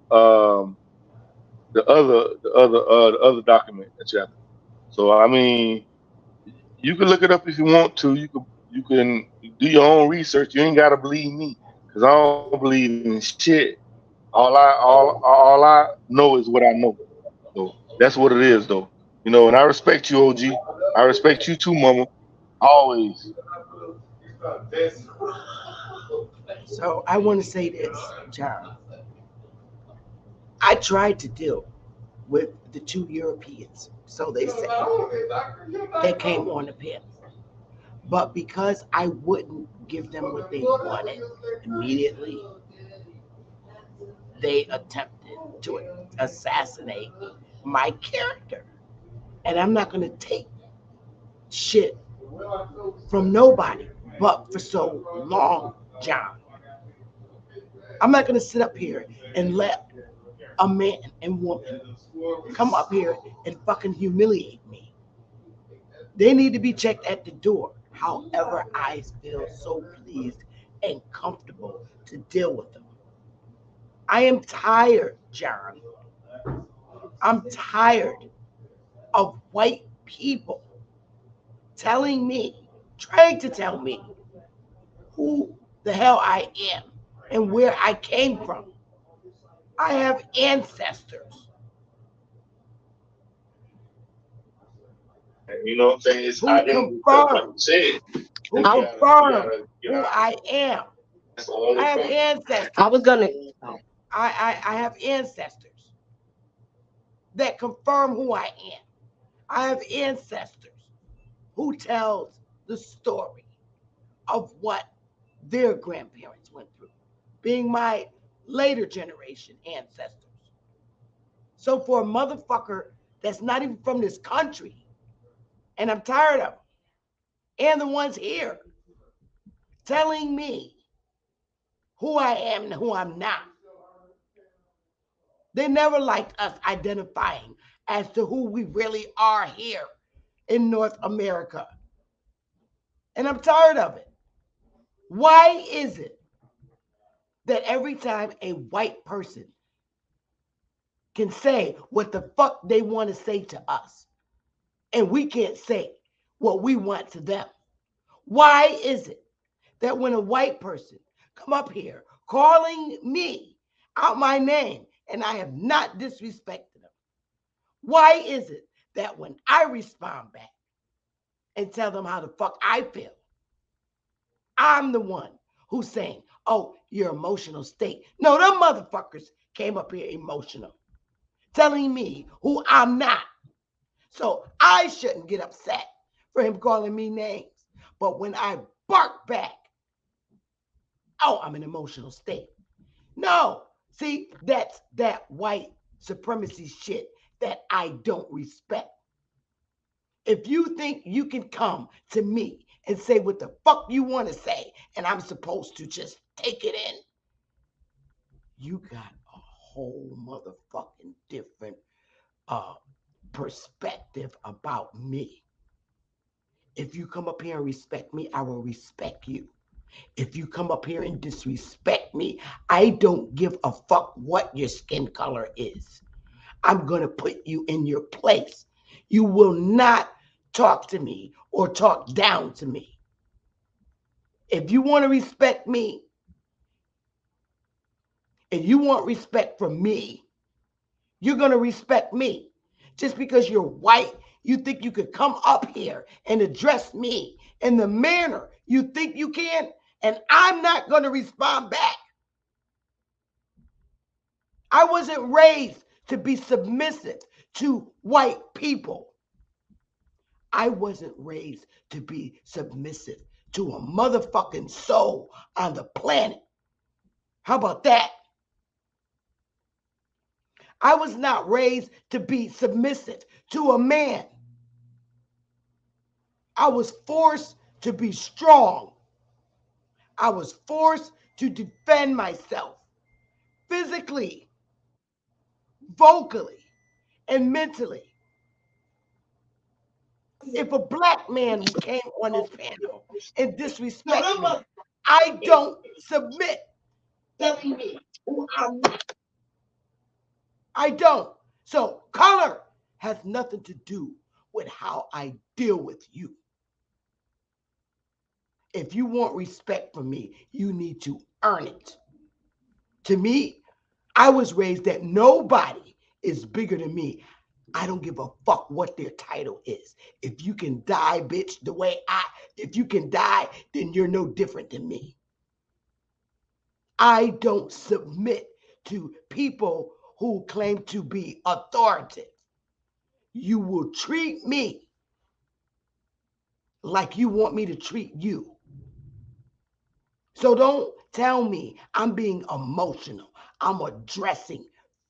the other document that you have. So I mean, you can look it up if you want to. You can do your own research. You ain't gotta believe me because I don't believe in shit. All I know is what I know. So that's what it is, though. You know, and I respect you, OG. I respect you too, Mama. Always. So I want to say this, John. I tried to deal with the 2 Europeans. So they said they came on the panel. But because I wouldn't give them what they wanted immediately, they attempted to assassinate my character. And I'm not going to take shit from nobody but for so long, John. I'm not going to sit up here and let a man and woman come up here and fucking humiliate me. They need to be checked at the door. However, I feel so pleased and comfortable to deal with them. I am tired, John. I'm tired of white people telling me, trying to tell me who the hell I am and where I came from. I have ancestors. You know what I'm saying? It's Who confirm who I am. I have ancestors. I have ancestors that confirm who I am. I have ancestors who tells the story of what their grandparents went through, being my later generation ancestors. So for a motherfucker that's not even from this country, and I'm tired of them, and the ones here telling me who I am and who I'm not. They never liked us identifying as to who we really are here in North America. And I'm tired of it. Why is it that every time a white person can say what the fuck they want to say to us, and we can't say what we want to them? Why is it that when a white person come up here calling me out my name and I have not disrespected them, why is it that when I respond back and tell them how the fuck I feel, I'm the one who's saying, oh, your emotional state? No, them motherfuckers came up here emotional, telling me who I'm not. So I shouldn't get upset for him calling me names. But when I bark back, oh, I'm in an emotional state. No, see, that's that white supremacy shit that I don't respect. If you think you can come to me and say what the fuck you want to say, and I'm supposed to just take it in, you got a whole motherfucking different perspective about me. If you come up here and respect me, I will respect you. If you come up here and disrespect me, I don't give a fuck what your skin color is. I'm going to put you in your place. You will not talk to me or talk down to me. If you want to respect me, and you want respect from me, you're going to respect me. Just because you're white, you think you could come up here and address me in the manner you think you can, and I'm not going to respond back. I wasn't raised to be submissive to white people. I wasn't raised to be submissive to a motherfucking soul on the planet. How about that? I was not raised to be submissive to a man. I was forced to be strong. I was forced to defend myself physically, vocally, and mentally. If a black man came on this panel and disrespected me, I don't submit. Telling me who I'm not. I don't. So color has nothing to do with how I deal with you. If you want respect from me, you need to earn it. To me, I was raised that nobody is bigger than me. I don't give a fuck what their title is. If you can die, bitch, if you can die, then you're no different than me. I don't submit to people who claim to be authoritative. You will treat me like you want me to treat you. So don't tell me I'm being emotional. I'm addressing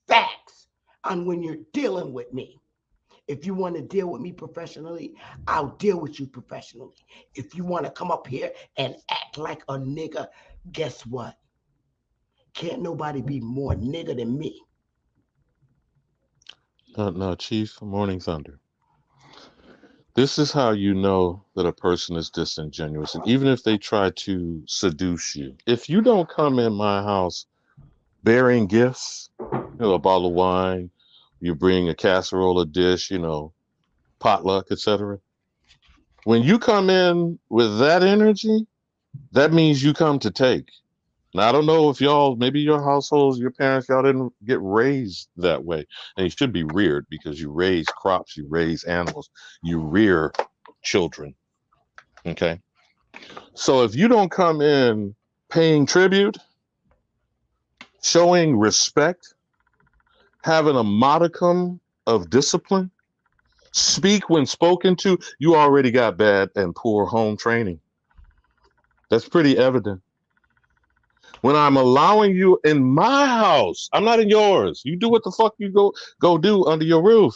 facts on when you're dealing with me. If you want to deal with me professionally, I'll deal with you professionally. If you want to come up here and act like a nigga, guess what? Can't nobody be more nigga than me. No, Chief, Morning Thunder. This is how you know that a person is disingenuous. And even if they try to seduce you, if you don't come in my house bearing gifts, a bottle of wine, you bring a casserole, a dish, potluck, etc. When you come in with that energy, that means you come to take, Now, I don't know if y'all, maybe your households, your parents, y'all didn't get raised that way. And you should be reared because you raise crops, you raise animals, you rear children. Okay. So if you don't come in paying tribute, showing respect, having a modicum of discipline, speak when spoken to, you already got bad and poor home training. That's pretty evident. When I'm allowing you in my house, I'm not in yours. You do what the fuck you go do under your roof.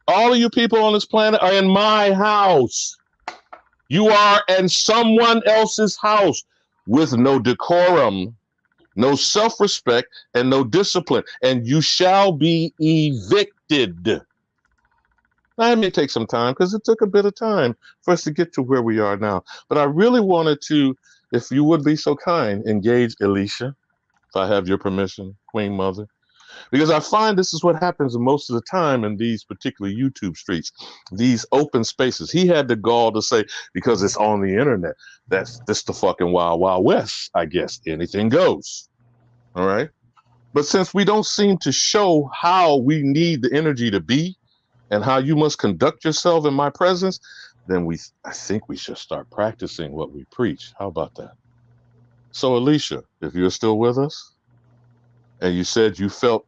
All of you people on this planet are in my house. You are in someone else's house with no decorum, no self-respect, and no discipline. And you shall be evicted. Now, it may take some time because it took a bit of time for us to get to where we are now. But I really wanted to, if you would be so kind, engage Alicia, if I have your permission, Queen Mother, because I find this is what happens most of the time in these particular YouTube streets, these open spaces. He had the gall to say, because it's on the internet, that's the fucking wild, wild west, I guess. Anything goes. All right. But since we don't seem to show how we need the energy to be and how you must conduct yourself in my presence, then I think we should start practicing what we preach. How about that? So, Alicia, if you're still with us and you said you felt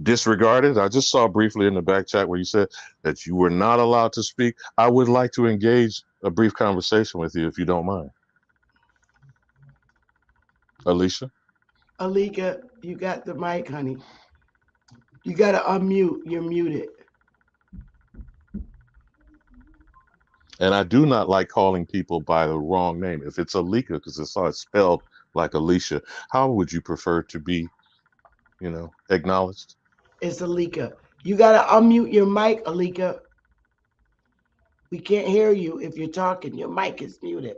disregarded, I just saw briefly in the back chat where you said that you were not allowed to speak. I would like to engage a brief conversation with you if you don't mind. Alicia? Alika, you got the mic, honey. You got to unmute. You're muted. And I do not like calling people by the wrong name. If it's Alika, because it's spelled like Alicia, how would you prefer to be, acknowledged? It's Alika. You got to unmute your mic, Alika. We can't hear you if you're talking. Your mic is muted.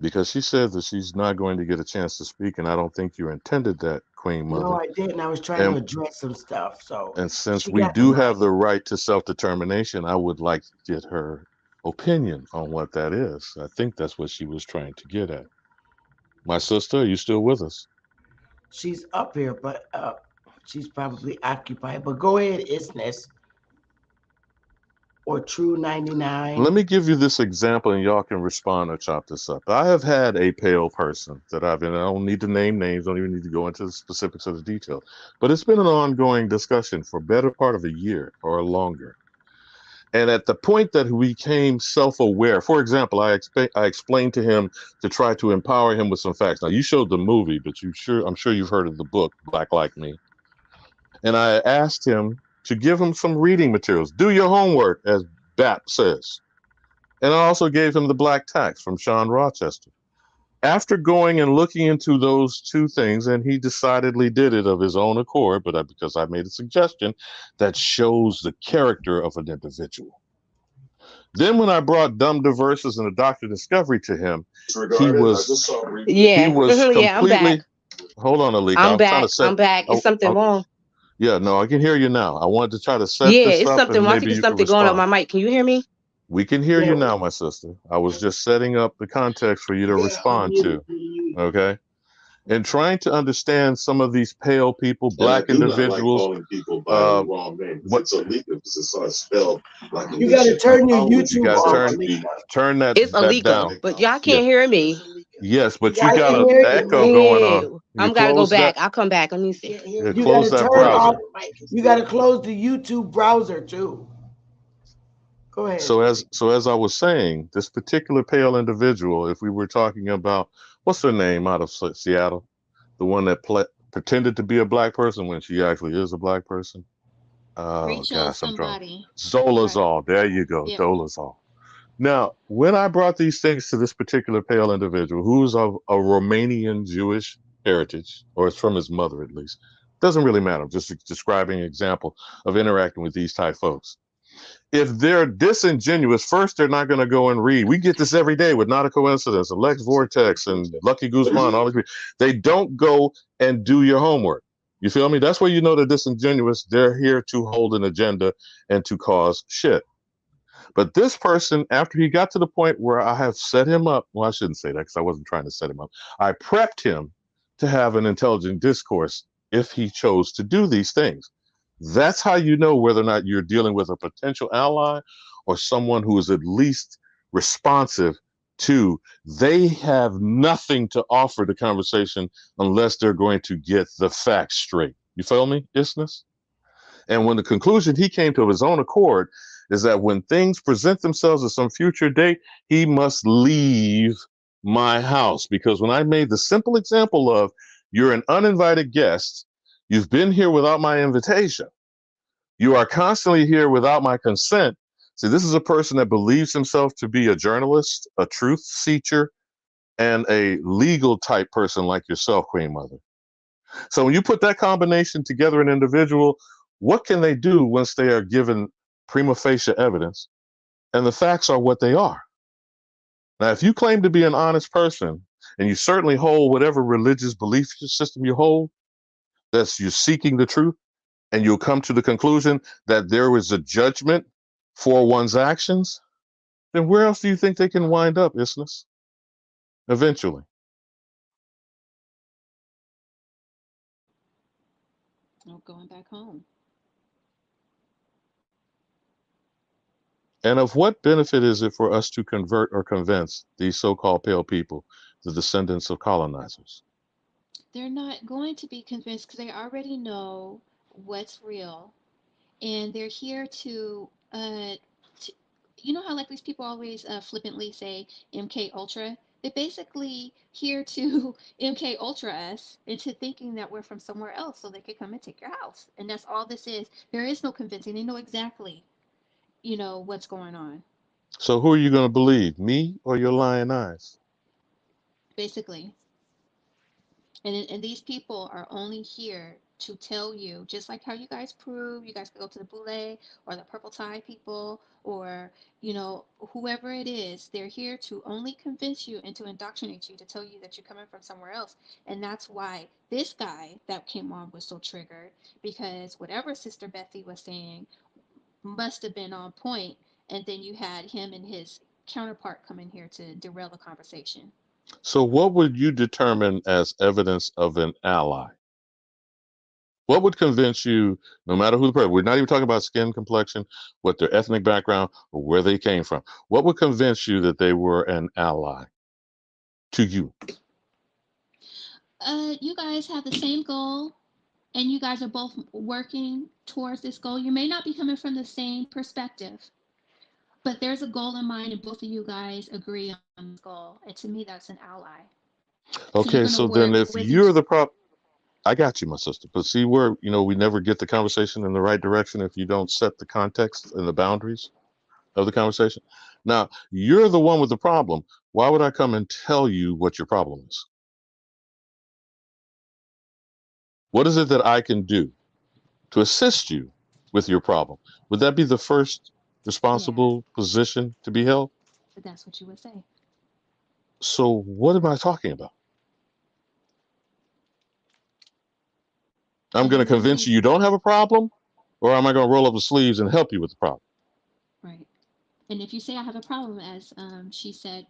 Because she said that she's not going to get a chance to speak, and I don't think you intended that, Queen Mother. No, I didn't. I was trying to address some stuff. And since we do have the right to self-determination, I would like to get her opinion on what that is. I think that's what she was trying to get at. My sister, are you still with us? She's up here, but she's probably occupied. But go ahead, Isness. Or True 99. Let me give you this example and y'all can respond or chop this up. I have had a pale person that I don't need to name names, don't even need to go into the specifics of the detail, but it's been an ongoing discussion for better part of a year or longer. And at the point that we became self-aware, for example, I explained to him to try to empower him with some facts. Now, you showed the movie, but I'm sure you've heard of the book, Black Like Me. And I asked him to give him some reading materials. Do your homework, as BAP says. And I also gave him the Black Tax from Sean Rochester. After going and looking into those two things, and he decidedly did it of his own accord, but because I made a suggestion that shows the character of an individual. Then when I brought Dumb Diverses and the Dr. Discovery to him, he was completely... I'm back. Hold on, Alika. I'm back. Is something wrong? Yeah, no, I can hear you now. I wanted to try to set this up. It's something wrong. I think it's something going on my mic. Can you hear me? We can hear you now, my sister. I was just setting up the context for you to respond to. Okay? And trying to understand some of these pale people, black individuals. You got to turn your YouTube on. Turn that It's illegal, down. but y'all can't hear me. Yes, but you got an echo going on. I'm got to go back. I'll come back. Let me see. Close that browser. You got to close the YouTube browser too. Go ahead. So as I was saying, this particular pale individual, if we were talking about, what's her name out of Seattle? The one that pretended to be a black person when she actually is a black person? Oh, gosh, I'm drunk. Zolazol. There you go. Yeah. Zolazol. Now, when I brought these things to this particular pale individual, who's of a Romanian Jewish heritage, or it's from his mother at least, doesn't really matter. I'm just describing an example of interacting with these type folks. If they're disingenuous, first they're not going to go and read. We get this every day with Not a Coincidence, and Lex Vortex, and Lucky Guzman, all these people. They don't go and do your homework. You feel me? That's where you know they're disingenuous. They're here to hold an agenda and to cause shit. But this person, after he got to the point where I have set him up, well, I shouldn't say that because I wasn't trying to set him up. I prepped him to have an intelligent discourse if he chose to do these things. That's how you know whether or not you're dealing with a potential ally or someone who is at least responsive to, they have nothing to offer the conversation unless they're going to get the facts straight. You feel me, Isness? And when the conclusion he came to of his own accord is that when things present themselves at some future date, he must leave my house. Because when I made the simple example of, you're an uninvited guest, you've been here without my invitation, you are constantly here without my consent. See, this is a person that believes himself to be a journalist, a truth seeker, and a legal type person like yourself, Queen Mother. So when you put that combination together, an individual, what can they do once they are given prima facie evidence and the facts are what they are? Now, if you claim to be an honest person, and you certainly hold whatever religious belief system you hold, that's you're seeking the truth, and you'll come to the conclusion that there is a judgment for one's actions, then where else do you think they can wind up, Isness? Eventually. Oh, going back home. And of what benefit is it for us to convert or convince these so-called pale people, the descendants of colonizers? They're not going to be convinced because they already know what's real, and they're here to you know how like these people always flippantly say MK Ultra? They're basically here to MK Ultra us into thinking that we're from somewhere else so they could come and take your house. And that's all this is. There is no convincing. They know exactly, you know, what's going on. So who are you going to believe, me or your lying eyes? Basically. And these people are only here to tell you, just like how you guys prove, you guys could go to the Boule or the purple tie people or, you know, whoever it is, they're here to only convince you and to indoctrinate you to tell you that you're coming from somewhere else. And that's why this guy that came on was so triggered, because whatever Sister Bethy was saying must have been on point, and then you had him and his counterpart come in here to derail the conversation. So what would you determine as evidence of an ally? What would convince you, no matter who the person, we're not even talking about skin complexion, what their ethnic background, or where they came from. What would convince you that they were an ally to you? You guys have the same goal, and you guys are both working towards this goal. You may not be coming from the same perspective, but there's a goal in mind, and both of you guys agree on this goal. And to me, that's an ally. Okay, so then if you're the I got you, my sister. But see where, you know, we never get the conversation in the right direction if you don't set the context and the boundaries of the conversation. Now, you're the one with the problem. Why would I come and tell you what your problem is? What is it that I can do to assist you with your problem? Would that be the first responsible position to be held? But that's what you would say. So what am I talking about? I'm going to convince you don't have a problem, or am I going to roll up the sleeves and help you with the problem? Right. And if you say I have a problem, as she said,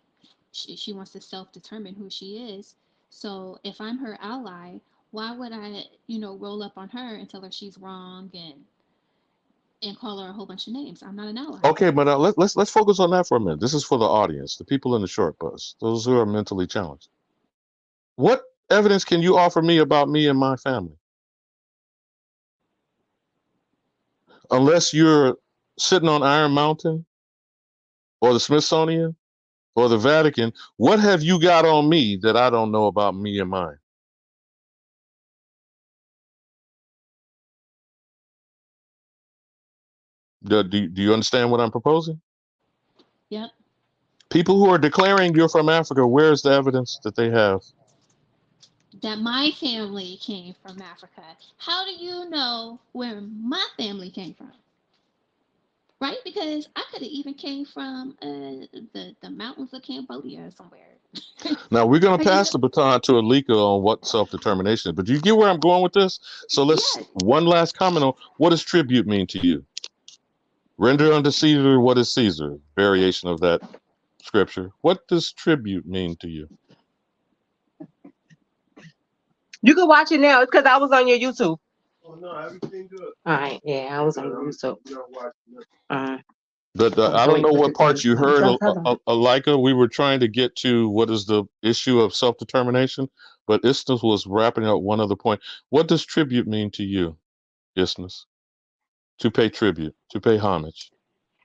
she wants to self-determine who she is. So if I'm her ally, why would I, you know, roll up on her and tell her she's wrong and call her a whole bunch of names? I'm not an ally. Okay, but let's focus on that for a minute. This is for the audience, the people in the short bus, those who are mentally challenged. What evidence can you offer me about me and my family? Unless you're sitting on Iron Mountain or the Smithsonian or the Vatican, what have you got on me that I don't know about me and mine? Do you understand what I'm proposing? Yep. People who are declaring you're from Africa, where's the evidence that they have? That my family came from Africa. How do you know where my family came from? Right? Because I could have even came from the mountains of Cambodia or somewhere. Now, we're going to pass the baton to Alika on what self-determination is. But do you get where I'm going with this? So let's, one last comment on, what does tribute mean to you? Render unto Caesar what is Caesar. Variation of that scripture. What does tribute mean to you? You can watch it now. It's because I was on your YouTube. Oh no, everything good. All right, yeah, I was on YouTube. But I don't know what parts you heard, Alika. We were trying to get to what is the issue of self-determination, but Isthmus was wrapping up one other point. What does tribute mean to you, Isthmus? To pay tribute, to pay homage.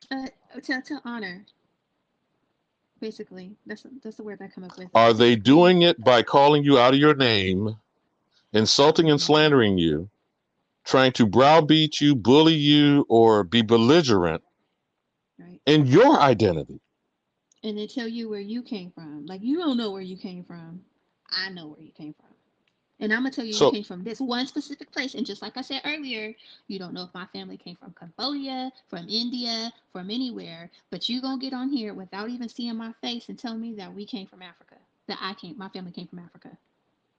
To honor. Basically, that's the word I come up with. Are they doing it by calling you out of your name, insulting and slandering you, trying to browbeat you, bully you, or be belligerent in your identity? And they tell you where you came from. Like, you don't know where you came from. I know where you came from. And I'm going to tell you, you came from this one specific place. And just like I said earlier, you don't know if my family came from Cambodia, from India, from anywhere. But you're going to get on here without even seeing my face and tell me that we came from Africa. My family came from Africa.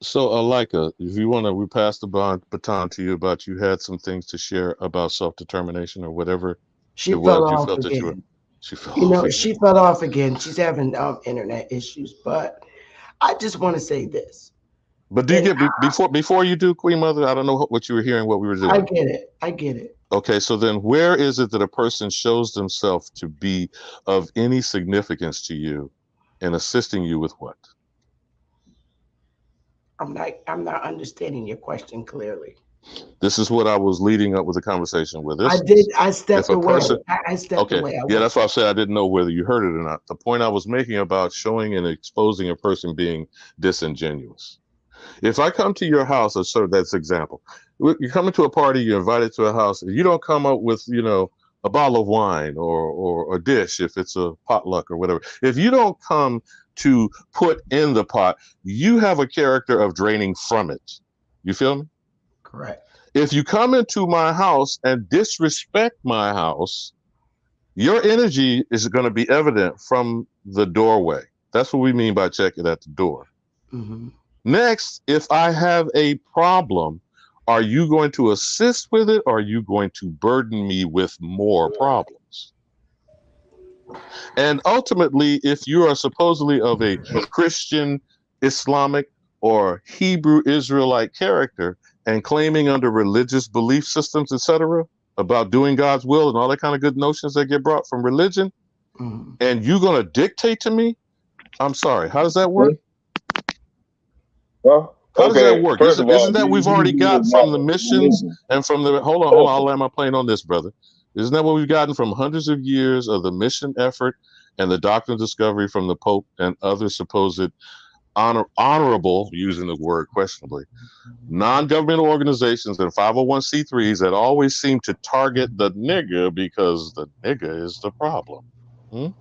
So, Alika, if you want to, we pass the baton to you about you had some things to share about self-determination or whatever she it fell was you off felt again. that you were. She fell off again. She fell off again. She's having internet issues. But I just want to say this. But do you get before you do, Queen Mother? I don't know what you were hearing, what we were doing. I get it. Okay, so then where is it that a person shows themselves to be of any significance to you and assisting you with what? I'm not understanding your question clearly. This is what I was leading up with the conversation with. I stepped away. I stepped away. Yeah, that's why I said I didn't know whether you heard it or not. The point I was making about showing and exposing a person being disingenuous. If I come to your house, so that's example. You come into a party, you're invited to a house, and you don't come up with, a bottle of wine or a dish if it's a potluck or whatever. If you don't come to put in the pot, you have a character of draining from it. You feel me? Correct. If you come into my house and disrespect my house, your energy is going to be evident from the doorway. That's what we mean by checking at the door. Mm-hmm. Next, if I have a problem, are you going to assist with it or are you going to burden me with more problems? And ultimately, if you are supposedly of a Christian, Islamic, or Hebrew Israelite character and claiming under religious belief systems, etc., about doing God's will and all that kind of good notions that get brought from religion, and you're going to dictate to me, I'm sorry, how does that work? Well, how does that work? Isn't that we've already got from the missions and from the, hold on, I'll land my plane on this, brother. Isn't that what we've gotten from hundreds of years of the mission effort and the doctrine of discovery from the Pope and other supposed honorable, using the word questionably, non-governmental organizations and 501c3s that always seem to target the nigger because the nigger is the problem?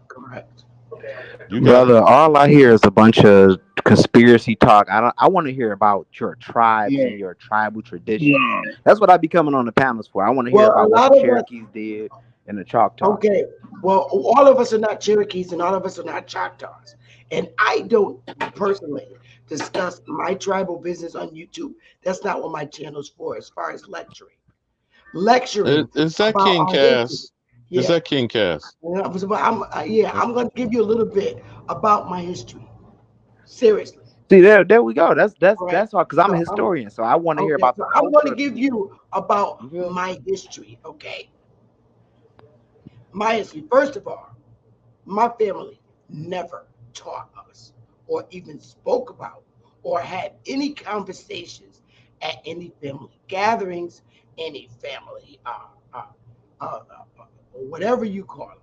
Correct. Brother, all I hear is a bunch of conspiracy talk. I want to hear about your tribes and your tribal traditions. That's what I be coming on the panels for. I want to hear about what the Cherokees did and the Choctaws. Okay, well, all of us are not Cherokees and all of us are not Choctaws. And I don't personally discuss my tribal business on YouTube. That's not what my channel's for as far as lecturing. Is that King Cass? Yeah. Is that King Cass? I'm going to give you a little bit about my history. Seriously. See, there we go. That's all, because I'm a historian, so I want to hear about the culture. I'm going to give you about my history, okay? My history. First of all, my family never taught us or even spoke about or had any conversations at any family gatherings, any family, whatever you call it.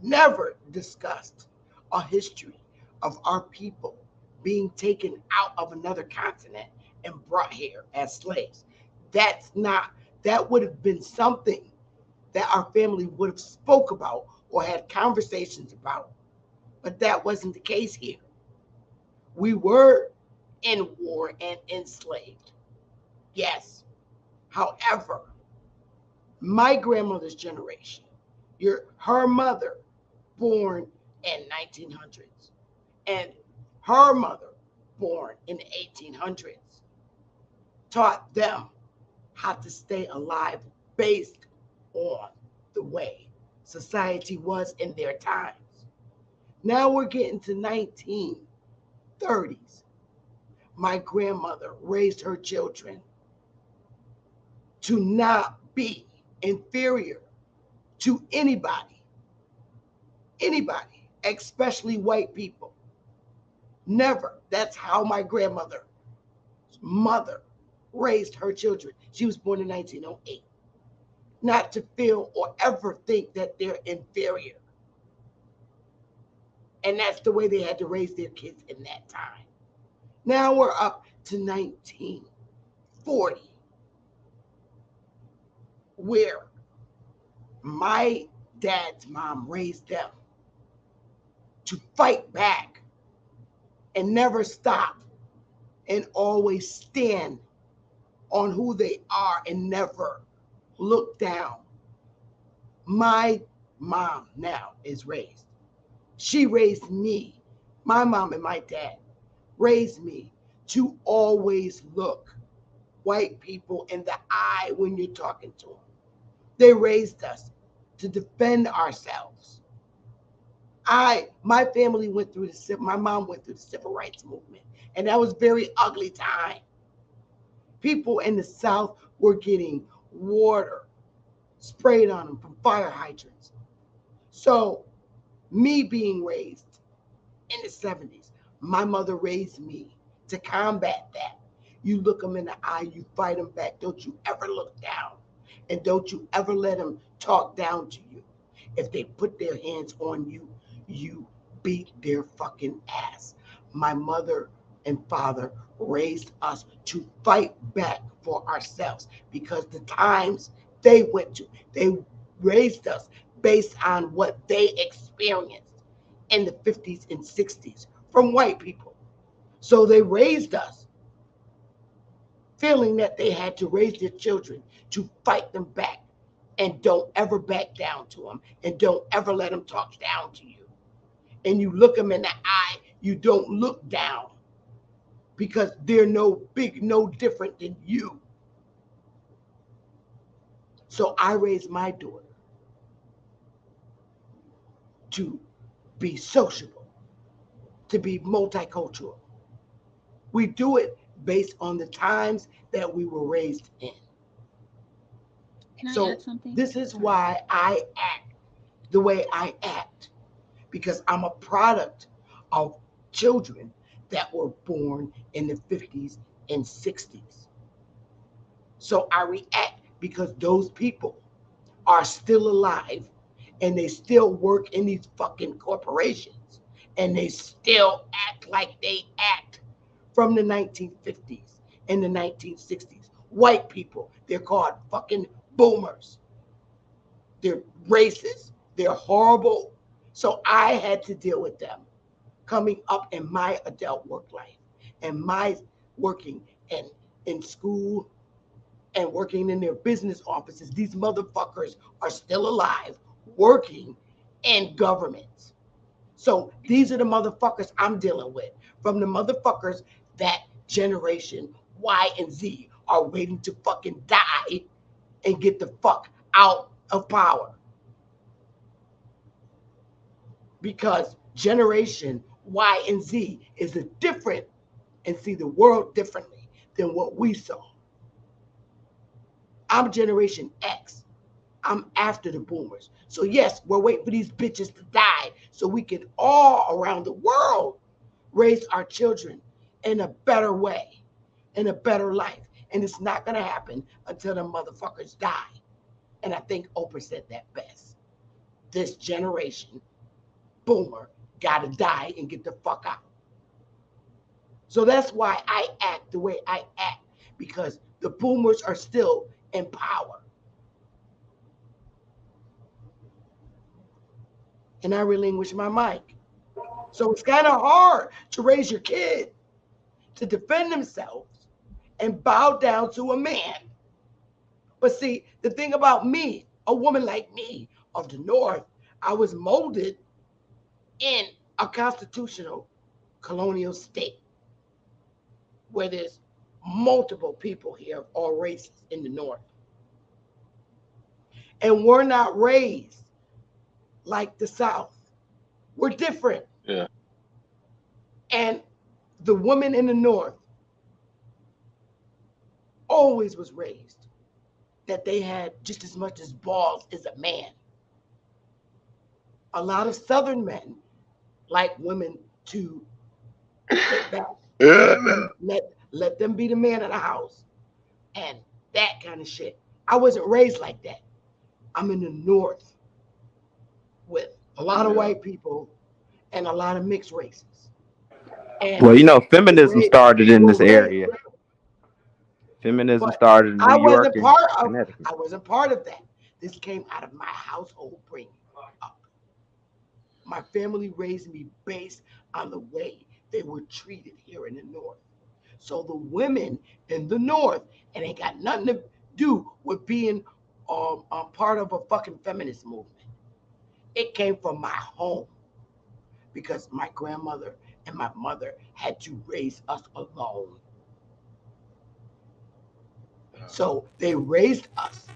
Never discussed a history of our people being taken out of another continent and brought here as slaves. That would have been something that our family would have spoke about or had conversations about. But that wasn't the case here. We were in war and enslaved. Yes. However, my grandmother's generation, her mother, born in 1900s, and her mother, born in the 1800s, taught them how to stay alive based on the way society was in their times. Now we're getting to 1930s. My grandmother raised her children to not be inferior to anybody, especially white people. Never. That's how my grandmother's mother raised her children. She was born in 1908. Not to feel or ever think that they're inferior. And that's the way they had to raise their kids in that time. Now we're up to 1940, where my dad's mom raised them to fight back and never stop and always stand on who they are and never look down. My mom now is raised. She raised me. My mom and my dad raised me to always look white people in the eye when you're talking to them. They raised us to defend ourselves. My family went through my mom went through the civil rights movement, and that was a very ugly time. People in the South were getting water sprayed on them from fire hydrants. So me being raised in the 70s, my mother raised me to combat that. You look them in the eye, you fight them back. Don't you ever look down. And don't you ever let them talk down to you. If they put their hands on you, you beat their fucking ass. My mother and father raised us to fight back for ourselves because the times they went to, they raised us based on what they experienced in the 50s and 60s from white people. So they raised us feeling that they had to raise their children to fight them back and don't ever back down to them and don't ever let them talk down to you. And you look them in the eye, you don't look down because they're no different than you. So I raised my daughter to be sociable, to be multicultural. We do it based on the times that we were raised in. Can So I add something? this is why I act the way I act, because I'm a product of children that were born in the 50s and 60s. So I react because those people are still alive and they still work in these fucking corporations and they still act like they act from the 1950s and the 1960s. White people, they're called fucking boomers. They're racist. They're horrible. So I had to deal with them coming up in my adult work life and my working in school and working in their business offices. These motherfuckers are still alive working in governments. So these are the motherfuckers I'm dealing with. From the motherfuckers that generation Y and Z are waiting to fucking die and get the fuck out of power. Because generation Y and Z is a different and see the world differently than what we saw. I'm generation X. I'm after the boomers. So yes, we're waiting for these bitches to die so we can all around the world raise our children in a better way, in a better life. And it's not going to happen until the motherfuckers die. And I think Oprah said that best. This generation, boomer, got to die and get the fuck out. So that's why I act the way I act, because the boomers are still in power. And I relinquish my mic. So it's kind of hard to raise your kid to defend themselves and bow down to a man. But see, the thing about me, a woman like me of the North, I was molded in a constitutional colonial state where there's multiple people here of all races in the North. And we're not raised like the South. We're different. Yeah. And the woman in the North always was raised that they had just as much as balls as a man. A lot of Southern men like women to sit back, let them be the man of the house and that kind of shit. I wasn't raised like that. I'm in the North with a lot of white people and a lot of mixed races. And well, you know, feminism started in this area. Feminism started in New York and Connecticut. I wasn't part of that. This came out of my household bringing up. My family raised me based on the way they were treated here in the North. So the women in the North, and it got nothing to do with being part of a fucking feminist movement. It came from my home because my grandmother and my mother had to raise us alone. So they raised us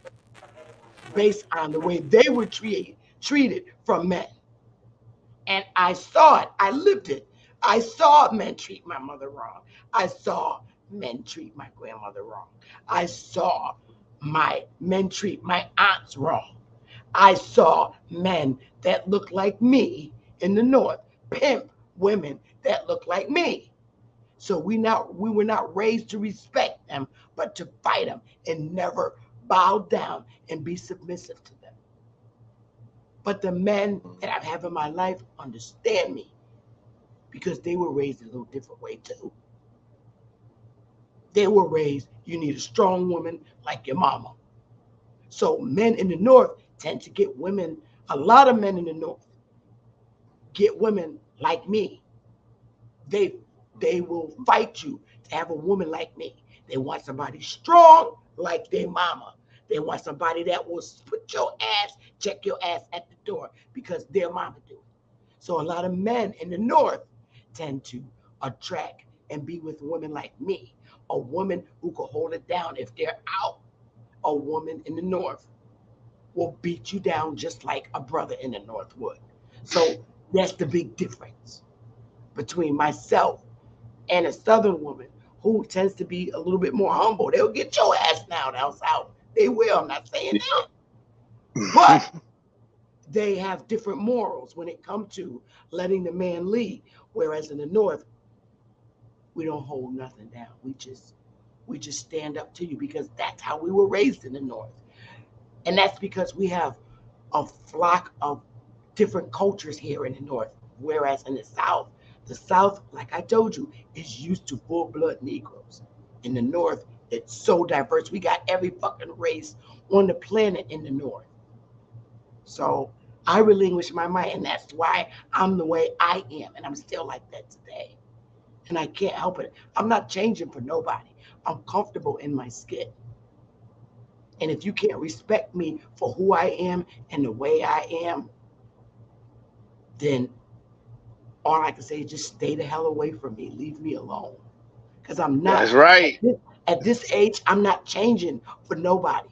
based on the way they were treated from men. And I saw it. I lived it. I saw men treat my mother wrong. I saw men treat my grandmother wrong. I saw my men treat my aunts wrong. I saw men that looked like me in the North pimp women that looked like me. So we were not raised to respect them, but to fight them and never bow down and be submissive to them. But the men that I have in my life understand me because they were raised a little different way too. They were raised, you need a strong woman like your mama. So men in the North tend to get women, a lot of men in the North get women like me. They will fight you to have a woman like me. They want somebody strong like their mama. They want somebody that will put your ass, check your ass at the door because their mama do it. So a lot of men in the North tend to attract and be with women like me, a woman who can hold it down if they're out. A woman in the North will beat you down just like a brother in the North would. So that's the big difference between myself and a Southern woman who tends to be a little bit more humble. They'll get your ass down south. They will. I'm not saying that. But they have different morals when it comes to letting the man lead. Whereas in the North, we don't hold nothing down. We just stand up to you because that's how we were raised in the North. And that's because we have a flock of different cultures here in the North. Whereas in the South, like I told you, is used to full-blood Negroes. In the North, it's so diverse. We got every fucking race on the planet in the North. So I relinquished my mind, and that's why I'm the way I am, and I'm still like that today. And I can't help it. I'm not changing for nobody. I'm comfortable in my skin. And if you can't respect me for who I am and the way I am, then all I can say is just stay the hell away from me. Leave me alone. Because I'm not. That's right. At this age, I'm not changing for nobody.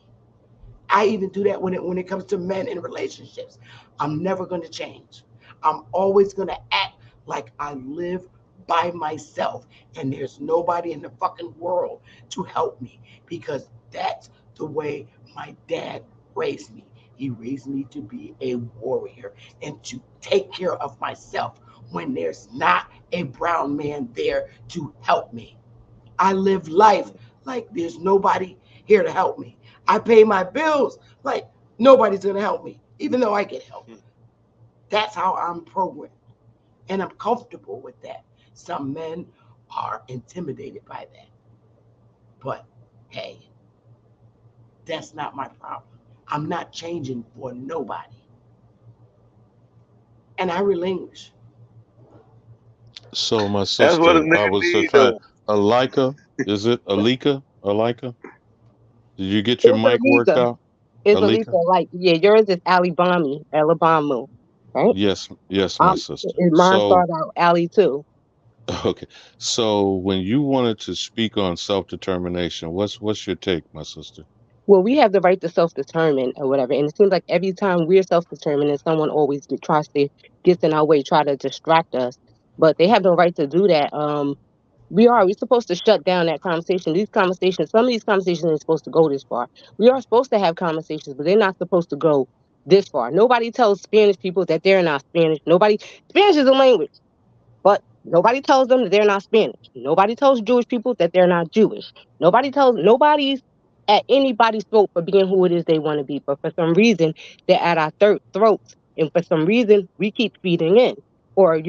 I even do that when it comes to men in relationships. I'm never going to change. I'm always going to act like I live by myself and there's nobody in the fucking world to help me because that's the way my dad raised me. He raised me to be a warrior and to take care of myself when there's not a brown man there to help me. I live life like there's nobody here to help me. I pay my bills like nobody's going to help me, even though I get help. That's how I'm programmed. And I'm comfortable with that. Some men are intimidated by that. But hey, that's not my problem. I'm not changing for nobody. And I relinquish. So my sister, I was trying. Alika, is it Alika? Alika? Did you get your mic worked out? It's Alika. Like, yeah, yours is Alabama, right? Yes, my sister. Mine started out Ali too. Okay. So when you wanted to speak on self-determination, what's your take, my sister? Well, we have the right to self-determine or whatever, and it seems like every time we're self-determined, someone always tries to get in our way, try to distract us. But they have no right to do that. We're supposed to shut down that conversation. These conversations, some of these conversations ain't supposed to go this far. We are supposed to have conversations, but they're not supposed to go this far. Nobody tells Spanish people that they're not Spanish. Spanish is a language. But nobody tells them that they're not Spanish. Nobody tells Jewish people that they're not Jewish. Nobody's at anybody's throat for being who it is they want to be. But for some reason, they're at our throats. And for some reason, we keep feeding in. Or,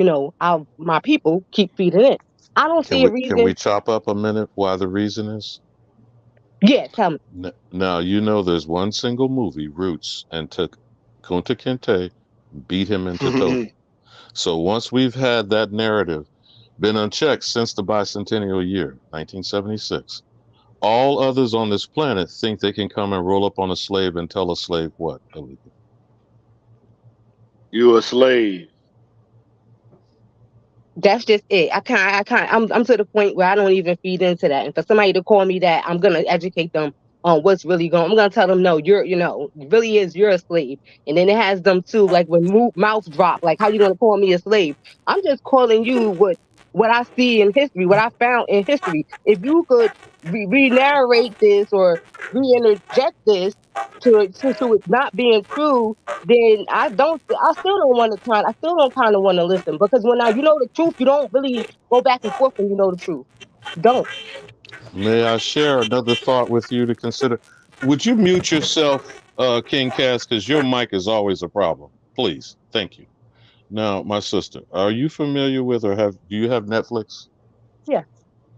my people keep feeding in. I don't see a Can we reason. chop up a minute why the reason is? Yeah, tell me. Now, there's one single movie, Roots, and took Kunta Kinte, beat him into total. So once we've had that narrative been unchecked since the bicentennial year, 1976, all others on this planet think they can come and roll up on a slave and tell a slave what, Alika? You a slave. That's just it. I'm to the point where I don't even feed into that. And for somebody to call me that, I'm gonna educate them on what's really going. I'm gonna tell them, no, you're a slave. And then it has them too, like when mouth drop, like how you gonna call me a slave? I'm just calling you what I see in history, what I found in history. If you could re-narrate this or re-interject this to it not being true, then I still don't want to I still don't kind of want to listen, because when you know the truth, you don't really go back and forth when you know the truth. Don't. May I share another thought with you to consider? Would you mute yourself, King Cass, because your mic is always a problem. Please. Thank you. Now, my sister, are you familiar with or do you have Netflix? Yeah.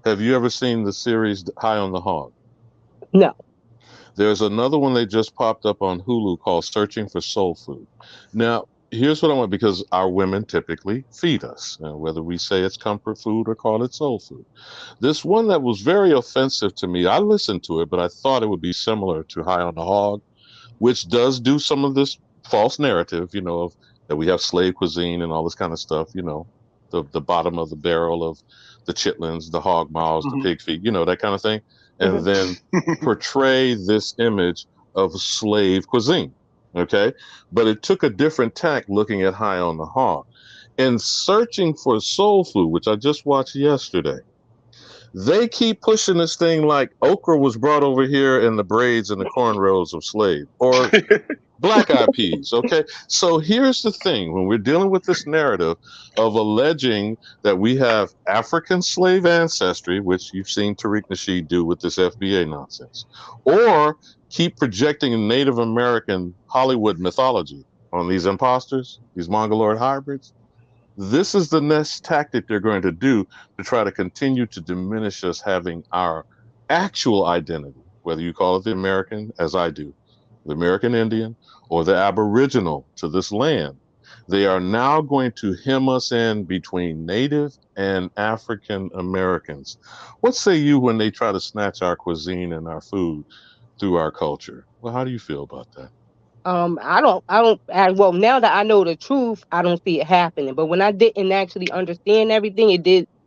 Have you ever seen the series High on the Hog? No. There's another one they just popped up on Hulu called Searching for Soul Food. Now, here's what I want, because our women typically feed us, whether we say it's comfort food or call it soul food. This one that was very offensive to me, I listened to it, but I thought it would be similar to High on the Hog, which does do some of this false narrative, of that we have slave cuisine and all this kind of stuff, the bottom of the barrel of the chitlins, the hog maws, the pig feet, that kind of thing. And then portray this image of slave cuisine. Okay. But it took a different tack looking at High on the Hog. In Searching for Soul Food, which I just watched yesterday, they keep pushing this thing like okra was brought over here in the braids and the cornrows of slave, or black eyed peas. Okay. So here's the thing: when we're dealing with this narrative of alleging that we have African slave ancestry, which you've seen Tariq Nasheed do with this FBA nonsense, or keep projecting Native American Hollywood mythology on these imposters, these Mongoloid hybrids, this is the next tactic they're going to do to try to continue to diminish us having our actual identity, whether you call it the American, as I do, the American Indian, or the Aboriginal to this land. They are now going to hem us in between Native and African Americans. What say you when they try to snatch our cuisine and our food through our culture? Well, how do you feel about that? Well, now that I know the truth, I don't see it happening. But when I didn't actually understand everything,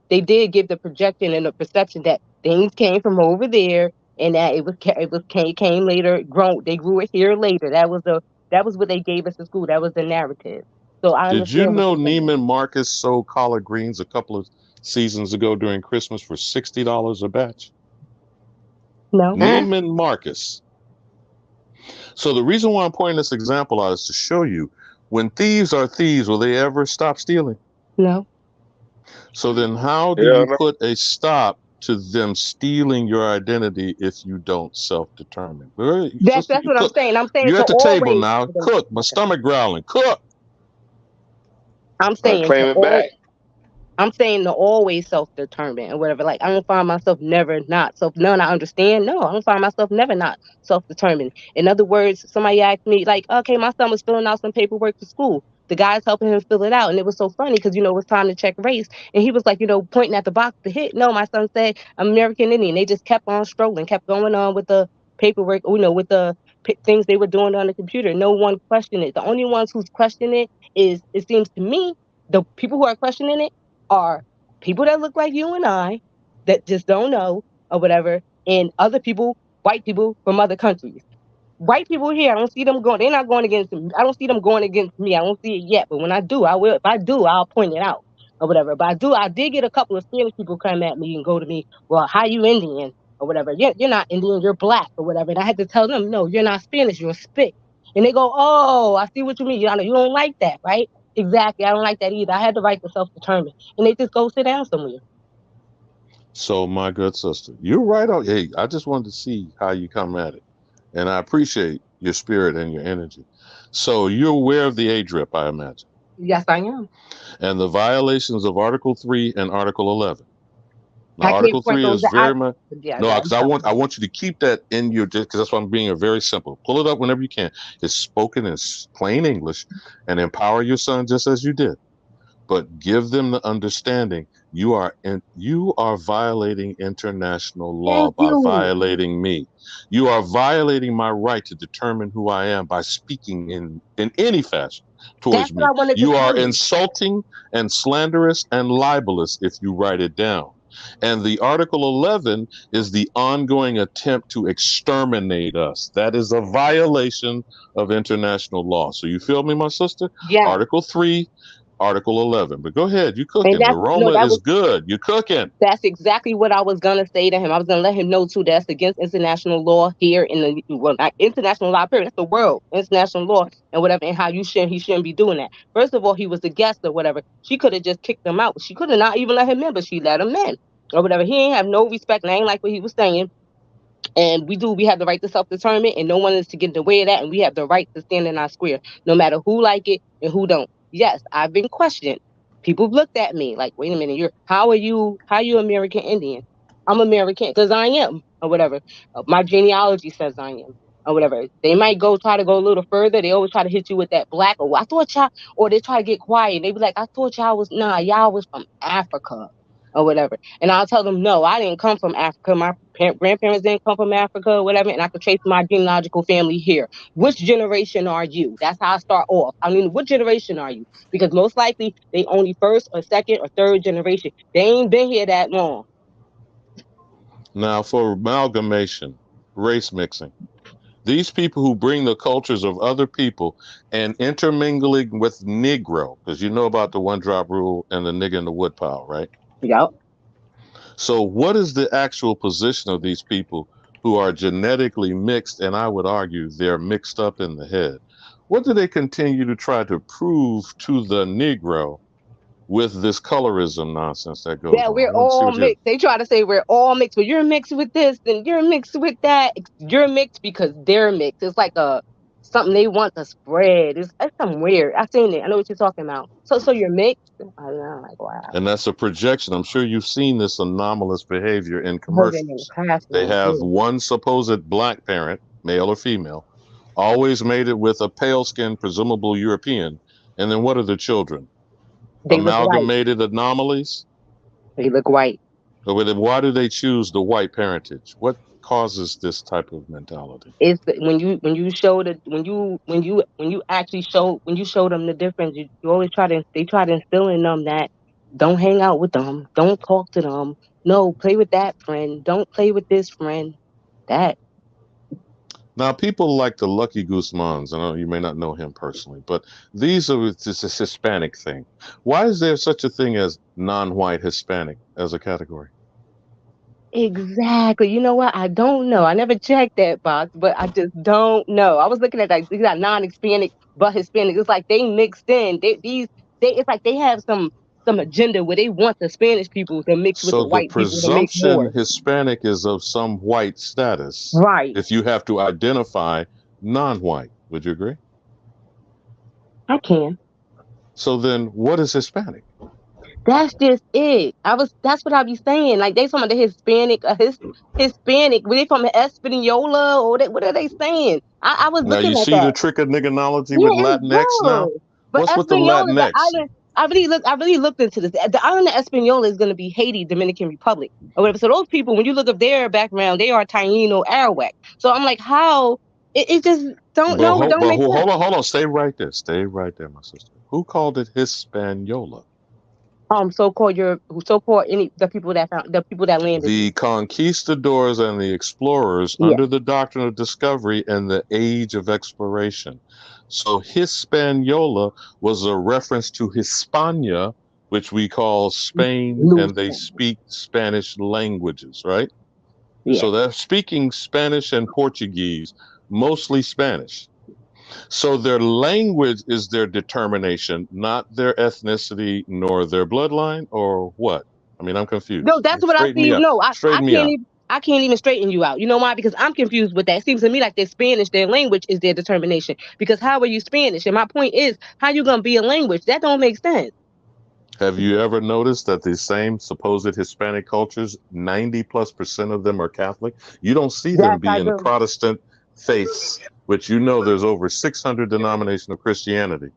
they did give the projection and the perception that things came from over there, and that came later, they grew it here later. That was what they gave us in school. That was the narrative. So I Did you understand what know you're saying. Neiman Marcus sold collard greens a couple of seasons ago during Christmas for $60 a batch? No. Neiman Marcus. So the reason why I'm pointing this example out is to show you, when thieves are thieves, will they ever stop stealing? No. So then how do you put a stop to them stealing your identity if you don't self-determine? That's what I'm saying. I'm saying you're to at the table always now. Cook. My stomach growling. Cook. I'm saying claim it back. I'm saying to always self-determine or whatever. Like, I don't find myself never not. So now I understand. No, I don't find myself never not self-determined. In other words, somebody asked me, like, okay, my son was filling out some paperwork for school. The guy's helping him fill it out. And it was so funny because, it was time to check race. And he was like, pointing at the box to hit. No, my son said I'm American Indian. They just kept on strolling, kept going on with the paperwork, with the things they were doing on the computer. No one questioned it. The only ones who's questioning it it seems to me, the people who are questioning it are people that look like you and I that just don't know or whatever, and other people white people from other countries. White people here, I don't see them going. They're not going against me. I don't see them going against me. I don't see it yet. But when I do, I will. If I do, I'll point it out or whatever. But I did get a couple of Spanish people come at me and go to me, well, how you Indian or whatever? You're not Indian, you're black or whatever. And I had to tell them, no, you're not Spanish, you're Spic. And they go, oh, I see what you mean. You don't like that, right? Exactly. I don't like that either. I had the right to self-determine. And they just go sit down somewhere. So, my good sister, you're right on. Hey, I just wanted to see how you come at it. And I appreciate your spirit and your energy. So you're aware of the ADRIP, I imagine. Yes, I am. And the violations of Article 3 and Article 11. Now, I can't Article point 3 those is very much... Yeah, no, because I want you to keep that in your... Because that's why I'm being very simple. Pull it up whenever you can. It's spoken in plain English and empower your son just as you did. But give them the understanding you are violating international law by violating me. You are violating my right to determine who I am by speaking in any fashion towards me. You are insulting and slanderous and libelous if you write it down. And the Article 11 is the ongoing attempt to exterminate us. That is a violation of international law. So you feel me, my sister? Yeah. Article 3, Article 11. But go ahead. You cooking. The aroma is good. You're cooking. That's exactly what I was going to say to him. I was going to let him know, too, that's against international law here in the, well, not international law, period. That's the world, international law and whatever, and how he shouldn't be doing that. First of all, he was a guest or whatever. She could have just kicked him out. She could have not even let him in, but she let him in or whatever. He ain't have no respect, and I ain't like what he was saying. And we have the right to self-determine, and no one is to get in the way of that, and we have the right to stand in our square, no matter who like it and who don't. Yes, I've been questioned. People looked at me like, wait a minute, how are you American Indian? I'm American because I am, or whatever. My genealogy says I am, or whatever. They might try to go a little further. They always try to hit you with that black, or I thought y'all, or they try to get quiet. They be like, I thought y'all was from Africa, or whatever. And I'll tell them, no, I didn't come from Africa. My grandparents didn't come from Africa, or whatever. And I could trace my genealogical family here. Which generation are you? That's how I start off. I mean, what generation are you? Because most likely they only first or second or third generation. They ain't been here that long. Now, for amalgamation, race mixing, these people who bring the cultures of other people and intermingling with Negro, because you know about the one drop rule and the nigga in the woodpile, right? Yep. So what is the actual position of these people who are genetically mixed, and I would argue they're mixed up in the head? What do they continue to try to prove to the Negro with this colorism nonsense that goes on? Yeah, we're all mixed. They try to say we're all mixed, but you're mixed with this and you're mixed with that. You're mixed because they're mixed. It's like something they want to spread. It's something weird. I've seen it. I know what you're talking about. So you're mixed? I don't know, like, wow. And that's a projection. I'm sure you've seen this anomalous behavior in commercials. They have one supposed black parent, male or female, always made it with a pale-skinned, presumable European. And then what are the children? They amalgamated anomalies? They look white. But why do they choose the white parentage? What causes this type of mentality? It's when you show when you actually show them the difference, you always try to instill in them that don't hang out with them, don't talk to them, no, play with that friend, don't play with this friend. That. Now, people like the Lucky Guzmans, I know you may not know him personally, but it's a Hispanic thing. Why is there such a thing as non-white Hispanic as a category? Exactly. You know what? I don't know. I never checked that box, but I just don't know. I was looking at like non-Hispanic but Hispanic. It's like they mixed in. It's like they have some agenda where they want the Spanish people to mix with the white people to make more. So the presumption Hispanic is of some white status. Right. If you have to identify non-white, would you agree? I can. So then what is Hispanic? That's just it. That's what I be saying. Like they talking about the Hispanic, Hispanic. Were they from Espanola or what are they saying? I was looking at that. Now you see the trick of niggonology with Latinx now? But what's with the Latinx? I really looked into this. The island of Espanola is going to be Haiti, Dominican Republic, or whatever. So those people, when you look up their background, they are Taino, Arawak. So I'm like, how? It just don't know. It don't make sense. Hold on. Stay right there, my sister. Who called it Hispaniola? So-called the people that landed The here. conquistadors and the explorers Yeah. under the doctrine of discovery and the age of exploration. So Hispaniola was a reference to Hispania, which we call Spain, New and they Spain. speak Spanish languages, right? Yeah. So they're speaking Spanish and Portuguese, mostly Spanish. So their language is their determination, not their ethnicity nor their bloodline, or what? I mean, I'm No, confused. that's what I Straighten me see. out. No, I Straighten me can't out. even. I can't even straighten you out. You know why? Because I'm confused with that. It seems to me like their Spanish, their language is their determination. Because how are you Spanish? And my point is, how you gonna be a language? That don't make sense. Have you ever noticed that the same supposed Hispanic cultures, 90+% of them are Catholic? You don't see them Yes, I being do. Protestant faiths, which you know there's over 600 denominations of Christianity.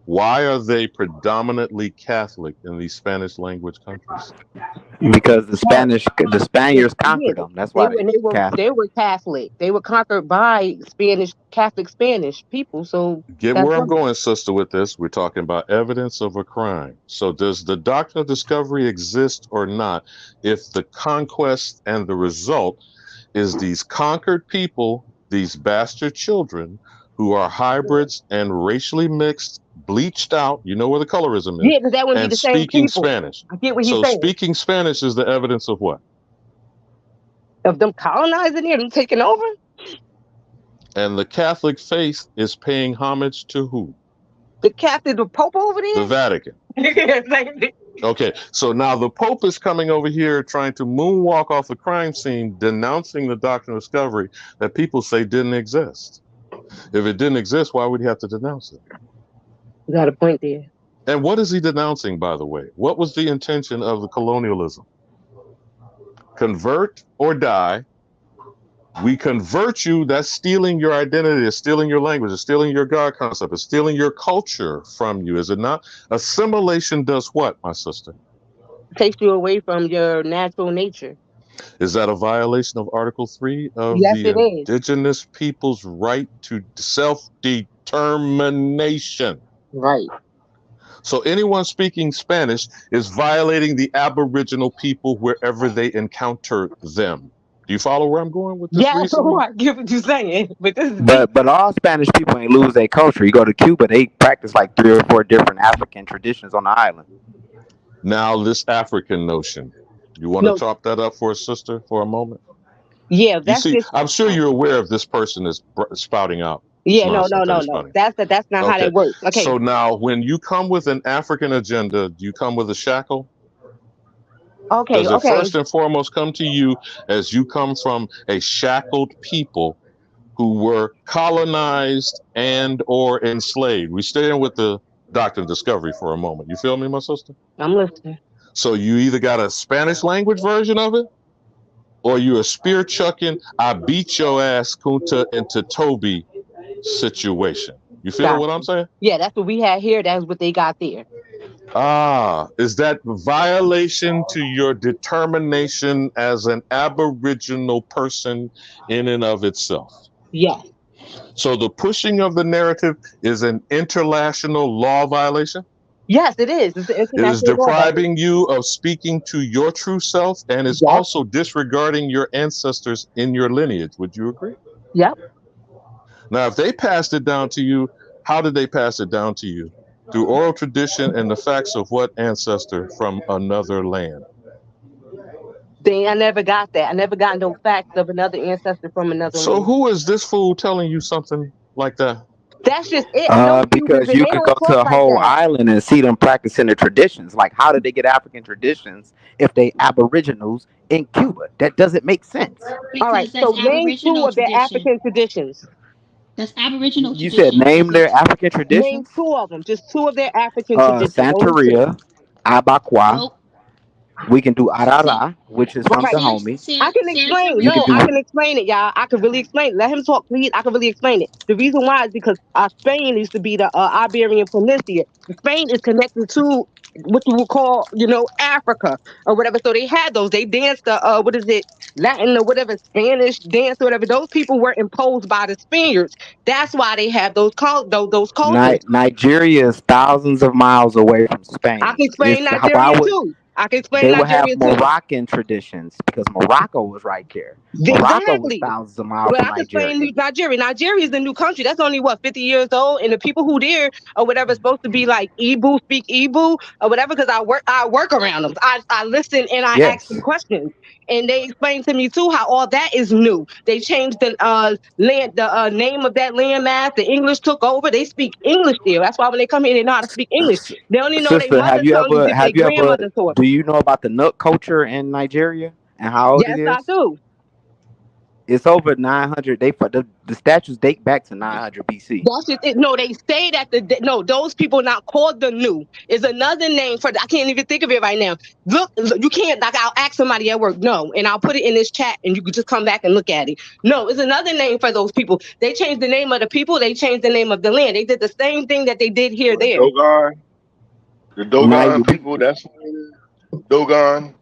Why are they predominantly Catholic in these Spanish language countries? Because the Spaniards conquered them. That's why they They Catholic. were Catholic. They were conquered by Catholic Spanish people. So Get that's where I'm right. going, sister, with this. We're talking about evidence of a crime. So, does the doctrine of discovery exist or not if the conquest and the result is these conquered people, these bastard children who are hybrids and racially mixed, bleached out, you know where the colorism is, Yeah, because that wouldn't be and the same speaking people. Spanish? I get what he's So, saying. speaking Spanish is the evidence of what? Of them colonizing here, them taking over. And the Catholic faith is paying homage to who? The Catholic, the Pope over there. The Vatican. Okay, so now the Pope is coming over here trying to moonwalk off the crime scene, denouncing the doctrine of discovery that people say didn't exist. If it didn't exist, why would he have to denounce it? You got a point there. And what is he denouncing, by the way? What was the intention of the colonialism? Convert or die. We convert you, that's stealing your identity, it's stealing your language, it's stealing your God concept, it's stealing your culture from you, is it not? Assimilation does what, my sister? Takes you away from your natural nature. Is that a violation of Article 3 of Yes, the it is. Indigenous people's right to self-determination? Right. So anyone speaking Spanish is violating the Aboriginal people wherever they encounter them. Do you follow where I'm going with this reasoning? I get what you're saying, but this is But all Spanish people ain't lose their culture. You go to Cuba, they practice like 3 or 4 different African traditions on the island. Now this African notion, you want to chop that up for a sister for a moment? Yeah, that's I'm sure you're aware of this person is spouting out. Yeah, no. That's not how that works. Okay. So now, when you come with an African agenda, do you come with a shackle? Okay. Does it first and foremost come to you as you come from a shackled people who were colonized and or enslaved? We stay in with the doctrine of discovery for a moment. You feel me, my sister? I'm listening. So you either got a Spanish language version of it, or you a spear chucking, I beat your ass Kunta into Toby situation. You feel what I'm saying? Yeah, that's what we had here. That's what they got there. Is that violation to your determination as an Aboriginal person in and of itself? Yes. So the pushing of the narrative is an international law violation? Yes, it is. It is depriving you of speaking to your true self, and it's also disregarding your ancestors in your lineage. Would you agree? Yep. Now, if they passed it down to you, how did they pass it down to you? Through oral tradition and the facts of what ancestor from another land? I never got that. I never got no facts of another ancestor from another land. So who is this fool telling you something like that? That's just it. I know because you can go to a whole island and see them practicing the traditions. Like, how did they get African traditions if they Aboriginals in Cuba? That doesn't make sense. All right, so name 2 of their African traditions. That's Aboriginal You said name their African traditions? Name 2 of them. Just 2 of their African traditions. Santeria, Abakwa. We can do arara, which is from Right. the homie. I can Stand for explain. You can No, real. I do can explain it, y'all. I can really explain it. Let him talk, please. I can really explain it. The reason why is because Spain used to be the Iberian Peninsula. Spain is connected to what you would call, Africa or whatever. So they had those. They danced the what is it, Latin or whatever, Spanish dance or whatever. Those people were imposed by the Spaniards. That's why they have those cultures. Nigeria is thousands of miles away from I can Spain. explain Why Nigeria would too. I can explain they would have Nigeria too. Moroccan traditions because Morocco was right there. Morocco was Exactly. thousands of miles Well, from I can explain Nigeria. Nigeria. Nigeria is the new country. That's only what 50 years old, and the people who there or whatever is supposed to be like Igbo, speak Igbo or whatever. Because I work around them. I listen and I ask them Yes. questions, and they explain to me too how all that is new. They changed the name of that landmass. The English took over. They speak English there. That's why when they come here, they know how to speak English. They only know their Sister, mother tongue is if their grandmother taught do them. you know about the Nook culture in Nigeria and how old it Yes, I is? do. It's over 900. The statues date back to 900 BC. That's just it. No, they say that those people not called the new is another name for. I can't even think of it right now. Look, you can't. Like, I'll ask somebody at work. No, and I'll put it in this chat, and you can just come back and look at it. No, it's another name for those people. They changed the name of the people. They changed the name of the land. They did the same thing that they did here. There. The Dogon people. That's Dogon.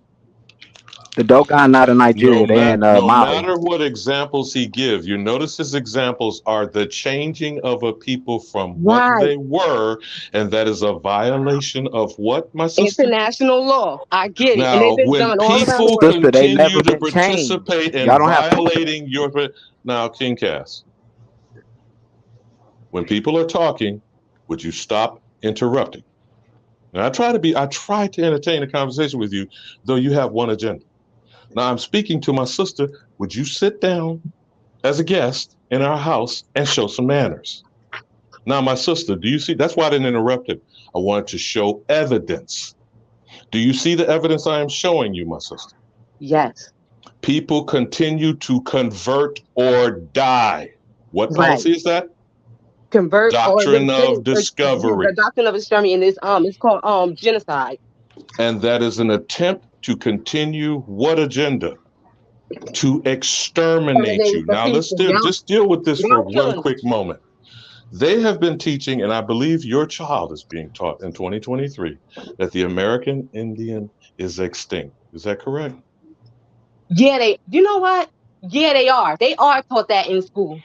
The Dogon not in Nigeria. They in No Mali. matter what examples he gives, you notice his examples are the changing of a people from what they were, and that is a violation of what, my sister? International law. I get it, and Now, they've been when done all around the people world. Sister, they continue never to been changed. participate in Y'all don't have culture. violating your... Now, King Cass, when people are talking, would you stop interrupting? Now, I try to entertain a conversation with you, though you have one agenda. Now, I'm speaking to my sister. Would you sit down as a guest in our house and show some manners? Now, my sister, do you see? That's why I didn't interrupt it. I wanted to show evidence. Do you see the evidence I am showing you, my sister? Yes. People continue to convert or die. What policy is that? Convert Doctrine of discovery. The doctrine of discovery, and it's called genocide. And that is an attempt to continue what agenda? To exterminate you. Now let's just deal with this for one quick moment. They have been teaching, and I believe your child is being taught in 2023, that the American Indian is extinct. Is that correct? Yeah, you know what? Yeah, they are. They are taught that in school.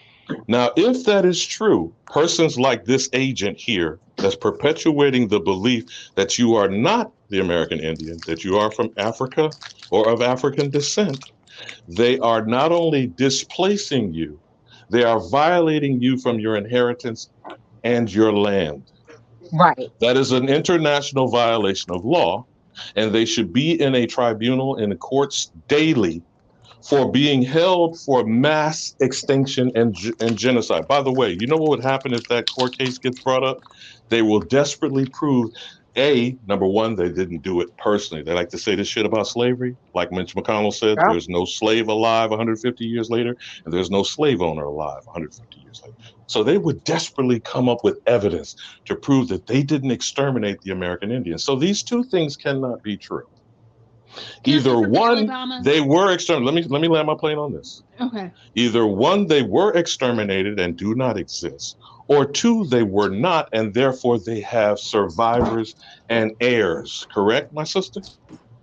Now, if that is true, persons like this agent here that's perpetuating the belief that you are not the American Indian, that you are from Africa or of African descent, they are not only displacing you, they are violating you from your inheritance and your land. Right. That is an international violation of law, and they should be in a tribunal in the courts daily for being held for mass extinction and genocide. By the way, you know what would happen if that court case gets brought up? They will desperately prove, number one, they didn't do it personally. They like to say this shit about slavery. Like Mitch McConnell said, there's no slave alive 150 years later, and there's no slave owner alive 150 years later. So they would desperately come up with evidence to prove that they didn't exterminate the American Indians. So these two things cannot be true. Either one, they were exterminated. Let me land my plane on this. Okay. Either one, they were exterminated and do not exist, or two, they were not, and therefore they have survivors and heirs. Correct, my sister?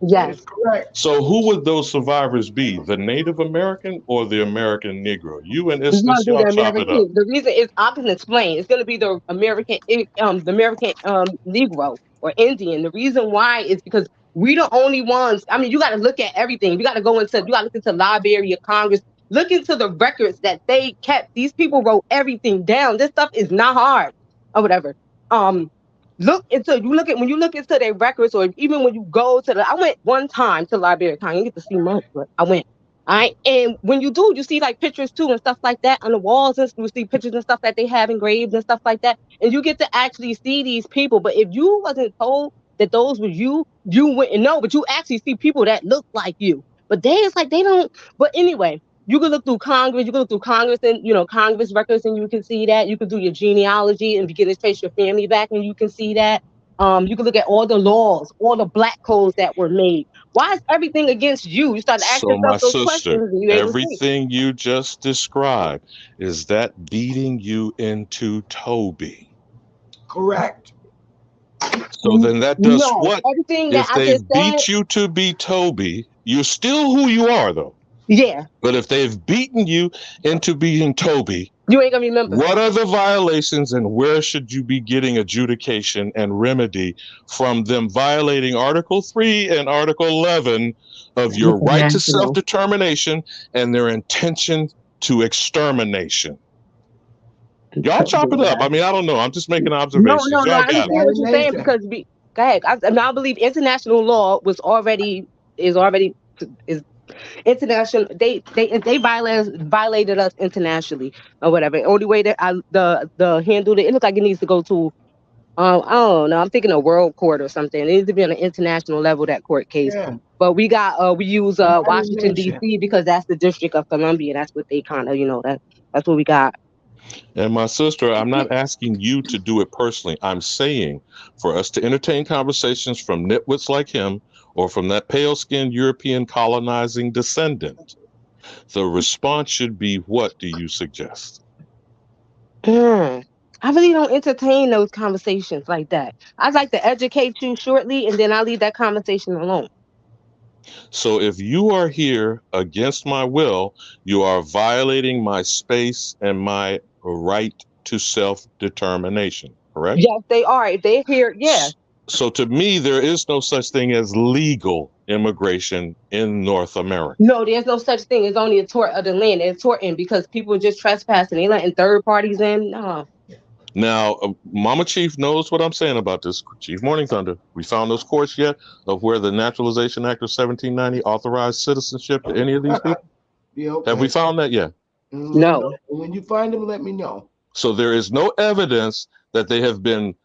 Yes. Correct. So who would those survivors be? The Native American or the American Negro? You and Isthmus, y'all chop it up. The reason is I can explain. It's going to be the American Negro or Indian. The reason why is because we the only ones. I mean, you got to look at everything. You got to look into Library of Congress. Look into the records that they kept. These people wrote everything down. This stuff is not hard or whatever. When you look into their records, or even when you go to I went one time to Library of Congress. I didn't get to see much, but I went. All right. And when you do, you see like pictures too and stuff like that on the walls, and you see pictures and stuff that they have engraved and stuff like that. And you get to actually see these people. But if you wasn't told that those were you wouldn't know. But you actually see people that look like you. But it's like they don't. But anyway, you can look through Congress. You can look through Congress and Congress records, and you can see that. You can do your genealogy and begin to trace your family back, and you can see that. You can look at all the laws, all the black codes that were made. Why is everything against you? You start to ask So, yourself my those questions, sister, and you're able to see. everything you just described, is that beating you into Toby? Correct. So then that does No, what? everything that If I they've just said. beat you to be Toby, you're still who you are, though. Yeah, But if they've beaten you into being Toby, you ain't gonna remember. what are the violations and where should you be getting adjudication and remedy from them violating Article 3 and Article 11 of your right to International. self-determination and their intention to extermination? Y'all chop it up. I mean, I don't know. I'm just making observations. No. Y'all I got understand it. what you're saying because go ahead. I believe international law is international. They violated us internationally or whatever. The only way that the handle it looked like it needs to go to. I don't know. I'm thinking a world court or something. It needs to be on an international level, that court case. Yeah. But we use United Washington Nations. D.C. because that's the District of Columbia. That's what they kind of that's what we got. And my sister, I'm not asking you to do it personally. I'm saying for us to entertain conversations from nitwits like him or from that pale-skinned European colonizing descendant, the response should be, what do you suggest? I really don't entertain those conversations like that. I'd like to educate you shortly, and then I'll leave that conversation alone. So if you are here against my will, you are violating my space and my right to self-determination, correct? Yes, they are. If they're here, yeah. So to me, there is no such thing as legal immigration in North America. No, there's no such thing. It's only a tort of the land. It's torting because people just trespassing. They letting third parties in. No. Now, Mama Chief knows what I'm saying about this. Chief Morning Thunder, we found those courts yet of where the Naturalization Act of 1790 authorized citizenship to any of these people? Yeah, okay. Have we found that yet? No. When you find them, let me know. So there is no evidence that they have been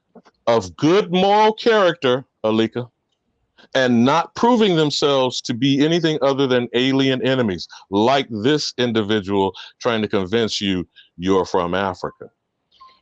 of good moral character, Alika, and not proving themselves to be anything other than alien enemies, like this individual trying to convince you you're from Africa.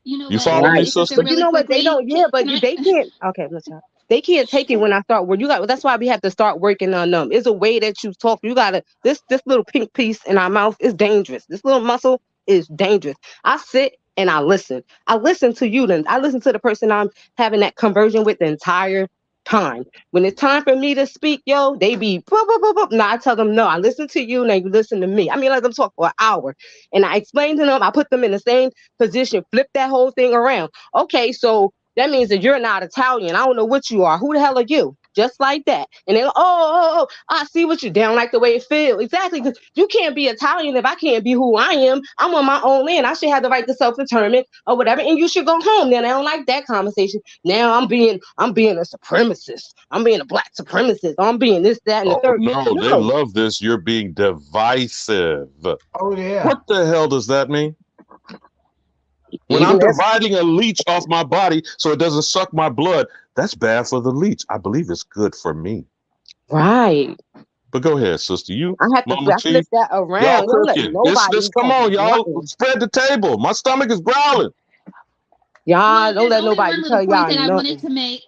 You follow me, sister? But you know what? They don't. Yeah, but they can't. Okay, let's talk. They can't take it when I start. When you got. That's why we have to start working on them. It's a way that you talk. You gotta. This little pink piece in our mouth is dangerous. This little muscle is dangerous. I sit and I listen. I listen to you. Then I listen to the person I'm having that conversion with the entire time. When it's time for me to speak, yo, they be boop, boop, boop, boop. No, I tell them no. I listen to you, and you listen to me. I mean, let them talk for an hour, and I explain to them. I put them in the same position, flip that whole thing around. Okay, so that means that you're not Italian. I don't know what you are. Who the hell are you? Just like that. And then, I see what you don't like the way it feels. Exactly, because you can't be Italian if I can't be who I am. I'm on my own land. I should have the right to self-determine or whatever. And you should go home. Then I don't like that conversation. Now I'm being a supremacist. I'm being a black supremacist. I'm being this, that, and the third. No, they love this. You're being divisive. Oh, yeah. What the hell does that mean? When I'm dividing a leech off my body so it doesn't suck my blood, that's bad for the leech. I believe it's good for me. Right. But go ahead, sister. You, I have to flip that around. y'all cooking. Come on, y'all. Spread the table. My stomach is growling. Y'all don't let nobody tell y'all that I wanted nothing. to make.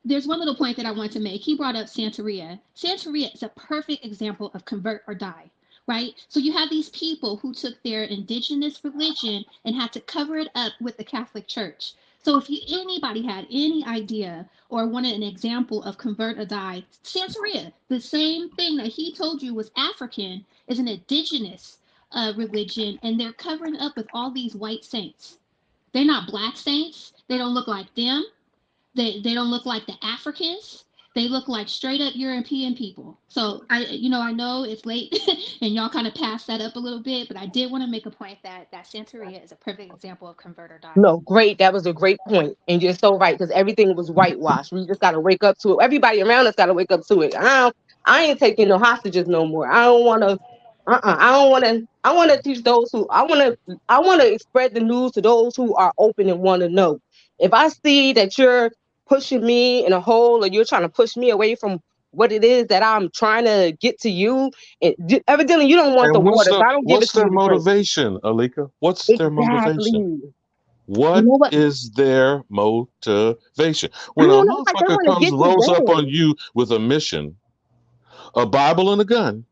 There's one little point that I want to make. He brought up Santeria. Santeria is a perfect example of convert or die, right? So you have these people who took their indigenous religion and had to cover it up with the Catholic Church. So if anybody had any idea or wanted an example of convert or die, Santeria, the same thing that he told you was African, is an indigenous religion, and they're covering up with all these white saints. They're not black saints. They don't look like them. They don't look like the Africans. They look like straight up European people. So I know it's late and y'all kind of passed that up a little bit, but I did want to make a point that Santeria is a perfect example of convert or die. No, great. That was a great point. And you're so right, because everything was whitewashed. We just gotta wake up to it. Everybody around us gotta wake up to it. I ain't taking no hostages no more. I don't wanna I wanna teach those who I wanna spread the news to those who are open and wanna know. If I see that you're pushing me in a hole or you're trying to push me away from what it is that I'm trying to get to you, and evidently you don't want the water. So I don't give it What's to you their to drink. motivation, Alika? What's their motivation? What is their motivation? When a I don't know, like they motherfucker want to get you rolls up bad. on you with a mission, a Bible and a gun,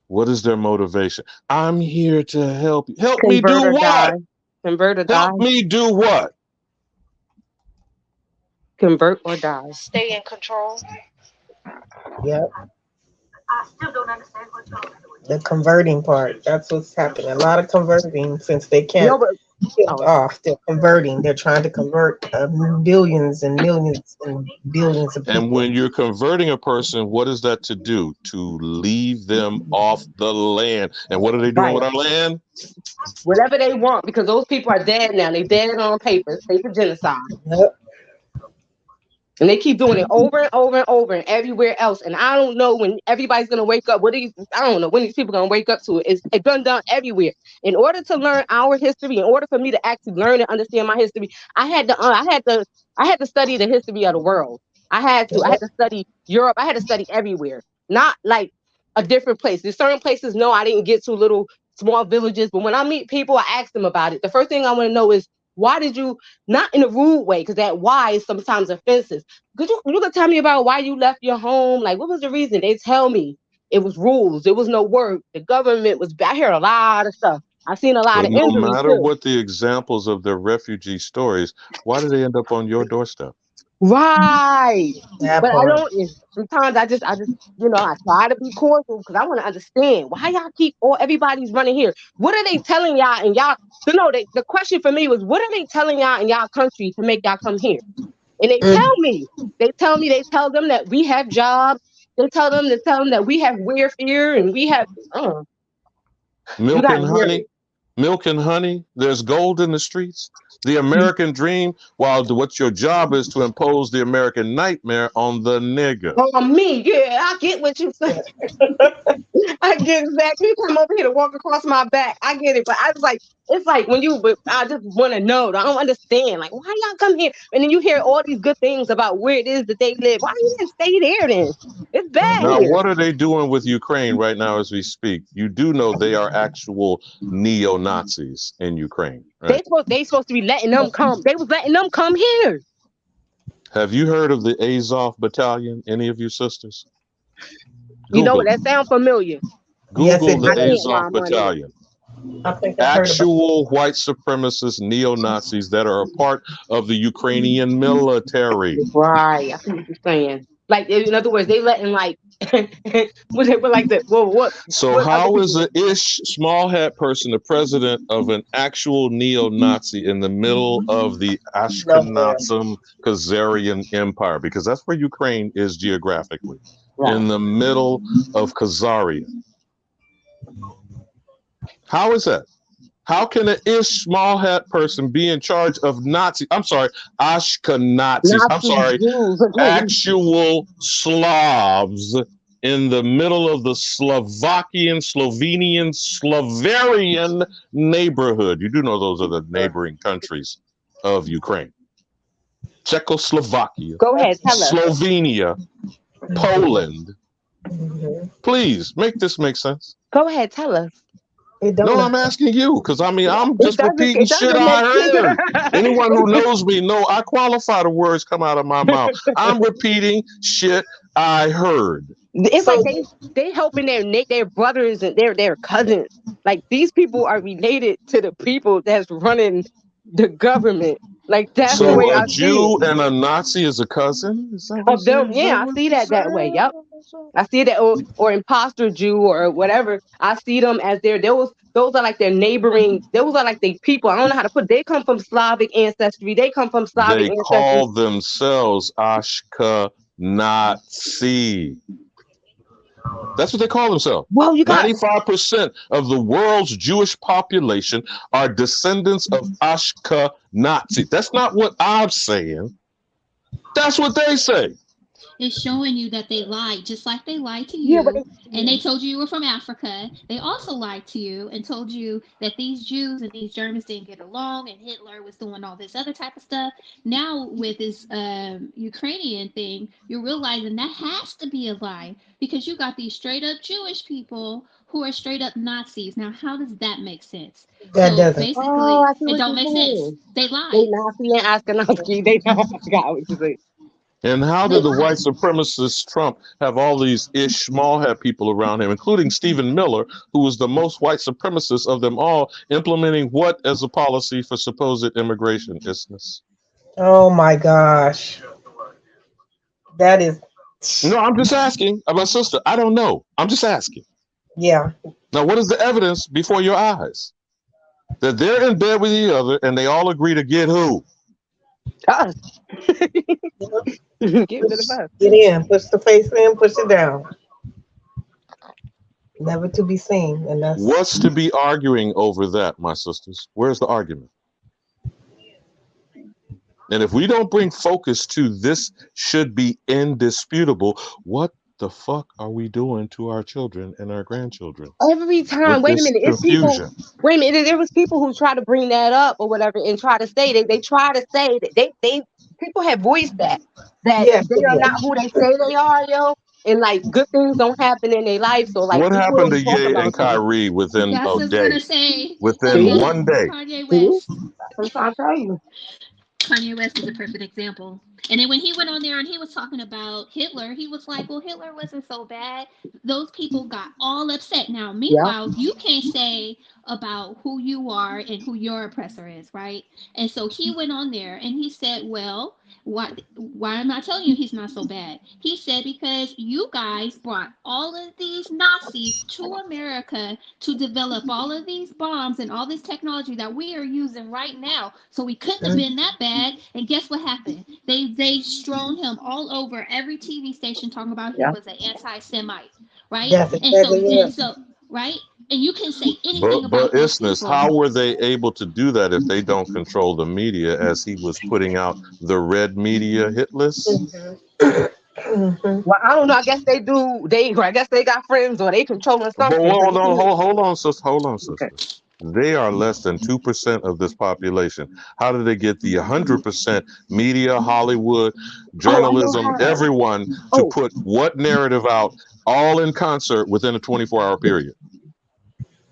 what is their motivation? I'm here to help you. Help me Convert do or die. what? Convert or die. Help me do what? Convert or die. Stay in control. Yep. The converting part. That's what's happening. A lot of converting since they can't No, but get off. They're converting. They're trying to convert billions and millions and billions of people. And when you're converting a person, what is that to do? To leave them off the land. And what are they doing with our land? Whatever they want, because those people are dead now. They're dead on paper. Paper genocide. Yep. And they keep doing it over and over and over and everywhere else. And I don't know when everybody's gonna wake up. I don't know when these people are gonna wake up to it. It's done everywhere. In order to learn our history, in order for me to actually learn and understand my history, I had to study the history of the world. I had to study Europe. I had to study everywhere, not like a different place. There's certain places, no, I didn't get to, little small villages. But when I meet people, I ask them about it. The first thing I want to know is, why did you, not in a rude way, because that why is sometimes offensive. You could tell me about why you left your home. Like, what was the reason? They tell me it was rules. There was no work. The government was, I heard a lot of stuff. I've seen a lot But of no injuries matter too. what the examples of their refugee stories, why do they end up on your doorstep? Right. That But part. I don't, sometimes I just, I try to be cordial because I want to understand why y'all keep, everybody's running here. What are they telling y'all? And y'all, the question for me was, what are they telling y'all in y'all country to make y'all come here? And they tell them that we have jobs. They tell them that we have welfare and we have, Milk and honey. There's gold in the streets. The American dream, while what your job is to impose the American nightmare on the nigga. On me, yeah, I get what you said. I get exactly. You come over here to walk across my back. I get it, but I was like, it's like when I just want to know. I don't understand. Like, why y'all come here? And then you hear all these good things about where it is that they live. Why you didn't stay there then? It's bad Now, here. what are they doing with Ukraine right now as we speak? You do know they are actual neo-Nazis in Ukraine, right? They supposed to be letting them come. They was letting them come here. Have you heard of the Azov Battalion? Any of you sisters? You know what? That sounds familiar. Google the Azov Battalion. I think Actual white supremacist neo-Nazis that are a part of the Ukrainian military. Right. I see what you're saying. Like, in other words, they letting like So how is an ish small hat person the president of an actual neo-Nazi in the middle of the Ashkenazim Khazarian Empire? Because that's where Ukraine is geographically, in the middle of Khazaria. How is that? How can an ish small hat person be in charge of Ashkenazis? Actual Slavs in the middle of the Slovenian, Slavarian neighborhood. You do know those are the neighboring countries of Ukraine. Czechoslovakia. Go ahead, tell us. Slovenia, Poland. Please make this make sense. Go ahead, tell us. No, I'm asking you because I'm just repeating shit I heard. Anyone who knows me know I qualify the words come out of my mouth. I'm repeating shit I heard. It's like they helping their brothers and their cousins. Like, these people are related to the people that's running the government. Like, that's the way I see it. So a Jew and a Nazi is a cousin? Is that of them? Yeah, I see that way. Yep. I see that, or imposter Jew or whatever. I see them as those are like their neighboring. Those are like the people. I don't know how to put. They come from Slavic ancestry. They come from Slavic ancestry. They call themselves Ashkenazi. That's what they call themselves. Well, 95% of the world's Jewish population are descendants of Ashkenazi. That's not what I'm saying. That's what they say. It's showing you that they lied, just like they lied to Yeah, you, but and they told you were from Africa. They also lied to you and told you that these Jews and these Germans didn't get along, and Hitler was doing all this other type of stuff. Now with this Ukrainian thing, you're realizing that has to be a lie because you got these straight up Jewish people who are straight up Nazis. Now, how does that make sense? That So doesn't. oh, basically, I see it what don't you're make sense. saying. They They lied. Nazi and Ashkenazi. They I got what you say. And how They did the white lied. supremacist Trump have all these ish small hat people around him, including Stephen Miller, who was the most white supremacist of them all, implementing what as a policy for supposed immigration isness? Oh my gosh. That is, No, I'm just asking. My sister, I don't know. I'm just asking. yeah. Now, what is the evidence before your eyes? That they're in bed with each other and they all agree to get who? Us. Get rid of us. Get in, push the face in, push it down. Never to be seen. And that's What's to be arguing over that, my sisters? Where's the argument? And if we don't bring focus to this should be indisputable, what the fuck are we doing to our children and our grandchildren Every time, with wait a this minute, it's people. confusion? Wait a minute, there was people who try to bring that up or whatever, and try to say they try to say that they people have voiced that yes, they are not who they say they are, yo, and like good things don't happen in their life. So like What people happened to don't talk Ye about and them. Kyrie within That's a what I was day? gonna say. Within See, one day. Kanye see, West. that's what I'm trying to tell you. Kanye West is a perfect example. And then when he went on there and he was talking about Hitler, he was like, well, Hitler wasn't so bad. Those people got all upset. Now, Yeah. meanwhile, you can't say about who you are and who your oppressor is, right? And so he went on there and he said, well, why am I telling you he's not so bad? He said, because you guys brought all of these Nazis to America to develop all of these bombs and all this technology that we are using right now. So we couldn't have been that bad. And guess what happened? They strewn him all over every TV station talking about he Yeah. was an anti-Semite, right? that's And so exactly then it. so right, and you can say anything But about those Isness, people. how were they able to do that if they don't control the media as he was putting out the red media hit list? Well, I don't know. I guess they do. I guess they got friends or they controlling But something. hold on, hold on, sister. They are less than 2% of this population. How did they get the 100% media, Hollywood, Oh, I know journalism, how. everyone to Oh, put what narrative out all in concert within a 24-hour period?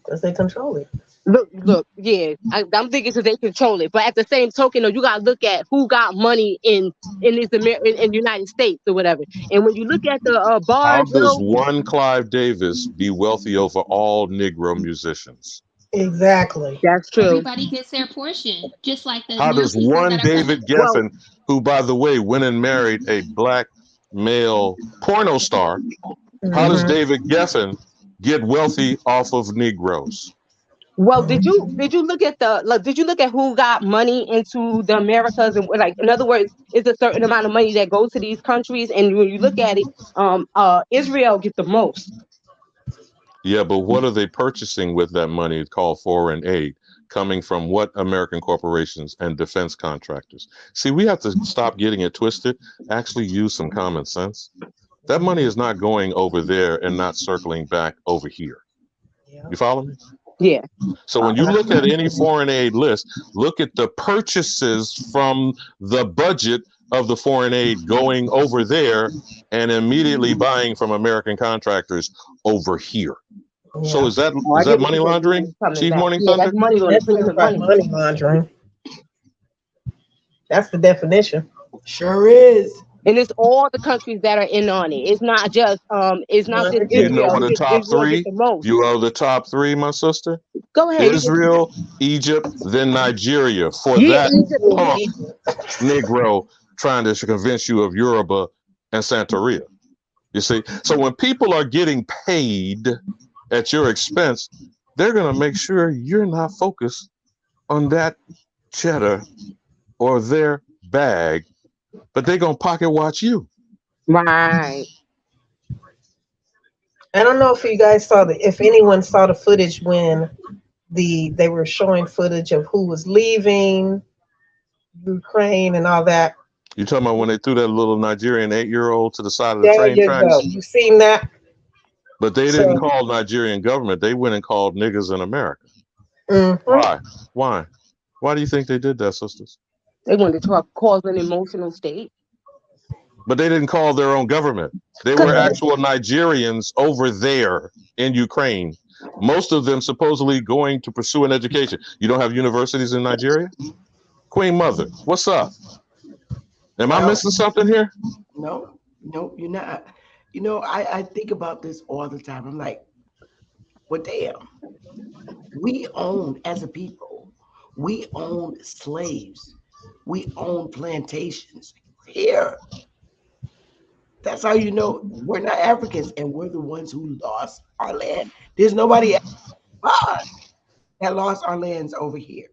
Because they control it. look. Yeah, I'm thinking because they control it. But at the same token, though, you gotta look at who got money in in the United States or whatever. And when you look at the How bars, does yo, one Clive Davis be wealthy over all Negro musicians? Exactly. that's true. Everybody gets their portion, just like the How new does people one that are coming. David Well, Geffen, who, by the way, went and married a black male porno star, how does David Geffen get wealthy off of Negroes? well, did you look at did you look at who got money into the Americas and like in other words, it's a certain amount of money that goes to these countries, and when you look at it, Israel get the most. Yeah, but what are they purchasing with that money called foreign aid? Coming from what American corporations and defense contractors? See, we have to stop getting it twisted, actually use some common sense. That money is not going over there and not circling back over here. You follow me? Yeah. So when you look at any foreign aid list, look at the purchases from the budget of the foreign aid going over there and immediately buying from American contractors over here. Yeah. So is that money laundering? Chief Morning Thunder? That's money laundering. Money laundering. That's the definition. Sure is. And it's all the countries that are in on it. It's not just Israel. You know what the top Israel three? the most. You know the top three, my sister? Go ahead. Israel, Egypt, then Nigeria. For Yeah, that punk Negro trying to convince you of Yoruba and Santeria. You see? So when people are getting paid at your expense, they're going to make sure you're not focused on that cheddar or their bag, but they're going to pocket watch you. Right. I don't know if you guys saw if anyone saw the footage when they were showing footage of who was leaving Ukraine and all that. You talking about when they threw that little Nigerian 8-year-old to the side of the There train you go. tracks? You seen that? But they didn't So, call Nigerian government. They went and called niggas in America. mhm. Why? Why do you think they did that, sisters? They wanted to cause an emotional state. But they didn't call their own government. They were actual Nigerians over there in Ukraine. Most of them supposedly going to pursue an education. You don't have universities in Nigeria? Queen Mother, what's up? Am I missing something here? No, you're not. You know, I think about this all the time. I'm like, well, damn. We own, as a people, we own slaves. We own plantations here. That's how you know we're not Africans, and we're the ones who lost our land. There's nobody else that lost our lands over here.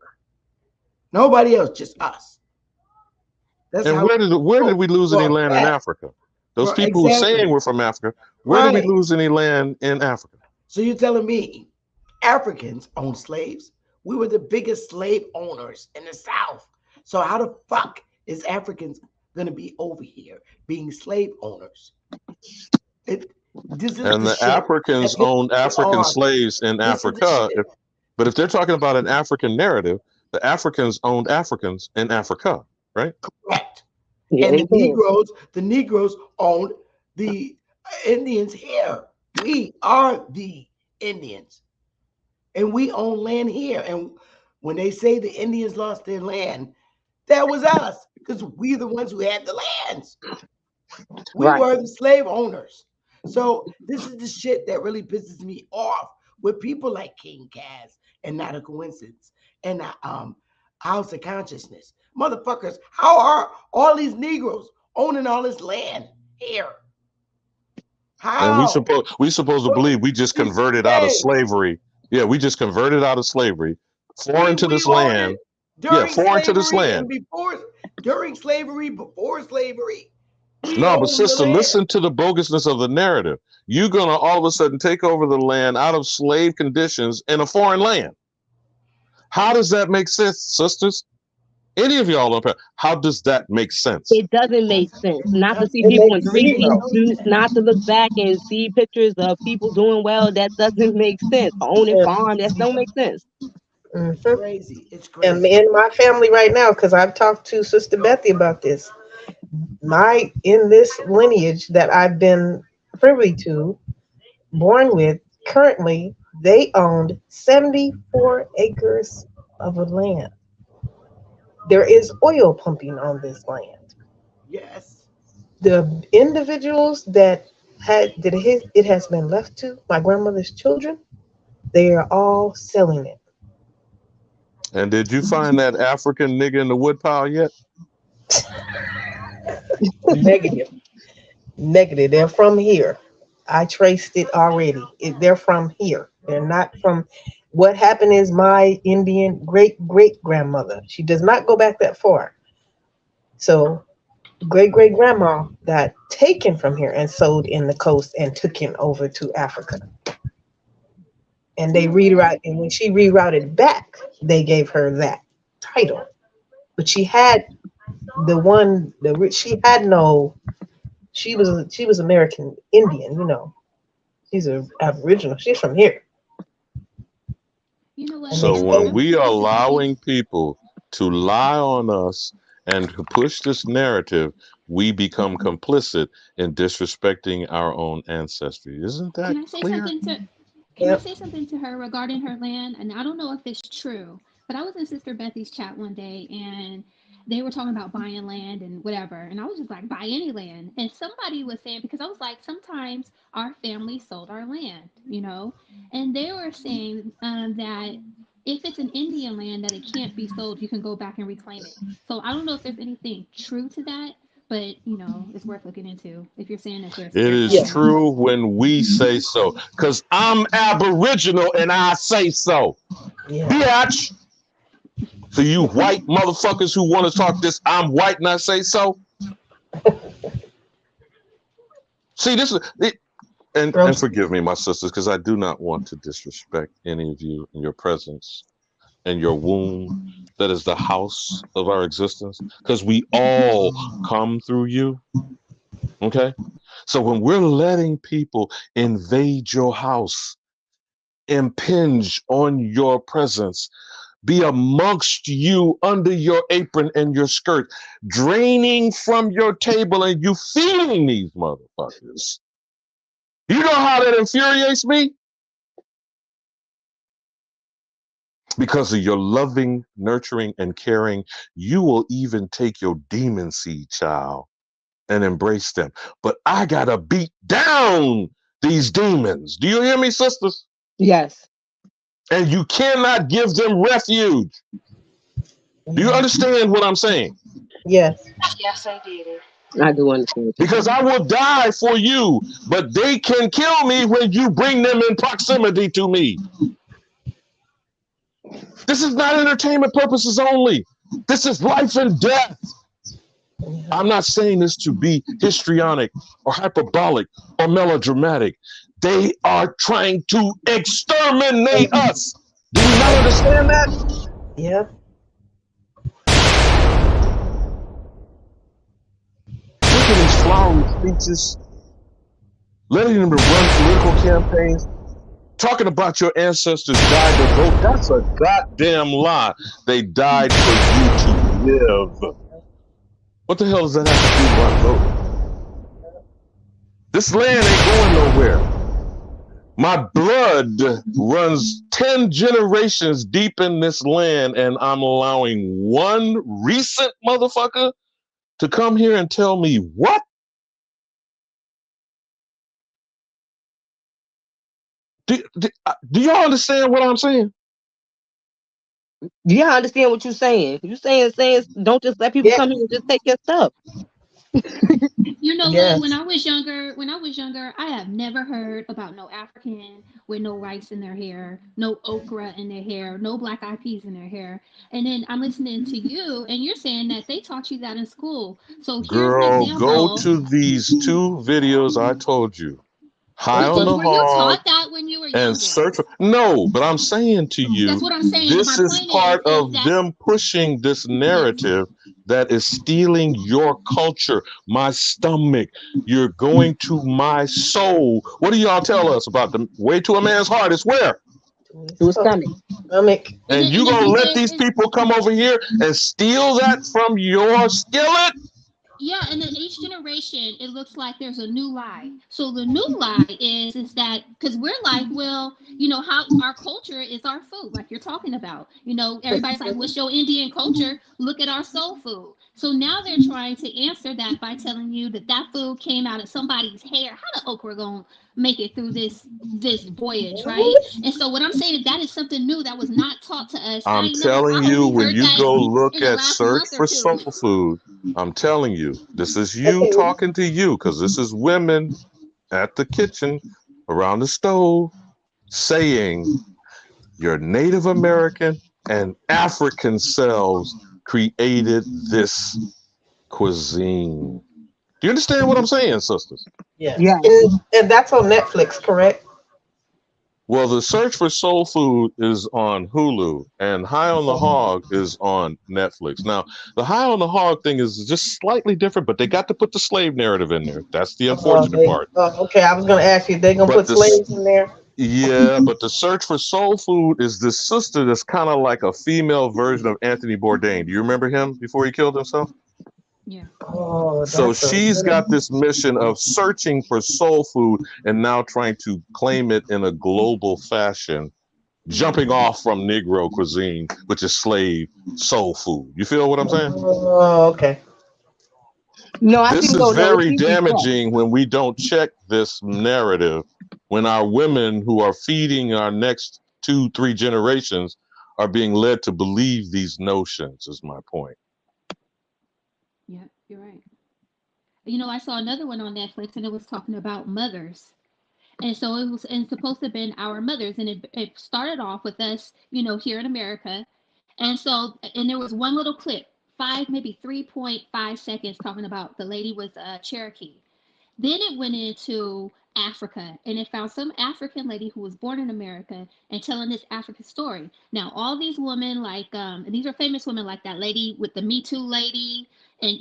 Nobody else, just us. That's and how where did we lose any land in Africa? Those people who saying we're from Africa, where did we lose any land in Africa? So you're telling me Africans own slaves? We were the biggest slave owners in the South. So how the fuck is Africans gonna be over here being slave owners? And the Africans owned African slaves in Africa. But if they're talking about an African narrative, the Africans owned Africans in Africa, right? Correct. And the Negroes owned the Indians here. We are the Indians. And we own land here. And when they say the Indians lost their land, that was us, because we're the ones who had the lands. We were the slave owners. So this is the shit that really pisses me off with people like King Cass and Not a Coincidence and House of Consciousness. Motherfuckers, how are all these Negroes owning all this land here? How? And we supposed to believe we just converted out of slavery. Yeah, we just converted out of slavery, foreign to this land. Yeah, foreign to this land. During slavery, before slavery. No, but sister, listen to the bogusness of the narrative. You're gonna all of a sudden take over the land out of slave conditions in a foreign land. How does that make sense, sisters? Any of y'all up here, how does that make sense? It doesn't make sense. Not to see people in 3D suits, not to look back and see pictures of people doing well. That doesn't make sense. Owning farm, that don't make sense. It's crazy. It's crazy. And in my family right now, because I've talked to Sister Betty about this, in this lineage that I've been privy to, born with, currently, they owned 74 acres of land. There is oil pumping on this land. Yes. The individuals that it has been left to, my grandmother's children, they are all selling it. And did you find that African nigga in the woodpile yet? Negative. They're from here. I traced it already. They're from here. They're not from. What happened is my Indian great-great-grandmother, she does not go back that far. So great-great-grandma got taken from here and sold in the coast and took him over to Africa. And they and when she rerouted back, they gave her that title. But she had she was American Indian, you know. She's an Aboriginal. She's from here. You know what? So when we are allowing people to lie on us and to push this narrative, we become complicit in disrespecting our own ancestry. Isn't that clear? Can I say something to her regarding her land? And I don't know if it's true, but I was in Sister Bethy's chat one day and they were talking about buying land and whatever. And I was just like, buy any land. And somebody was saying, because I was like, sometimes our family sold our land, you know? And they were saying that if it's an Indian land, that it can't be sold, you can go back and reclaim it. So I don't know if there's anything true to that, but, you know, it's worth looking into if you're saying that there's. It is true when we say so. Because I'm Aboriginal and I say so. Bitch! So you white motherfuckers who want to talk this, I'm white and I say so. See, this is it, and forgive me, my sisters, because I do not want to disrespect any of you in your presence and your womb that is the house of our existence, because we all come through you. Okay? So when we're letting people invade your house, impinge on your presence, be amongst you under your apron and your skirt, draining from your table, and you feeding these motherfuckers. You know how that infuriates me? Because of your loving, nurturing, and caring, you will even take your demon seed child and embrace them. But I gotta beat down these demons. Do you hear me, sisters? Yes. And you cannot give them refuge. Do you understand what I'm saying? Yes. Yes, indeed. I do understand. Because I will die for you, but they can kill me when you bring them in proximity to me. This is not entertainment purposes only. This is life and death. I'm not saying this to be histrionic or hyperbolic or melodramatic. They are trying to exterminate us. Do you not understand that? Yep. Taking these flowery speeches, letting them run political campaigns, talking about your ancestors died to vote. That's a goddamn lie. They died for you to live. What the hell does that have to do with my vote? This land ain't going nowhere. My blood runs 10 generations deep in this land, and I'm allowing one recent motherfucker to come here and tell me what? Do y'all understand what I'm saying? Yeah, I understand what you're saying. You're saying don't just let people come in and just take your stuff. You know Yes. what? When I was younger, I have never heard about no African with no rice in their hair, no okra in their hair, no black eyed peas in their hair. And then I'm listening to you, and you're saying that they taught you that in school. So here's an Girl, go example. to these two videos I told you. High on the Were you Hog taught that when you were and younger? search for, no, but I'm saying to you, That's what I'm saying. this My is point part is of that them pushing this narrative that is stealing your culture, my stomach. You're going to my soul. What do y'all tell us about the way to a man's heart? It's where? To a stomach. Stomach. And you gonna let these people come over here and steal that from your skillet? yeah, and then each generation, it looks like there's a new lie. So the new lie is that because we're like, well, you know how our culture is our food, like you're talking about. You know, everybody's like, what's your Indian culture? Look at our soul food. So now they're trying to answer that by telling you that that food came out of somebody's hair. How the okra gonna make it through this voyage, right? And so what I'm saying is that is something new that was not taught to us. I'm I telling you, only when heard you that go look in the at last Search month or for two. Soul Food, I'm telling you, this is you talking to you, because this is women at the kitchen around the stove saying your Native American and African selves created this cuisine. Do you understand what I'm saying, sisters? Yes. And that's on Netflix, correct? Well, the Search for Soul Food is on Hulu, and High on the Hog is on Netflix. Now, the High on the Hog thing is just slightly different, but they got to put the slave narrative in there. That's the unfortunate part. Okay, I was going to ask you, they're going to put slaves in there? Yeah, but the Search for Soul Food is this sister that's kind of like a female version of Anthony Bourdain. Do you remember him before he killed himself? Yeah. Oh, So she's got this mission of searching for soul food and now trying to claim it in a global fashion, jumping off from Negro cuisine, which is slave soul food. You feel what I'm saying? Oh, okay. No, I This see. is No, very damaging when we don't check this narrative, when our women who are feeding our next 2-3 generations are being led to believe these notions, is my point. Yeah, you're right. You know, I saw another one on Netflix, and it was talking about mothers. And so it was and supposed to have been our mothers, and it started off with us, you know, here in America. And so, and there was one little clip, maybe 3.5 seconds, talking about the lady was Cherokee. Then it went into Africa, and it found some African lady who was born in America and telling this African story. Now, all these women, like, these are famous women, like that lady with the Me Too lady, and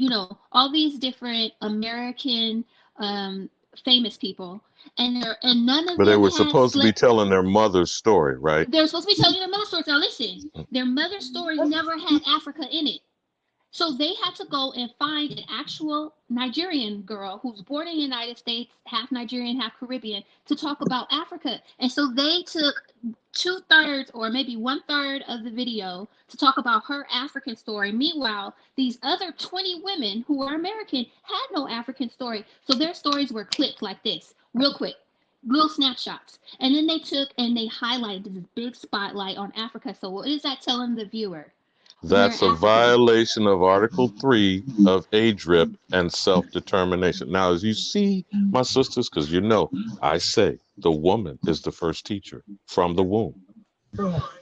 all these different American famous people, and none of But they them were had supposed to be telling their mother's story, right? They're supposed to be telling their mother's stories. Now, listen, their mother's story never had Africa in it. So they had to go and find an actual Nigerian girl who's born in the United States, half Nigerian, half Caribbean, to talk about Africa. And so they took 2/3 or maybe 1/3 of the video to talk about her African story. Meanwhile, these other 20 women who are American had no African story. So their stories were clipped like this, real quick, little snapshots. And then they took and they highlighted this big spotlight on Africa. So what is that telling the viewer? That's a violation of Article 3 of ADRIP and self-determination. Now, as you see, my sisters, because I say the woman is the first teacher from the womb.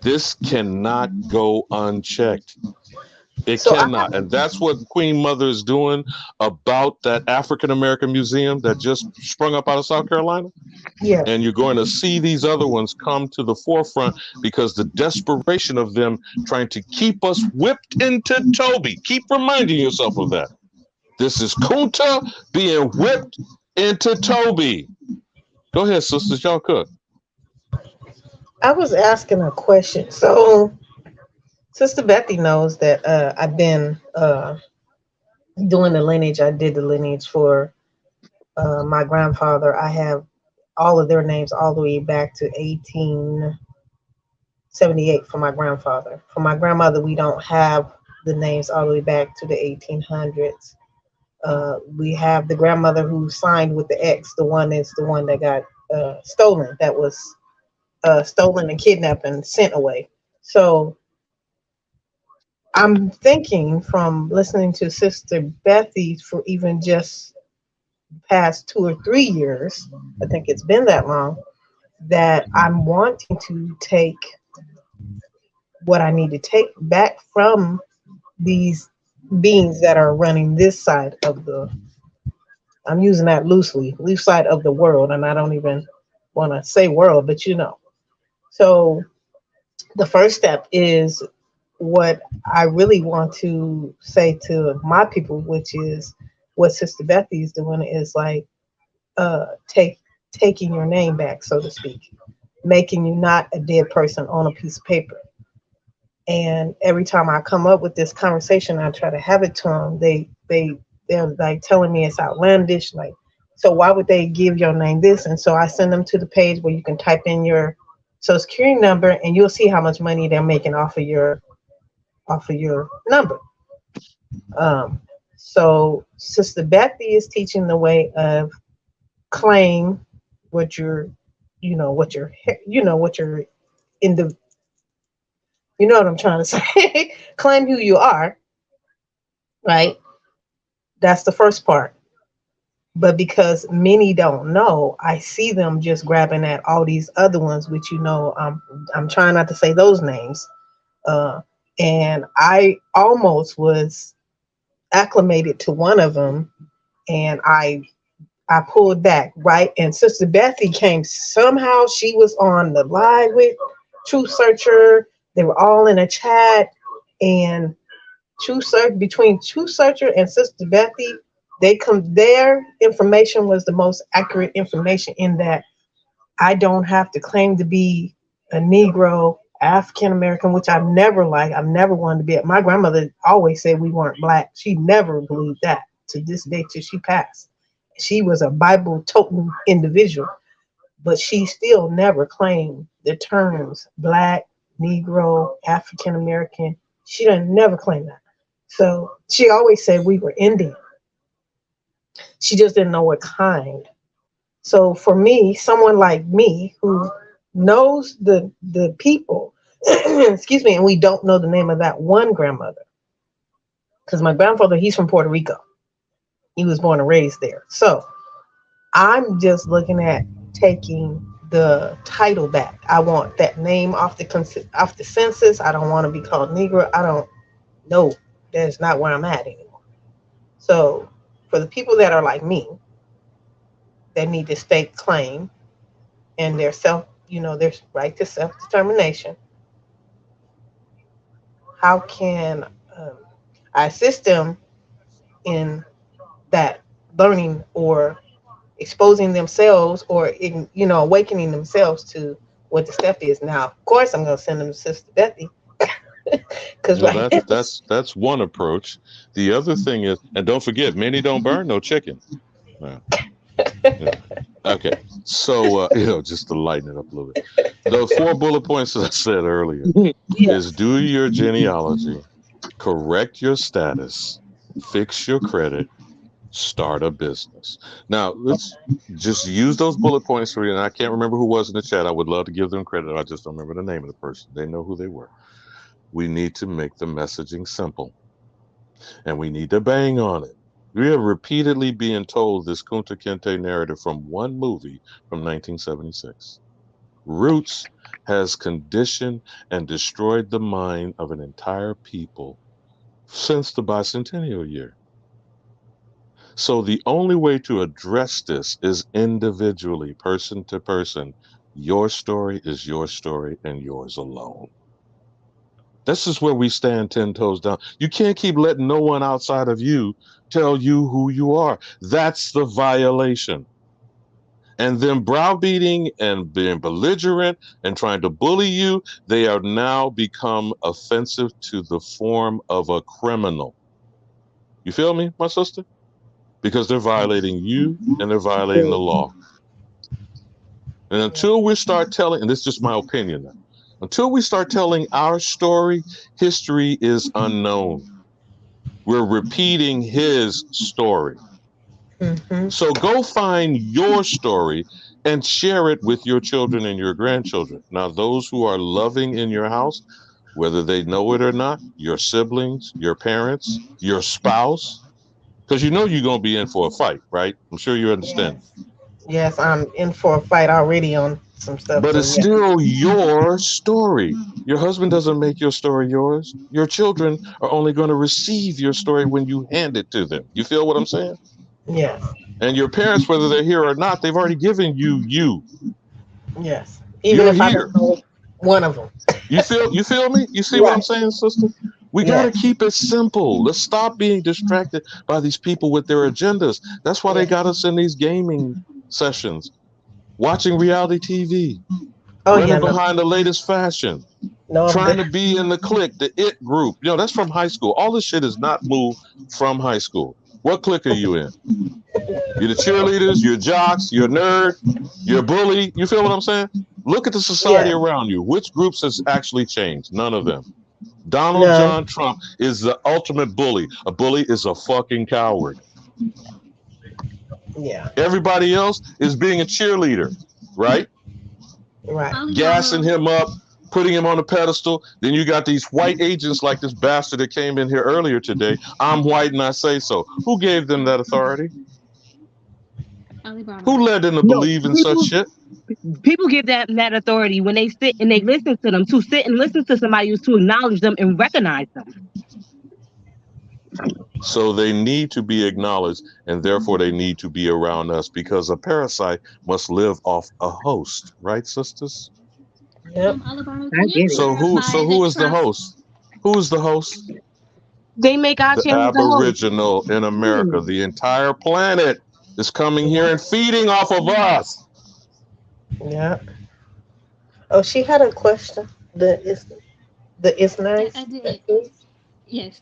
This cannot go unchecked. It cannot. And that's what Queen Mother is doing about that African American museum that just sprung up out of South Carolina. Yeah. And you're going to see these other ones come to the forefront because the desperation of them trying to keep us whipped into Toby. Keep reminding yourself of that. This is Kunta being whipped into Toby. Go ahead, sisters. Y'all cook. I was asking a question. So Sister Bethy knows that I've been doing the lineage. I did the lineage for my grandfather. I have all of their names all the way back to 1878 for my grandfather. For my grandmother, we don't have the names all the way back to the 1800s. We have the grandmother who signed with the X. The one is the one that got stolen. That was stolen and kidnapped and sent away. So I'm thinking from listening to Sister Bethy for even just past 2 or 3 years, I think it's been that long, that I'm wanting to take what I need to take back from these beings that are running this side of I'm using that loosely, loose side of the world, and I don't even want to say world, but So the first step is what I really want to say to my people, which is what Sister Bethy is doing, is like taking your name back, so to speak, making you not a dead person on a piece of paper. And every time I come up with this conversation, I try to have it to them. They're like telling me it's outlandish, like, so why would they give your name this? And so I send them to the page where you can type in your Social Security number, and you'll see how much money they're making off of your number. So Sister Bethy is teaching the way of claim what you're in the, you know what I'm trying to say. Claim who you are, right? That's the first part. But because many don't know, I see them just grabbing at all these other ones, which I'm trying not to say those names. And I almost was acclimated to one of them, and I pulled back, right? And Sister Bethy came somehow. She was on the live with Truth Searcher. They were all in a chat, and between Truth Searcher and Sister Bethy, their information was the most accurate information, in that I don't have to claim to be a Negro, African American, which I've never liked. I've never wanted to be. My grandmother always said we weren't black. She never believed that to this day till she passed. She was a Bible-toting individual, but she still never claimed the terms black, Negro, African American. She didn't never claim that. So she always said we were Indian. She just didn't know what kind. So for me, someone like me who knows the people, excuse me, and we don't know the name of that one grandmother, because my grandfather, he's from Puerto Rico. He was born and raised there. So I'm just looking at taking the title back. I want that name off the census. I don't want to be called Negro. I don't know. That's not where I'm at anymore. So for the people that are like me, that need to state claim and their their right to self-determination, how can I assist them in that learning or exposing themselves or awakening themselves to what the step is? Now, of course, I'm going to send them to Sister Bethy because Well, that's one approach. The other thing is, and don't forget, many don't burn no chicken. Yeah. Okay, so just to lighten it up a little bit, the 4 bullet points that I said earlier is do your genealogy, correct your status, fix your credit, start a business. Now let's just use those bullet points for you. And I can't remember who was in the chat. I would love to give them credit. I just don't remember the name of the person. They know who they were. We need to make the messaging simple, and we need to bang on it. We are repeatedly being told this Kunta Kinte narrative from one movie from 1976. Roots has conditioned and destroyed the mind of an entire people since the bicentennial year. So the only way to address this is individually, person to person. Your story is your story and yours alone. This is where we stand 10 toes down. You can't keep letting no one outside of you tell you who you are. That's the violation. And then browbeating and being belligerent and trying to bully you, they are now become offensive to the form of a criminal. You feel me, my sister? Because they're violating you and they're violating the law. And until we start telling, and this is just my opinion now, until we start telling our story, history is unknown. We're repeating his story. Mm-hmm. So go find your story and share it with your children and your grandchildren. Now, those who are loving in your house, whether they know it or not, your siblings, your parents, your spouse, because you're going to be in for a fight, right? I'm sure you understand. Yes, I'm in for a fight already on some stuff. But it's still your story. Your husband doesn't make your story yours. Your children are only going to receive your story when you hand it to them. You feel what I'm saying? Yes. And your parents, whether they're here or not, they've already given you. Yes. Even if I don't know one of them. You feel me? You see what I'm saying, sister? We got to keep it simple. Let's stop being distracted by these people with their agendas. That's why they got us in these gaming sessions, watching reality TV, running behind the latest fashion, trying to be in the clique, the it group. That's from high school. All this shit is not moved from high school. What clique are you in? You're the cheerleaders, you're jocks, you're nerd, you're bully. You feel what I'm saying? Look at the society around you. Which groups has actually changed? None of them. Donald John Trump is the ultimate bully. A bully is a fucking coward. Yeah. Everybody else is being a cheerleader, right? Right. Gassing him up, putting him on a pedestal. Then you got these white agents like this bastard that came in here earlier today. I'm white and I say so. Who gave them that authority? Who led them to believe in such shit? People give that authority when they sit and they listen to them. To sit and listen to somebody is to acknowledge them and recognize them. So they need to be acknowledged, and therefore they need to be around us, because a parasite must live off a host, right, sisters? Yep. So who is the host? Who is the host? They make our the Aboriginal in America. The entire planet is coming here and feeding off of us. Yeah. Oh, she had a question. The is nice. I did. Yes.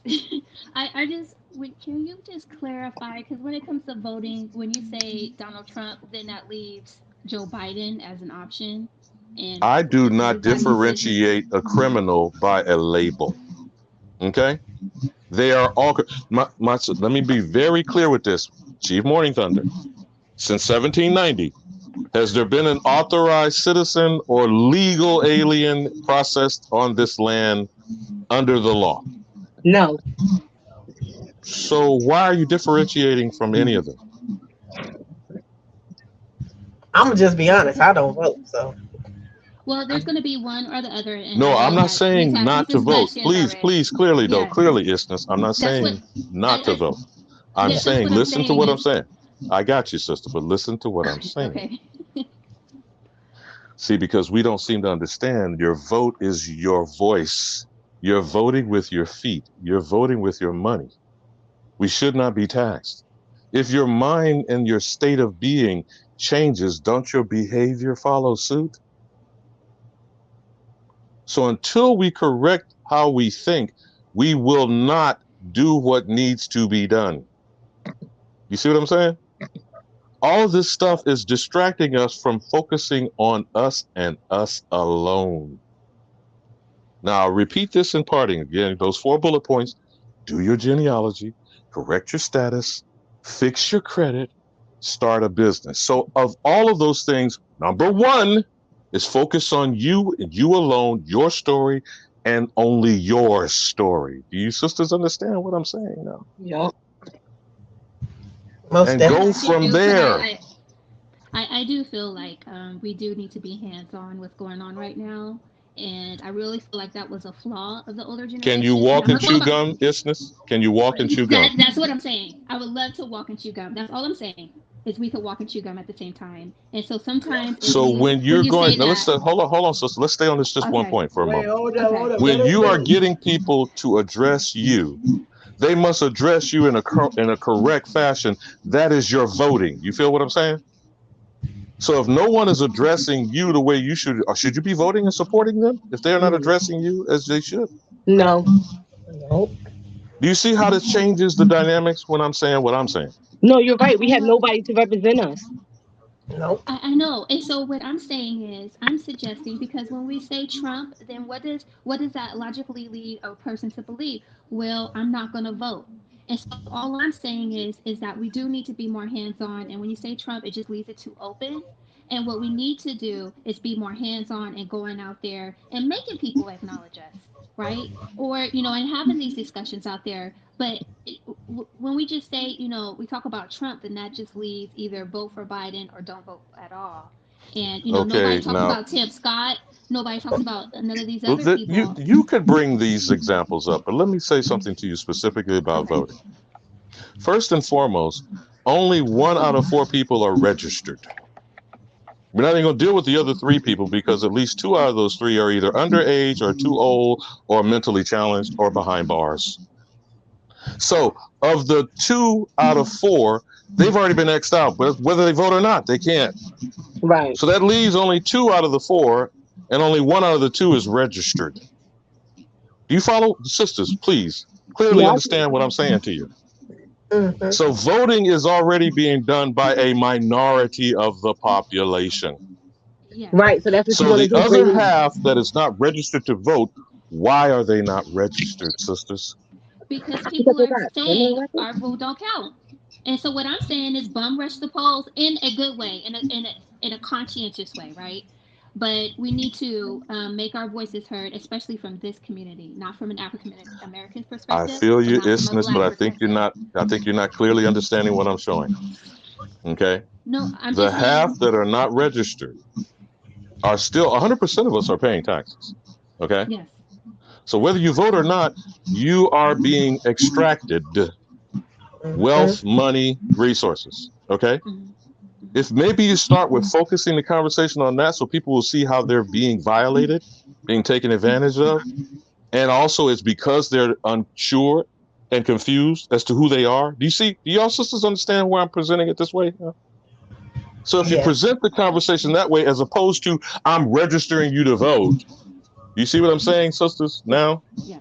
I just can you just clarify, because when it comes to voting, when you say Donald Trump, then that leaves Joe Biden as an option. And I do not differentiate a criminal by a label. Okay? They are all let me be very clear with this. Chief Morning Thunder. Since 1790, has there been an authorized citizen or legal alien processed on this land under the law? No. So why are you differentiating from any of them? I'm gonna just be honest. I don't vote, so. Well, there's going to be one or the other. No, I'm not saying not to vote. Please, clearly, though, clearly, Isness, I'm not saying not to vote. I'm saying, listen to what I'm saying. I got you, sister, but listen to what I'm saying. Okay. See, because we don't seem to understand, your vote is your voice. You're voting with your feet. You're voting with your money. We should not be taxed. If your mind and your state of being changes, don't your behavior follow suit? So until we correct how we think, we will not do what needs to be done. You see what I'm saying? All this stuff is distracting us from focusing on us and us alone. Now, I'll repeat this in parting again, those 4 bullet points. Do your genealogy, correct your status, fix your credit, start a business. So of all of those things, number 1 is focus on you and you alone, your story, and only your story. Do you sisters understand what I'm saying now? Yep. Most And definitely. go from there. I do feel like we do need to be hands-on what's going on right now. And I really feel like that was a flaw of the older generation. Can you walk and chew gum, Isness? Can you walk and chew gum? That's what I'm saying. I would love to walk and chew gum. That's all I'm saying. Is we could walk and chew gum at the same time. And so sometimes when you're going, now let's hold on, sister. Let's stay on this just one point for a moment. Hold on. When you are getting people to address you, they must address you in a correct fashion. That is your voting. You feel what I'm saying? So if no one is addressing you the way you should you be voting and supporting them if they're not addressing you as they should? No. Nope. Do you see how this changes the dynamics when I'm saying what I'm saying? No, you're right. We have nobody to represent us. Nope. I know. And so what I'm saying is I'm suggesting, because when we say Trump, then what does that logically lead a person to believe? Well, I'm not going to vote. And so all I'm saying is that we do need to be more hands-on. And when you say Trump, it just leaves it too open. And what we need to do is be more hands-on and going out there and making people acknowledge us, right? Or, and having these discussions out there. But when we just say, we talk about Trump, then that just leaves either vote for Biden or don't vote at all. And, nobody talks about Tim Scott. Nobody talks about none of these other people. You could bring these examples up, but let me say something to you specifically about voting. First and foremost, only 1 out of 4 people are registered. We're not even going to deal with the other 3 people because at least 2 out of those 3 are either underage or too old or mentally challenged or behind bars. So of the 2 out of 4, they've already been X'd out, but whether they vote or not, they can't. Right. So that leaves only 2 out of the 4, and only 1 out of the 2 is registered. Do you follow? Sisters, please clearly understand what I'm saying to you. Mm-hmm. So voting is already being done by a minority of the population. Yeah. Right. So that's what so the other half that is not registered to vote, why are they not registered, sisters? Because people are saying our vote don't count. And so what I'm saying is bum rush the polls in a good way, in a conscientious way, right? But we need to make our voices heard, especially from this community, not from an African American perspective. I feel you, Isness, but I think you're not clearly understanding what I'm showing. Okay. No, I'm the just half saying, that are not registered are still 100% of us are paying taxes. Okay. Yes. So whether you vote or not, you are being extracted wealth, money, resources. Okay. If maybe you start with focusing the conversation on that so people will see how they're being violated, being taken advantage of, and also it's because they're unsure and confused as to who they are. Do y'all sisters understand why I'm presenting it this way? So if you present the conversation that way, as opposed to I'm registering you to vote, you see what I'm saying, sisters, now? Yeah.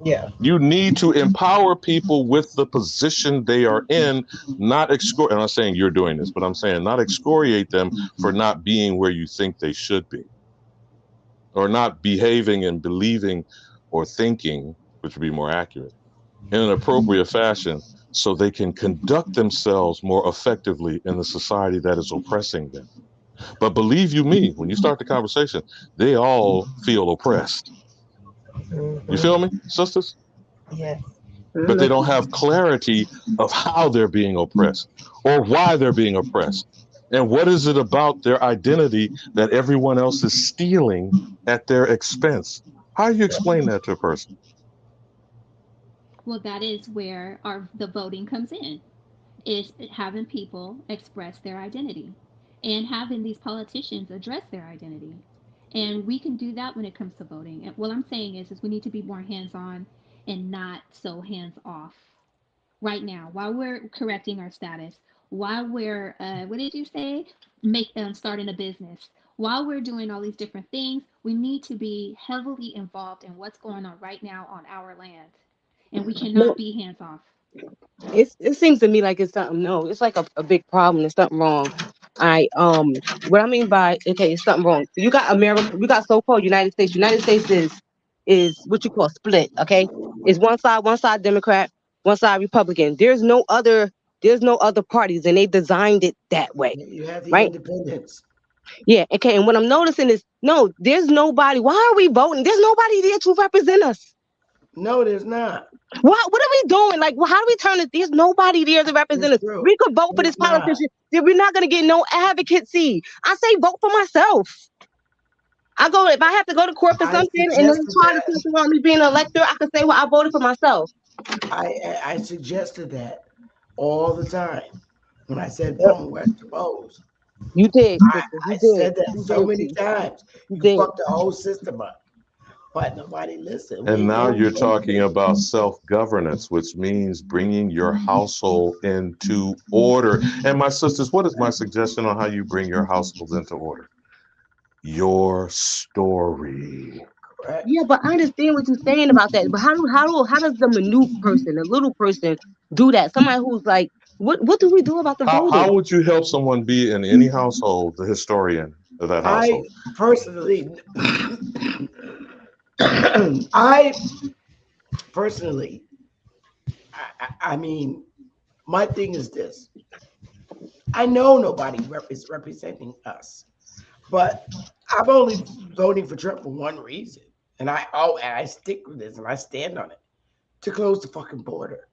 Yeah. You need to empower people with the position they are in, not excoriate. I'm not saying you're doing this, but I'm saying not excoriate them for not being where you think they should be, or not behaving and believing or thinking, which would be more accurate, in an appropriate fashion so they can conduct themselves more effectively in the society that is oppressing them. But believe you me, when you start the conversation, they all feel oppressed. You feel me, sisters? Yes. But they don't have clarity of how they're being oppressed or why they're being oppressed. And what is it about their identity that everyone else is stealing at their expense? How do you explain that to a person? Well, that is where the voting comes in. is having people express their identity and having these politicians address their identity. And we can do that when it comes to voting. And what I'm saying is we need to be more hands-on and not so hands-off right now while we're correcting our status, while we're what did you say? Starting a business. While we're doing all these different things, we need to be heavily involved in what's going on right now on our land. And we No, cannot be hands-off. it seems to me like it's something. No, it's like a big problem. There's something wrong. What I mean by okay, it's something wrong. You got America. You got so-called United States. United States is what you call split. Okay, it's one side Democrat, one side Republican. There's no other parties, and they designed it that way, You have the right? independents. Yeah. Okay. And what I'm noticing is no, there's nobody. Why are we voting? There's nobody there to represent us. No, there's not. What are we doing? Like, how do we turn it? There's nobody there to represent us. We could vote for this politician. We're not going to get no advocacy. I say vote for myself. If I have to go to court for something and then try to think about me being an elector, I could say, well, I voted for myself. I suggested that all the time when I said vote West Suppose. You did. I said that so many times. You fucked the whole system up. But nobody listened. And now you're talking about self-governance, which means bringing your household into order. And my sisters, what is my suggestion on how you bring your household into order? Your story. Yeah, but I understand what you're saying about that. But how does the minute person, the little person, do that? Somebody who's like, what do we do about the voting? How would you help someone be in any household, the historian of that household? I personally, I mean, my thing is this. I know nobody is representing us, but I'm only voting for Trump for one reason. And I stick with this and I stand on it, to close the fucking border.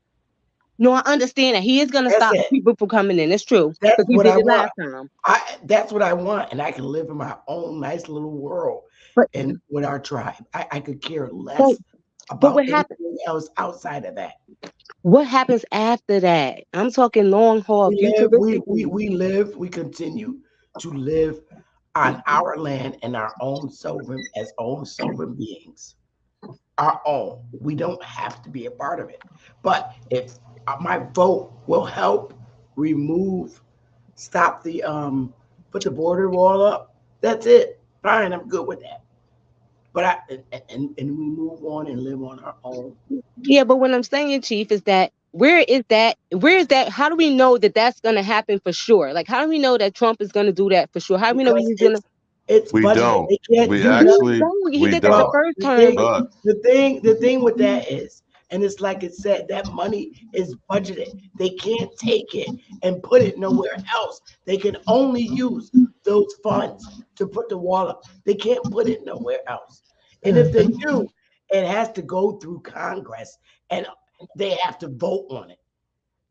No, I understand that. He is going to stop people from coming in. It's true. That's what I want. Last time. That's what I want. And I can live in my own nice little world and with our tribe. I could care less about anything else outside of that. What happens after that? I'm talking long haul. We continue to live on our land and our own sovereign beings. Our own. We don't have to be a part of it. But if my vote will help stop the put the border wall up, that's it. Fine, I'm good with that. But and we move on and live on our own. Yeah, but what I'm saying, Chief, is that where is that? How do we know that that's going to happen for sure? Like, how do we know that Trump is going to do that for sure? How do we know he's going to? We don't. We actually did that the first time. The thing with that is, and it's like it said, that money is budgeted. They can't take it and put it nowhere else. They can only use those funds to put the wall up. They can't put it nowhere else. And if they do, it has to go through Congress and they have to vote on it.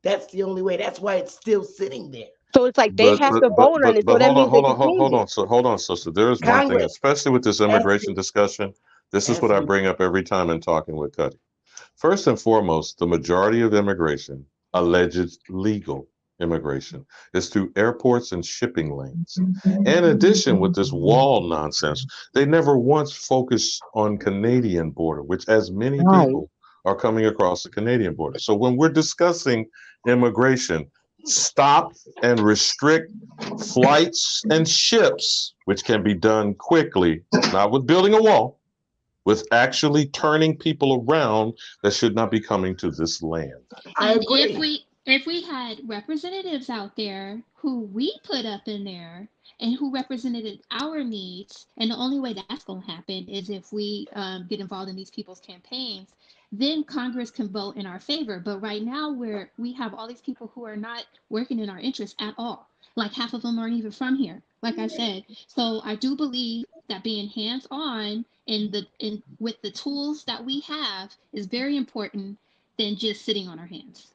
That's the only way. That's why it's still sitting there. So it's like they have to vote on it. So that means hold on, sister. There is one thing, especially with this immigration discussion. This is what I bring up every time in talking with Cuddy. First and foremost, the majority of immigration, alleged legal immigration, is through airports and shipping lanes. In addition, with this wall nonsense, they never once focused on Canadian border, which as many people are coming across the Canadian border. So when we're discussing immigration, stop and restrict flights and ships, which can be done quickly, not with building a wall, with actually turning people around that should not be coming to this land. I agree. If we had representatives out there who we put up in there and who represented our needs, and the only way that's going to happen is if we get involved in these people's campaigns, then Congress can vote in our favor. But right now we have all these people who are not working in our interest at all. Like half of them aren't even from here, like I said. So I do believe that being hands-on with the tools that we have is very important than just sitting on our hands.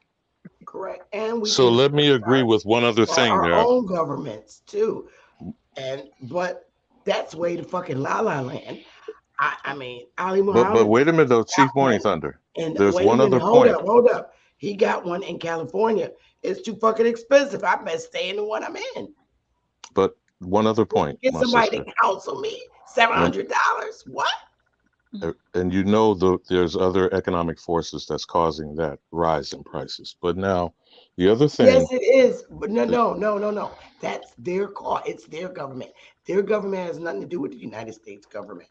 Correct. And let me agree with one other thing our there. Own governments too. But that's way to fucking la la land. I mean, Ali Muhammad. But wait a minute though, Chief Morning Thunder. And there's one other point. Hold up. He got one in California. It's too fucking expensive. I best stay in the one I'm in. But one other point, Get my somebody sister. to counsel me. $700. What? And you know there's other economic forces that's causing that rise in prices. But now, the other thing. Yes, it is. But no. That's their call. It's their government. Their government has nothing to do with the United States government.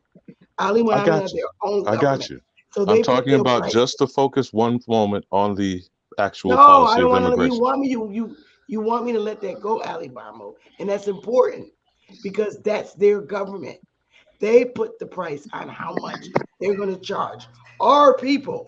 Ali I got have you. their own I government. got you. So I'm they put talking their about price. just to focus one moment on the actual No, policy I don't of want to. immigration. You want me to let that go, Alibamo, and that's important because that's their government. They put the price on how much they're going to charge our people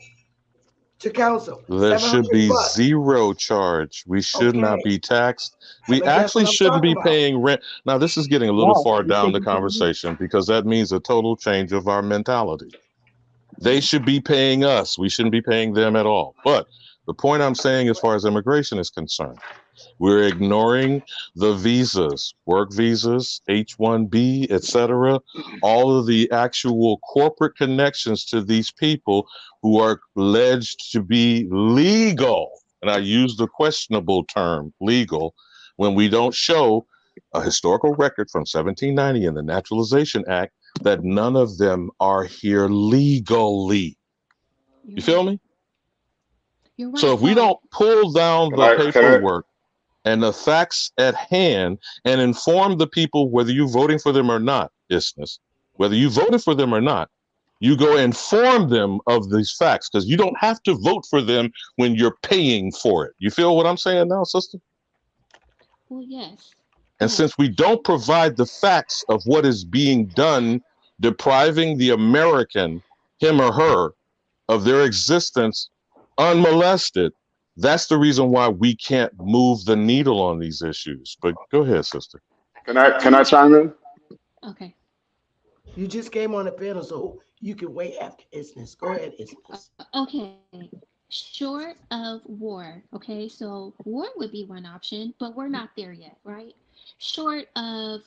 to counsel. There should be $700. zero charge. We should not be taxed. We But that's actually what I'm shouldn't be talking about. paying rent. Now, this is getting a little far down the conversation because that means a total change of our mentality. They should be paying us. We shouldn't be paying them at all. But the point I'm saying as far as immigration is concerned, we're ignoring the visas, work visas, H-1B, etc., all of the actual corporate connections to these people who are alleged to be legal. And I use the questionable term legal when we don't show a historical record from 1790 in the Naturalization Act that none of them are here legally. You feel me? You're right. So if we don't pull down the paperwork and the facts at hand and inform the people whether you're voting for them or not, whether you voted for them or not, you go inform them of these facts because you don't have to vote for them when you're paying for it. You feel what I'm saying now, sister? Well, yes. And since we don't provide the facts of what is being done, depriving the American, him or her, of their existence unmolested, that's the reason why we can't move the needle on these issues. But go ahead, sister. Can I chime in? Okay. You just came on the panel, so you can wait after Isness. Go ahead, Isness. Okay. Short of war, okay, so war would be one option, but we're not there yet, right? Short of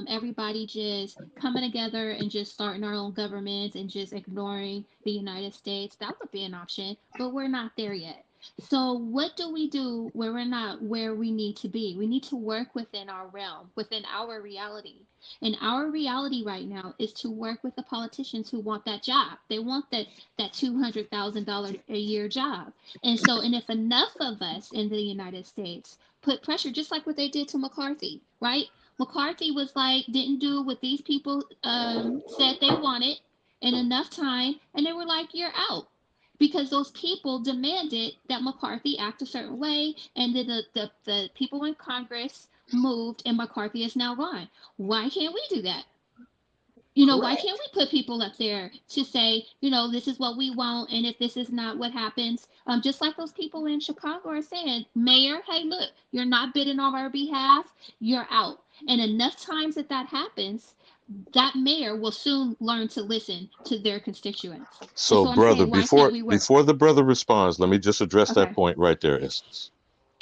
everybody just coming together and just starting our own governments and just ignoring the United States, that would be an option, but we're not there yet. So what do we do where we're not where we need to be? We need to work within our realm, within our reality. And our reality right now is to work with the politicians who want that job. They want that $200,000 a year job. And so, and if enough of us in the United States put pressure, just like what they did to McCarthy, right? McCarthy was like, didn't do what these people said they wanted in enough time, and they were like, you're out. Because those people demanded that McCarthy act a certain way, and the people in Congress moved, and McCarthy is now gone. Why can't we do that? Why can't we put people up there to say, this is what we want, and if this is not what happens, just like those people in Chicago are saying, Mayor, hey, look, you're not bidding on our behalf, you're out. And enough times that happens, that mayor will soon learn to listen to their constituents. So, brother, before the brother responds, let me just address that point right there, Essence.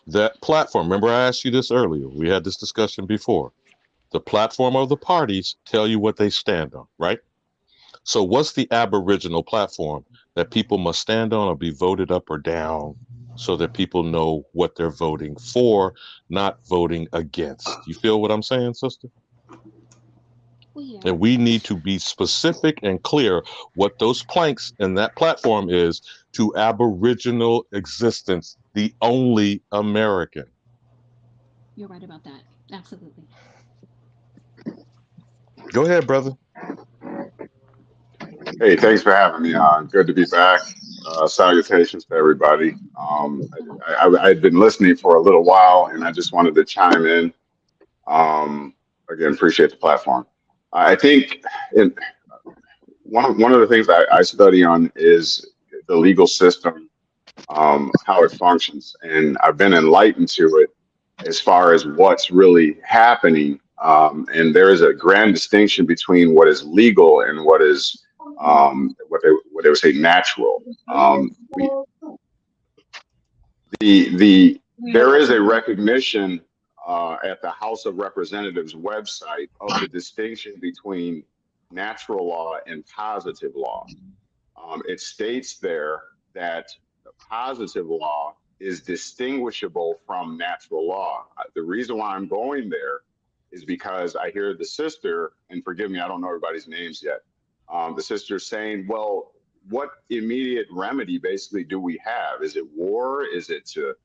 That platform, remember I asked you this earlier, we had this discussion before. The platform of the parties tell you what they stand on, right? So what's the Aboriginal platform that people must stand on or be voted up or down so that people know what they're voting for, not voting against? You feel what I'm saying, sister? Well, yeah. And we need to be specific and clear what those planks in that platform is to Aboriginal existence, the only American. You're right about that. Absolutely. Go ahead, brother. Hey, thanks for having me on. Good to be back. Salutations to everybody. I've been listening for a little while, and I just wanted to chime in. Again, appreciate the platform. I think one of the things I study on is the legal system, how it functions, and I've been enlightened to it as far as what's really happening. And there is a grand distinction between what is legal and what is what they would say natural. There is a recognition at the House of Representatives website of the distinction between natural law and positive law. It states there that the positive law is distinguishable from natural law. The reason why I'm going there is because I hear the sister, and forgive me, I don't know everybody's names yet. The sister saying, well, what immediate remedy basically do we have? Is it war? Is it to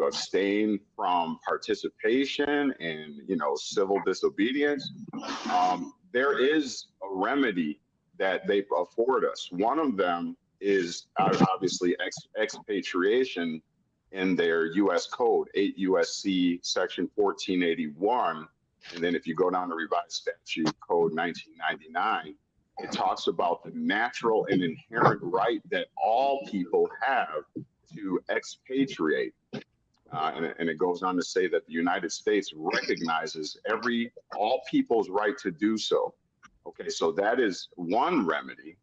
abstain from participation and, you know, civil disobedience? There is a remedy that they afford us. One of them is obviously expatriation in their U.S. code, 8 U.S.C. section 1481. And then if you go down to revised statute code 1999, it talks about the natural and inherent right that all people have to expatriate. And it goes on to say that the United States recognizes all people's right to do so. Okay, so that is one remedy.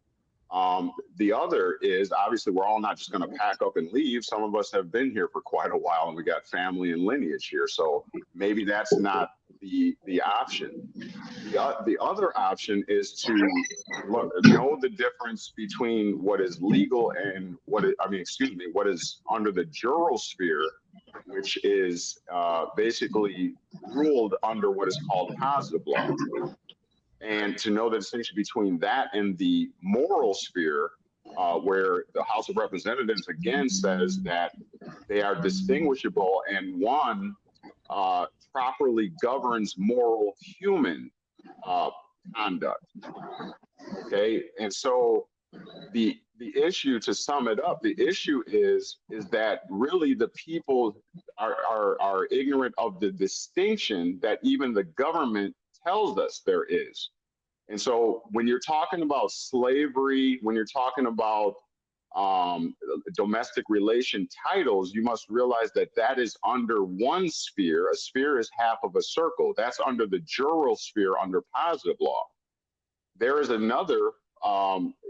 The other is, obviously, we're all not just going to pack up and leave. Some of us have been here for quite a while, and we got family and lineage here. So maybe that's not the option. The other option is to know the difference between what is legal and what is under the jural sphere, which is basically ruled under what is called positive law. And to know the distinction between that and the moral sphere, where the House of Representatives again says that they are distinguishable, and one properly governs moral human conduct. Okay, and so the issue, to sum it up, the issue is that really the people are ignorant of the distinction that even the government tells us there is. And so when you're talking about slavery, when you're talking about domestic relation titles, you must realize that that is under one sphere. A sphere is half of a circle. That's under the jural sphere under positive law. There is another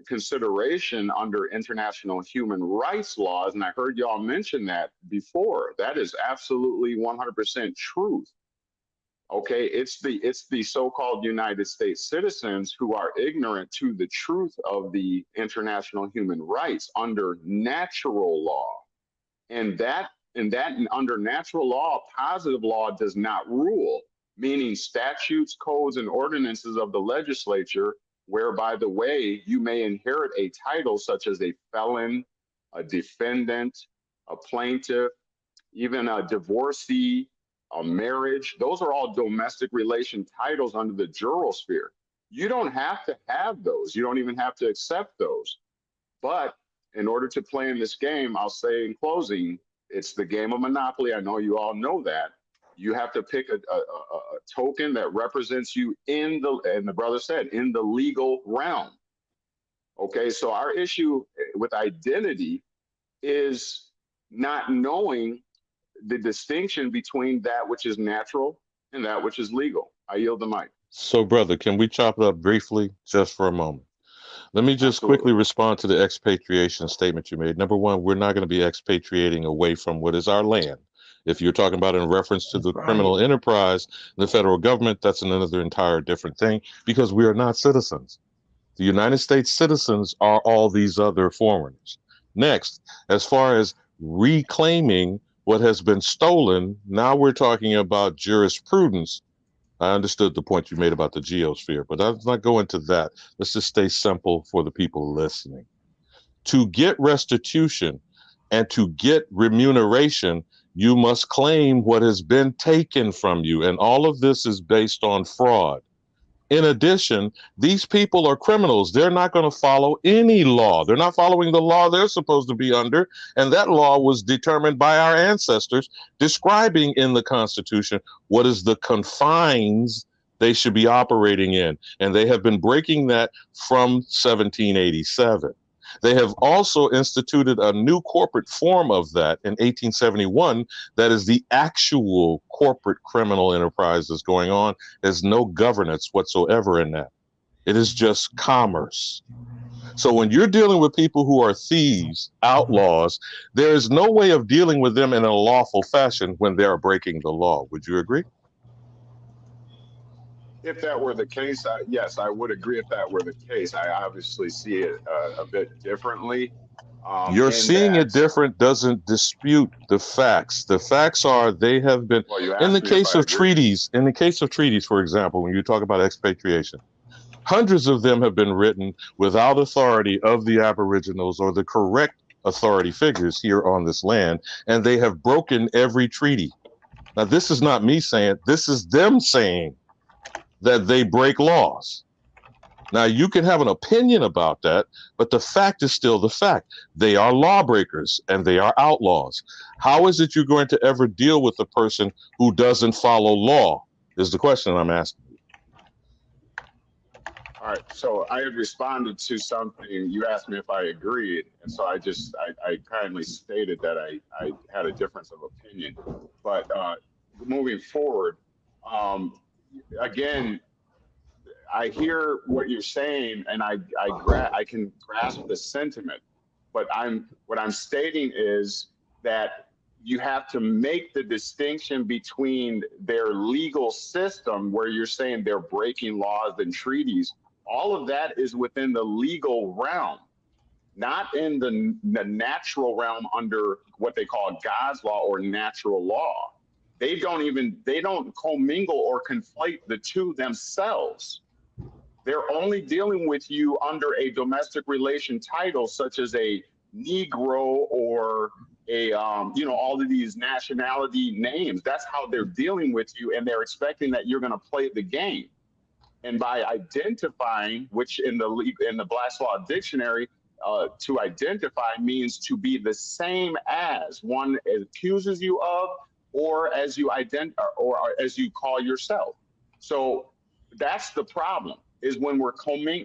consideration under international human rights laws, and I heard y'all mention that before. That is absolutely 100% truth. Okay, it's the so-called United States citizens who are ignorant to the truth of the international human rights under natural law, and that under natural law, positive law does not rule, meaning statutes, codes, and ordinances of the legislature, where, by the way, you may inherit a title such as a felon, a defendant, a plaintiff, even a divorcee, a marriage. Those are all domestic relation titles under the jural sphere. You don't have to have those. You don't even have to accept those. But in order to play in this game, I'll say in closing, it's the game of Monopoly. I know you all know that. You have to pick a token that represents you in and the brother said, in the legal realm. Okay, so our issue with identity is not knowing the distinction between that which is natural and that which is legal. I yield the mic. So, brother, can we chop it up briefly just for a moment? Let me just quickly respond to the expatriation statement you made. Number one, we're not going to be expatriating away from what is our land. If you're talking about in reference to the criminal enterprise, the federal government, that's another entire different thing, because we are not citizens. The United States citizens are all these other foreigners. Next, as far as reclaiming what has been stolen, now we're talking about jurisprudence. I understood the point you made about the geosphere, but let's not go into that. Let's just stay simple for the people listening. To get restitution and to get remuneration, you must claim what has been taken from you. And all of this is based on fraud. In addition, these people are criminals. They're not going to follow any law. They're not following the law they're supposed to be under. And that law was determined by our ancestors, describing in the Constitution what is the confines they should be operating in. And they have been breaking that from 1787. They have also instituted a new corporate form of that in 1871. That is the actual corporate criminal enterprise that's going on. There's no governance whatsoever in that. It is just commerce. So when you're dealing with people who are thieves, outlaws, there is no way of dealing with them in a lawful fashion when they are breaking the law. Would you agree? If that were the case, yes, I would agree if that were the case. I obviously see it a bit differently. You're in seeing that. it different doesn't dispute the facts. The facts are they have been, Well, you in the asked me if case I of agree. treaties, for example, when you talk about expatriation, hundreds of them have been written without authority of the Aboriginals or the correct authority figures here on this land, and they have broken every treaty. Now, this is not me saying, this is them saying that they break laws. Now, you can have an opinion about that, but the fact is still the fact. They are lawbreakers and they are outlaws. How is it you're going to ever deal with a person who doesn't follow law, is the question I'm asking. All right, so I had responded to something. You asked me if I agreed, and so I kindly stated that I had a difference of opinion. But moving forward, again, I hear what you're saying, and I can grasp the sentiment. But what I'm stating is that you have to make the distinction between their legal system, where you're saying they're breaking laws and treaties. All of that is within the legal realm, not in the natural realm under what they call God's law or natural law. They don't commingle or conflate the two themselves. They're only dealing with you under a domestic relation title, such as a Negro or a, all of these nationality names. That's how they're dealing with you, and they're expecting that you're going to play the game. And by identifying, which in the Black's Law Dictionary, to identify means to be the same as one accuses you of, or as you or as you call yourself. So that's the problem. Is when we're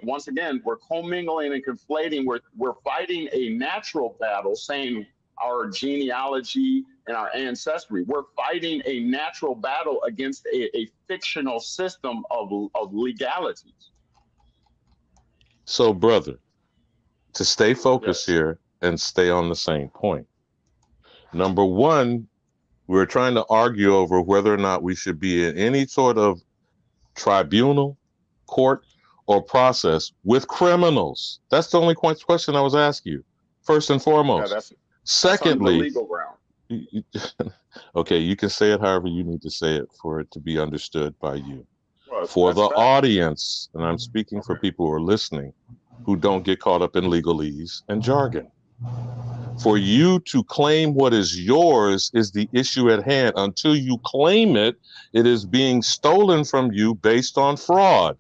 once again, we're commingling and conflating. We're fighting a natural battle, saying our genealogy and our ancestry. We're fighting a natural battle against a fictional system of legalities. So, brother, to stay focused here and stay on the same point. Number one, we're trying to argue over whether or not we should be in any sort of tribunal, court, or process with criminals. That's the only question I was asking you, first and foremost. Yeah, secondly, that's legal realm. Okay, you can say it however you need to say it for it to be understood by you. Well, for the fair. Audience, and I'm speaking for people who are listening, who don't get caught up in legalese and jargon. For you to claim what is yours is the issue at hand. Until you claim it, it is being stolen from you based on fraud.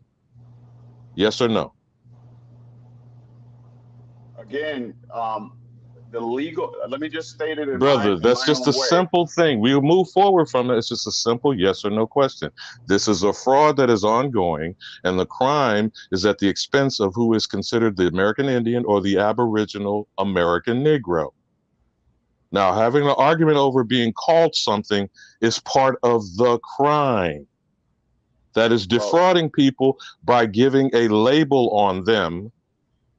Yes or no? Again, the legal, let me just state it in Brother, that's just a simple thing. We'll move forward from it. It's just a simple yes or no question. This is a fraud that is ongoing, and the crime is at the expense of who is considered the American Indian or the Aboriginal American Negro. Now, having an argument over being called something is part of the crime. That is defrauding people by giving a label on them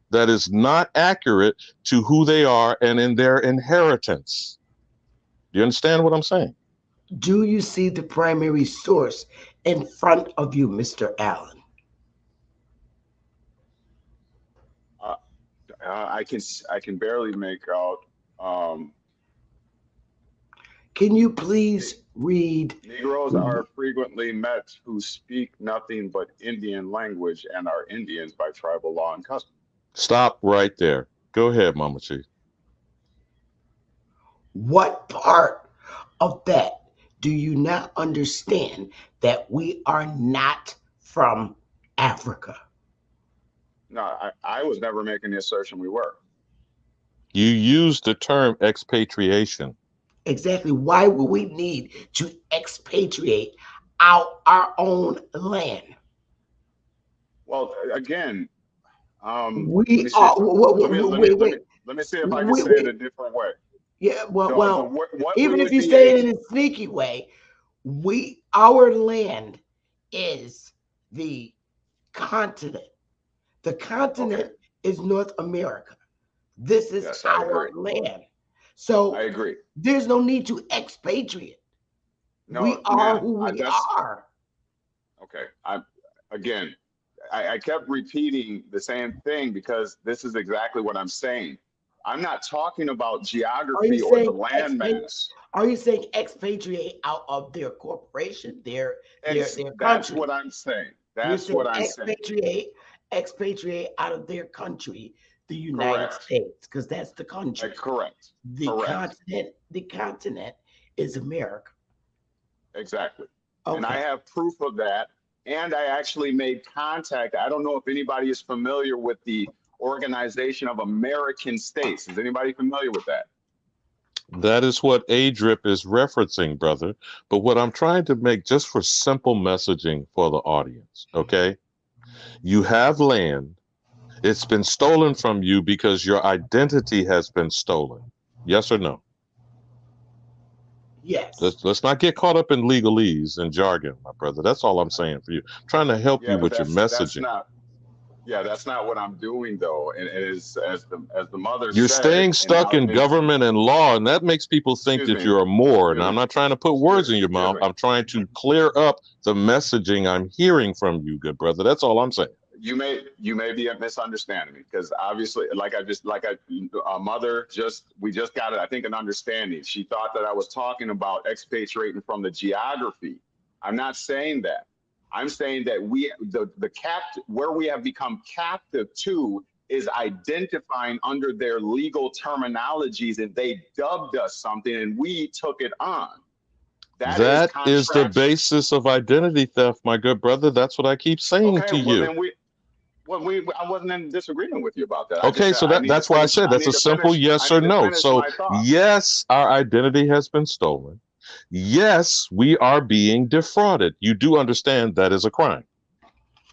that is not accurate to who they are and in their inheritance. Do you understand what I'm saying? Do you see the primary source in front of you, Mr. Allen? I can barely make out. Can you please read? Negroes are frequently met who speak nothing but Indian language and are Indians by tribal law and custom. Stop right there. Go ahead, Mama Chief. What part of that do you not understand that we are not from Africa? No, I was never making the assertion we were. You used the term expatriation. Exactly. Why would we need to expatriate out our own land? Well, again, we are. Let me see if I can say it a different way. Yeah, well, even if you say it in a sneaky way, our land is the continent. The continent is North America. This is our land. So I agree. There's no need to expatriate. No, we are who we are. Okay. I kept repeating the same thing because this is exactly what I'm saying. I'm not talking about geography or the landmass. Are you saying expatriate out of their corporation, their country? That's what I'm saying. That's what I'm saying. Expatriate out of their country, the United States, because that's the country. Correct. The continent is America. Exactly. Okay. And I have proof of that. And I actually made contact. I don't know if anybody is familiar with the Organization of American States. Is anybody familiar with that? That is what ADRIP is referencing, brother. But what I'm trying to make, just for simple messaging for the audience, okay? You have land. It's been stolen from you because your identity has been stolen. Yes or no? Yes. Let's not get caught up in legalese and jargon, my brother. That's all I'm saying for you. I'm trying to help you with your messaging. That's not what I'm doing, though. And as the mother you're said, staying stuck in government and law, and that makes people think that you're a Moor. And I'm not trying to put words in your mouth. I'm trying to clear up the messaging I'm hearing from you, good brother. That's all I'm saying. You may be misunderstanding me, because obviously, we just got it. I think an understanding. She thought that I was talking about expatriating from the geography. I'm not saying that. I'm saying that where we have become captive to is identifying under their legal terminologies, and they dubbed us something, and we took it on. That is the basis of identity theft, my good brother. That's what I keep saying to you. I wasn't in disagreement with you about that. Okay, that's why I said that's a simple yes or no. So yes, our identity has been stolen. Yes, we are being defrauded. You do understand that is a crime.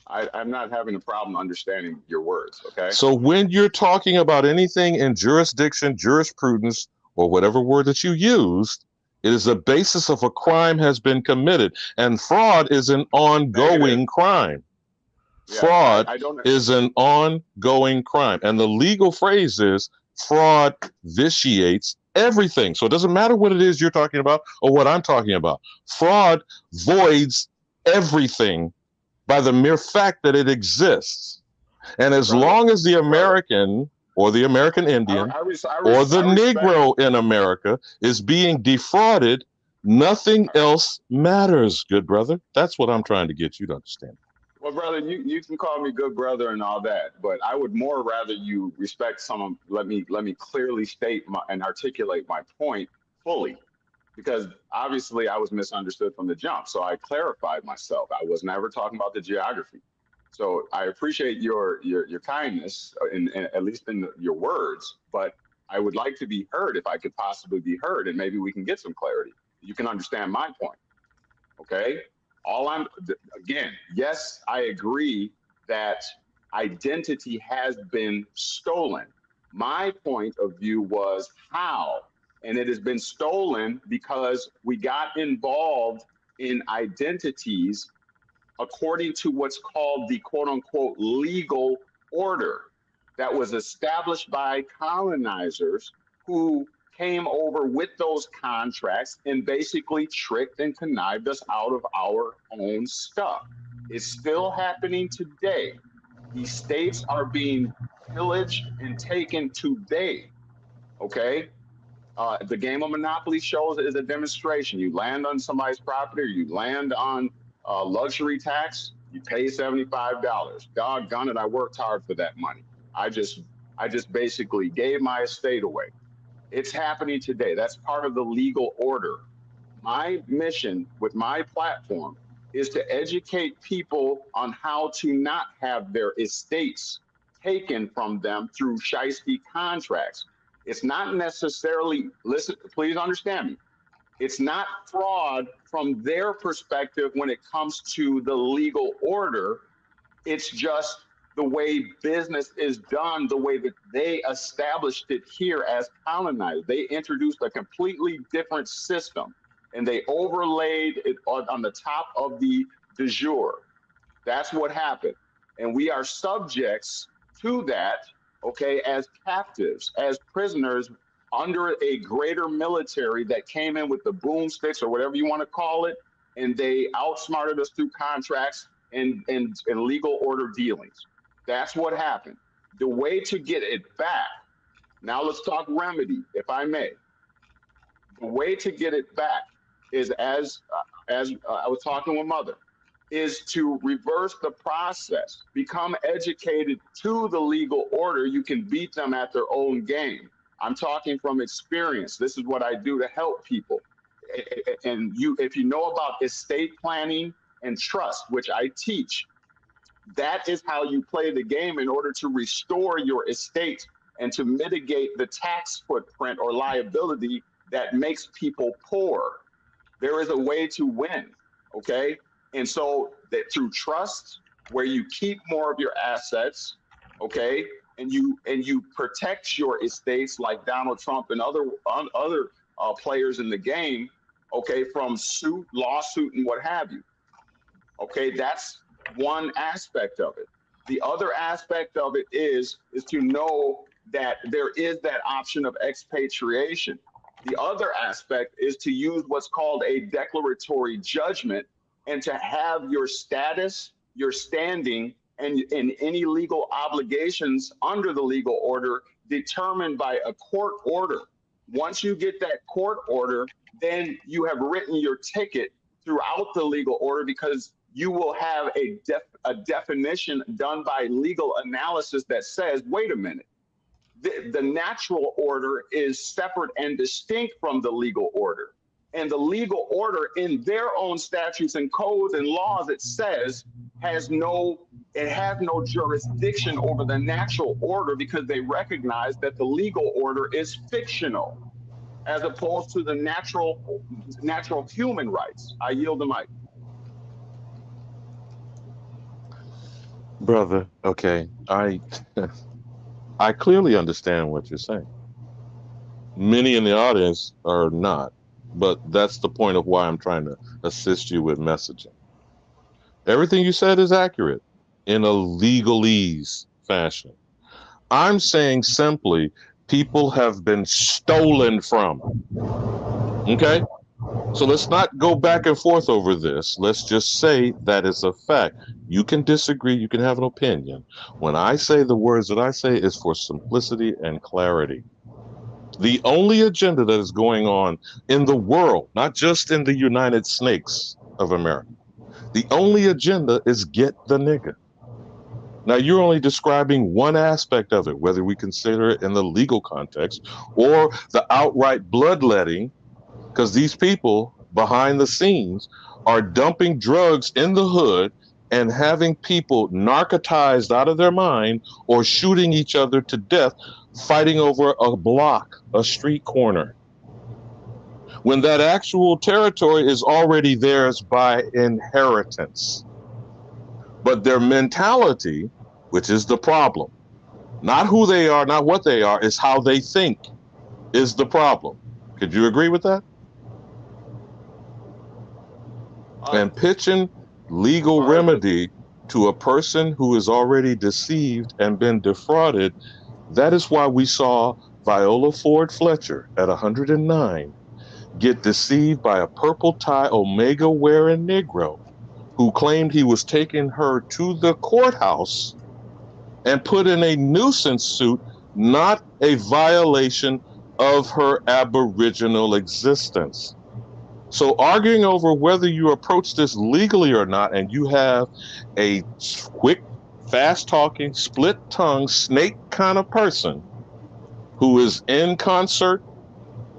I'm not having a problem understanding your words, okay? So when you're talking about anything in jurisdiction, jurisprudence, or whatever word that you used, it is the basis of a crime has been committed. And fraud is an ongoing crime. Fraud is an ongoing crime. And the legal phrase is fraud vitiates everything. So it doesn't matter what it is you're talking about or what I'm talking about. Fraud voids everything by the mere fact that it exists. And as long as the American or the American Indian or the Negro in America is being defrauded, nothing else matters, good brother. That's what I'm trying to get you to understand. Well, brother, you can call me good brother and all that, but I would more rather you respect someone. Let me clearly state and articulate my point fully, because obviously I was misunderstood from the jump. So I clarified myself. I was never talking about the geography. So I appreciate your kindness, at least in your words, but I would like to be heard if I could possibly be heard, and maybe we can get some clarity. You can understand my point, okay? Again, yes, I agree that identity has been stolen. My point of view was how, and it has been stolen because we got involved in identities according to what's called the quote unquote legal order that was established by colonizers who came over with those contracts and basically tricked and connived us out of our own stuff. It's still happening today. These states are being pillaged and taken today, okay? The game of Monopoly shows it as a demonstration. You land on somebody's property, or you land on luxury tax, you pay $75. Doggone it, I worked hard for that money. I just basically gave my estate away. It's happening today. That's part of the legal order. My mission with my platform is to educate people on how to not have their estates taken from them through shiesty contracts. It's not necessarily, listen, please understand me. It's not fraud from their perspective when it comes to the legal order. It's just the way business is done, the way that they established it here as colonizers. They introduced a completely different system, and they overlaid it on the top of the de jure. That's what happened. And we are subjects to that, okay, as captives, as prisoners under a greater military that came in with the boomsticks or whatever you want to call it, and they outsmarted us through contracts and legal order dealings. That's what happened. The way to get it back Now let's talk remedy, if I may. The way to get it back is, as I was talking with Mother, is to reverse the process, become educated to the legal order. You can beat them at their own game. I'm talking from experience. This is what I do to help people. And if you know about estate planning and trust, which I teach, that is how you play the game in order to restore your estate and to mitigate the tax footprint or liability that makes people poor. There is a way to win, okay? And so that through trust, where you keep more of your assets, okay, and you protect your estates like Donald Trump and other players in the game, okay, from suit, lawsuit, and what have you. Okay, that's one aspect of it. The other aspect of it is to know that there is that option of expatriation. The other aspect is to use what's called a declaratory judgment and to have your status, your standing, and any legal obligations under the legal order determined by a court order. Once you get that court order, then you have written your ticket throughout the legal order, because you will have a definition done by legal analysis that says, wait a minute, the natural order is separate and distinct from the legal order. And the legal order, in their own statutes and codes and laws, it says has no jurisdiction over the natural order, because they recognize that the legal order is fictional as opposed to the natural human rights. I yield the mic. Brother, okay, I clearly understand what you're saying. Many in the audience are not, but that's the point of why I'm trying to assist you with messaging. Everything you said is accurate in a legalese fashion. I'm saying simply, people have been stolen from. Okay? So let's not go back and forth over this. Let's just say that it's a fact. You can disagree, you can have an opinion. When I say the words that I say is for simplicity and clarity. The only agenda that is going on in the world, not just in the United Snakes of America, the only agenda is get the nigga. Now, you're only describing one aspect of it, whether we consider it in the legal context or the outright bloodletting, because these people behind the scenes are dumping drugs in the hood and having people narcotized out of their mind or shooting each other to death, fighting over a block, a street corner, when that actual territory is already theirs by inheritance. But their mentality, which is the problem, not who they are, not what they are, is how they think is the problem. Could you agree with that? And pitching legal remedy to a person who is already deceived and been defrauded, that is why we saw Viola Ford Fletcher at 109 get deceived by a purple tie Omega wearing Negro who claimed he was taking her to the courthouse and put in a nuisance suit, not a violation of her Aboriginal existence. So arguing over whether you approach this legally or not, and you have a quick, fast-talking, split-tongued, snake kind of person who is in concert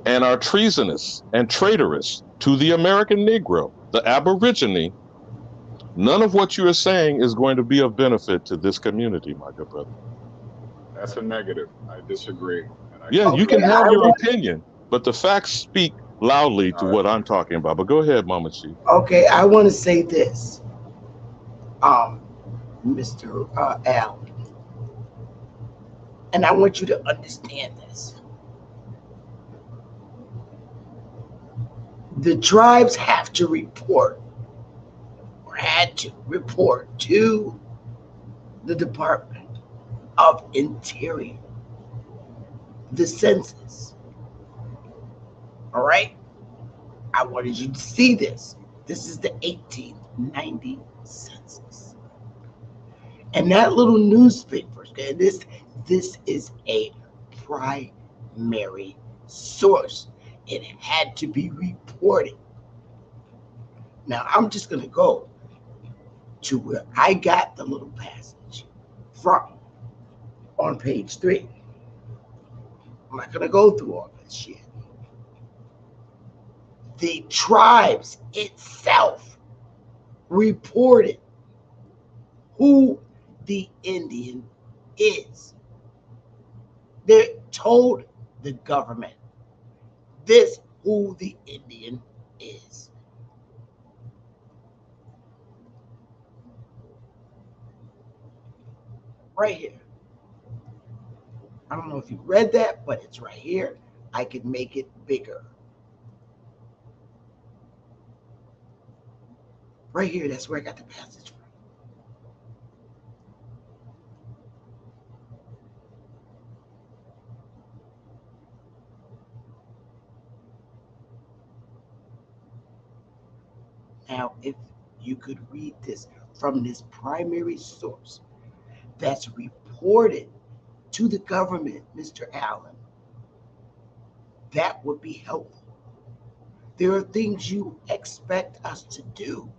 and are treasonous and traitorous to the American Negro, the Aborigine, none of what you are saying is going to be of benefit to this community, my good brother. That's a negative. I disagree. Yeah, you can have your opinion, but the facts speak loudly to what I'm talking about. But go ahead, Mama Chief. Okay, I want to say this, Mr. Al, and I want you to understand this. The tribes have to report, or had to report, to the Department of Interior, the census. All right? I wanted you to see this. This is the 1890 census. And that little newspaper, this is a primary source. It had to be reported. Now, I'm just going to go to where I got the little passage from on page 3. I'm not going to go through all this shit. The tribes itself reported who the Indian is. They told the government this who the Indian is. Right here. I don't know if you read that, but it's right here. I could make it bigger. Right here, that's where I got the passage from. Now, if you could read this from this primary source that's reported to the government, Mr. Allen, that would be helpful. There are things you expect us to do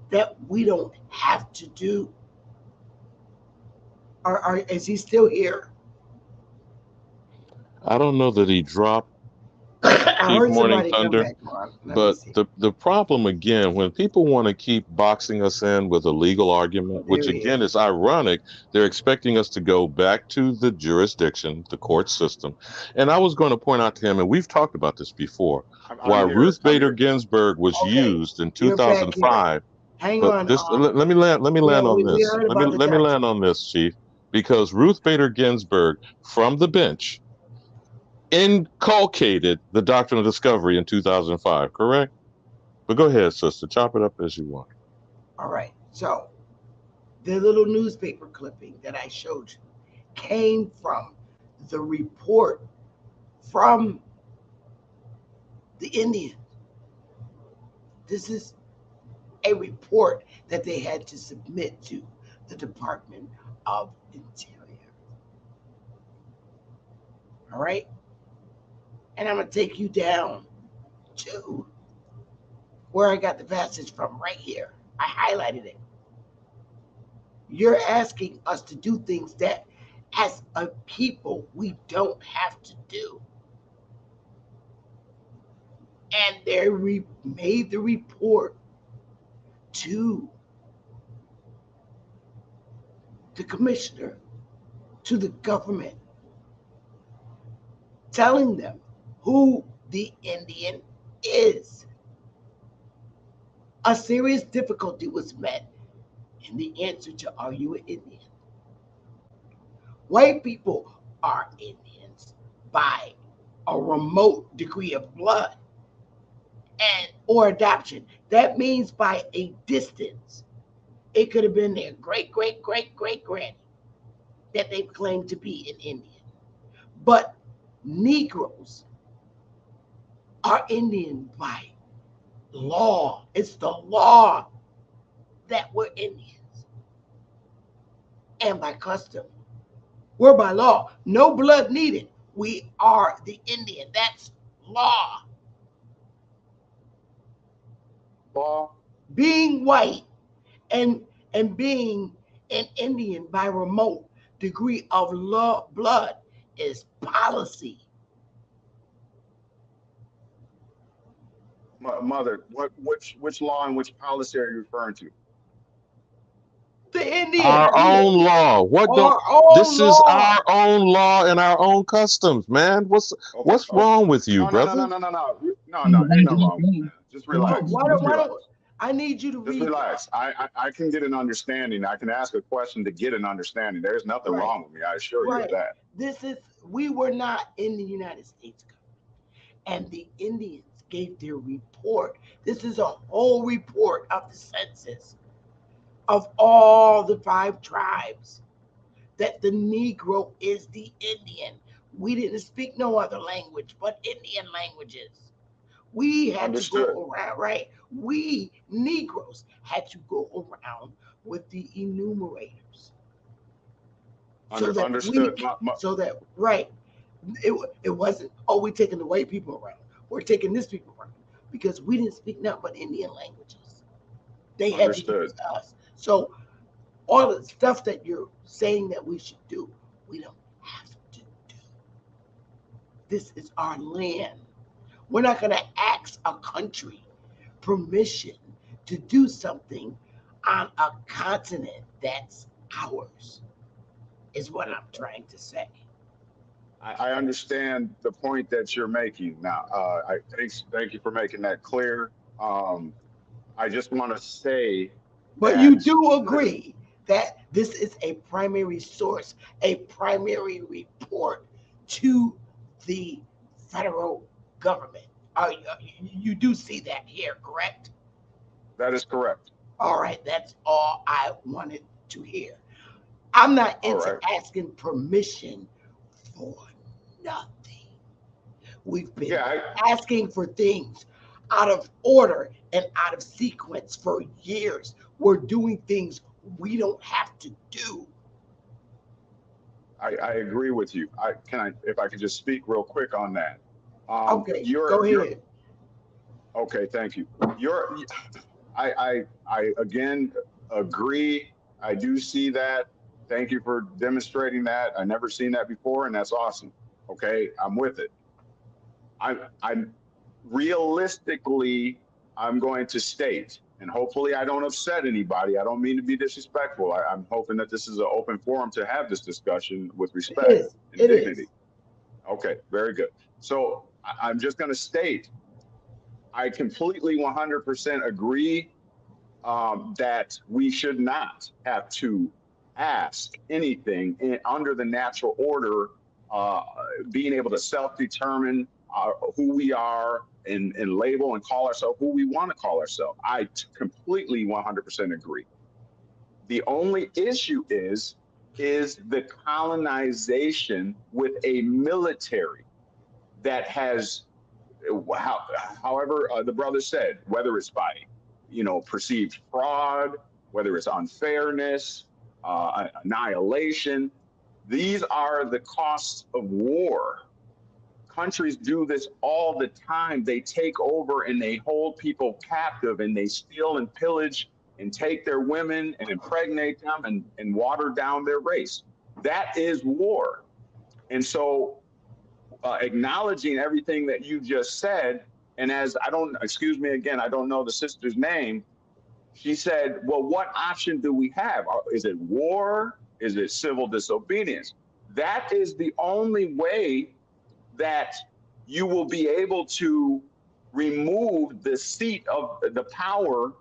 that we don't have to do. Is he still here? I don't know that he dropped I heard Morning somebody Thunder, come back on. but the problem again, when people want to keep boxing us in with a legal argument, which again is ironic, they're expecting us to go back to the jurisdiction, the court system. And I was going to point out to him, and we've talked about this before, why Ruth Bader Ginsburg was used in 2005. Hang But on. this, let me land on this. Let me land on this, Chief, because Ruth Bader Ginsburg from the bench inculcated the doctrine of discovery in 2005, correct? But go ahead, sister. Chop it up as you want. All right. So the little newspaper clipping that I showed you came from the report from the Indians. This is a report that they had to submit to the Department of Interior. All right? And I'm going to take you down to where I got the passage from right here. I highlighted it. You're asking us to do things that, as a people, we don't have to do. And they made the report to the commissioner, to the government, telling them who the Indian is. A serious difficulty was met in the answer to, are you an Indian? White people are Indians by a remote degree of blood and or adoption. That means by a distance. It could have been their great-great-great-great-granny that they claimed to be an Indian. But Negroes are Indian by law. It's the law that we're Indians. And by custom. We're by law. No blood needed. We are the Indian. That's law. Law. Being white and being an Indian by remote degree of blood is policy. Mother, which law and which policy are you referring to? The Indian. Our own law. This is our own law and our own customs, man. What's wrong with you, brother? No. Ain't no wrong with that. Just relax. I need you to just relax. I can get an understanding. I can ask a question to get an understanding. There's nothing wrong with me. I assure you of that. We were not in the United States government, and the Indians gave their report. This is a whole report of the census of all the 5 tribes, that the Negro is the Indian. We didn't speak no other language but Indian languages. We had to go around, right? We Negroes had to go around with the enumerators. It wasn't, oh, we're taking the white people around. We're taking this people around. Because we didn't speak nothing but Indian languages. They had to use us. So all the stuff that you're saying that we should do, we don't have to do. This is our land. We're not going to ask a country permission to do something on a continent that's ours, is what I'm trying to say. I understand the point that you're making. Now, thank you for making that clear. I just want to say, but you do agree that this is a primary source, a primary report to the federal government. You do see that here, correct? That is correct. All right, that's all I wanted to hear. I'm not into asking permission for nothing. We've been asking for things out of order and out of sequence for years. We're doing things we don't have to do. I agree with you. If I could just speak real quick on that. Okay, go ahead. Okay, thank you. I again agree. I do see that. Thank you for demonstrating that. I never seen that before, and that's awesome. Okay, I'm with it. I'm realistically, I'm going to state, and hopefully I don't upset anybody. I don't mean to be disrespectful. I'm hoping that this is an open forum to have this discussion with respect and dignity. Okay, very good. So I'm just going to state, I completely 100% agree that we should not have to ask anything under the natural order, being able to self-determine who we are and label and call ourselves who we want to call ourselves. I completely 100% agree. The only issue is the colonization with a military that has, however the brother said, whether it's by perceived fraud, whether it's unfairness, annihilation, these are the costs of war. Countries do this all the time. They take over and they hold people captive and they steal and pillage and take their women and impregnate them and water down their race. That is war. And so acknowledging everything that you just said, and excuse me again, I don't know the sister's name. She said, well, what option do we have? Is it war? Is it civil disobedience? That is the only way that you will be able to remove the seat of the power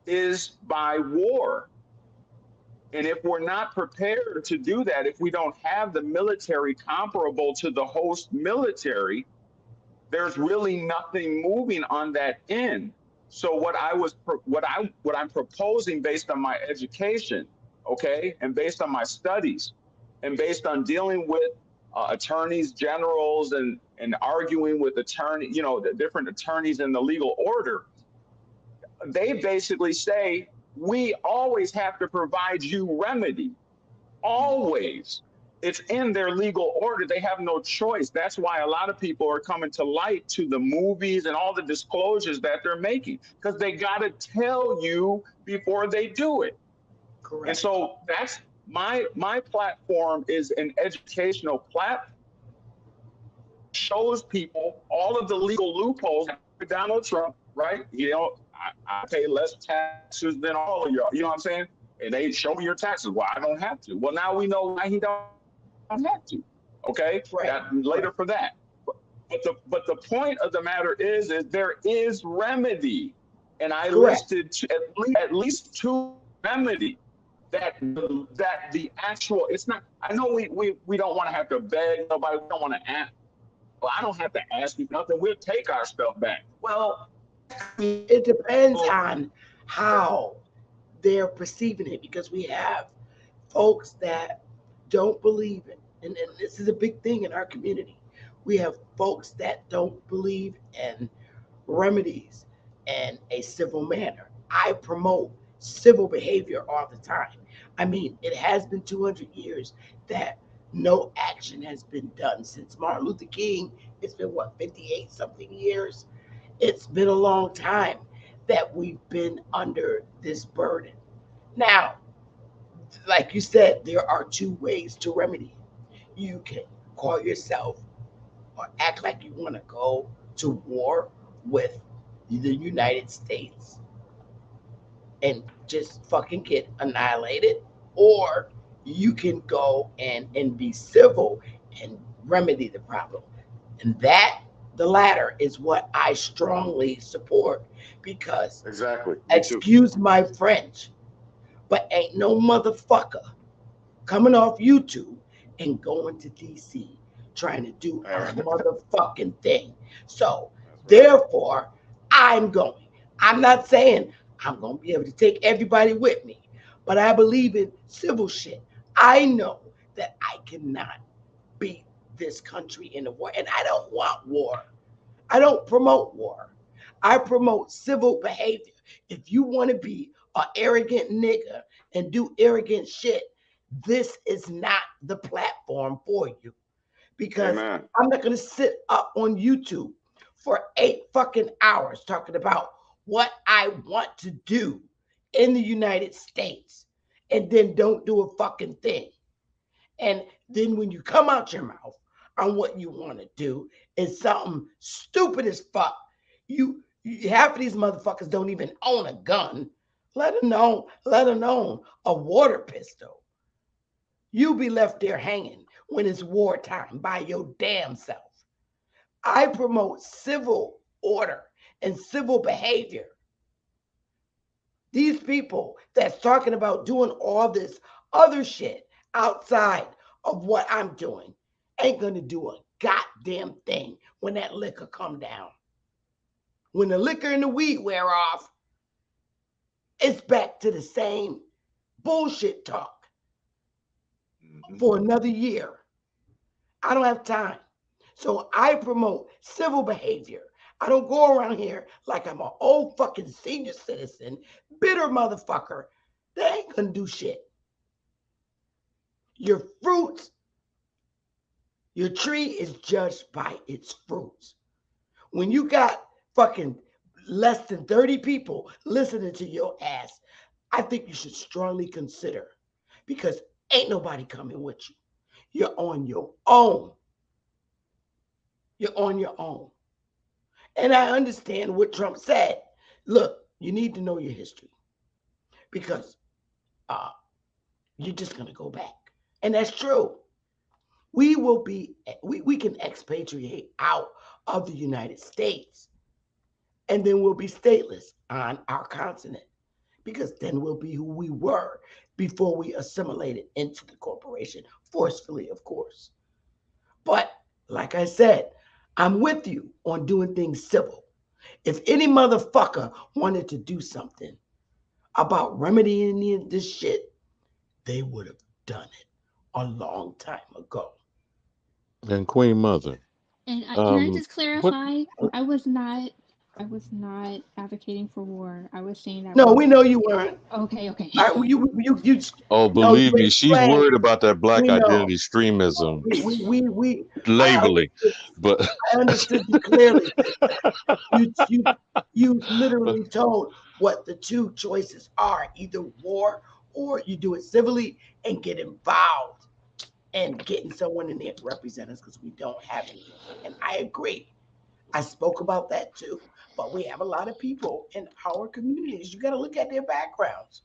is by war. And if we're not prepared to do that, if we don't have the military comparable to the host military, there's really nothing moving on that end. So what I'm proposing based on my education, okay, and based on my studies, and based on dealing with attorneys generals and arguing with the different attorneys in the legal order, they basically say, we always have to provide you remedy. Always. It's in their legal order. They have no choice. That's why a lot of people are coming to light to the movies and all the disclosures that they're making, because they got to tell you before they do it. Correct. And so that's my platform is an educational platform. Shows people all of the legal loopholes. Donald Trump, right? I pay less taxes than all of y'all. You know what I'm saying? And they show me your taxes. Well, I don't have to. Well, now we know why he don't have to. Okay, right. Later for that. But the point of the matter is there is remedy, and I listed at least two remedy that the actual. It's not. I know we don't want to have to beg nobody. We don't want to ask. Well, I don't have to ask you nothing. We'll take our stuff back. Well, it depends on how they're perceiving it, because we have folks that don't believe it. And this is a big thing in our community. We have folks that don't believe in remedies and a civil manner. I promote civil behavior all the time. I mean, it has been 200 years that no action has been done since Martin Luther King. It's been what, 58 something years? It's been a long time that we've been under this burden. Now, like you said, there are two ways to remedy. You can call yourself or act like you want to go to war with the United States and just fucking get annihilated, or you can go and be civil and remedy the problem. And that, the latter, is what I strongly support because, Exactly. excuse my French, but ain't no motherfucker coming off YouTube and going to DC trying to do a motherfucking thing. So, therefore, I'm going. I'm not saying I'm going to be able to take everybody with me, but I believe in civil shit. I know that I cannot beat this country in a war, and I don't want war. I don't promote war. I promote civil behavior. If you want to be an arrogant nigga and do arrogant shit, this is not the platform for you. Because Amen. I'm not going to sit up on YouTube for 8 fucking hours talking about what I want to do in the United States and then don't do a fucking thing. And then when you come out your mouth on what you want to do is something stupid as fuck. Half of these motherfuckers don't even own a gun, let alone a water pistol. You'll be left there hanging when it's wartime by your damn self. I promote civil order and civil behavior. These people that's talking about doing all this other shit outside of what I'm doing ain't gonna do a goddamn thing when that liquor come down. When the liquor and the weed wear off, it's back to the same bullshit talk for another year. I don't have time. So I promote civil behavior. I don't go around here like I'm an old fucking senior citizen, bitter motherfucker. They ain't gonna do shit. Your fruits, your tree is judged by its fruits. When you got fucking less than 30 people listening to your ass, I think you should strongly consider, because ain't nobody coming with you. You're on your own. You're on your own. And I understand what Trump said. Look, you need to know your history because you're just going to go back. And that's true. We can expatriate out of the United States, and then we'll be stateless on our continent, because then we'll be who we were before we assimilated into the corporation, forcefully, of course. But like I said, I'm with you on doing things civil. If any motherfucker wanted to do something about remedying this shit, they would have done it a long time ago. And Queen Mother. And can I just clarify? I was not advocating for war. I was saying that. No, we know you weren't. Okay. Believe me, she's worried about that black identity extremism labeling. But I understood you clearly. You literally told what the two choices are: either war or you do it civilly and get involved and getting someone in there to represent us, because we don't have any. And I agree. I spoke about that too. But we have a lot of people in our communities. You got to look at their backgrounds.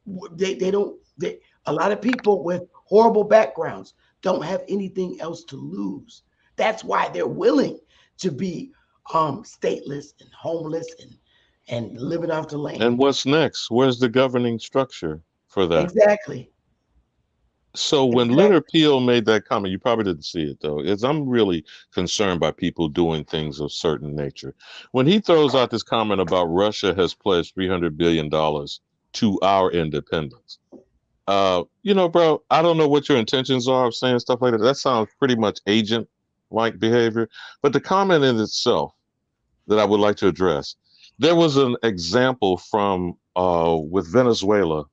A lot of people with horrible backgrounds don't have anything else to lose. That's why they're willing to be stateless and homeless and living off the land. And what's next? Where's the governing structure for that? Exactly. So when Leonard Peele made that comment, you probably didn't see it though, is I'm really concerned by people doing things of certain nature. When he throws out this comment about Russia has pledged $300 billion to our independence, bro, I don't know what your intentions are of saying stuff like that. That sounds pretty much agent-like behavior. But the comment in itself that I would like to address, there was an example from with Venezuela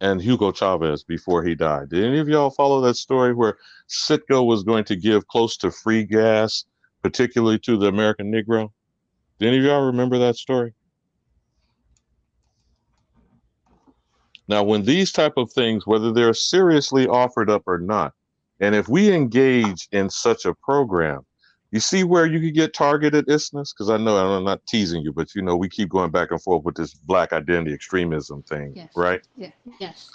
and Hugo Chavez before he died. Did any of y'all follow that story where Citgo was going to give close to free gas, particularly to the American Negro? Did any of y'all remember that story? Now, when these type of things, whether they're seriously offered up or not, and if we engage in such a program, you see where you could get targeted isness? Because I'm not teasing you, but we keep going back and forth with this black identity extremism thing, Yes. right? Yeah. Yes.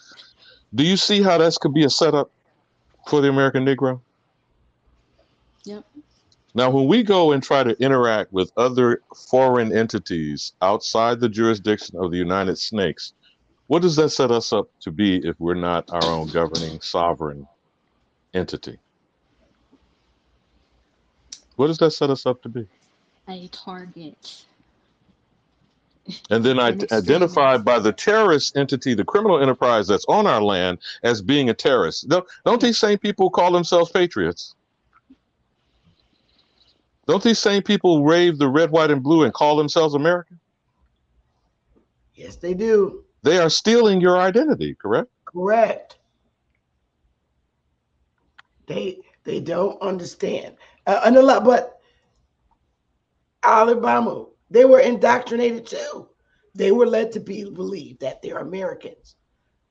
Do you see how that could be a setup for the American Negro? Yep. Now, when we go and try to interact with other foreign entities outside the jurisdiction of the United States, what does that set us up to be if we're not our own governing sovereign entity? What does that set us up to be? A target. And then identified by the terrorist entity, the criminal enterprise that's on our land as being a terrorist. Don't these same people call themselves patriots? Don't these same people wave the red, white, and blue and call themselves American? Yes, they do. They are stealing your identity, correct? Correct. They don't understand. And a lot, but Alabama, they were indoctrinated too. They were led to believe that they're Americans,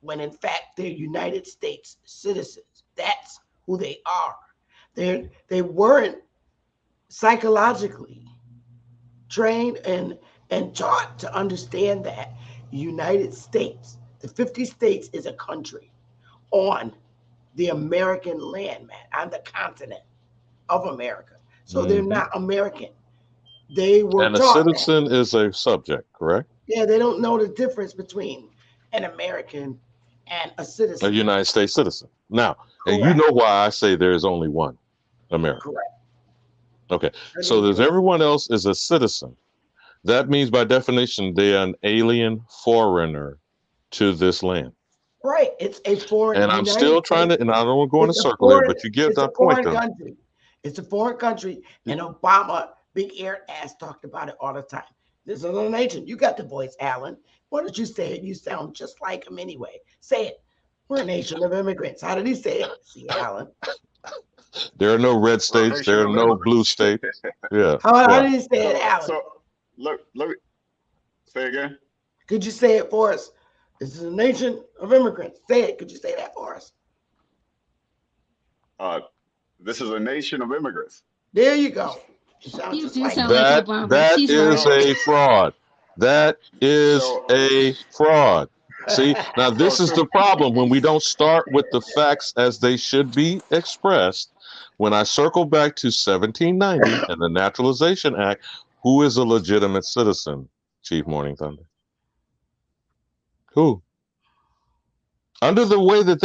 when in fact they're United States citizens. That's who they are. They weren't psychologically trained and taught to understand that United States, the 50 states, is a country on the American land, man, on the continent of America. So they're not American. They were taught and a citizen is a subject, correct? Yeah, they don't know the difference between an American and a citizen. A United States citizen. Now, and you know why I say there is only one America. Correct. Okay, so there's everyone else is a citizen. That means by definition, they're an alien foreigner to this land. Right, it's a foreign. And I'm still trying to, and I don't want to go in a circle here, but you get that point though. Country. It's a foreign country, and Obama, big air ass, talked about it all the time. This is a nation. You got the voice, Alan. Why don't you say it? You sound just like him anyway. Say it. We're a nation of immigrants. How did he say it? See, Alan. There are no red states. There are no blue states. Yeah. How did he say it, Alan? So look, say again. Could you say it for us? This is a nation of immigrants. Say it. Could you say that for us? This is a nation of immigrants. There you go. That is a fraud. That is a fraud. See, now this is the problem when we don't start with the facts as they should be expressed. When I circle back to 1790 and the Naturalization Act, who is a legitimate citizen, Chief Morning Thunder? Who? Under the way that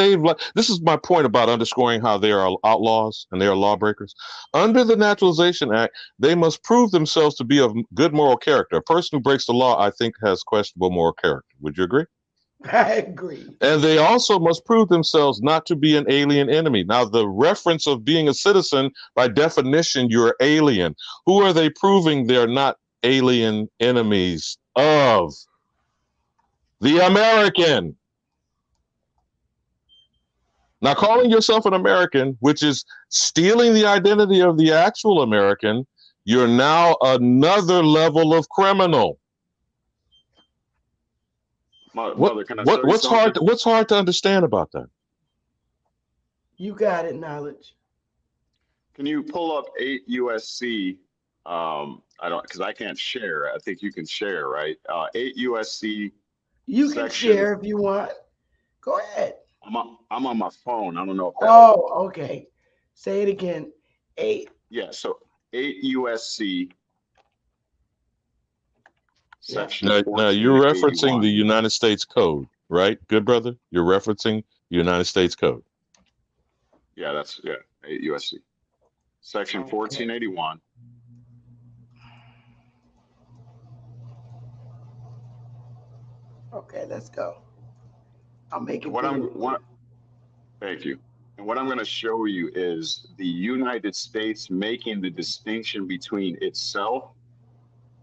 this is my point about underscoring how they are outlaws and they are lawbreakers. Under the Naturalization Act, they must prove themselves to be of good moral character. A person who breaks the law, I think, has questionable moral character. Would you agree? I agree. And they also must prove themselves not to be an alien enemy. Now, the reference of being a citizen, by definition, you're alien. Who are they proving they're not alien enemies of? The American. Now, calling yourself an American, which is stealing the identity of the actual American, you're now another level of criminal. What's hard to understand about that? You got it, knowledge. Can you pull up 8 USC? Because I can't share. I think you can share, right? 8 USC. You can share if you want. Go ahead. I'm on my phone. I don't know if that. Oh, okay. Say it again. 8. Yeah. So 8 USC. Now you're referencing the United States Code, right? Good brother. You're referencing the United States Code. Yeah, 8 USC. Section 1481. Okay, let's go. I'll make it. Thank you. And what I'm going to show you is the United States making the distinction between itself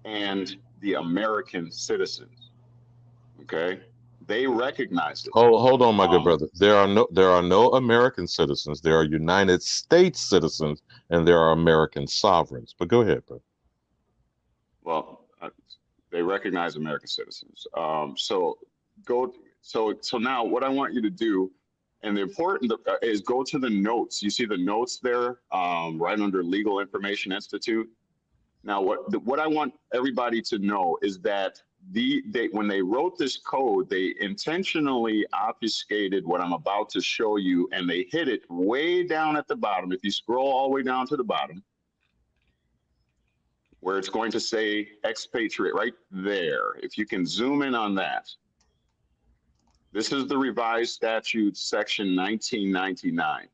and the American citizens. Okay, They recognize it. Hold on, my good brother. There are no American citizens. There are United States citizens, and there are American sovereigns. But go ahead, bro. Well, they recognize American citizens. So now what I want you to do, and the important is go to the notes. You see the notes there, right under Legal Information Institute. Now, what I want everybody to know is that when they wrote this code, they intentionally obfuscated what I'm about to show you, and they hid it way down at the bottom. If you scroll all the way down to the bottom, where it's going to say expatriate right there. If you can zoom in on that. This is the revised statute section 1999.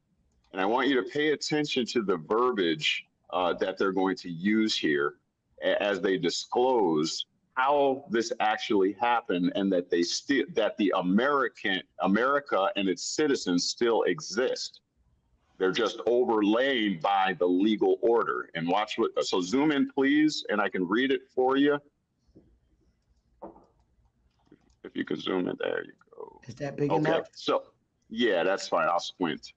And I want you to pay attention to the verbiage that they're going to use here as they disclose how this actually happened, and that the America and its citizens still exist. They're just overlaid by the legal order. And watch so zoom in, please, and I can read it for you. If you could zoom in, there you go. Is that big enough? So, yeah, that's fine. I'll squint.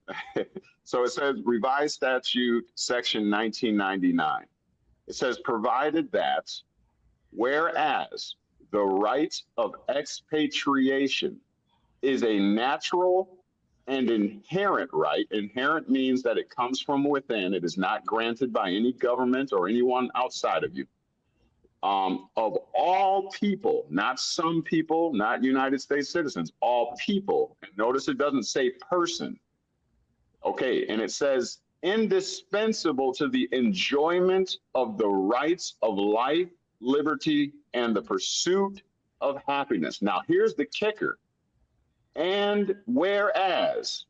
So it says revised statute section 1999. It says, provided that whereas the right of expatriation is a natural and inherent right. Inherent means that it comes from within. It is not granted by any government or anyone outside of you. Of all people, not some people, not United States citizens, all people. And notice it doesn't say person. Okay, and it says indispensable to the enjoyment of the rights of life, liberty, and the pursuit of happiness. Now, here's the kicker. And whereas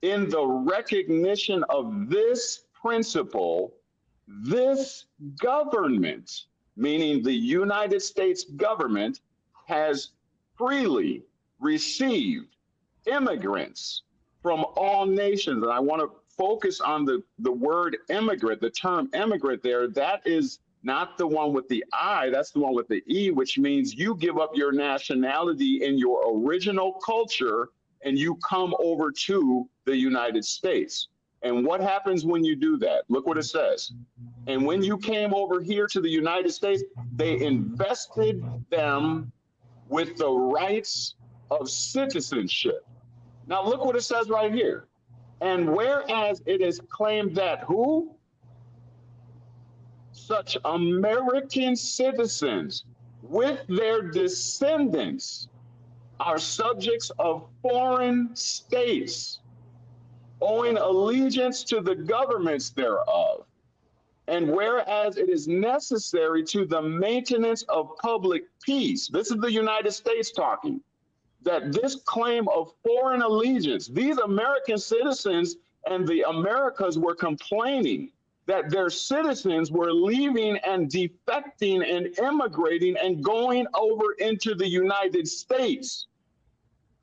in the recognition of this principle, this government, meaning the United States government, has freely received immigrants from all nations. And I want to focus on the word immigrant, the term immigrant there. That is not the one with the I, that's the one with the E, which means you give up your nationality in your original culture and you come over to the United States. And what happens when you do that? Look what it says. And when you came over here to the United States, they invested them with the rights of citizenship. Now look what it says right here. And whereas it is claimed that who? Such American citizens with their descendants are subjects of foreign states, owing allegiance to the governments thereof. And whereas it is necessary to the maintenance of public peace, this is the United States talking, that this claim of foreign allegiance, these American citizens and the Americas were complaining that their citizens were leaving and defecting and immigrating and going over into the United States.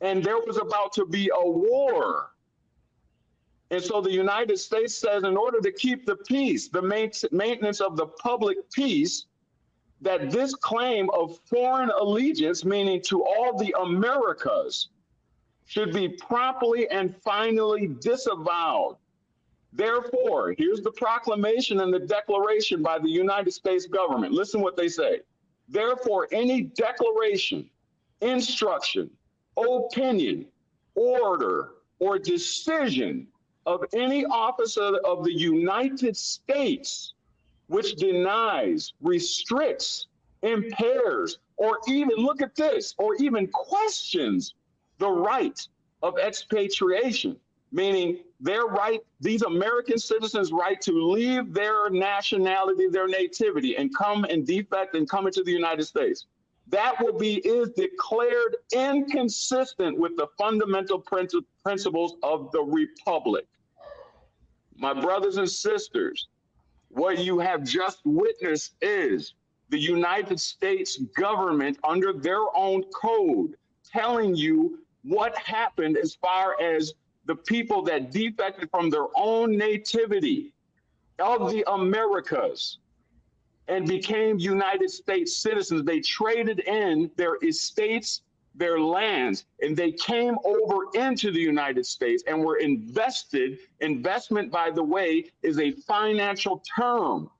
And there was about to be a war. And so the United States says, in order to keep the peace, the maintenance of the public peace, that this claim of foreign allegiance, meaning to all the Americas, should be promptly and finally disavowed. Therefore, here's the proclamation and the declaration by the United States government. Listen what they say. Therefore, any declaration, instruction, opinion, order, or decision of any officer of the United States which denies, restricts, impairs, or even, look at this, or even questions the right of expatriation, meaning their right, these American citizens' right to leave their nationality, their nativity, and come and defect and come into the United States. That is declared inconsistent with the fundamental principles of the Republic. My brothers and sisters, what you have just witnessed is the United States government under their own code telling you what happened as far as the people that defected from their own nativity of the Americas and became United States citizens. They traded in their estates their lands, and they came over into the United States and were invested. Investment, by the way, is a financial term,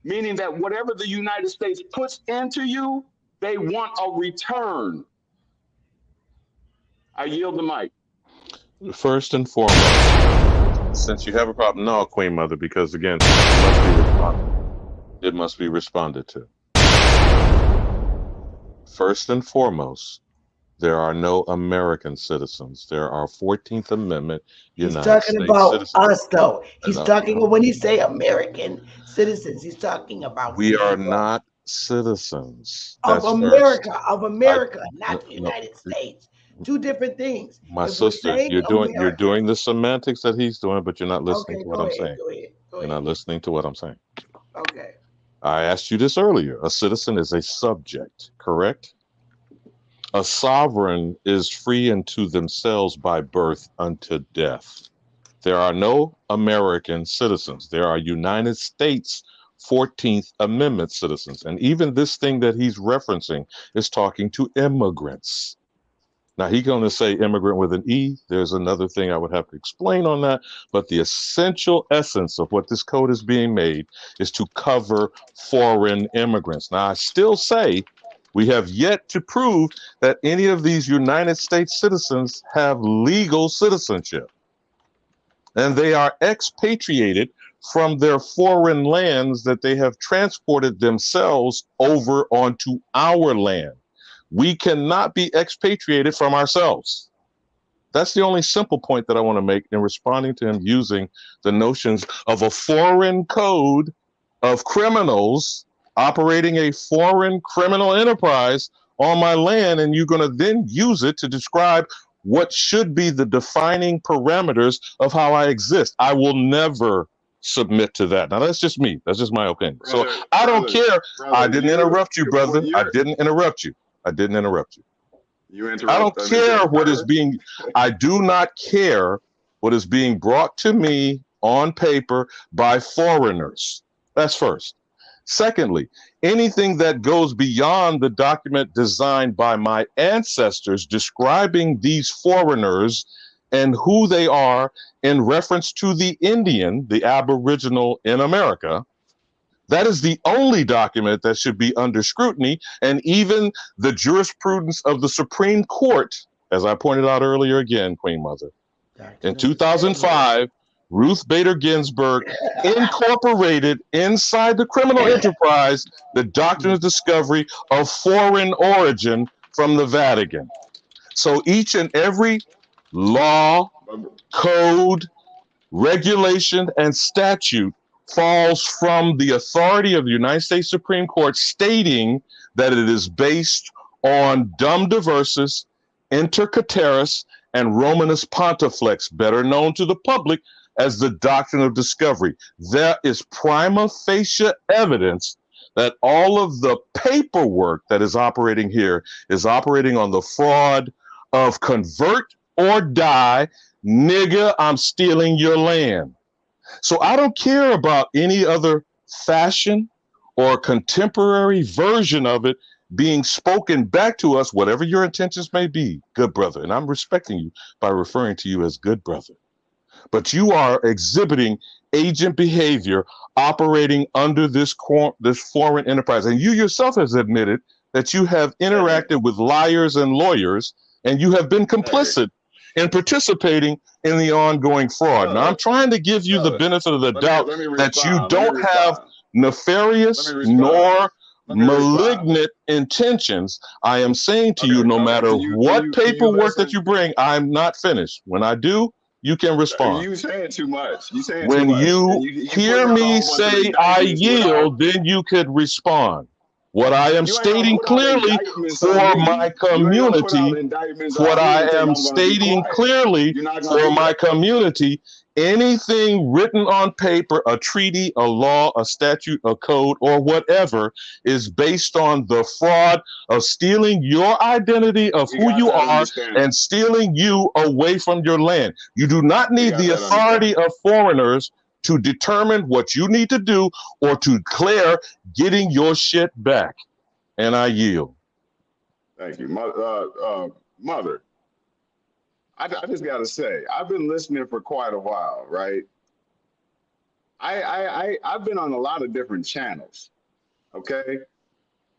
meaning that whatever the United States puts into you, they want a return. I yield the mic. First and foremost, since you have a problem, no, Queen Mother, because again, it must be responded to. First and foremost, there are no American citizens. There are 14th Amendment United States citizens. He's talking about us, though. He's talking when he say American citizens. He's talking about we are not citizens. Of America, not the United States. Two different things. My sister, you're doing the semantics that he's doing, but you're not listening to what I'm saying. You're not listening to what I'm saying. Okay. I asked you this earlier. A citizen is a subject, correct? A sovereign is free unto themselves by birth unto death. There are no American citizens. There are United States 14th Amendment citizens. And even this thing that he's referencing is talking to immigrants. Now, he's going to say immigrant with an E. There's another thing I would have to explain on that. But the essential essence of what this code is being made is to cover foreign immigrants. Now, I still say we have yet to prove that any of these United States citizens have legal citizenship. And they are expatriated from their foreign lands that they have transported themselves over onto our land. We cannot be expatriated from ourselves. That's the only simple point that I want to make in responding to him using the notions of a foreign code of criminals operating a foreign criminal enterprise on my land, and you're going to then use it to describe what should be the defining parameters of how I exist. I will never submit to that. Now, that's just me. That's just my opinion. So I don't care. I didn't interrupt you, brother. I didn't interrupt you. I didn't interrupt you. I don't care what is being, I do not care what is being brought to me on paper by foreigners. That's first. Secondly, anything that goes beyond the document designed by my ancestors describing these foreigners and who they are in reference to the Indian, the Aboriginal in America, that is the only document that should be under scrutiny. And even the jurisprudence of the Supreme Court, as I pointed out earlier again, Queen Mother, in 2005, Ruth Bader Ginsburg incorporated inside the criminal enterprise the doctrine of discovery of foreign origin from the Vatican. So each and every law, code, regulation, and statute falls from the authority of the United States Supreme Court, stating that it is based on dum diversas, inter cateris, and Romanus pontifex, better known to the public as the doctrine of discovery. There is prima facie evidence that all of the paperwork that is operating here is operating on the fraud of convert or die, nigga, I'm stealing your land. So I don't care about any other fashion or contemporary version of it being spoken back to us, whatever your intentions may be, good brother. And I'm respecting you by referring to you as good brother. But you are exhibiting agent behavior operating under this foreign enterprise. And you yourself has admitted that you have interacted with liars and lawyers, and you have been complicit in participating in the ongoing fraud. Now, I'm trying to give you the benefit of the doubt that you don't have nefarious nor malignant intentions. I am saying to you, no matter what paperwork that you bring, I'm not finished. When I do, you can respond. You saying too much. You saying when too much. You hear me say I yield, then you could respond. What I am stating clearly for my community, what I am stating clearly for my community, anything written on paper, a treaty, a law, a statute, a code, or whatever is based on the fraud of stealing your identity of who you are and stealing you away from your land. You do not need the authority of foreigners to determine what you need to do or to declare getting your shit back. And I yield. Thank you, mother. I just got to say, I've been listening for quite a while, right? I've been on a lot of different channels, okay?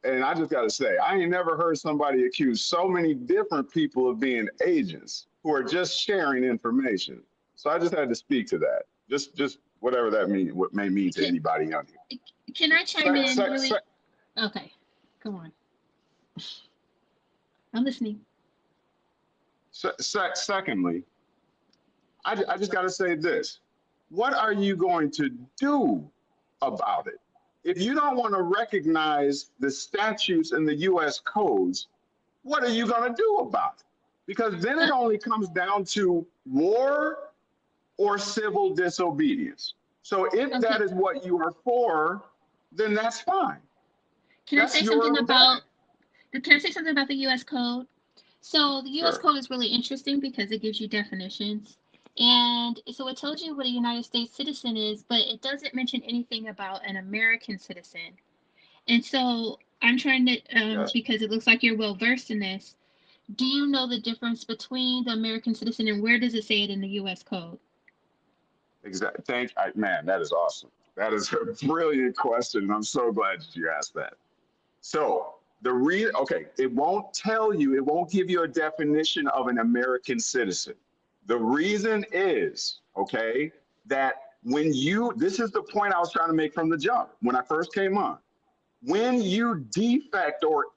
And I just got to say, I ain't never heard somebody accuse so many different people of being agents who are just sharing information. So I just had to speak to that. Just whatever that mean, what may mean to anybody out here. Can I chime in really? Okay, come on. I'm listening. Secondly, I just got to say this. What are you going to do about it? If you don't want to recognize the statutes and the U.S. codes, what are you going to do about it? Because then it only comes down to war or civil disobedience. So if that is what you are for, then that's fine. Can I say something about the U.S. code? So the U.S. code is really interesting because it gives you definitions. And so it tells you what a United States citizen is, but it doesn't mention anything about an American citizen. And so I'm trying to, because it looks like you're well versed in this, do you know the difference between the American citizen and where does it say it in the U.S. code? Exactly. Man, that is awesome. That is a brilliant question, and I'm so glad that you asked that. So it won't tell you, it won't give you a definition of an American citizen. The reason is, that this is the point I was trying to make from the jump when I first came on. When you defect or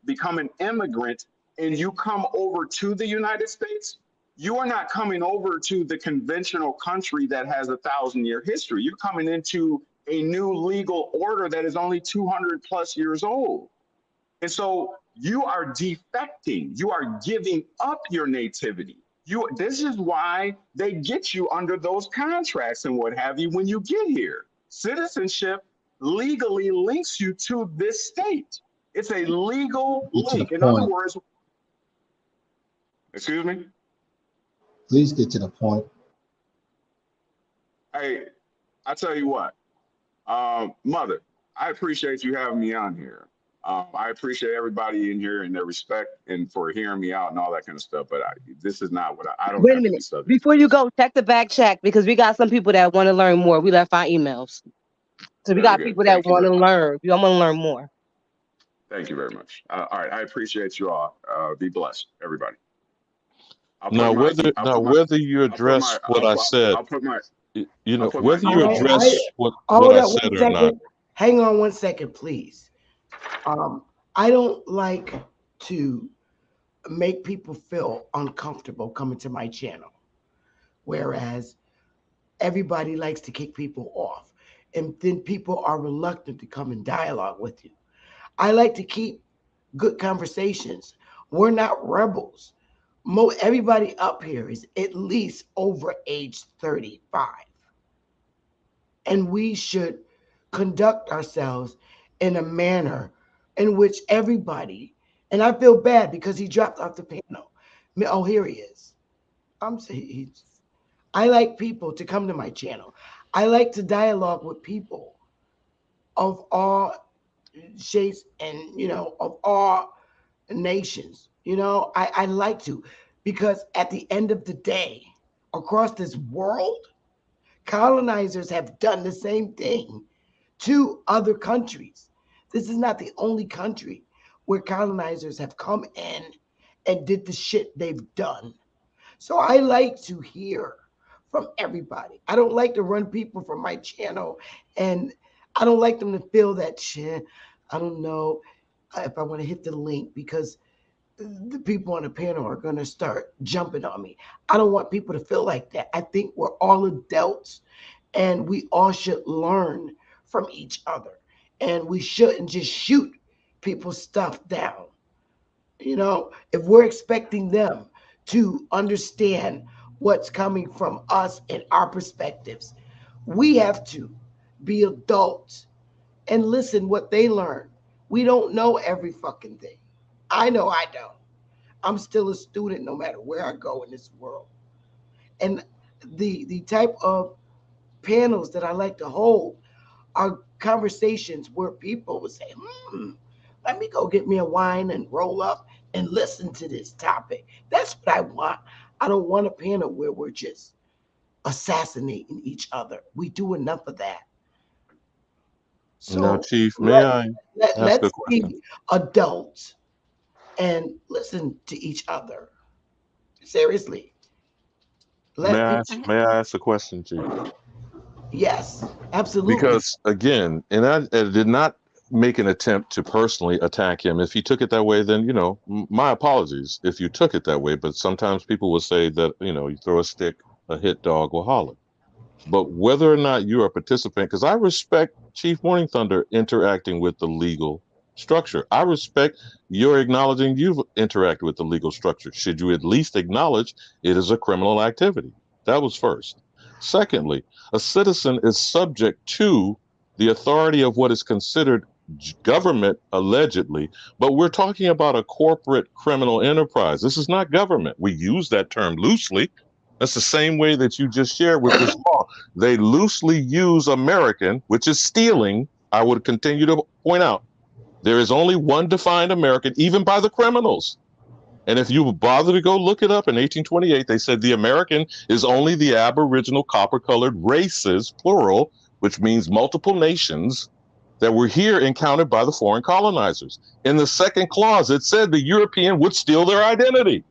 become an immigrant and you come over to the United States, you are not coming over to the conventional country that has 1,000-year history. You're coming into a new legal order that is only 200 plus years old. And so you are defecting, you are giving up your nativity. This is why they get you under those contracts and what have you when you get here. Citizenship legally links you to this state. It's a legal link. In other words, excuse me? Please get to the point. Hey, I tell you what, Mother, I appreciate you having me on here. I appreciate everybody in here and their respect and for hearing me out and all that kind of stuff. But this is not what I don't. Wait a minute. Before you go, check the back check because we got some people that want to learn more. We left our emails. So we got people that want to learn. You want to learn more. Thank you very much. All right. I appreciate you all. Be blessed, everybody. Now, whether you address what I said, whether you address what I said or not. Hang on 1 second, please. I don't like to make people feel uncomfortable coming to my channel, whereas everybody likes to kick people off, and then people are reluctant to come and dialogue with you. I like to keep good conversations. We're not rebels. Everybody up here is at least over age 35. And we should conduct ourselves in a manner in which everybody, and I feel bad because he dropped off the panel. Oh, here he is. I like people to come to my channel. I like to dialogue with people of all shapes and, of all nations. I like to, because at the end of the day, across this world, colonizers have done the same thing to other countries. This is not the only country where colonizers have come in and did the shit they've done. So I like to hear from everybody. I don't like to run people from my channel, and I don't like them to feel that shit. I don't know if I want to hit the link because the people on the panel are going to start jumping on me. I don't want people to feel like that. I think we're all adults and we all should learn from each other, and we shouldn't just shoot people's stuff down. If we're expecting them to understand what's coming from us and our perspectives, we have to be adults and listen what they learn. We don't know every fucking thing. I know I don't. I'm still a student no matter where I go in this world. And the type of panels that I like to hold are conversations where people will say, let me go get me a wine and roll up and listen to this topic. That's what I want. I don't want a panel where we're just assassinating each other. We do enough of that. So now, Chief, may I ask a let's question? be adults and listen to each other. Seriously. May I ask a question, Chief? Yes, absolutely. Because again, and I did not make an attempt to personally attack him. If he took it that way, then my apologies if you took it that way. But sometimes people will say that you throw a stick, a hit dog will holler. But whether or not you're a participant, because I respect Chief Morning Thunder interacting with the legal structure. I respect your acknowledging you've interacted with the legal structure. Should you at least acknowledge it is a criminal activity? That was first. Secondly, a citizen is subject to the authority of what is considered government, allegedly, but we're talking about a corporate criminal enterprise. This is not government. We use that term loosely. That's the same way that you just shared with this law. They loosely use American, which is stealing. I would continue to point out there is only one defined American, even by the criminals. And if you bother to go look it up, in 1828, they said the American is only the aboriginal copper-colored races, plural, which means multiple nations, that were here encountered by the foreign colonizers. In the second clause, it said the European would steal their identity.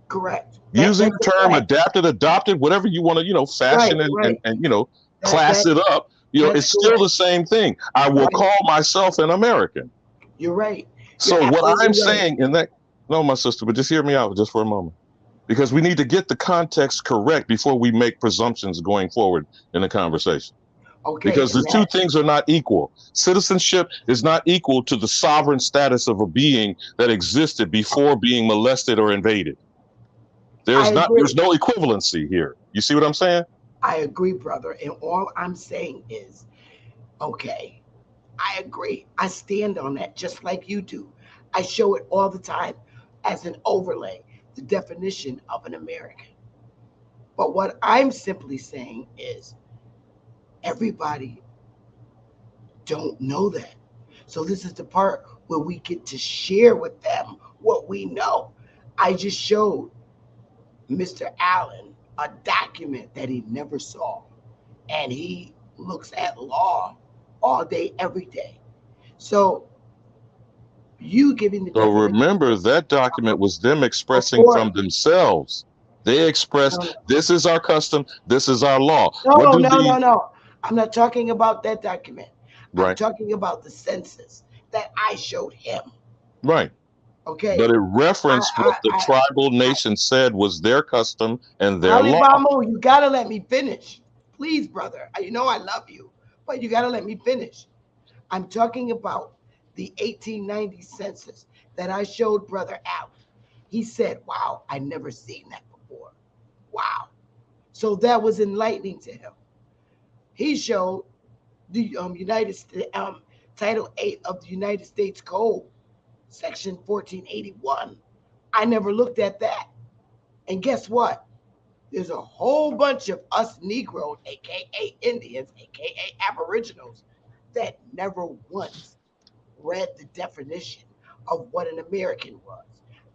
Correct. Using the term adapted, adopted, whatever you want to, fashion and class it up, it's still the same thing. I will call myself an American. You're right. So what I'm saying in that, no, my sister, but just hear me out just for a moment, because we need to get the context correct before we make presumptions going forward in the conversation. Okay. Because the two things are not equal. Citizenship is not equal to the sovereign status of a being that existed before being molested or invaded. There's no equivalency here. You see what I'm saying? I agree, brother. And all I'm saying is, okay, I agree. I stand on that just like you do. I show it all the time as an overlay, the definition of an American. But what I'm simply saying is everybody don't know that. So this is the part where we get to share with them what we know. I just showed Mr. Allen a document that he never saw, and he looks at law all day, every day. So you giving the remember that document was them expressing from themselves. They expressed, this is our custom, this is our law. No. I'm not talking about that document. Right. I'm talking about the census that I showed him. Right. Okay. But it referenced what the tribal nation said was their custom and their law. Alibamo, you gotta let me finish. Please, brother. I love you, but you gotta let me finish. I'm talking about the 1890 census that I showed Brother Allen. He said, wow, I never seen that before. Wow. So that was enlightening to him. He showed the United States, Title 8 of the United States Code, Section 1481. I never looked at that. And guess what? There's a whole bunch of us Negroes, aka Indians, aka Aboriginals, that never once read the definition of what an American was.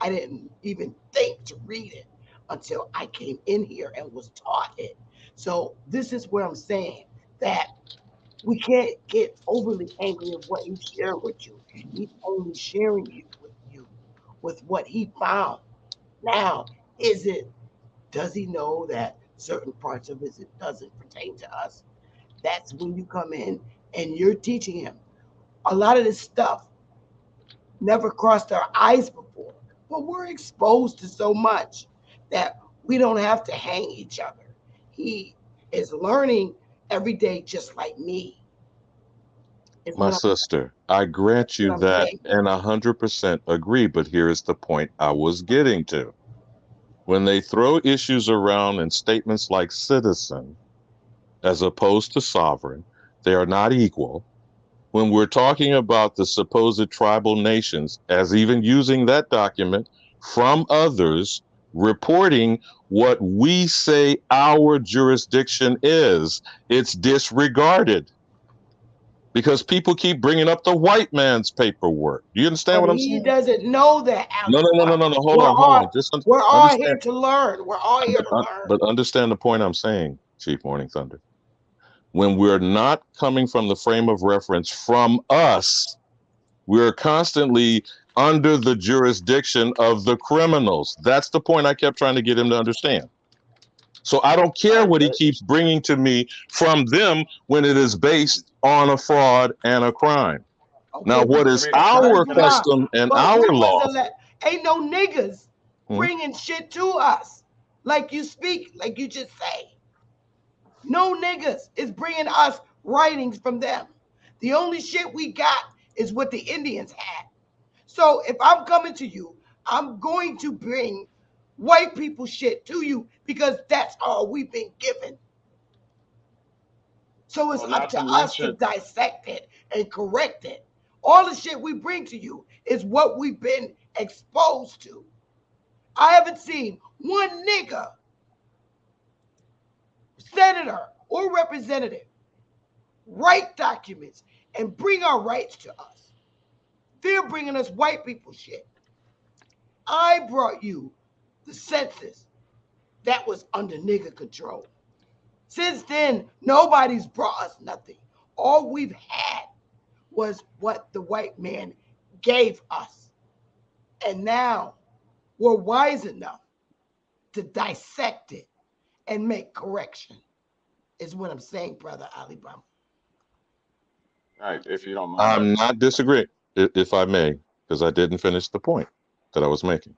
I didn't even think to read it until I came in here and was taught it. So this is where I'm saying that we can't get overly angry at what he's sharing with you. He's only sharing with you with what he found. Now, does he know that certain parts of it doesn't pertain to us? That's when you come in and you're teaching him. A lot of this stuff never crossed our eyes before, but we're exposed to so much that we don't have to hang each other. He is learning every day just like me. My sister, I grant you that and 100% agree, but here is the point I was getting to. When they throw issues around in statements like citizen, as opposed to sovereign, they are not equal. When we're talking about the supposed tribal nations, as even using that document from others, reporting what we say our jurisdiction is, it's disregarded. because people keep bringing up the white man's paperwork. Do you understand But what I'm he saying? doesn't know that. No. Hold on. Just we're all understand. here to learn. We're all here to learn. But understand the point I'm saying, Chief Morning Thunder. When we're not coming from the frame of reference from us, we're constantly under the jurisdiction of the criminals. That's the point I kept trying to get him to understand. So I don't care what he keeps bringing to me from them when it is based on a fraud and a crime. Okay, now, what is our custom and our law? Ain't no niggas Hmm? bringing shit to us like you speak, like you just say. No niggas is bringing us writings from them. The only shit we got is what the Indians had. So if I'm coming to you, I'm going to bring white people shit to you because that's all we've been given. So it's up to us to dissect it and correct it. All the shit we bring to you is what we've been exposed to. I haven't seen one nigga, senator or representative, write documents and bring our rights to us. They're bringing us white people shit. I brought you the census that was under nigger control. Since then, nobody's brought us nothing. All we've had was what the white man gave us. And now we're wise enough to dissect it and make correction, is what I'm saying, brother Alibaba. All right, if you don't mind. I'm not disagreeing, if I may, because I didn't finish the point that I was making.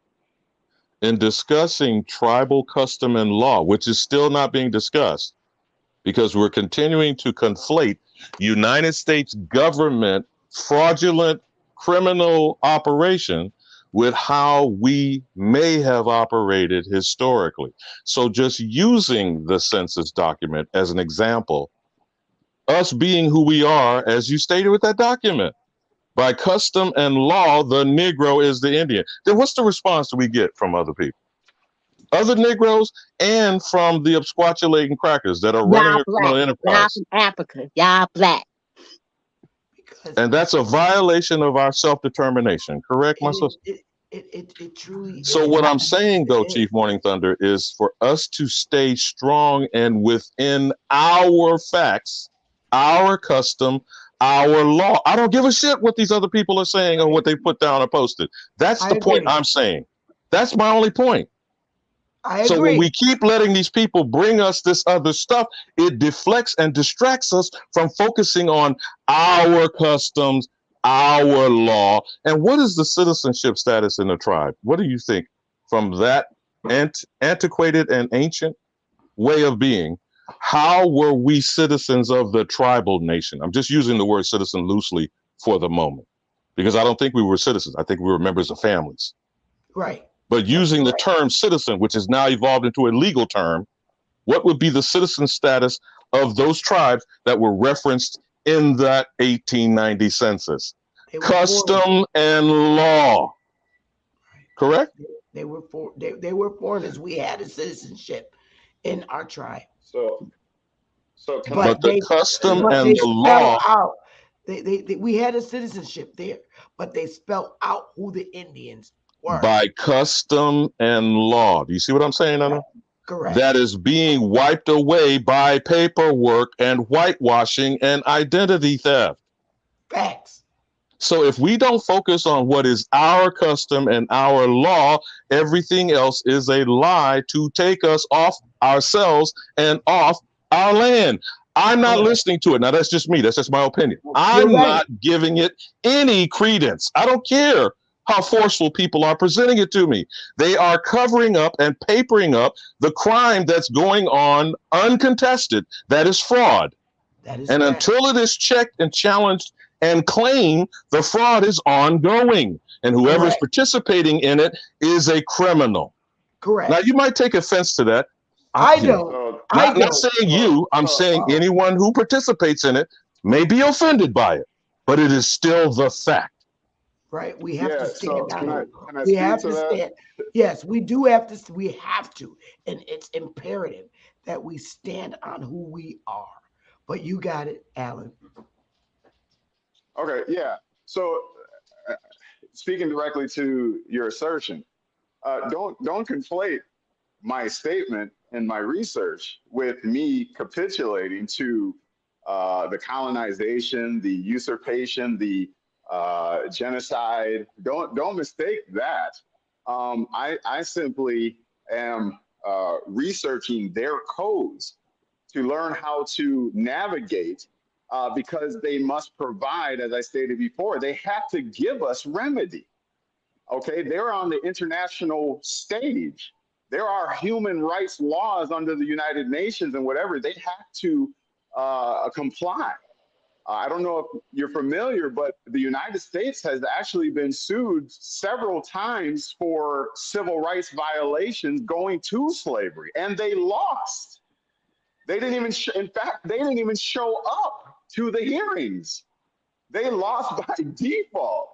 In discussing tribal custom and law, which is still not being discussed, because we're continuing to conflate United States government fraudulent criminal operation with how we may have operated historically. So just using the census document as an example, us being who we are, as you stated with that document, by custom and law, the Negro is the Indian. Then what's the response that we get from other people? Other Negroes and from the absquatulating crackers that are running a criminal enterprise. Y'all from Africa. Y'all black. And that's a violation of our self-determination. Correct, my sister? It truly So is. what I'm saying, though, Chief Morning Thunder, is for us to stay strong and within our facts, our custom, our law. I don't give a shit what these other people are saying or what they put down or posted. That's the point I'm saying. That's my only point. So when we keep letting these people bring us this other stuff, it deflects and distracts us from focusing on our customs, our law. And what is the citizenship status in the tribe? What do you think from that antiquated and ancient way of being? How were we citizens of the tribal nation? I'm just using the word citizen loosely for the moment, because I don't think we were citizens. I think we were members of families. Right. But using the term citizen, which has now evolved into a legal term, what would be the citizen status of those tribes that were referenced in that 1890 census? Custom and law. Correct? They were foreigners. We had a citizenship in our tribe. But the custom and the law. Out, we had a citizenship there, but they spelled out who the Indians were. By custom and law. Do you see what I'm saying, Anna? Correct. That is being wiped away by paperwork and whitewashing and identity theft. Facts. So if we don't focus on what is our custom and our law, everything else is a lie to take us off ourselves and off our land. I'm not listening to it. Now, that's just me. That's just my opinion. I'm not giving it any credence. I don't care how forceful people are presenting it to me. They are covering up and papering up the crime that's going on uncontested. That is fraud. And until it is checked and challenged and claimed, the fraud is ongoing. And whoever's participating in it is a criminal. Correct. Now, you might take offense to that. I don't. I'm not saying you. I'm saying anyone who participates in it may be offended by it, but it is still the fact. Right. We have to stand on it. We have to stand. Yes, we do have to. We have to. And it's imperative that we stand on who we are. But you got it, Alan. Okay, yeah. So, uh, speaking directly to your assertion, don't conflate my statement and my research with me capitulating to the colonization, the usurpation, the genocide. Don't mistake that. I simply am researching their codes to learn how to navigate because they must provide, as I stated before, they have to give us remedy. Okay, they're on the international stage. There are human rights laws under the United Nations and whatever. They have to comply. I don't know if you're familiar, but the United States has actually been sued several times for civil rights violations going to slavery, and they lost. They didn't even, in fact, they didn't even show up to the hearings. They lost by default.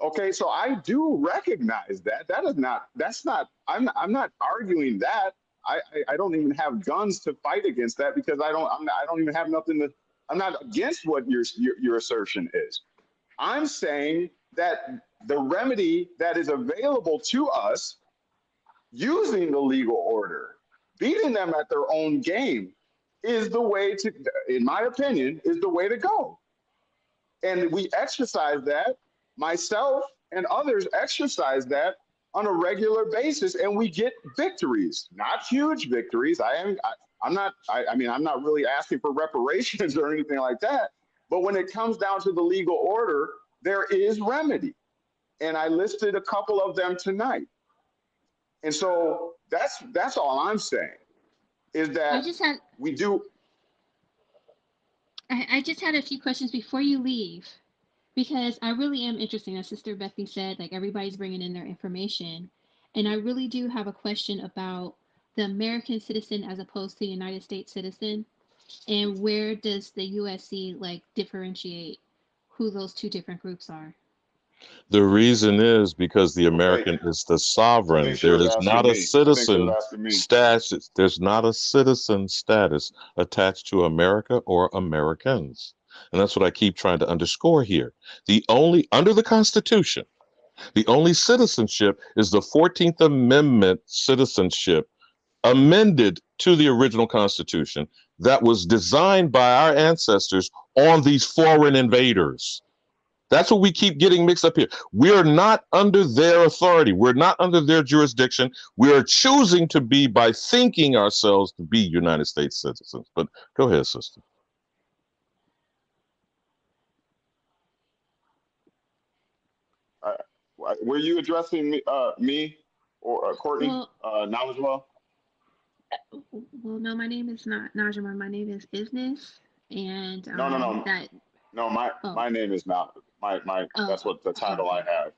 Okay, so I do recognize that. I'm not arguing that. I don't even have guns to fight against that because I don't even have nothing to. I'm not against what your assertion is. I'm saying that the remedy that is available to us using the legal order, beating them at their own game, is the way to, in my opinion, is the way to go. And we exercise that, myself and others exercise that on a regular basis, and we get victories, not huge victories. I'm not really asking for reparations or anything like that. But when it comes down to the legal order, there is remedy. And I listed a couple of them tonight. And so that's all I'm saying is that we do. I just had a few questions before you leave, because I really am interested. As Sister Becky said, like, everybody's bringing in their information. And I really do have a question about the American citizen as opposed to the United States citizen. And where does the USC like differentiate who those two different groups are? The reason is because the American is the sovereign. There is not a citizen status. There's not a citizen status attached to America or Americans. And that's what I keep trying to underscore here. Under the Constitution, the only citizenship is the 14th Amendment citizenship amended to the original Constitution that was designed by our ancestors on these foreign invaders. That's what we keep getting mixed up here. We are not under their authority. We're not under their jurisdiction. We are choosing to be by thinking ourselves to be United States citizens. But go ahead, sister. Were you addressing me or Courtney now as well? Well, no, my name is not Najma. My name is Business, and No, my name is not my. That's what the title I have.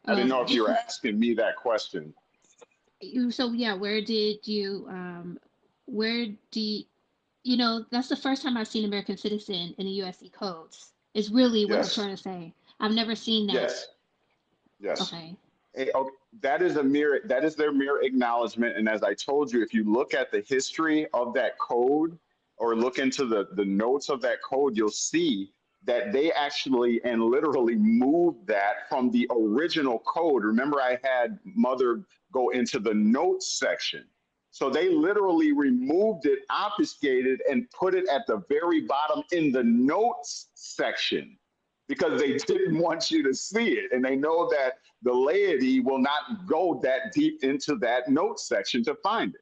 I didn't know if you were asking me that question. So yeah, where do you know, that's the first time I've seen American citizen in the USC codes. Is really what I'm trying to say. I've never seen that. Yes. Okay. That is their mere acknowledgement. And as I told you, if you look at the history of that code or look into the notes of that code, you'll see that they actually and literally moved that from the original code. Remember, I had Mother go into the notes section. So they literally removed it, obfuscated, and put it at the very bottom in the notes section because they didn't want you to see it. And they know that the laity will not go that deep into that notes section to find it.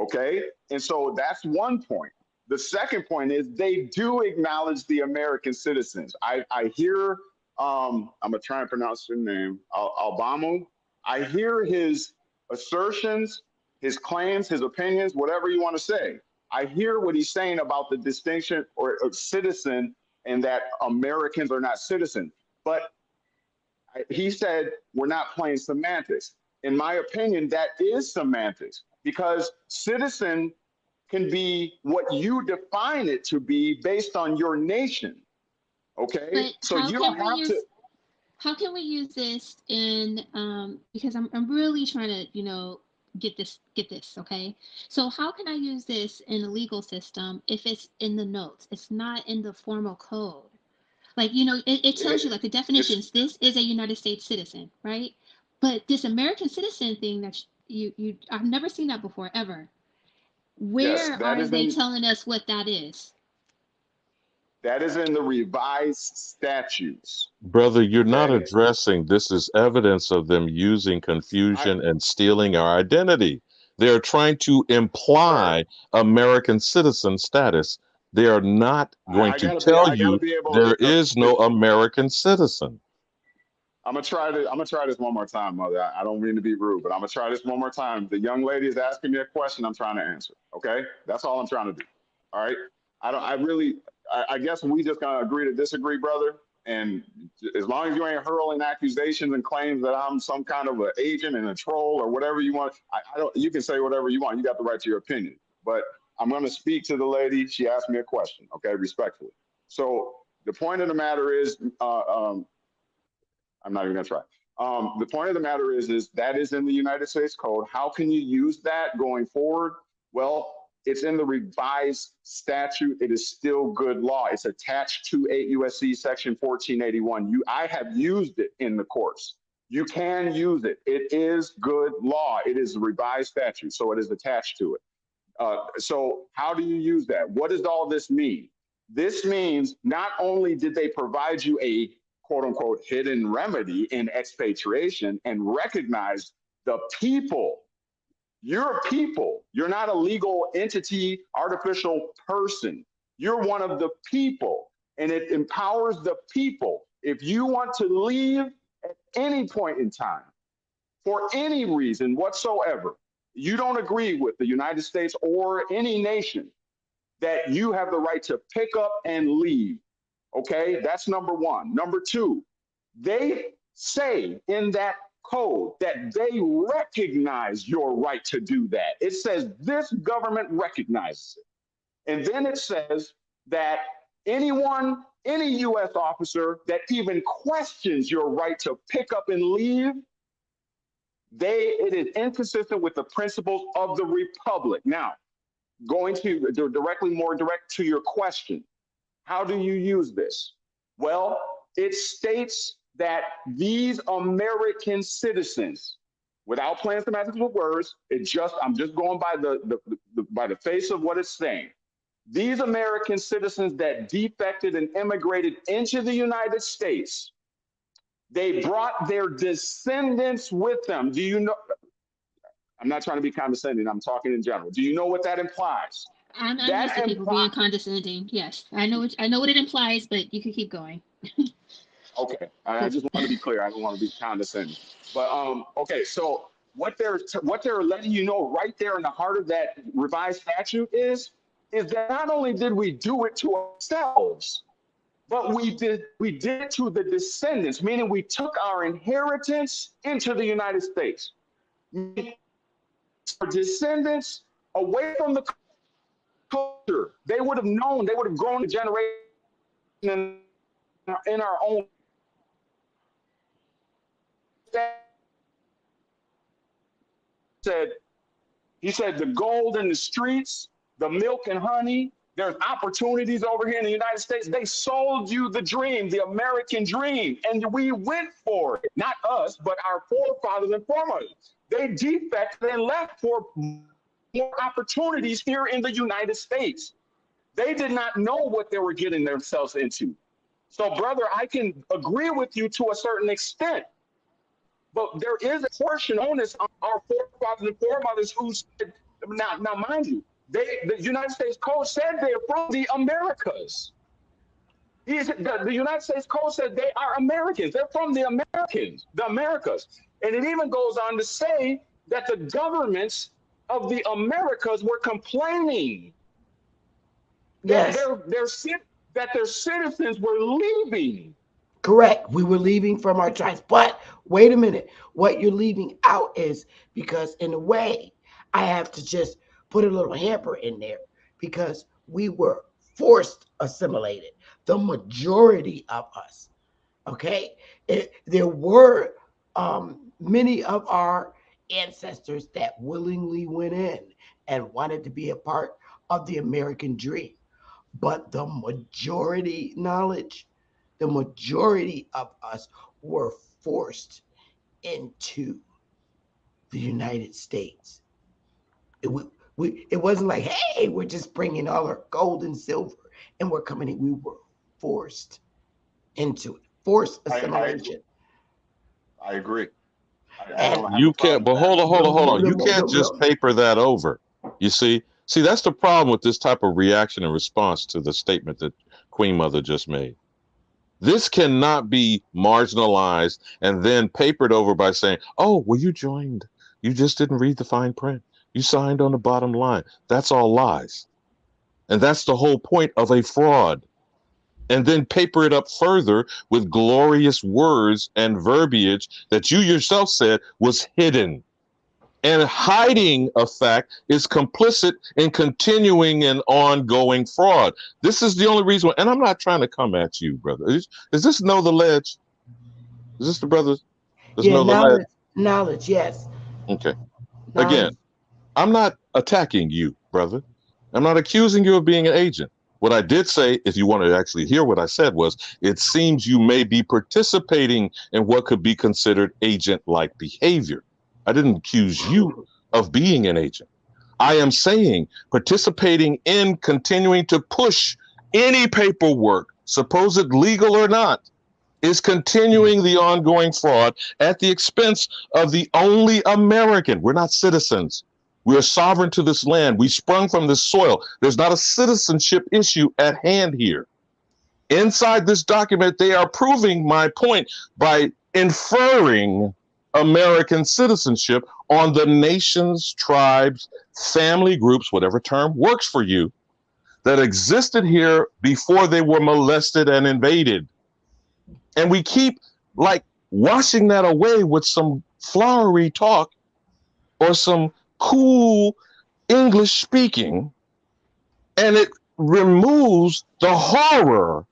Okay? And so that's one point. The second point is they do acknowledge the American citizens. I hear, I'm going to try and pronounce your name, Obama. I hear his assertions, his claims, his opinions, whatever you want to say. I hear what he's saying about the distinction or citizen and that Americans are not citizens. But he said we're not playing semantics. In my opinion, that is semantics because citizen can be what you define it to be based on your nation. Okay, but so you don't have to. How can we use this in because I'm really trying to, you know, get this, okay? So how can I use this in a legal system if it's in the notes? It's not in the formal code. Like, it tells you, like, the definitions. This is a United States citizen, right? But this American citizen thing that I've never seen that before, ever. Where are they telling us what that is? That is in the revised statutes. Brother, you're not addressing this is evidence of them using confusion and stealing our identity. They're trying to imply American citizen status. They are not going to tell you there is no American citizen. I'm gonna try this one more time, Mother. I don't mean to be rude, but I'm gonna try this one more time. The young lady is asking me a question. I'm trying to answer. Okay, that's all I'm trying to do. All right. I guess we just gotta agree to disagree, brother. And as long as you ain't hurling accusations and claims that I'm some kind of an agent and a troll or whatever you want, I don't. You can say whatever you want. You got the right to your opinion. But I'm gonna speak to the lady. She asked me a question. Okay, respectfully. So the point of the matter is, I'm not even gonna try. The point of the matter is that is in the United States Code. How can you use that going forward? Well, it's in the revised statute. It is still good law. It's attached to 8 USC section 1481. I have used it in the courts. You can use it. It is good law. It is a revised statute, so it is attached to it. So how do you use that? What does all this mean? This means not only did they provide you a quote unquote hidden remedy in expatriation and recognize the people. You're a people. You're not a legal entity, artificial person. You're one of the people, and it empowers the people. If you want to leave at any point in time, for any reason whatsoever, you don't agree with the United States or any nation, that you have the right to pick up and leave. Okay, that's number one. Number two, they say in that code that they recognize your right to do that. It says this government recognizes it. And then it says that any U.S. officer that even questions your right to pick up and leave, it is inconsistent with the principles of the republic. Now, going to more direct to your question, how do you use this? Well, it states that these American citizens, without playing semantics with words, I'm just going by by the face of what it's saying. These American citizens that defected and immigrated into the United States, they brought their descendants with them. Do you know? I'm not trying to be condescending. I'm talking in general. Do you know what that implies? I'm used to people being condescending. Yes, I know what it implies, but you can keep going. Okay, I just want to be clear. I don't want to be condescending. But okay, so what they're letting you know right there in the heart of that revised statute is that not only did we do it to ourselves, but we did it to the descendants, meaning we took our inheritance into the United States. Our descendants away from the culture, they would have known, they would have grown a generation in our own. He said the gold in the streets, the milk and honey, there's opportunities over here in the United States. They sold you the dream, the American dream, and we went for it. Not us, but our forefathers and foremothers. They defected and left for more opportunities here in the United States. They did not know what they were getting themselves into. So, brother, I can agree with you to a certain extent. But there is a portion on this, our forefathers and foremothers who said, now mind you, the United States Code said they're from the Americas. The United States Code said they are Americans. They're from the Americas. And it even goes on to say that the governments of the Americas were complaining that their citizens were leaving. Correct. We were leaving from our tribes. But wait a minute. What you're leaving out is because, in a way, I have to just put a little hamper in there because we were forced assimilated. The majority of us. Okay. There were many of our ancestors that willingly went in and wanted to be a part of the American dream. But the majority knowledge, the majority of us were forced into the United States. It wasn't like, hey, we're just bringing all our gold and silver and we're coming in. We were forced into it, forced assimilation. I agree. You can't, but hold on. You can't just paper that over. You see, that's the problem with this type of reaction and response to the statement that Queen Mother just made. This cannot be marginalized and then papered over by saying, oh, well, you joined. You just didn't read the fine print. You signed on the bottom line. That's all lies. And that's the whole point of a fraud. And then paper it up further with glorious words and verbiage that you yourself said was hidden. And hiding a fact is complicit in continuing an ongoing fraud. This is the only reason, and I'm not trying to come at you, brother. Is this Know the Ledge? Is this the brothers? Yeah, knowledge, knowledge, yes. Okay. Again, I'm not attacking you, brother. I'm not accusing you of being an agent. What I did say, if you want to actually hear what I said, was it seems you may be participating in what could be considered agent-like behavior. I didn't accuse you of being an agent. I am saying participating in continuing to push any paperwork, supposed legal or not, is continuing the ongoing fraud at the expense of the only American. We're not citizens. We are sovereign to this land. We sprung from this soil. There's not a citizenship issue at hand here. Inside this document, they are proving my point by inferring American citizenship on the nations, tribes, family groups, whatever term works for you, that existed here before they were molested and invaded. And we keep like washing that away with some flowery talk or some cool English speaking, and it removes the horror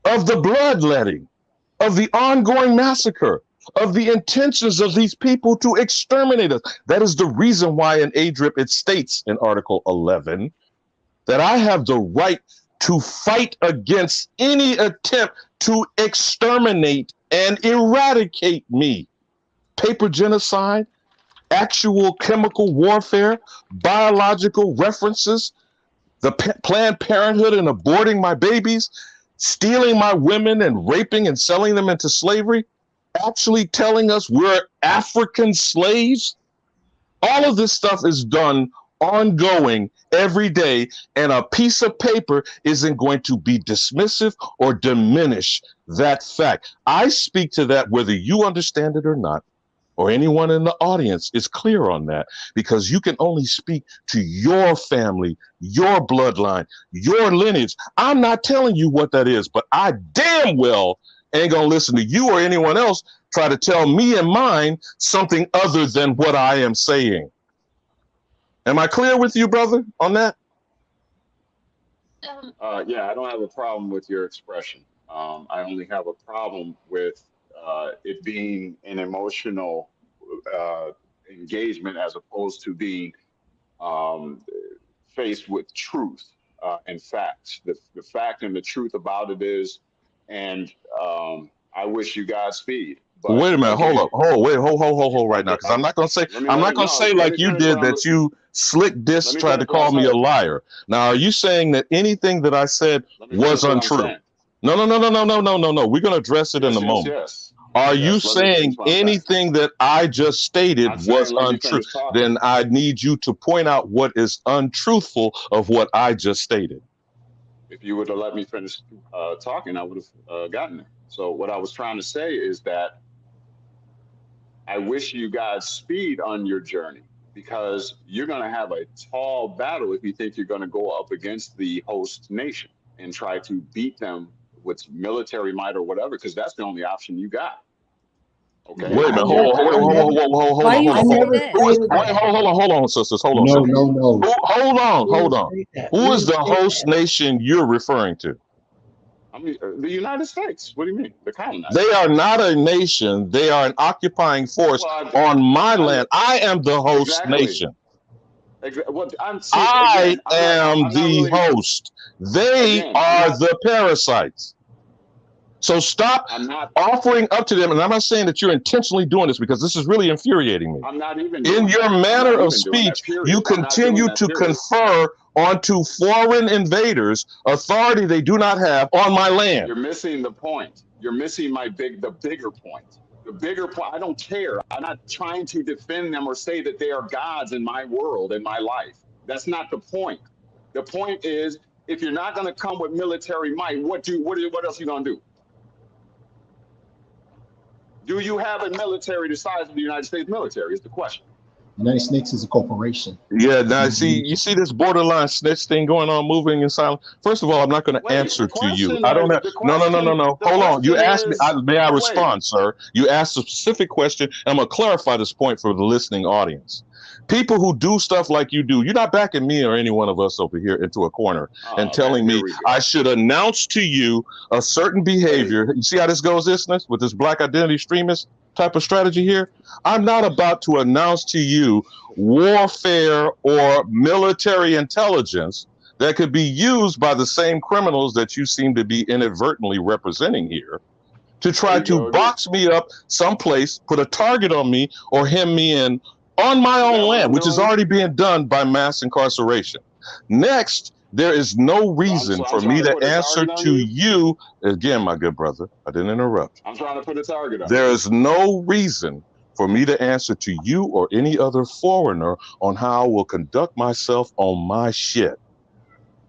of the bloodletting, of the ongoing massacre, of the intentions of these people to exterminate us. That is the reason why in ADRIP it states in Article 11 that I have the right to fight against any attempt to exterminate and eradicate me. Paper genocide, actual chemical warfare, biological references, the Planned Parenthood and aborting my babies, stealing my women and raping and selling them into slavery, actually telling us we're African slaves. All of this stuff is done ongoing every day, and a piece of paper isn't going to be dismissive or diminish that fact. I speak to that whether you understand it or not, or anyone in the audience is clear on that, because you can only speak to your family, your bloodline, your lineage. I'm not telling you what that is, but I damn well ain't gonna listen to you or anyone else try to tell me and mine something other than what I am saying. Am I clear with you, brother, on that? Yeah, I don't have a problem with your expression. I only have a problem with it being an emotional engagement as opposed to being faced with truth and facts. The fact and the truth about it is, and I wish you Godspeed. But wait a minute, hold up, hold right now, because I'm not gonna say like you did that you slick diss tried to call me a liar. Now, are you saying that anything that I said was untrue? No. We're gonna address it in a moment. Yes. Are you saying anything that I just stated was untrue? Then I need you to point out what is untruthful of what I just stated. If you would have let me finish talking, I would have gotten it. So what I was trying to say is that I wish you Godspeed on your journey, because you're going to have a tall battle if you think you're going to go up against the host nation and try to beat them with military might or whatever, because that's the only option you got. Okay. Wait a minute, hold on, sisters, hold on. No. Hold on. Who is the host nation you're referring to? I mean, the United States. What do you mean? The colonized. They are not a nation. They are an occupying force on my land. I am the host nation. I am the host. They are the parasites. So stop offering up to them, and I'm not saying that you're intentionally doing this because this is really infuriating me. I'm not even in your manner of speech, you continue to confer onto foreign invaders authority they do not have on my land. You're missing the point. You're missing the bigger point. The bigger point, I don't care. I'm not trying to defend them or say that they are gods in my world, in my life. That's not the point. The point is, if you're not going to come with military might, what else are you going to do? Do you have a military the size of the United States military is the question. United States is a corporation. Yeah, now you see this borderline snitch thing going on, moving in silence. First of all, I'm not going to answer to you. I don't have. No. Hold on. You asked me. May I respond, sir? You asked a specific question. I'm going to clarify this point for the listening audience. People who do stuff like you do, you're not backing me or any one of us over here into a corner and telling me I should announce to you a certain behavior. You see how this goes, with this black identity extremist type of strategy here? I'm not about to announce to you warfare or military intelligence that could be used by the same criminals that you seem to be inadvertently representing here to try to box me up someplace, put a target on me or hem me in on my own land, which is already being done by mass incarceration. Next, there is no reason for me to answer to you. Again, my good brother, I didn't interrupt. I'm trying to put a target on. There is no reason for me to answer to you or any other foreigner on how I will conduct myself on my shit.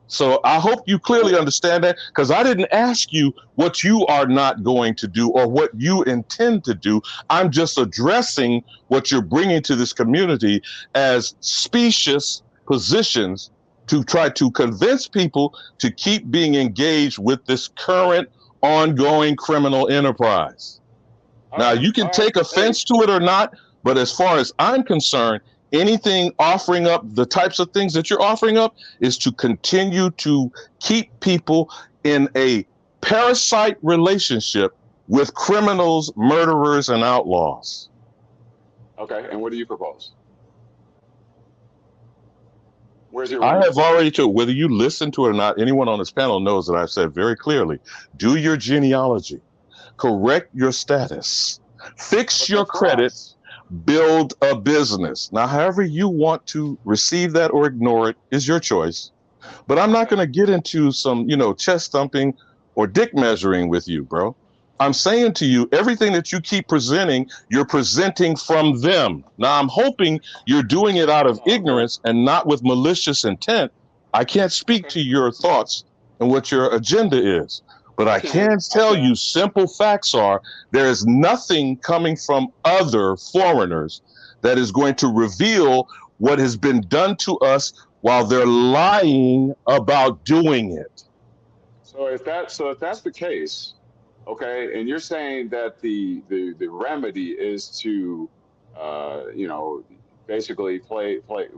So I hope you clearly understand that, because I didn't ask you what you are not going to do or what you intend to do. I'm just addressing what you're bringing to this community as specious positions to try to convince people to keep being engaged with this current ongoing criminal enterprise. Now, you can take offense to it or not, but as far as I'm concerned, anything offering up the types of things that you're offering up is to continue to keep people in a parasite relationship with criminals, murderers, and outlaws. Okay, and what do you propose? Where's your I have already told, whether you listen to it or not, anyone on this panel knows that I've said very clearly, do your genealogy, correct your status, fix your credit, build a business. Now, however you want to receive that or ignore it is your choice. But I'm not going to get into some, chest thumping or dick measuring with you, bro. I'm saying to you, everything that you keep presenting, you're presenting from them. Now, I'm hoping you're doing it out of ignorance and not with malicious intent. I can't speak to your thoughts and what your agenda is. But I can tell you simple facts are there is nothing coming from other foreigners that is going to reveal what has been done to us while they're lying about doing it. So if that's the case, okay, and you're saying that the remedy is to basically play what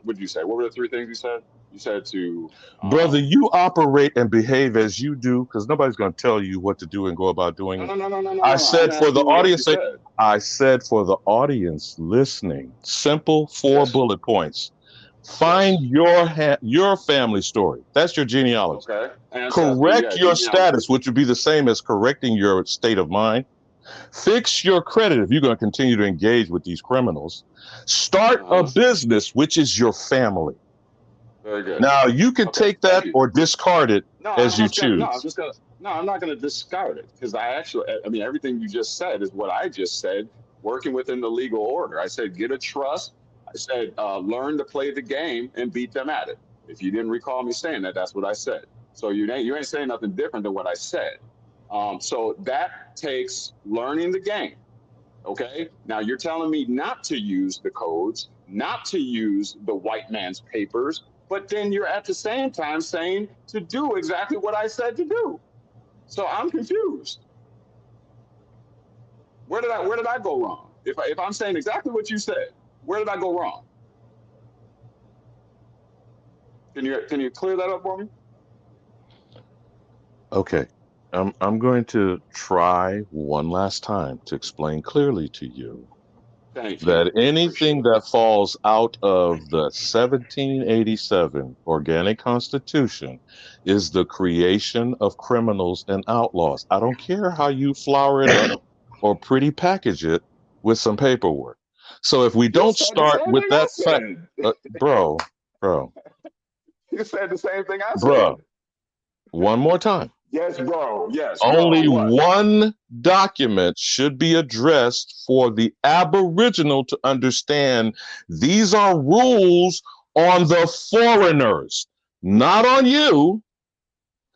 would you say? What were the three things you said? You said to brother, you operate and behave as you do, because nobody's going to tell you what to do and go about doing it. No. I said for the audience, I said for the audience listening, simple 4 bullet points. Find your family story. That's your genealogy. Okay. Correct your status, which would be the same as correcting your state of mind. Fix your credit if you're going to continue to engage with these criminals. Start a business, which is your family. Very good. Now, you can take that or discard it as you choose. I'm not going to discard it, because everything you just said is what I just said, working within the legal order. I said, get a trust. I said, learn to play the game and beat them at it. If you didn't recall me saying that, that's what I said. So you ain't saying nothing different than what I said. So that takes learning the game. Okay. Now you're telling me not to use the codes, not to use the white man's papers, but then you're at the same time saying to do exactly what I said to do. So I'm confused. Where did I go wrong? If I'm saying exactly what you said, where did I go wrong? Can you clear that up for me? Okay. I'm going to try one last time to explain clearly to you Thank you. that anything that falls out of the 1787 Organic Constitution is the creation of criminals and outlaws. I don't care how you flower it up or pretty package it with some paperwork. So if we You don't said the start same with thing I that fact, said. bro, You said the same thing I said. bro, one more time. Yes, bro. Yes, bro. Only What? one document should be addressed for the Aboriginal to understand these are rules on the foreigners, not on you,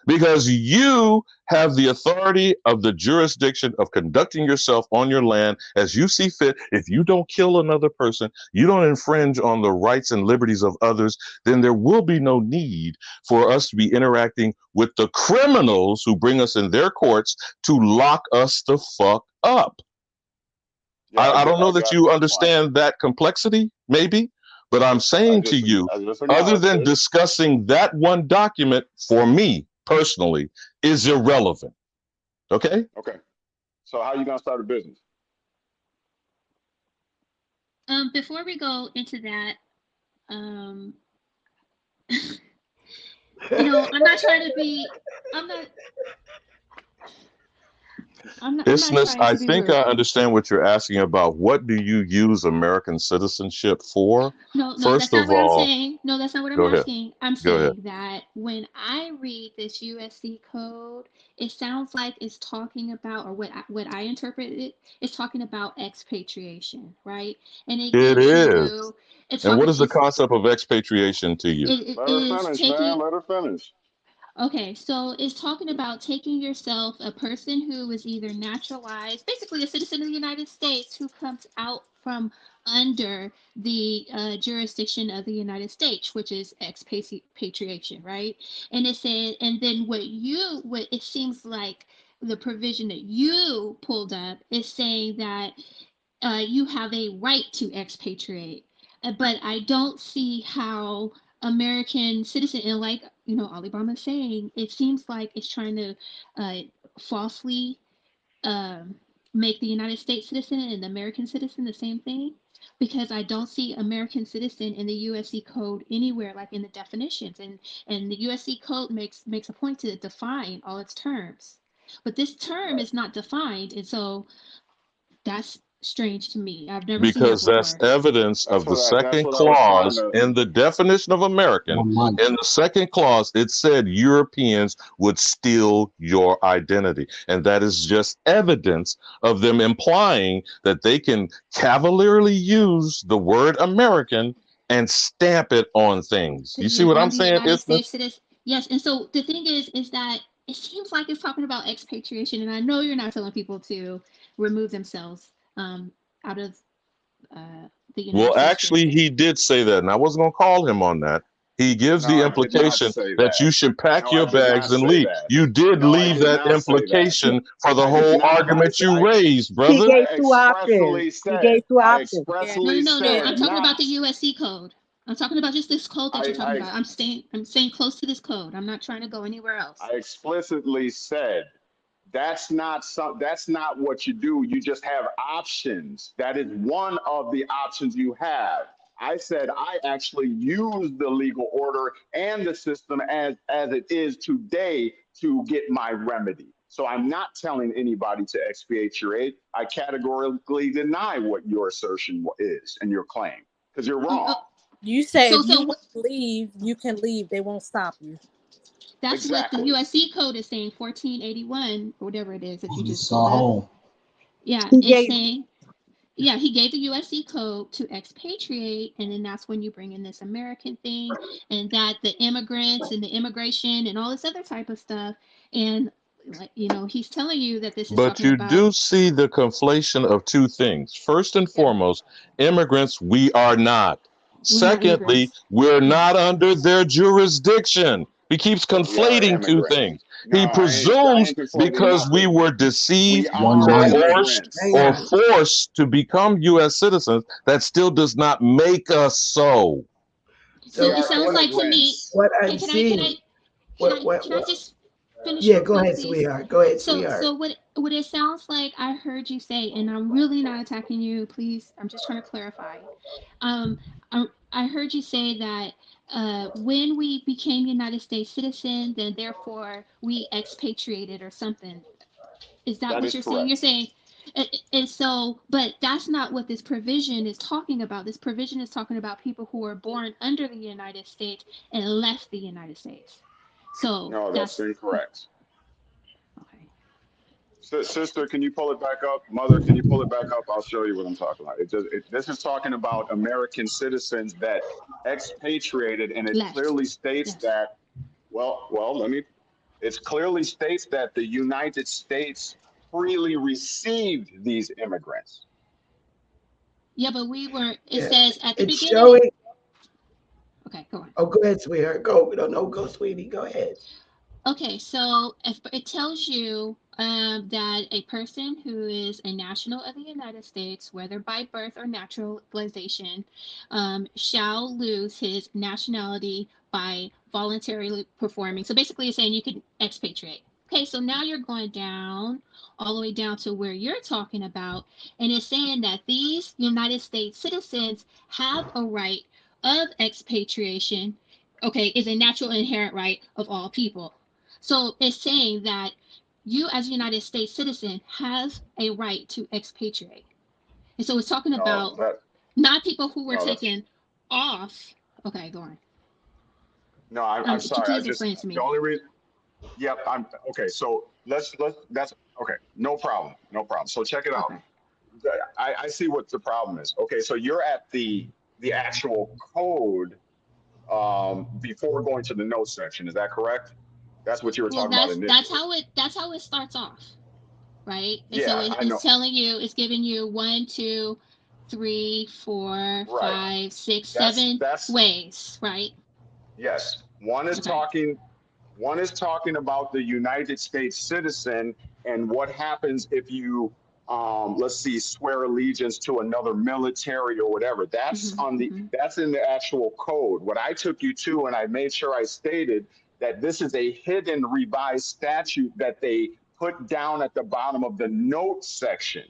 because you have the authority of the jurisdiction of conducting yourself on your land as you see fit. If you don't kill another person, you don't infringe on the rights and liberties of others, then there will be no need for us to be interacting with the criminals who bring us in their courts to lock us the fuck up. Yeah, I don't know I that got you that understand that complexity, maybe, but I'm saying to you, I just other acknowledged than it. discussing that one document, for me personally, is irrelevant. Okay? Okay. So how you gonna start a business? Before we go into that, you know, I'm not trying to be. I'm not. I'm not Isness, trying I to be think rude. I understand what you're asking about. What do you use American citizenship for? No, First that's not of what I'm all, saying. No, that's not what I'm go ahead. asking. I'm Go ahead. saying that when I read this USC code, it sounds like it's talking about, or what I interpret it, it's talking about expatriation, right? And it It gives is. you, it's And what talking, is the concept of expatriation to you? Let her is finish, man. taking. Let her finish. Okay, so it's talking about taking yourself, a person who is either naturalized, basically a citizen of the United States who comes out from under the jurisdiction of the United States, which is expatriation, right? And it said, and then what it seems like the provision that you pulled up is saying that you have a right to expatriate. But I don't see how American citizen, and like you know, Alibaba is saying, it seems like it's trying to falsely um, make the United States citizen and the American citizen the same thing, because I don't see American citizen in the USC code anywhere, like in the definitions, and the USC code makes a point to define all its terms, but this term is not defined, and so that's strange to me. I've never seen that Because that's before. evidence of the That's second what I was trying clause to. in the definition of American. 1 month. In the second clause, it said Europeans would steal your identity. And that is just evidence of them implying that they can cavalierly use the word American and stamp it on things. You see what On I'm the saying, United Isthmus? States citizen. Yes, and so the thing is that it seems like it's talking about expatriation, and I know you're not telling people to remove themselves out of the United Well, States actually, jurisdiction. he did say that, and I wasn't going to call him on that. He gives No, the I did not implication say that that. you should pack No, I your did bags not and say leave. that. You did No, I leave did that not say that. implication for the I did whole not. argument you raised, He brother. gave I two options. expressly He said. gave two I options. Yeah. expressly No. said I'm talking about not. the USC code. I'm talking about just this code that you're talking about. I'm staying close to this code. I'm not trying to go anywhere else. I explicitly said that's not what you do. You just have options. That is one of the options you have. I said I actually use the legal order and the system as it is today to get my remedy. So I'm not telling anybody to expatriate. I categorically deny what your assertion is and your claim, because you're wrong. You say So if you want to leave, you can leave. They won't stop you. that's Exactly. what the USC code is saying, 1481 or whatever it is that you just So pulled up. home. Yeah, He it's gave saying, yeah, he gave the USC code to expatriate, and then that's when you bring in this American thing, and that the immigrants and the immigration and all this other type of stuff, and like you know, he's telling you that this is But talking you about. do see the conflation of two things. First and foremost, immigrants, we are not. We're not Secondly, immigrants. we're not under their jurisdiction. He keeps We are conflating two immigrants. things. No, He I presumes ain't conflating because we nothing. were We deceived, 1 are month. coerced, immigrants. or forced to become U.S. citizens, that still does not make us so. So We it are sounds like to me. immigrants. What Can, I'm can I can seeing, I can what, I what, can I what? just finish Yeah, real go quick, ahead, please? sweetheart. Go ahead, So sweetheart. what it sounds like I heard you say, and I'm really not attacking you, please. I'm just trying to clarify. I heard you say that when we became United States citizens, then therefore we expatriated or something. Is that what you're saying? You're saying, and so, but that's not what this provision is talking about. This provision is talking about people who were born under the United States and left the United States. So No, that's incorrect. Sister, can you pull it back up? Mother, can you pull it back up? I'll show you what I'm talking about. This is talking about American citizens that expatriated, and it clearly states that. It clearly states that the United States freely received these immigrants. Yeah, but we were. It says at the beginning. Showing. Okay, go on. Oh, go ahead, sweetheart. Go. We don't know. Go, sweetie. Go ahead. Okay, so if it tells you that a person who is a national of the United States, whether by birth or naturalization, shall lose his nationality by voluntarily performing. So basically, it's saying you can expatriate. Okay, so now you're going down, all the way down to where you're talking about, and it's saying that these United States citizens have a right of expatriation. Okay, is a natural inherent right of all people. So it's saying that you, as a United States citizen, have a right to expatriate. And so it's talking about not people who were taken off. Okay, go on. No, I'm sorry. Please explain to me. The only reason. Yep. I'm okay. So that's okay. No problem. So check it out. I see what the problem is. Okay, so you're at the actual code before going to the note section. Is that correct? That's what you were talking about initially. That's how it starts off, right? And yeah, so it's telling you, it's giving you 1, 2, 3, 4, 5, 6, 7 ways, right? Yes. One is talking about the United States citizen and what happens if you let's see, swear allegiance to another military or whatever. That's that's in the actual code. What I took you to, and I made sure I stated that this is a hidden revised statute that they put down at the bottom of the note section.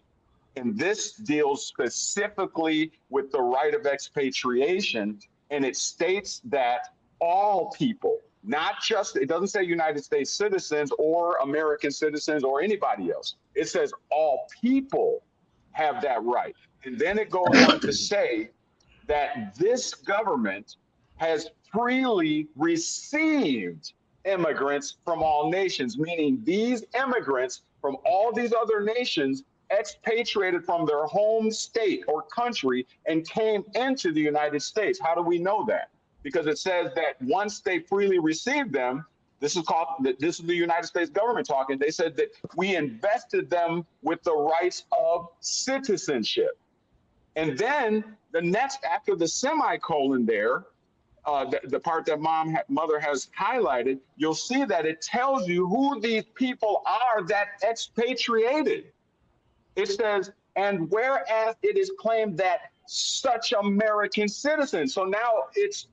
And this deals specifically with the right of expatriation. And it states that all people, not just, it doesn't say United States citizens or American citizens or anybody else. It says all people have that right. And then it goes on to say that this government has freely received immigrants from all nations, meaning these immigrants from all these other nations expatriated from their home state or country and came into the United States. How do we know that? Because it says that once they freely received them, this is the United States government talking. They said that we invested them with the rights of citizenship. And then the next, after the semicolon there, the part that mother has highlighted, you'll see that it tells you who these people are that expatriated. It says, and whereas it is claimed that such American citizens. So now it's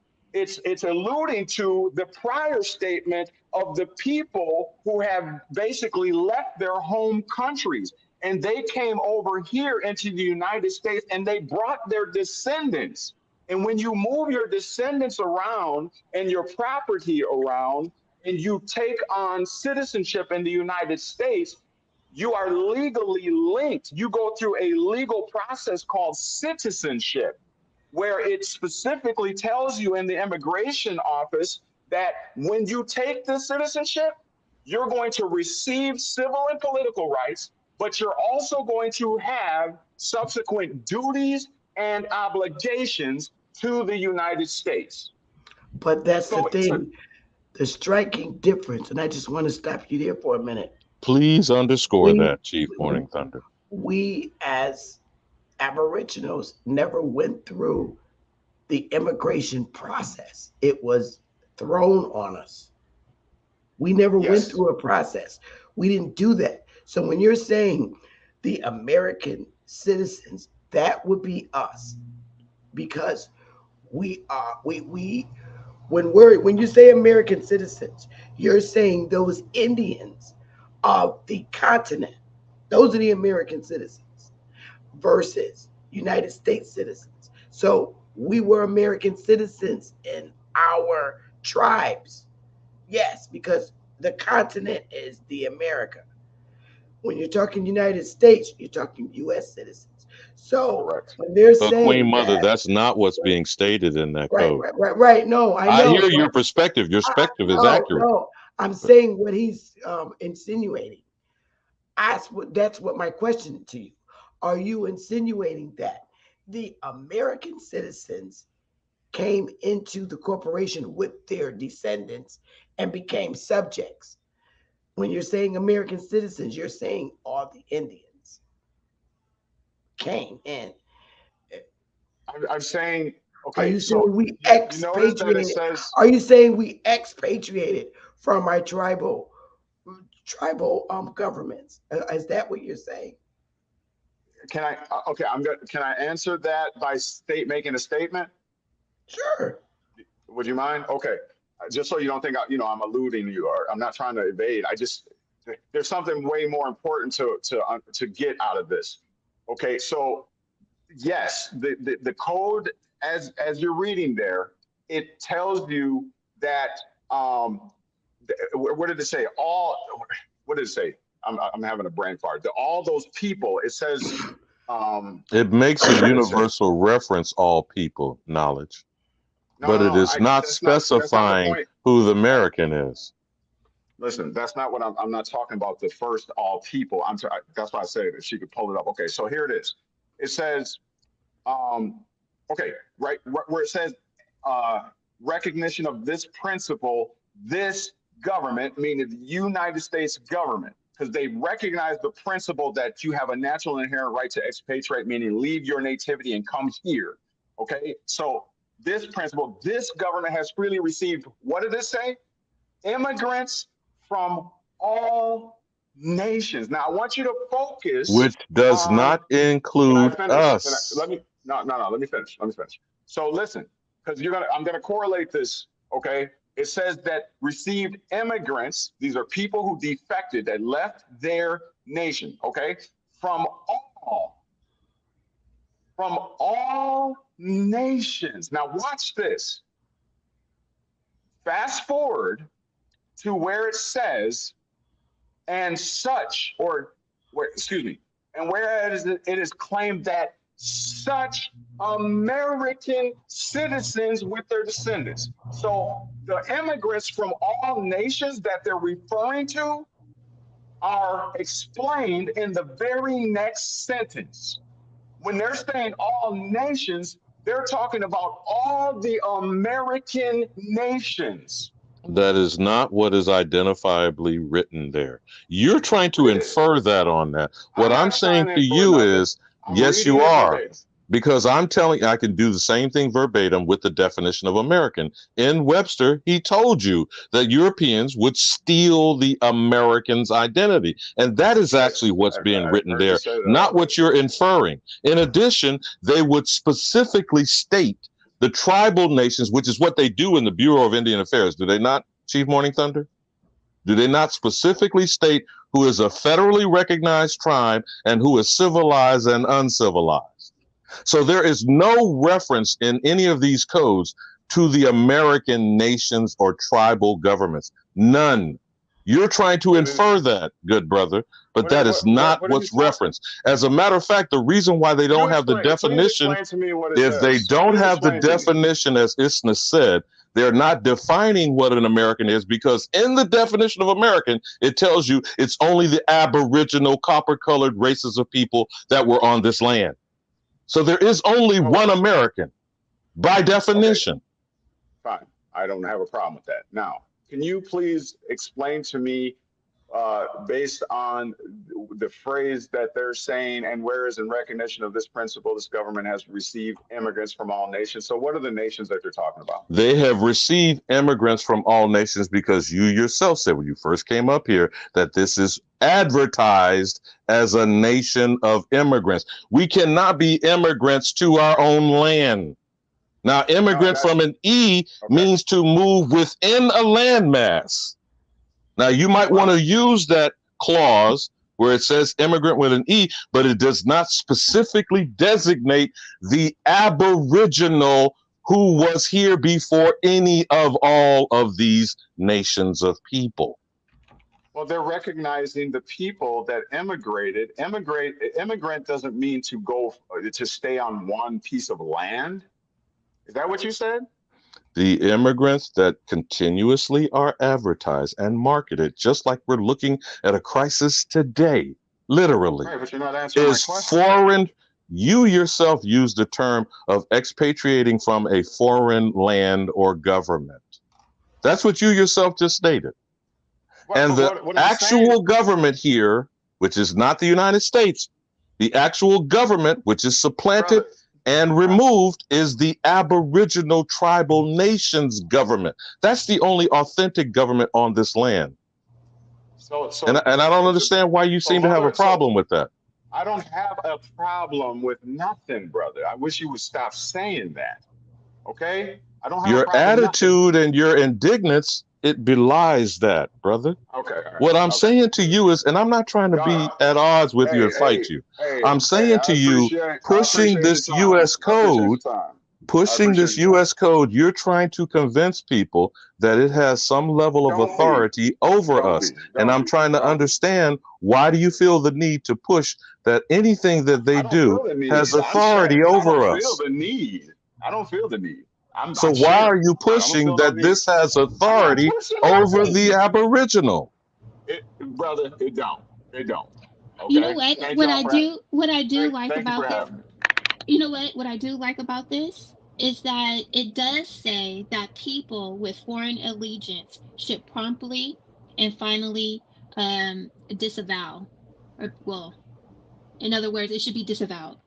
alluding to the prior statement of the people who have basically left their home countries and they came over here into the United States and they brought their descendants. And when you move your descendants around and your property around and you take on citizenship in the United States, you are legally linked. You go through a legal process called citizenship, where it specifically tells you in the immigration office that when you take this citizenship, you're going to receive civil and political rights, but you're also going to have subsequent duties and obligations to the United States. But that's the thing, the striking difference, and I just want to stop you there for a minute. Please underscore that, Chief Morning Thunder. We as Aboriginals never went through the immigration process. It was thrown on us. We never went through a process. We didn't do that. So when you're saying the American citizens, that would be us, because we are when you say American citizens, you're saying those Indians of the continent. Those are the American citizens versus United States citizens. So we were American citizens in our tribes. Yes, because the continent is the America. When you're talking United States, you're talking U.S. citizens. So when they're But Queen saying Mother, that, that's not what's being stated in that code. right. No, I I know. hear your perspective. Your perspective is accurate. No, I'm saying what he's insinuating. That's what my question to you. Are you insinuating that the American citizens came into the corporation with their descendants and became subjects? When you're saying American citizens, you're saying all the Indians came in. I'm saying, okay. Are you so saying we you notice that it expatriated? says, Are you saying we expatriated from our tribal governments? Is that what you're saying? can I, okay, can I answer that by making a statement? Sure. Would you mind? Okay. Just so you don't think, I'm eluding you, or I'm not trying to evade. There's something way more important to get out of this. Okay. So yes, the code, as you're reading there, it tells you that, what did it say? What did it say? I'm having a brain fart. All those people, it says, it makes a universal reference, all people knowledge, but it is not specifying who the American is. Listen, that's not what I'm not talking about. The first all people. That's why I said if she could pull it up. Okay, so here it is. It says, okay, right where it says recognition of this principle, this government, meaning the United States government, because they recognize the principle that you have a natural inherent right to expatriate, meaning leave your nativity and come here. Okay, so this principle, this government has freely received, what did it say? Immigrants from all nations. Now I want you to focus, which does not include us. Let me finish. So listen, because I'm gonna correlate this. Okay, it says that received immigrants, these are people who defected, that left their nation, okay, from all nations. Now watch this. Fast forward to where it says, and such, and whereas it is claimed that such American citizens with their descendants. So the immigrants from all nations that they're referring to are explained in the very next sentence. When they're saying all nations, they're talking about all the American nations. That is not what is identifiably written there. You're trying to infer that on that. What I'm saying to you is, yes, you are. Because I'm telling you, I can do the same thing verbatim with the definition of American. In Webster, he told you that Europeans would steal the American's identity. And that is actually what's being written there, not what you're inferring. In addition, they would specifically state the tribal nations, which is what they do in the Bureau of Indian Affairs. Do they not, Chief Morning Thunder? Do they not specifically state who is a federally recognized tribe and who is civilized and uncivilized? So there is no reference in any of these codes to the American nations or tribal governments. None. You're trying to infer that, good brother, but that is not what's referenced. As a matter of fact, the reason why they don't have the definition, if they don't have the definition, as Isna said, they're not defining what an American is, because in the definition of American, it tells you it's only the Aboriginal copper-colored races of people that were on this land. So there is only one American by definition. Okay. Fine. I don't have a problem with that. Now, can you please explain to me, based on the phrase that they're saying, and whereas in recognition of this principle, this government has received immigrants from all nations. So what are the nations that they're talking about? They have received immigrants from all nations because you yourself said when you first came up here that this is advertised as a nation of immigrants. We cannot be immigrants to our own land. Now, immigrant from an E means to move within a landmass. Now, you might want to use that clause where it says immigrant with an E, but it does not specifically designate the aboriginal who was here before any of all of these nations of people. Well, they're recognizing the people that immigrated. Immigrant doesn't mean to go to stay on one piece of land. Is that what you said? The immigrants that continuously are advertised and marketed, just like we're looking at a crisis today, literally, Right, but you're not answering my is question. foreign. You yourself used the term of expatriating from a foreign land or government. That's what you yourself just stated. And the actual government here, which is not the United States, the actual government, which is supplanted and removed, is the Aboriginal tribal nations government. That's the only authentic government on this land. And I don't understand why you seem to have a problem with that. I don't have a problem with nothing, brother. I wish you would stop saying that. Okay? I don't have Your a problem with attitude and your indignance, it belies that, brother. Okay. All right. What I'm saying to you is, and I'm not trying to be at odds with you and fight you. I'm saying to you, pushing this U.S. code, you're trying to convince people that it has some level of authority over us. And I'm trying to understand, why do you feel the need to push that anything that they do has authority over us? I don't feel the need. I don't feel the need. So why are you pushing that this has authority over the Aboriginal? Brother, it don't. It don't. Okay? You know what? What I do like about this. You know what? What I do like about this is that it does say that people with foreign allegiance should promptly and finally disavow. Or, well, in other words, it should be disavowed.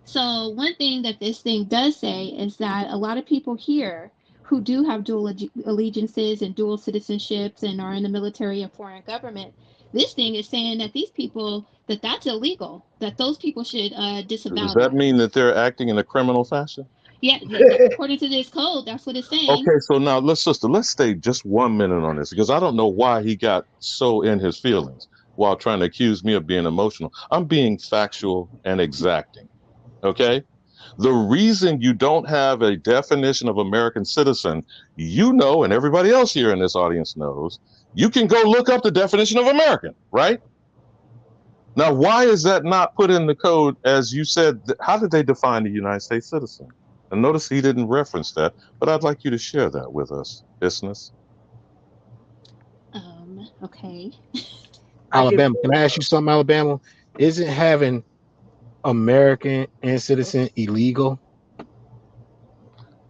So one thing that this thing does say is that a lot of people here who do have dual allegiances and dual citizenships and are in the military and foreign government, this thing is saying that these people, that's illegal, that those people should disavow. Does that mean that they're acting in a criminal fashion? Yeah, according to this code, that's what it's saying. Okay, so now let's stay just 1 minute on this, because I don't know why he got so in his feelings while trying to accuse me of being emotional. I'm being factual and exacting. Okay, the reason you don't have a definition of American citizen, you know, and everybody else here in this audience knows, you can go look up the definition of American, right? Now, why is that not put in the code? As you said, how did they define the United States citizen? And notice he didn't reference that, but I'd like you to share that with us, Isness. Okay. Alabama, can I ask you something, Alabama? Isn't having American and citizen illegal?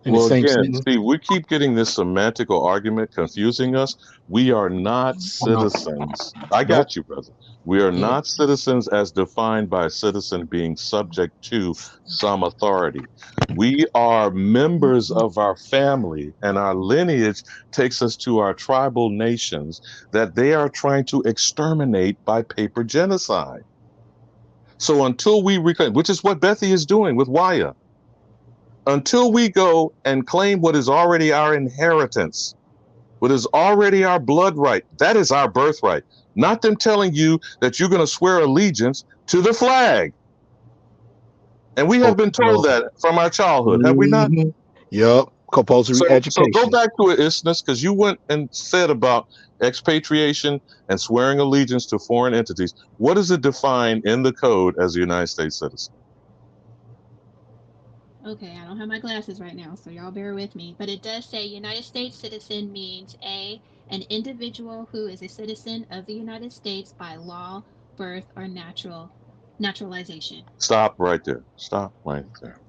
Well, again, see, we keep getting this semantical argument confusing us. We are not citizens. I got you, brother. We are not citizens as defined by a citizen being subject to some authority. We are members of our family, and our lineage takes us to our tribal nations that they are trying to exterminate by paper genocide. So until we reclaim, which is what Bethy is doing with Waya, until we go and claim what is already our inheritance, what is already our blood right, that is our birthright. Not them telling you that you're going to swear allegiance to the flag. And we have been told that from our childhood, have we not? Yep, compulsory education. So go back to it, Isness, because you went and said about expatriation and swearing allegiance to foreign entities. What does it define in the code as a United States citizen? Okay, I don't have my glasses right now, so y'all bear with me. But it does say United States citizen means an individual who is a citizen of the United States by law, birth, or naturalization. Stop right there. Stop right there.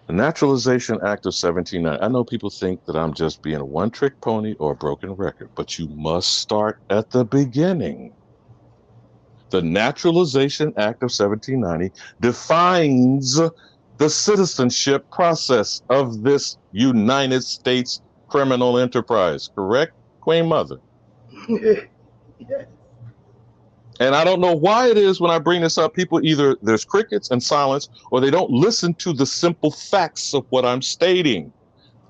The Naturalization Act of 1790. I know people think that I'm just being a one-trick pony or a broken record, but you must start at the beginning. The Naturalization Act of 1790 defines the citizenship process of this United States criminal enterprise, correct, Queen Mother? Yes. And I don't know why it is when I bring this up, people either there's crickets and silence, or they don't listen to the simple facts of what I'm stating.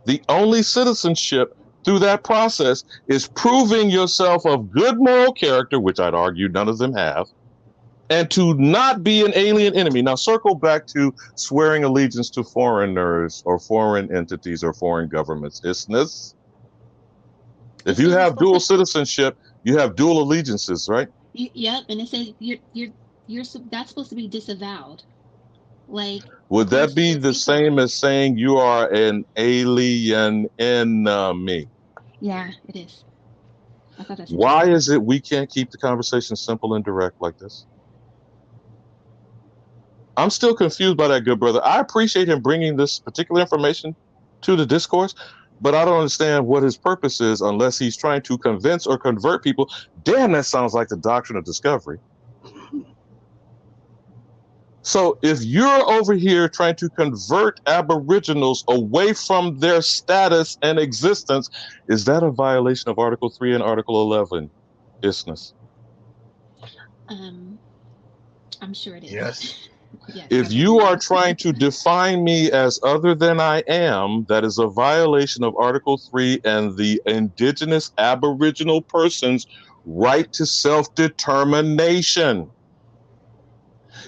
The only citizenship through that process is proving yourself of good moral character, which I'd argue none of them have, and to not be an alien enemy. Now, circle back to swearing allegiance to foreigners or foreign entities or foreign governments. Isness. If you have dual citizenship, you have dual allegiances, right? Yep, and it says that's supposed to be disavowed. Like, would that be the same as saying you are an alien enemy? Yeah, it is. I thought that's Why is it we can't keep the conversation simple and direct like this? I'm still confused by that, good brother. I appreciate him bringing this particular information to the discourse, but I don't understand what his purpose is unless he's trying to convince or convert people. Damn, that sounds like the doctrine of discovery. So if you're over here trying to convert Aboriginals away from their status and existence, is that a violation of Article 3 and Article 11, isness? I'm sure it is. Yes. Yes, if you are trying to define me as other than I am, that is a violation of Article 3 and the Indigenous Aboriginal person's right to self-determination.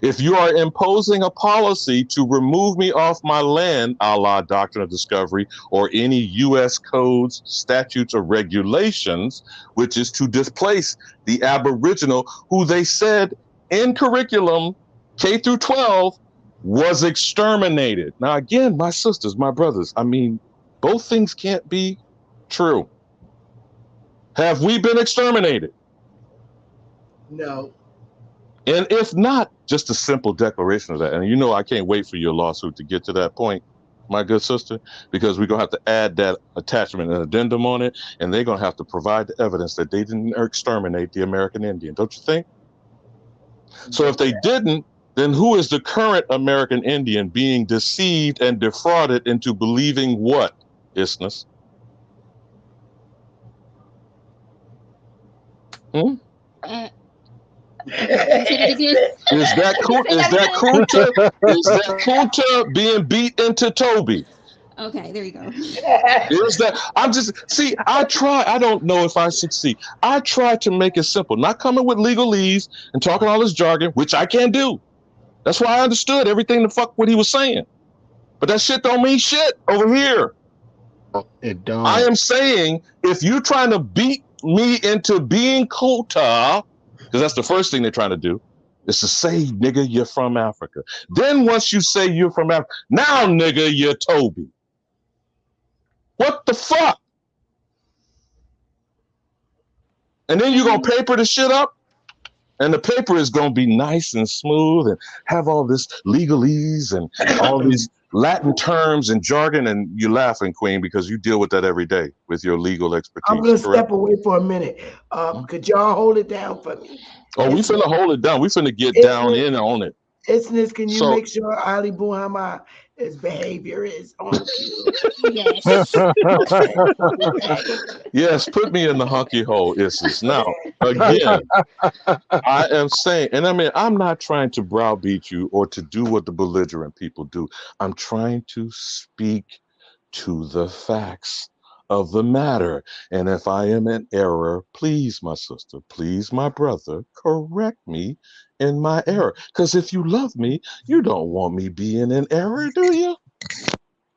If you are imposing a policy to remove me off my land, a la Doctrine of Discovery, or any U.S. codes, statutes, or regulations, which is to displace the Aboriginal, who they said in curriculum K through 12 was exterminated. Now, again, my sisters, my brothers, I mean, both things can't be true. Have we been exterminated? No. And if not, just a simple declaration of that. And you know, I can't wait for your lawsuit to get to that point, my good sister, because we're going to have to add that attachment and addendum on it. And they're going to have to provide the evidence that they didn't exterminate the American Indian, don't you think? So if they didn't, then who is the current American Indian being deceived and defrauded into believing what, isness? Is that Kunta being beat into Toby? Okay, there you go. Is that I don't know if I succeed. I try to make it simple, not coming with legalese and talking all this jargon, which I can't do. That's why I understood everything the fuck what he was saying. But that shit don't mean shit over here. It don't. I am saying if you're trying to beat me into being Kota, because that's the first thing they're trying to do, is to say, nigga, you're from Africa. Then once you say you're from Africa, now, nigga, you're Toby. What the fuck? And then you're going to paper the shit up? And the paper is going to be nice and smooth and have all this legalese and all these Latin terms and jargon. And you're laughing, Queen, because you deal with that every day with your legal expertise. I'm going to step away for a minute. Could y'all hold it down for me? Oh, we finna hold it down. We finna get down in on it. Isness, can you make sure Ali Buhama, his behavior is on cue? Yes. Yes, put me in the hunky hole, Issus. Now, again, I am saying, and I mean, I'm not trying to browbeat you or to do what the belligerent people do. I'm trying to speak to the facts of the matter. And if I am in error, please, my sister, please, my brother, correct me in my error. Because if you love me, you don't want me being in error, do you?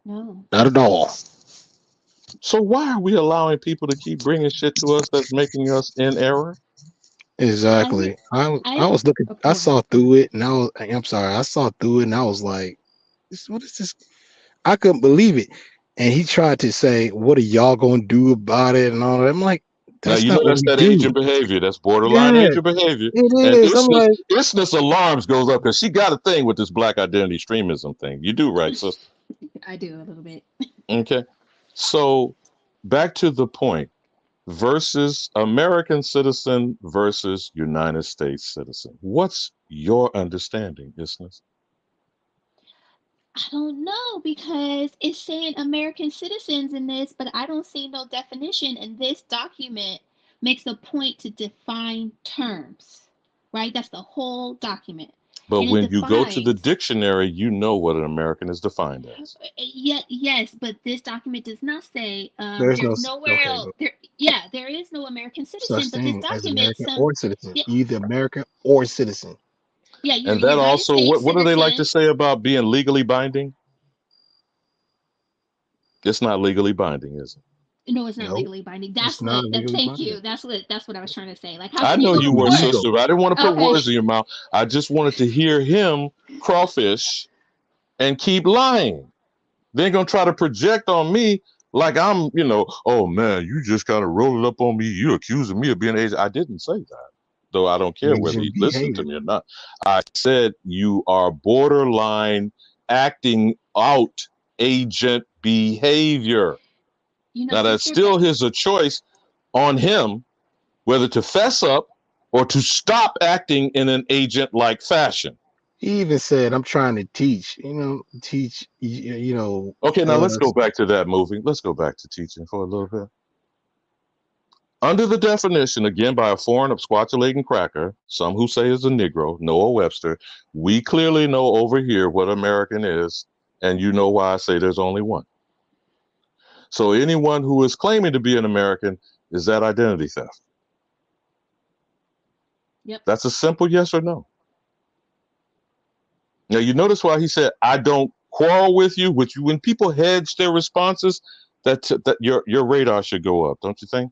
No. Not at all. So why are we allowing people to keep bringing shit to us that's making us in error? Exactly. I was looking. I saw through it, and I'm sorry. I saw through it, and I was like, "What is this?" I couldn't believe it. And he tried to say, "What are y'all gonna do about it?" And all that. I'm like, "That's now, not that's what that we agent do." behavior. That's borderline agent behavior. It is. I'm like, Isness alarms goes up because she got a thing with this black identity extremism thing. You do, right, sister? I do a little bit. Okay. So back to the point. Versus American citizen versus United States citizen. What's your understanding, Isness? I don't know, because it's saying American citizens in this, but I don't see no definition. And this document makes a point to define terms, right? That's the whole document. But and it when you go to the defines. dictionary, you know what an American is defined as. Yes, but this document does not say There's no there's nowhere okay, else. no There, yeah, there is no American citizen, such but this thing as document American or citizen. yeah, Either American or citizen. yeah, you're And that United also, States what do they like to citizen. say about being legally binding? It's not legally binding, is it? No, it's not Nope, legally binding. it's That's not what. legally Thank you. binding. That's what I was trying to say. Like, how I can you know go It's to you were, court? legal. sister. I didn't want to put Okay. words in your mouth. I just wanted to hear him crawfish and keep lying. They ain't gonna try to project on me like I'm, oh man, you just kind of rolled it up on me. You accusing me of being Asian. I didn't say that, though I don't care whether Asian he listened to behavior. me or not. I said you are borderline acting out agent behavior. Now that's Sister, but still his a choice on him whether to fess up or to stop acting in an agent-like fashion. He even said, "I'm trying to teach. Teach. Okay, now let's go back to that movie. Let's go back to teaching for a little bit. Under the definition, again, by a foreign absquatulating cracker, some who say is a Negro, Noah Webster, we clearly know over here what American is, and you know why I say there's only one. So anyone who is claiming to be an American is that identity theft. Yep. That's a simple yes or no. Now you notice why he said, "I don't quarrel with you." Which when people hedge their responses, that your radar should go up, don't you think?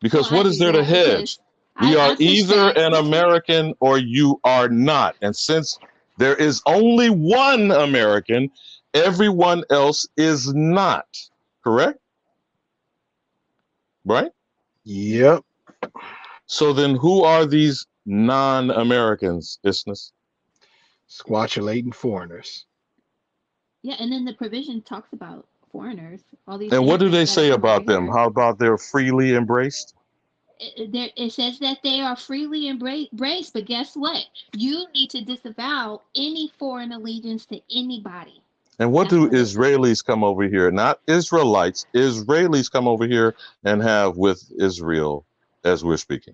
Because I what is do there to that hedge? because We are I push either back. an American or you are not. And since there is only one American, everyone else is not. Correct? Right? Yep. So then who are these non-Americans, Isness? Squatulating foreigners. Yeah, and then the provision talks about foreigners, all these And what do they immigrants that are say coming over about them? here. How about they're freely embraced? It says that they are freely embraced, but guess what? You need to disavow any foreign allegiance to anybody. And what That's do what it says. Israelis come over here? Not Israelites. Israelis come over here and have with Israel as we're speaking.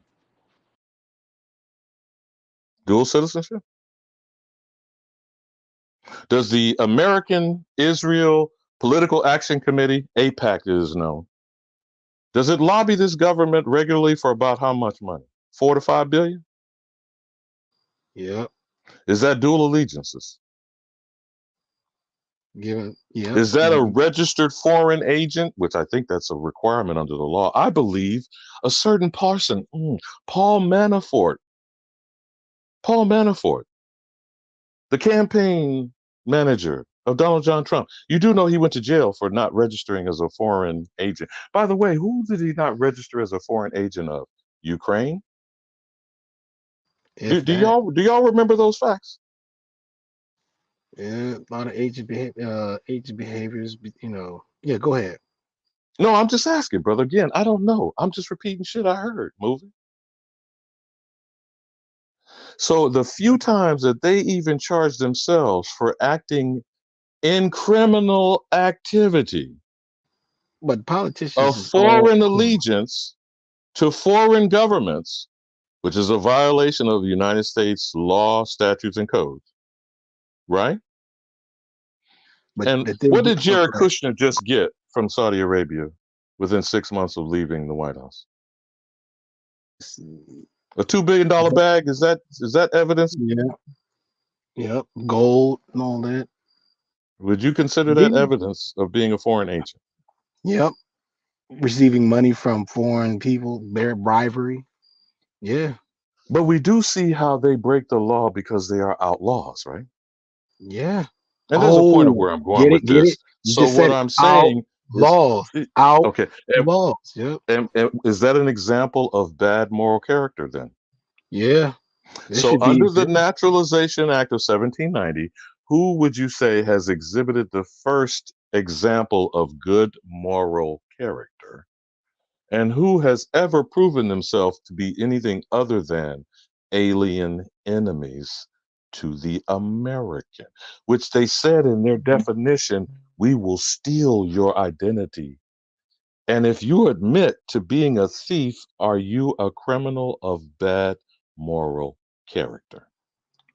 Dual citizenship? Does the American Israel Political Action Committee, AIPAC it is known, does it lobby this government regularly for about how much money? 4 to 5 billion? Yep. Is that dual allegiances? Yep. Is that a registered foreign agent? Which I think that's a requirement under the law. I believe a certain person, Paul Manafort, the campaign manager of Donald John Trump. You do know he went to jail for not registering as a foreign agent. By the way, who did he not register as a foreign agent of? Ukraine? Do y'all remember those facts? Yeah, a lot of agent behaviors. Yeah, go ahead. No, I'm just asking, brother. Again, I don't know. I'm just repeating shit I heard. Moving. So the few times that they even charge themselves for acting in criminal activity, but politicians of is all foreign allegiance to foreign governments, which is a violation of the United States law, statutes, and codes, right? And what did Jared Kushner just get from Saudi Arabia within 6 months of leaving the White House? A $2 billion bag? Is that evidence? Yeah. Yep. Gold and all that. Would you consider that evidence of being a foreign agent? Yep. Receiving money from foreign people, their bribery. Yeah. But we do see how they break the law because they are outlaws, right? Yeah. And there's a point of where I'm going with Get this. it? You So just said what it. I'm saying Outlaws. is, Outlaws. okay. Yep. And is that an example of bad moral character then? Yeah. So under the Naturalization Act of 1790, who would you say has exhibited the first example of good moral character? And who has ever proven themselves to be anything other than alien enemies to the American, which they said in their definition, we will steal your identity. And if you admit to being a thief, are you a criminal of bad moral character?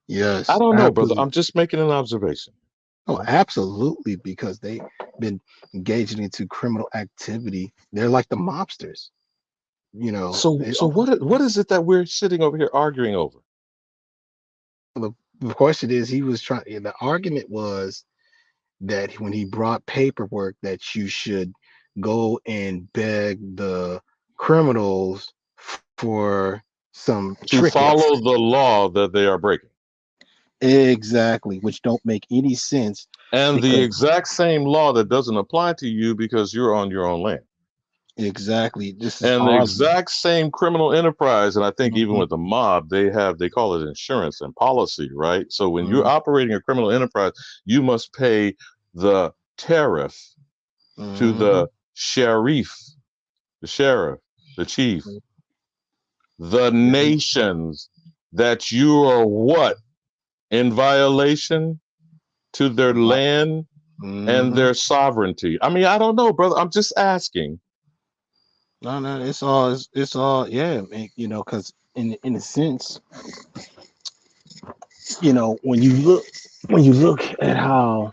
Yes, I don't know, brother. absolutely. I'm just making an observation. Oh, absolutely, because they've been engaging into criminal activity. They're like the mobsters, you know. So what is it that we're sitting over here arguing over? The question is, he was trying. The argument was that when he brought paperwork that you should go and beg the criminals for some To trinkets. follow the law that they are breaking. Exactly, which don't make any sense. And the Because exact same law that doesn't apply to you because you're on your own land. exactly, this is And the our exact same criminal enterprise, and I think even Mhm. with the mob, they call it insurance and policy, right? So when you're Mhm. operating a criminal enterprise, you must pay the tariff to the sheriff, the chief, the nations that you are what? In violation to their land and their sovereignty. I mean, I don't know, brother. I'm just asking. No, it's all, yeah, man, you know, because in a sense, you know, when you look at how,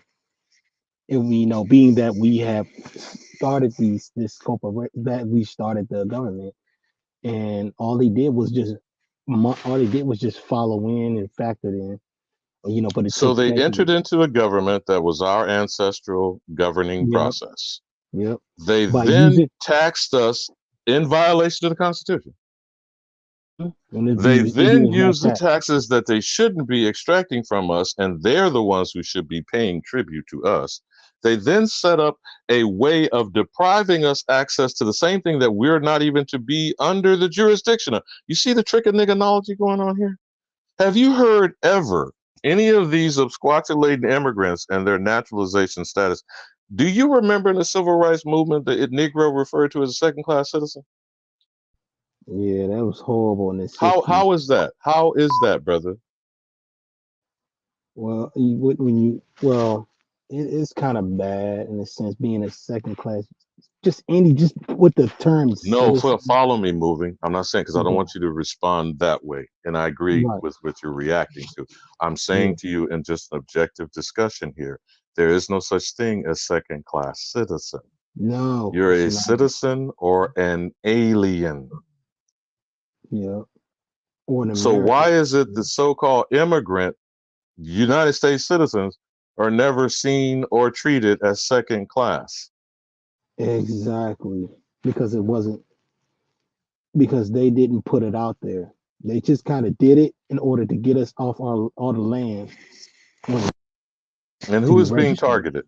you know, being that we have started this corporate, that we started the government, and all they did was just follow in and factor in, you know, but it So takes they entered decades. into a government that was our ancestral governing Yep, process. yep. They By then using taxed us in violation of the Constitution. when it They then is like use the that. taxes that they shouldn't be extracting from us, and they're the ones who should be paying tribute to us. They then set up a way of depriving us access to the same thing that we're not even to be under the jurisdiction of. You see the trick of nigganology going on here? Have you heard ever any of these absquatulating immigrants and their naturalization status? Do you remember in the civil rights movement the Negro referred to as a second-class citizen? Yeah, that was horrible in the 60s. How is that? How is that, brother? Well, well, it's kind of bad in a sense, being a second class. Just with the term No, citizen. follow me moving. I'm not saying because I don't Okay, want you to respond that way. And I agree right. with what you're reacting to. I'm Yeah. saying to you in just an objective discussion here, there is no such thing as second class citizen. No, You're it's a not. citizen or an alien. Yeah, or an So why American. is it the so-called immigrant United States citizens are never seen or treated as second class? Exactly, because it wasn't because they didn't put it out there. They just kind of did it in order to get us off all the land when And to who be is being registered. targeted?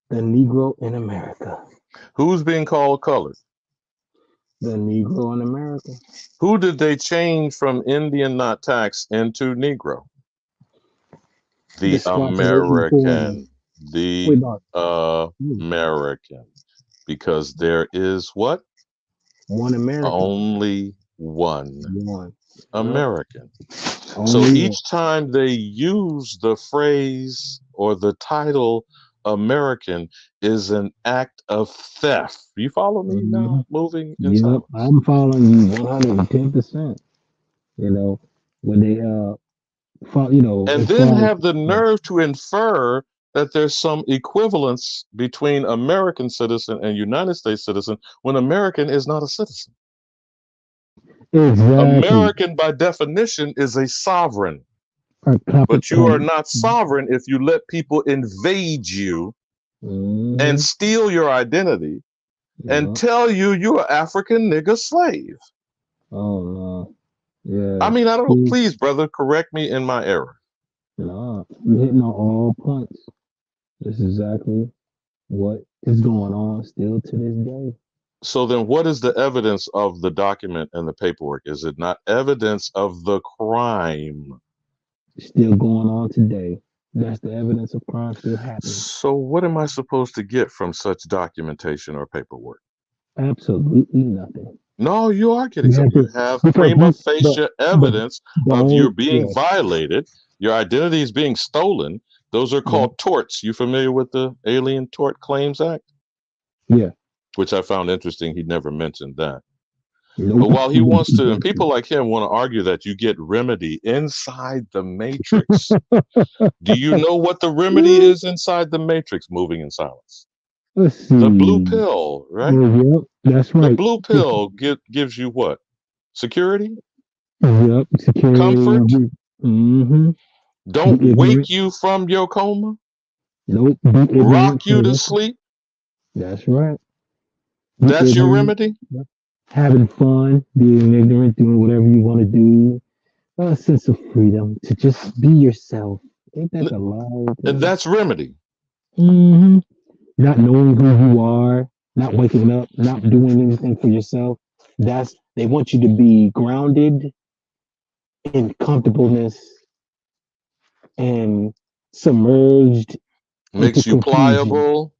The Negro in America. Who's being called colored? The Negro in America. Who did they change from Indian not tax into Negro? The The Squattlery foreigner. American. The Wait, no, American. Because there is what? one American. Only one One. Yep. American. So Only one. each time they use the phrase or the title American is an act of theft. You follow me now, Mhm. moving in Yep, silence? I'm following you 110%. You know, when they you know, And as then far as have the nerve to infer that there's some equivalence between American citizen and United States citizen when American is not a citizen. exactly American, by definition, is a sovereign, a but you are capital. not sovereign if you let people invade you and Mm-hmm. steal your identity and Yep. tell you you're an African nigga slave. Oh no. I Yeah. mean, I don't know. See, Please, brother, correct me in my error. no, you're hitting on all points. This is exactly what is going on still to this day. So then what is the evidence of the document and the paperwork? Is it not evidence of the crime? Still going on today. That's the evidence of crime still happening. So what am I supposed to get from such documentation or paperwork? Absolutely nothing. No, you are getting You have something. You to have because prima you facie the evidence the of you only being yeah violated. Your identity is being stolen. Those are yeah called torts. You familiar with the Alien Tort Claims Act? yeah Which I found interesting. He never mentioned that. But while he wants to, and people like him want to argue that you get remedy inside the matrix. Do you know what the remedy is inside the matrix? Moving in silence. Let's see. The blue pill, right? Yep, that's right. The blue pill gives you what? Security? Yep, security. Comfort? Mm-hmm. Don't wake you from your coma? Nope. Rock you to sleep? That's right. That's your remedy? Having fun, being ignorant, doing whatever you want to do. A sense of freedom to just be yourself. Ain't that the lie? And that's remedy. Mm-hmm. Not knowing who you are, not waking up, not doing anything for yourself. They want you to be grounded in comfortableness and submerged. Makes you pliable.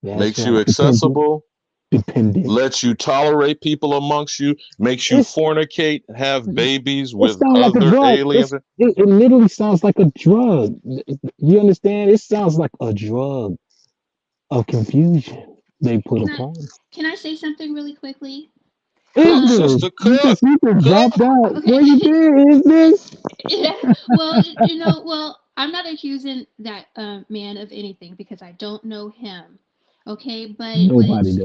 Makes you accessible. Dependent. Lets you tolerate people amongst you. Makes you fornicate, have babies with like other aliens. It literally sounds like a drug. You understand? It sounds like a drug of confusion they put upon. Can I say something really quickly? Sister Cook. You just dropped out. Okay. What you did is this? Well, I'm not accusing that man of anything because I don't know him. Okay, but Nobody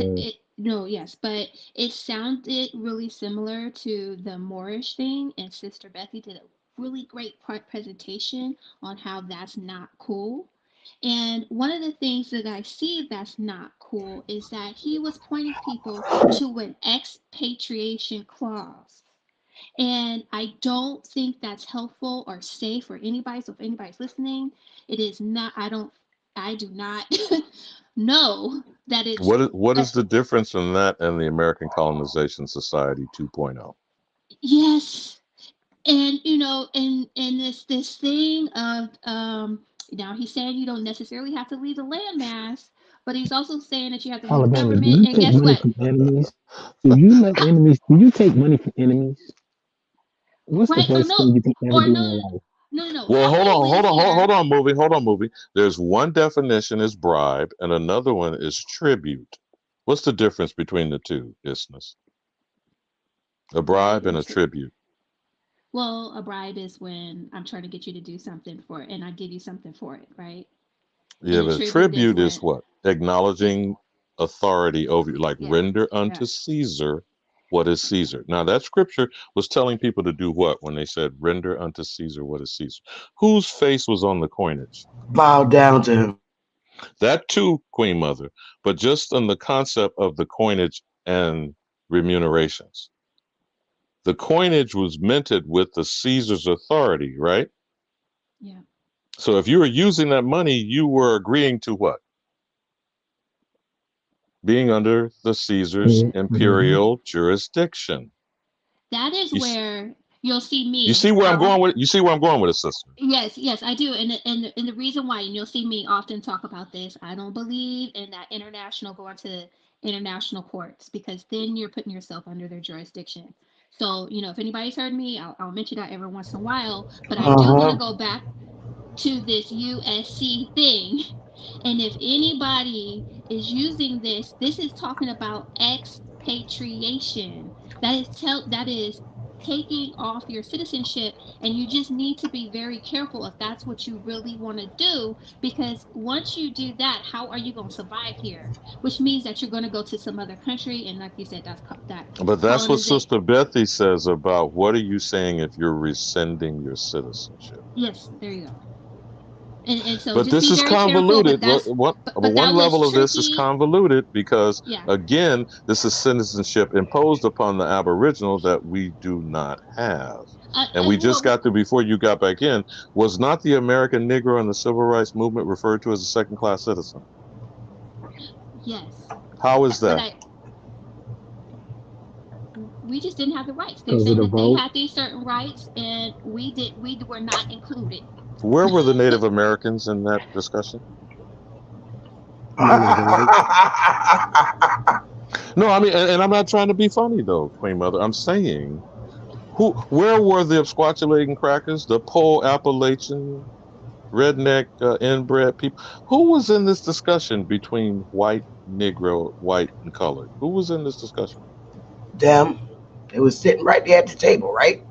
does. but it sounded really similar to the Moorish thing, and Sister Bethy did a really great presentation on how that's not cool. And one of the things that I see that's not cool is that he was pointing people to an expatriation clause. And I don't think that's helpful or safe for anybody. So if anybody's listening, it is not, I do not know that it's. What is the difference in that and the American Colonization Society 2.0? Yes. And and this thing of now he's saying you don't necessarily have to leave the landmass, but he's also saying that you have to leave the government. Do you take money from enemies? Do you take money from enemies? What's the worst thing you can ever do in your life? No. Well, hold on, movie. There's one definition is bribe, and another one is tribute. What's the difference between the two, Isness? A bribe and a tribute. Well, a bribe is when I'm trying to get you to do something for it, and I give you something for it, right? Yeah, but tribute is what? Acknowledging authority over you, like render unto Caesar what is Caesar. Now, that scripture was telling people to do what when they said, render unto Caesar what is Caesar? Whose face was on the coinage? Bow down to him. That too, Queen Mother, but just on the concept of the coinage and remunerations. The coinage was minted with the Caesar's authority, right? Yeah. So if you were using that money, you were agreeing to what? Being under the Caesar's imperial jurisdiction. That is where you'll see me. You see where I'm going with it? You see where I'm going with it, sister? Yes, I do. And the reason why, and you'll see me often talk about this, I don't believe in that going to international courts, because then you're putting yourself under their jurisdiction. So, if anybody's heard me, I'll mention that every once in a while, but I do want to go back to this USC thing. And if anybody is using this is talking about expatriation. That is taking off your citizenship, and you just need to be very careful if that's what you really want to do, because once you do that, how are you going to survive here? Which means that you're going to go to some other country, and like you said, But that's what Sister Bethy says about what are you saying if you're rescinding your citizenship? Yes, there you go. And so but this is convoluted. One level of this is convoluted because, again, this is citizenship imposed upon the Aboriginal that we do not have. And we just got to, before you got back in, was not the American Negro in the Civil Rights Movement referred to as a second-class citizen? Yes. How is that? We just didn't have the rights. They're saying that they had these certain rights, and we were not included. Where were the Native Americans in that discussion? No, I mean, and I'm not trying to be funny though, Queen Mother. I'm saying, where were the absquatulating crackers, the Pole Appalachian, redneck, inbred people? Who was in this discussion between white, Negro, white, and colored? Who was in this discussion? Them. It was sitting right there at the table, right?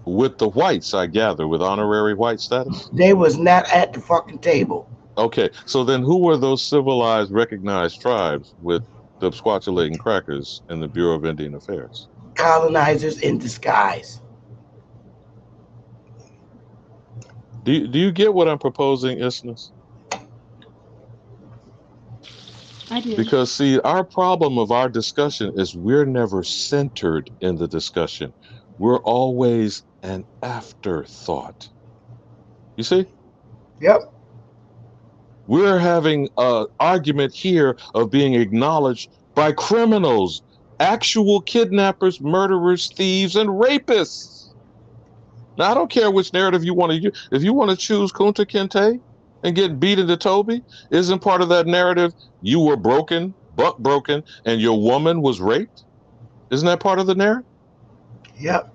With the whites, I gather, with honorary white status? They was not at the fucking table. Okay, so then who were those civilized, recognized tribes with the squatulating crackers in the Bureau of Indian Affairs? Colonizers in disguise. Do you get what I'm proposing, Isness? I do. Because, see, our problem of our discussion is we're never centered in the discussion. We're always an afterthought. You see? Yep. We're having an argument here of being acknowledged by criminals, actual kidnappers, murderers, thieves, and rapists. Now, I don't care which narrative you want to use. If you want to choose Kunta Kinte and get beat into Toby, isn't part of that narrative you were broken, buck broken, and your woman was raped? Isn't that part of the narrative? Yep.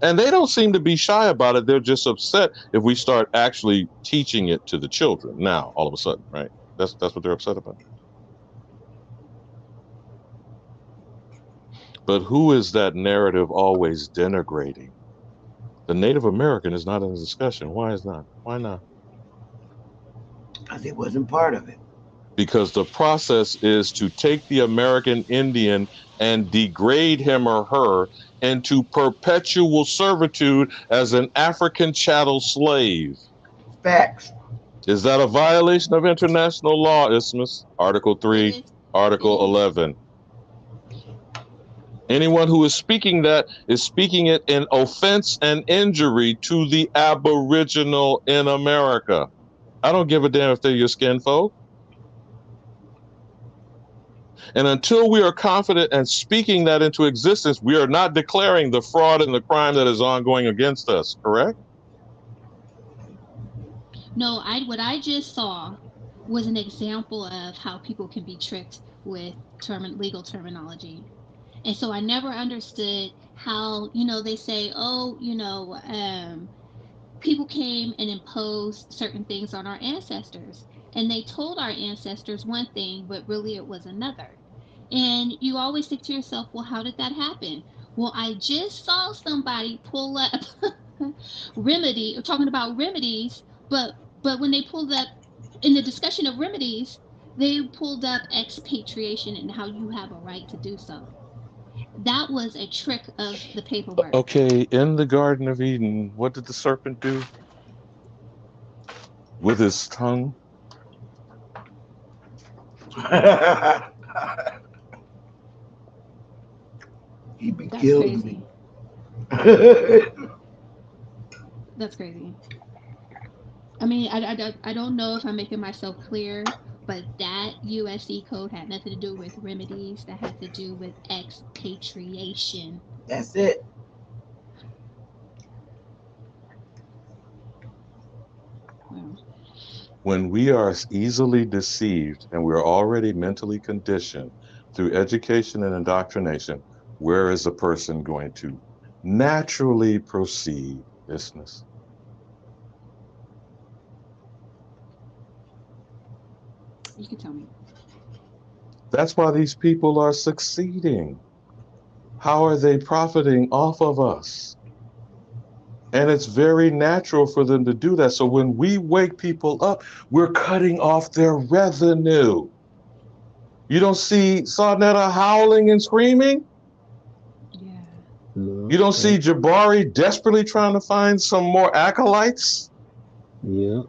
And they don't seem to be shy about it. They're just upset if we start actually teaching it to the children now, all of a sudden, right? That's what they're upset about. But who is that narrative always denigrating? The Native American is not in the discussion. Why is not? Why not? Because it wasn't part of it. Because the process is to take the American Indian and degrade him or her into perpetual servitude as an African chattel slave. Facts. Is that a violation of international law, Isthmus? Article 3, Article 11. Anyone who is speaking that is speaking it in offense and injury to the Aboriginal in America. I don't give a damn if they're your skin folk. And until we are confident and speaking that into existence, we are not declaring the fraud and the crime that is ongoing against us, correct? No, what I just saw was an example of how people can be tricked with legal terminology. And so I never understood how, they say, oh, people came and imposed certain things on our ancestors. And they told our ancestors one thing, but really it was another. And you always think to yourself, well, how did that happen? Well, I just saw somebody pull up talking about remedies, but when they pulled up in the discussion of remedies, they pulled up expatriation and how you have a right to do so. That was a trick of the paperwork. Okay, in the Garden of Eden, what did the serpent do with his tongue? He be killing me. That's crazy. I mean, I don't know if I'm making myself clear, but that USC code had nothing to do with remedies. That had to do with expatriation. That's it. When we are easily deceived and we're already mentally conditioned through education and indoctrination, where is a person going to naturally proceed, Isthmus? You can tell me. That's why these people are succeeding. How are they profiting off of us? And it's very natural for them to do that. So when we wake people up, we're cutting off their revenue. You don't see Sarnetta howling and screaming? Yeah. You don't see Jabari desperately trying to find some more acolytes? Yeah.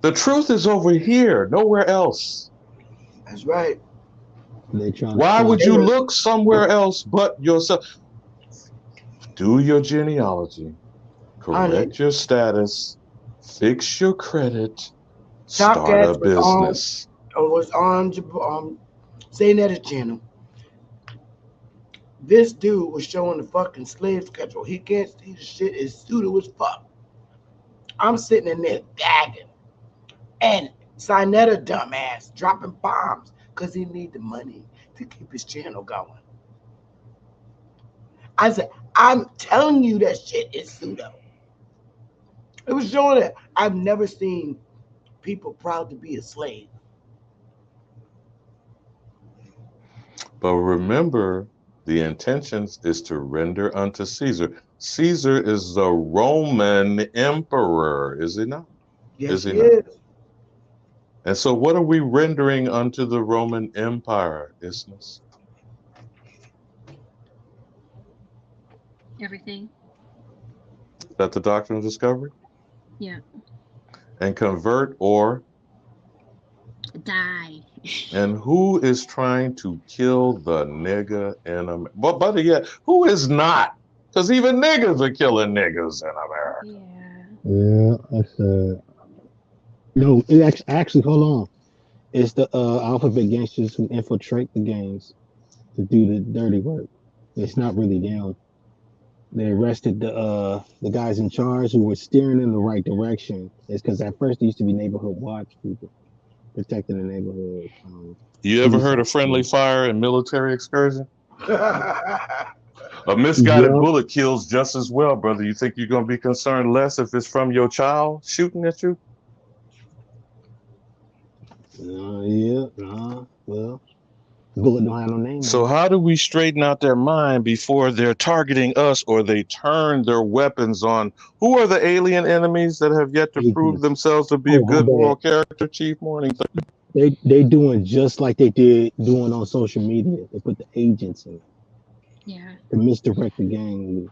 The truth is over here, nowhere else. That's right. Why would you look somewhere else but yourself? Do your genealogy, correct your status, fix your credit, start a business. Was on Zaynet's channel. This dude was showing the fucking slave schedule. He can't see the shit is pseudo as fuck. I'm sitting in there gagging. And Sinetta dumbass dropping bombs because he need the money to keep his channel going. I said, I'm telling you that shit is pseudo. It was showing that I've never seen people proud to be a slave. But remember, the intentions is to render unto Caesar. Caesar is the Roman emperor, is he not? Yes, Is he he not? is. And so what are we rendering unto the Roman Empire, Isthmus? Everything. Is that the doctrine of discovery? Yeah. And convert or die. And who is trying to kill the nigger in America? But better yet, who is not? Because even niggas are killing niggas in America. Yeah, that's no. It actually hold on. It's the alphabet gangsters who infiltrate the gangs to do the dirty work. It's not really them. They arrested the guys in charge who were steering in the right direction. It's because at first there used to be neighborhood watch people protecting the neighborhood. You ever Police heard of friendly officers. fire and military excursion? A misguided Yep. bullet kills just as well, brother. You think you're going to be concerned less if it's from your child shooting at you? Yeah. Well, bullet don't have no name So on it. how do we straighten out their mind before they're targeting us or they turn their weapons on? Who are the alien enemies that have yet to prove Agents. themselves to be a Oh, my good bad. moral character, Chief Morning? They doing just like they did doing on social media. They put the agents in Yeah. to misdirect the gang.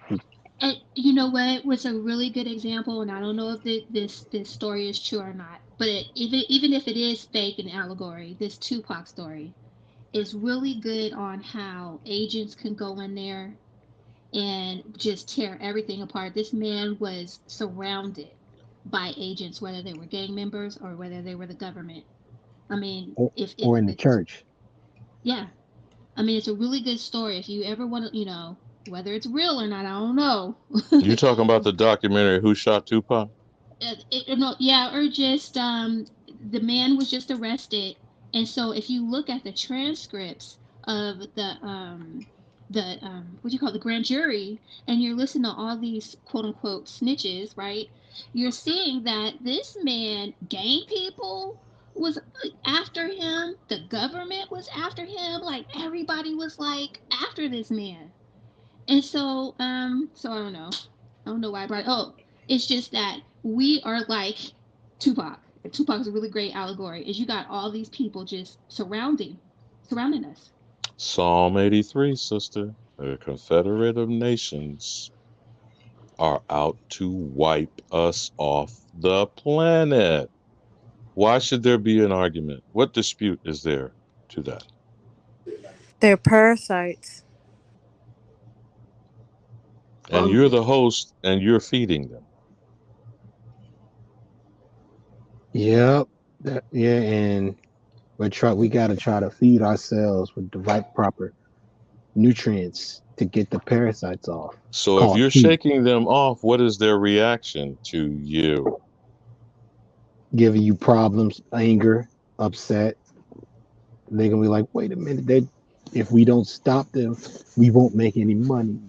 And you know what was a really good example, and I don't know if this story is true or not, but even if it is fake and allegory, this Tupac story is really good on how agents can go in there and just tear everything apart. This man was surrounded by agents, whether they were gang members or whether they were the government. I mean, if Or in the it's church. yeah, I mean, it's a really good story. If you ever want to, whether it's real or not, I don't know. You talking about the documentary Who Shot Tupac? No, yeah, or just the man was just arrested, and so if you look at the transcripts of the what do you call it, the grand jury, and you're listening to all these quote unquote snitches, right? You're seeing that this man, gang people was after him, the government was after him, like everybody was like after this man. And so I don't know. I don't know why I brought it. Oh, it's just that we are like Tupac. Tupac is a really great allegory. Is you got all these people just surrounding us. Psalm 83, sister. The Confederate of Nations are out to wipe us off the planet. Why should there be an argument? What dispute is there to that? They're parasites. And you're the host and you're feeding them. Yep. And we gotta try to feed ourselves with the right proper nutrients to get the parasites off. So if Called you're heat. shaking them off, what is their reaction to you? Giving you problems, anger, upset. They're gonna be like, wait a minute, if we don't stop them, we won't make any money.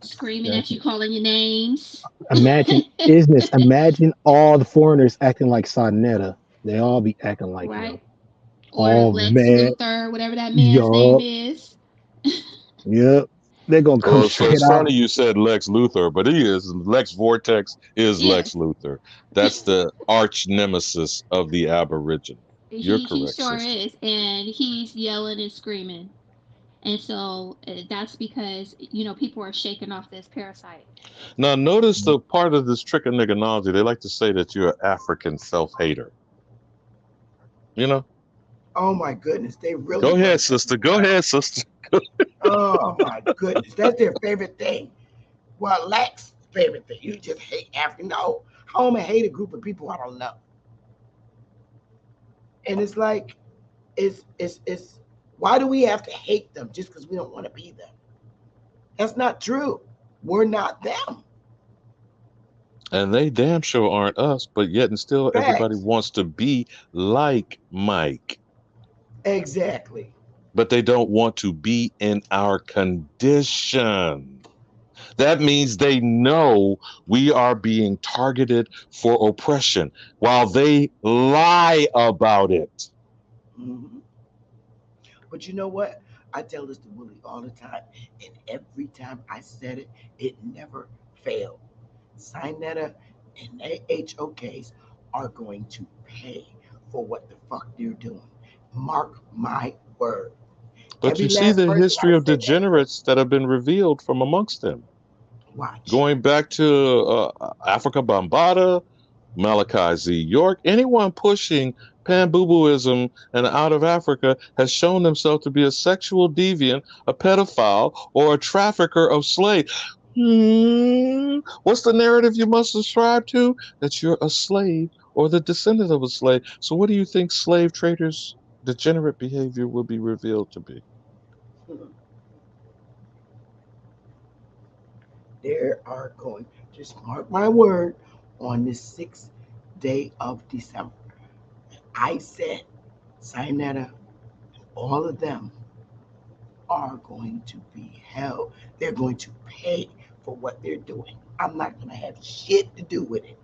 Screaming at you, calling your names. Imagine all the foreigners acting like Sonetta. They all be acting like right? him. Or All Lex mad. Luthor, whatever that man's name Yup. is. Yep. They're gonna come Well, so straight it's out. funny you said Lex Luthor, but he is Lex Vortex is Yeah. Lex Luthor. That's the arch nemesis of the Aboriginal. You're He correct, sure sister. is, and he's yelling and screaming. And so that's because people are shaking off this parasite. Now, notice the part of this trick of niggernology. They like to say that you're an African self-hater. You know? Oh my goodness, they really. Go ahead, sister. Go ahead, sister. Oh my goodness, that's their favorite thing. Well, Lex' favorite thing. You just hate African. No, how am I hate a group of people I don't know? And it's like, it's. Why do we have to hate them just because we don't want to be them? That's not true. We're not them. And they damn sure aren't us, but yet and still everybody Facts. wants to be like Mike. Exactly. But they don't want to be in our condition. That means they know we are being targeted for oppression while they lie about it. Mm-hmm. But you know what? I tell this to Willie all the time, and every time I said it, it never failed. Sinetta and HOKs are going to pay for what the fuck they're doing. Mark my word. But Every you see last the person history I of said that. degenerates that have been revealed from amongst them. Watch. Going back to Africa Bambaataa, Malachi Z. York, anyone pushing pan-boo-booism and out of Africa has shown themselves to be a sexual deviant, a pedophile, or a trafficker of slaves. What's the narrative you must subscribe to? That you're a slave or the descendant of a slave. So what do you think slave traders' degenerate behavior will be revealed to be? There are going, just mark my word, on the 6th day of December. I said, Sinetta, all of them are going to be held. They're going to pay for what they're doing. I'm not going to have shit to do with it.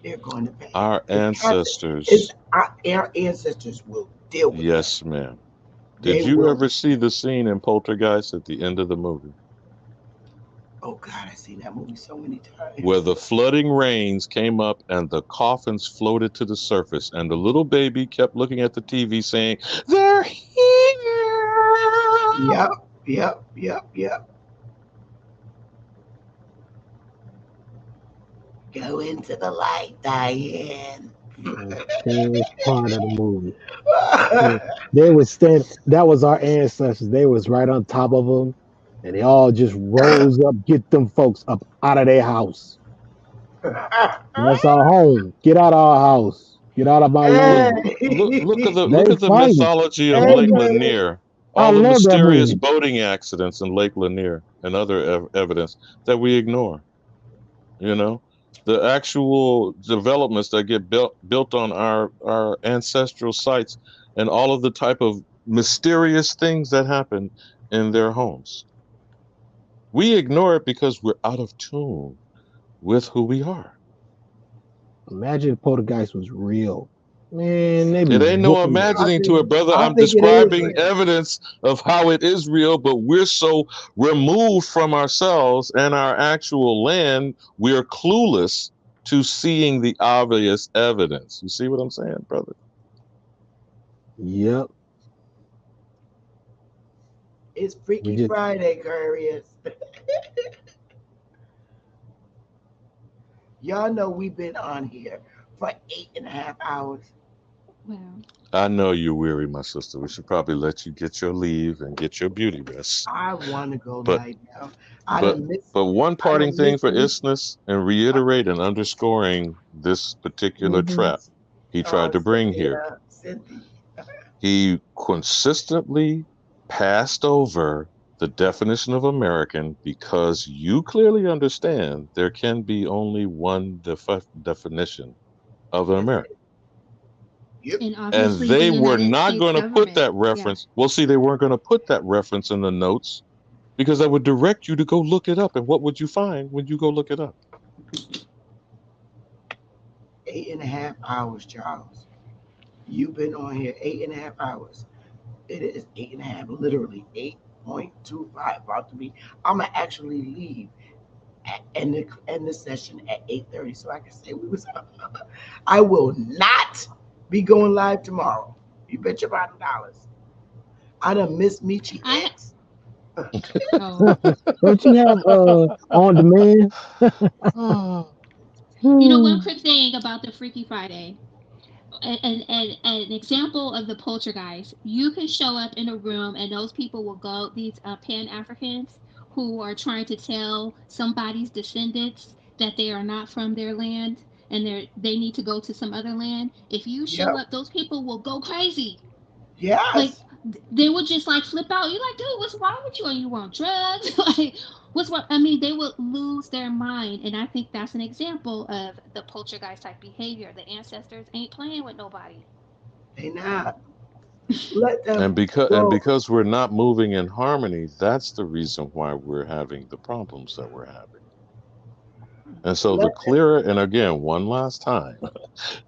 They're going to pay. Our ancestors. Our ancestors will deal with yes, ma'am. They Did you will. ever see the scene in Poltergeist at the end of the movie? Oh God, I've seen that movie so many times. Where the flooding rains came up and the coffins floated to the surface, and the little baby kept looking at the TV saying, "They're here." Yep. Go into the light, Diane. It's part of the movie. They would stand. That was our ancestors. They was right on top of them, and they all just rose up, get them folks up out of their house. That's our home. Get out of our house. Get out of my land. Look at the fighting. mythology of Lake Lanier. I All the love that mysterious movie. boating accidents in Lake Lanier and other evidence that we ignore. You know, the actual developments that get built on our ancestral sites and all of the type of mysterious things that happen in their homes. We ignore it because we're out of tune with who we are. Imagine Poltergeist was real. Man, they be It ain't no whooping imagining to it, brother. I'm think it is describing real. evidence of how it is real, but we're so removed from ourselves and our actual land, we're clueless to seeing the obvious evidence. You see what I'm saying, brother? Yep. It's Freaky Friday, Aquarius. Y'all know we've been on here for 8.5 hours. Wow. I know you're weary, my sister. We should probably let you get your leave and get your beauty rest. I want to go But lie down. but one parting thing for Isness and reiterate and underscoring this particular trap he tried to bring here. He consistently passed over the definition of American because you clearly understand there can be only one definition of an American. And they were not going to put that reference. Well, see, they weren't going to put that reference in the notes because that would direct you to go look it up. And what would you find when you go look it up? 8.5 hours, Charles. You've been on here 8.5 hours. It is 8.5, literally 8.25 about to be. I'm gonna actually leave and end the session at 8:30, so I can say we was. I will not be going live tomorrow. You bet your $5. I done missed Michi X. Don't you have on demand? You know, one quick thing about the Freaky Friday. An example of the poltergeist, you can show up in a room and those people will go, these Pan-Africans who are trying to tell somebody's descendants that they are not from their land and they need to go to some other land. If you show up, those people will go crazy. Yes. Like they would just like flip out. You're like, dude, what's wrong with you? Are you on drugs? Like, what's wrong? I mean, they would lose their mind, and I think that's an example of the poltergeist type behavior. The ancestors ain't playing with nobody. They not. Let them. And because we're not moving in harmony, that's the reason why we're having the problems that we're having. And so the clearer, and again, one last time,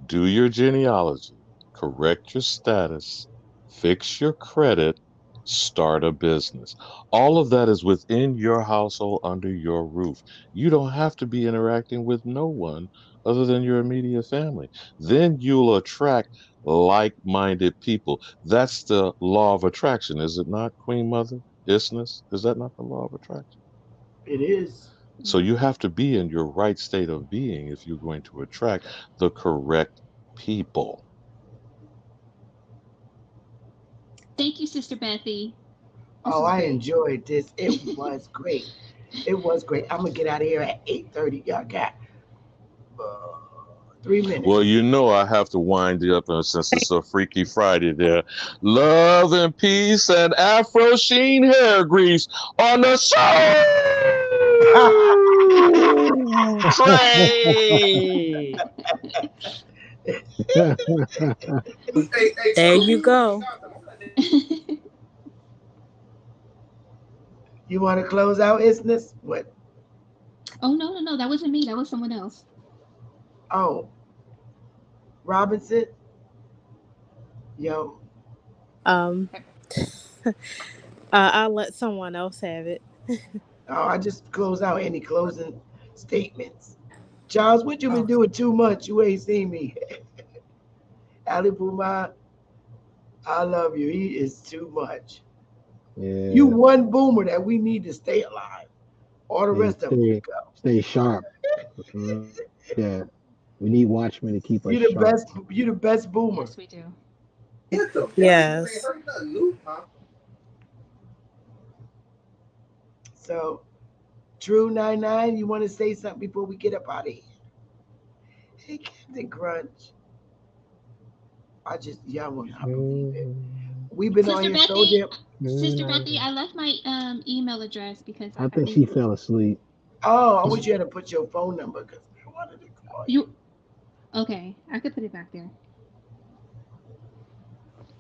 do your genealogy, correct your status, fix your credit, start a business. All of that is within your household, under your roof. You don't have to be interacting with no one other than your immediate family. Then you'll attract like-minded people. That's the law of attraction, is it not, Queen Mother? Isness? Is that not the law of attraction? It is. So you have to be in your right state of being if you're going to attract the correct people. Thank you, Sister Bethy. Oh, I enjoyed this. It was great. It was great. I'm gonna get out of here at 8:30. Y'all got 3 minutes. Well, you know I have to wind it up, and since it's a Freaky Friday there. Love and peace and Afro Sheen hair grease on the soul train. There you go. You want to close out, Isness? What? Oh, no. That wasn't me. That was someone else. Oh. Robinson? Yo. I'll let someone else have it. Oh, I just close out any closing statements. Charles, what you been doing too much? You ain't seen me. Ali Puma, I love you. He is too much. Yeah. You one boomer that we need to stay alive. All the rest of them can go. Stay sharp. Yeah. We need watchmen to keep us You the sharp. best. You the best boomer. Yes, we do. Yes. So, True 99, you want to say something before we get up out of here? Hey, Captain Crunch. Y'all will not believe it. We've been on here so damn. Sister Bethy, I left my email address because I think she fell asleep. Oh, I wish you had to put your phone number because I wanted to call you. Okay, I could put it back there.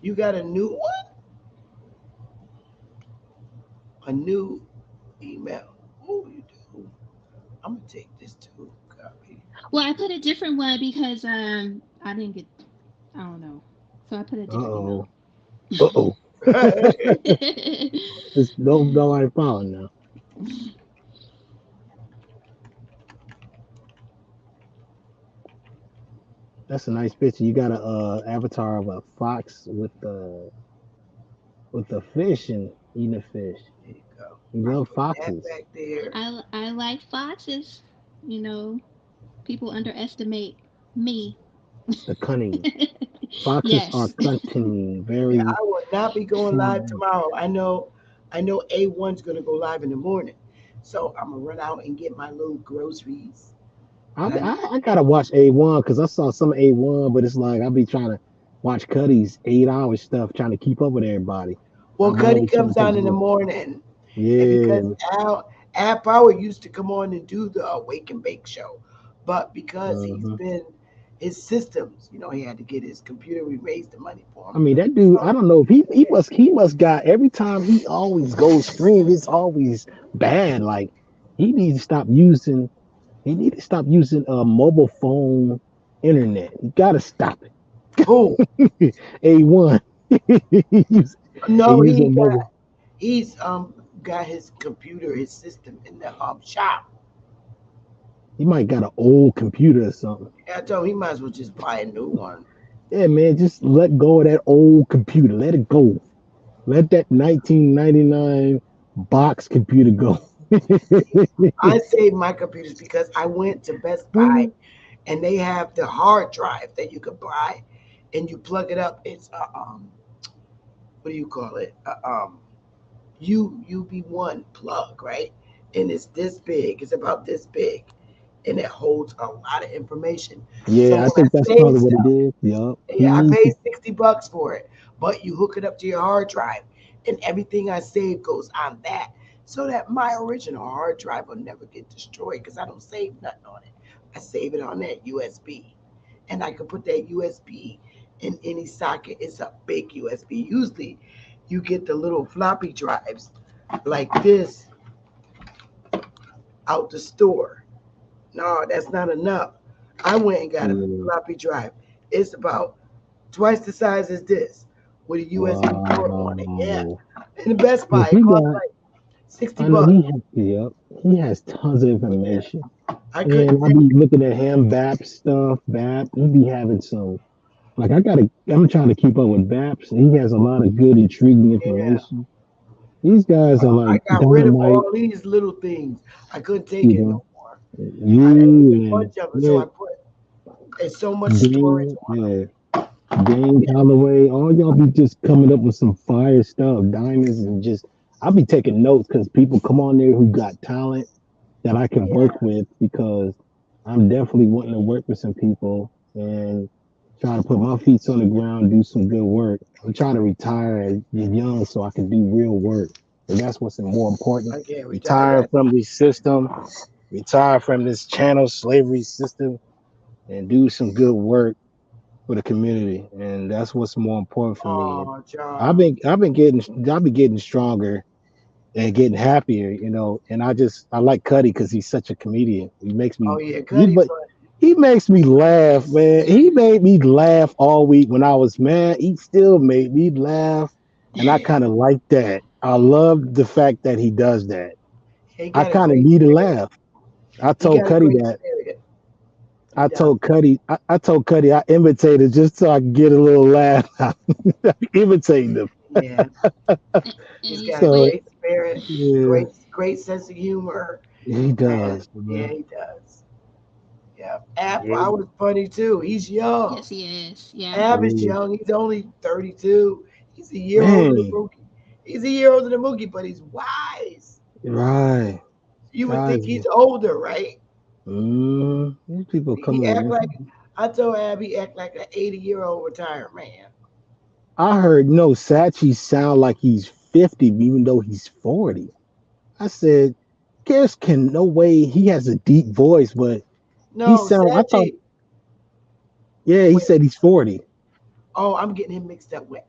You got a new one? A new email. Oh, you do. I'm gonna take this too. Copy. Well, I put a different one because I didn't get. I don't know. So I put a different email. Just nobody found now. That's a nice picture. You got a avatar of a fox with the fish and eating a fish. There you go. You love foxes. Back there. I like foxes. You know, people underestimate me. The cunning. Foxes are cunning. Very. Yeah, I will not be going live tomorrow. I know A1's gonna go live in the morning, so I'm gonna run out and get my little groceries. I gotta watch A1 because I saw some A1, but it's like I'll be trying to watch Cuddy's 8-hour stuff, trying to keep up with everybody. Well, Cuddy comes on in the morning. Yeah. And because Al Power used to come on and do the Wake and Bake show, but because he's been his systems, you know, he had to get his computer. We raised the money for him. I mean, that dude, I don't know if he must got every time he always goes stream, it's always bad. Like he needs to stop using. He need to stop using a mobile phone internet. You gotta stop it. Who? A1. No, he's got his computer, his system in the shop. He might got an old computer or something. I told him he might as well just buy a new one. Yeah, man, just let go of that old computer. Let it go. Let that 1999 box computer go. I saved my computers because I went to Best Buy and they have the hard drive that you could buy and you plug it up. It's what do you call it? UB1 plug, right? And it's this big. It's about this big, and it holds a lot of information. Yeah, so I think that's probably what it is. Yep. Yeah, I paid $60 for it, but you hook it up to your hard drive, and everything I save goes on that, so that my original hard drive will never get destroyed because I don't save nothing on it. I save it on that USB, and I can put that USB in any socket. It's a big USB. Usually, you get the little floppy drives like this out the store. No, that's not enough. I went and got a floppy drive. It's about twice the size as this with a USB port on it. Yeah, Wow. in the Best Yeah, Buy, it he costs got. like 60 I know bucks. he has. Yep. He has tons of Yeah, information. I couldn't And I take. be looking at him, BAP stuff, BAP. He be having some. Like I'm trying to keep up with BAPS. He has a lot of good, intriguing Yeah, information. These guys are I like got rid of dynamite. all these little things. I couldn't take You it know, no more. I had you a and bunch of them, so yeah, I put. It's so much storage Dane, on them. yeah, Dane Calloway. All y'all be just coming up with some fire stuff, diamonds, and just I'll be taking notes because people come on there who got talent that I can Yeah, work with because I'm definitely wanting to work with some people and try to put my feet on the ground, do some good work. I'm trying to retire at young so I can do real work. And that's what's more important. I can't retire Retire that. from this system, retire from this chattel slavery system, and do some good work for the community. And that's what's more important for me. And Oh, Charles. I've been getting stronger and getting happier, And I like Cuddy because he's such a comedian. Oh yeah, He Cuddy but funny. he makes me laugh, man. He made me laugh all week when I was mad. He still made me laugh, and I kind of like that. I love the fact that he does that. He I got a kind of great need to spirit. laugh. I He told got a Cuddy great that. spirit. He I does. told Cuddy. I told Cuddy I imitated just so I could get a little laugh. Imitating him. Yeah, And he's he's got a So quick. great spirit, yeah, great sense of humor, he and does, yeah, man. he does. Yeah, App, Yeah, I was funny too. He's young. Yes, he is. Yeah. Ab is yeah. young. He's only 32. He's a year older than Man, Mookie. He's a year older than Mookie, but he's wise. right. You would think Guys, he's older, right? these people He coming act with. like I told Ab he act like an 80-year-old retired man. I heard no Sachi sound like he's 50, even though he's 40. I said, there's can no way he has a deep voice, but No, I thought, Sachi. yeah, he Wait, said he's 40. oh, I'm getting him mixed up with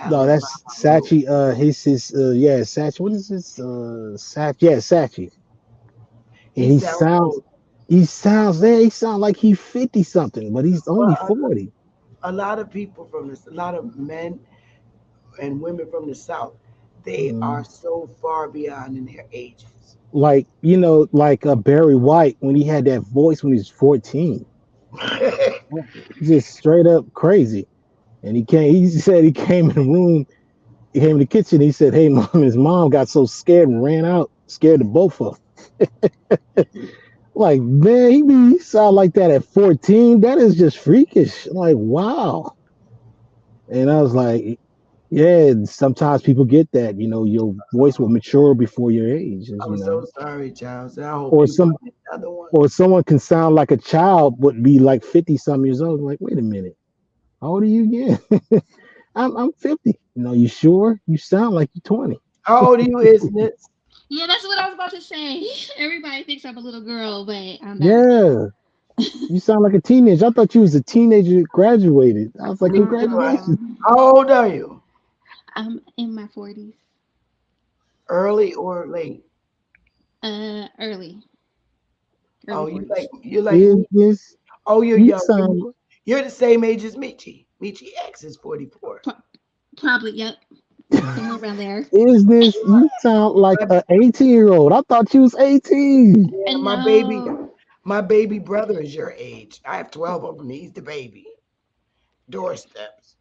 No, Ali that's Babalu. Sachi. Yeah, Sachi. What is this? Sachi. Yeah, Sachi. And He sounds old. he sounds like he's 50 something, but he's Well, only 40. a lot of people from this, a lot of men and women from the South, they are Mm. so far beyond in their ages. Like, like Barry White when he had that voice when he was 14. Just straight up crazy. And he said he came in the room, he came in the kitchen, he said, "Hey mom," his mom got so scared and ran out, scared of both of them. Like, man, he sound like that at 14. That is just freakish. Like, wow. And I was like, yeah, sometimes people get that, your voice will mature before your age, I'm so sorry, Charles. I hope or you some find another one. or someone can sound like a child but be like 50 some years old. Like, wait a minute, how old are you again? I'm 50. You sure? You sound like you're 20. How old are you, isn't it? Yeah, that's what I was about to say. Everybody thinks I'm a little girl, but I'm not. Yeah, you sound like a teenager. I thought you was a teenager that graduated. I was like, Me too. congratulations. How old are you? I'm in my 40s. Early or late? Early. Oh, Early you 40s. like Is me? this Oh, you're you young. sound You're the same age as Michi. Michi X is 44. Probably, yep. Somewhere around there. is this you sound like My, an 18-year-old. I thought you was 18. yeah, And no. my baby brother is your age. I have 12 of them. He's the baby. Doorsteps.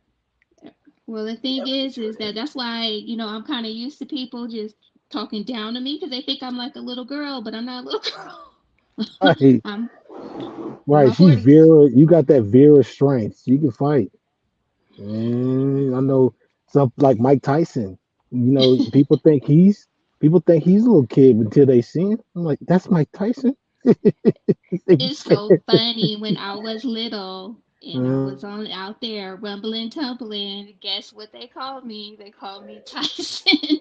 Well, the thing is that that's why, I'm kind of used to people just talking down to me because they think I'm like a little girl, but I'm not a little girl. Right. I'm in Right. my She's 40s. Vera. You got that Vera strength. You can fight. I know some like Mike Tyson. People think he's a little kid until they see him. I'm like, that's Mike Tyson. They be It's so scared. funny when I was little and I Uh, was on out there rumbling, tumbling. Guess what they called me? They called me Tyson.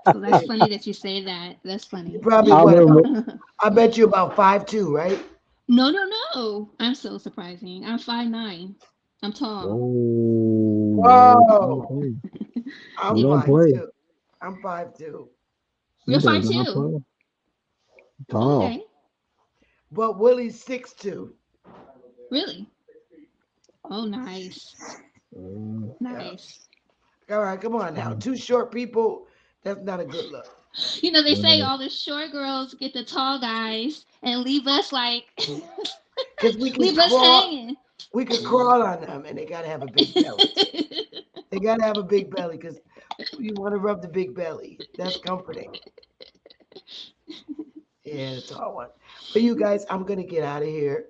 So that's Hey, funny that you say that. That's you funny. probably I what about? remember. I bet you about 5'2", right? No, no, no. I'm so surprising. I'm 5'9". I'm tall. Oh man, she don't Whoa. play. I'm She don't five play. two. I'm 5'2". She You're does five not two. play. Tall. Okay. But Willie's 6'2". Really? Oh, nice. Nice. All right, come on now. Two short people, that's not a good look. You know, they say all the short girls get the tall guys and leave us like, because we can leave us hanging. We could crawl on them, and they gotta have a big belly. They gotta have a big belly because you want to rub the big belly. That's comforting. Yeah, the tall one. But you guys, I'm gonna get out of here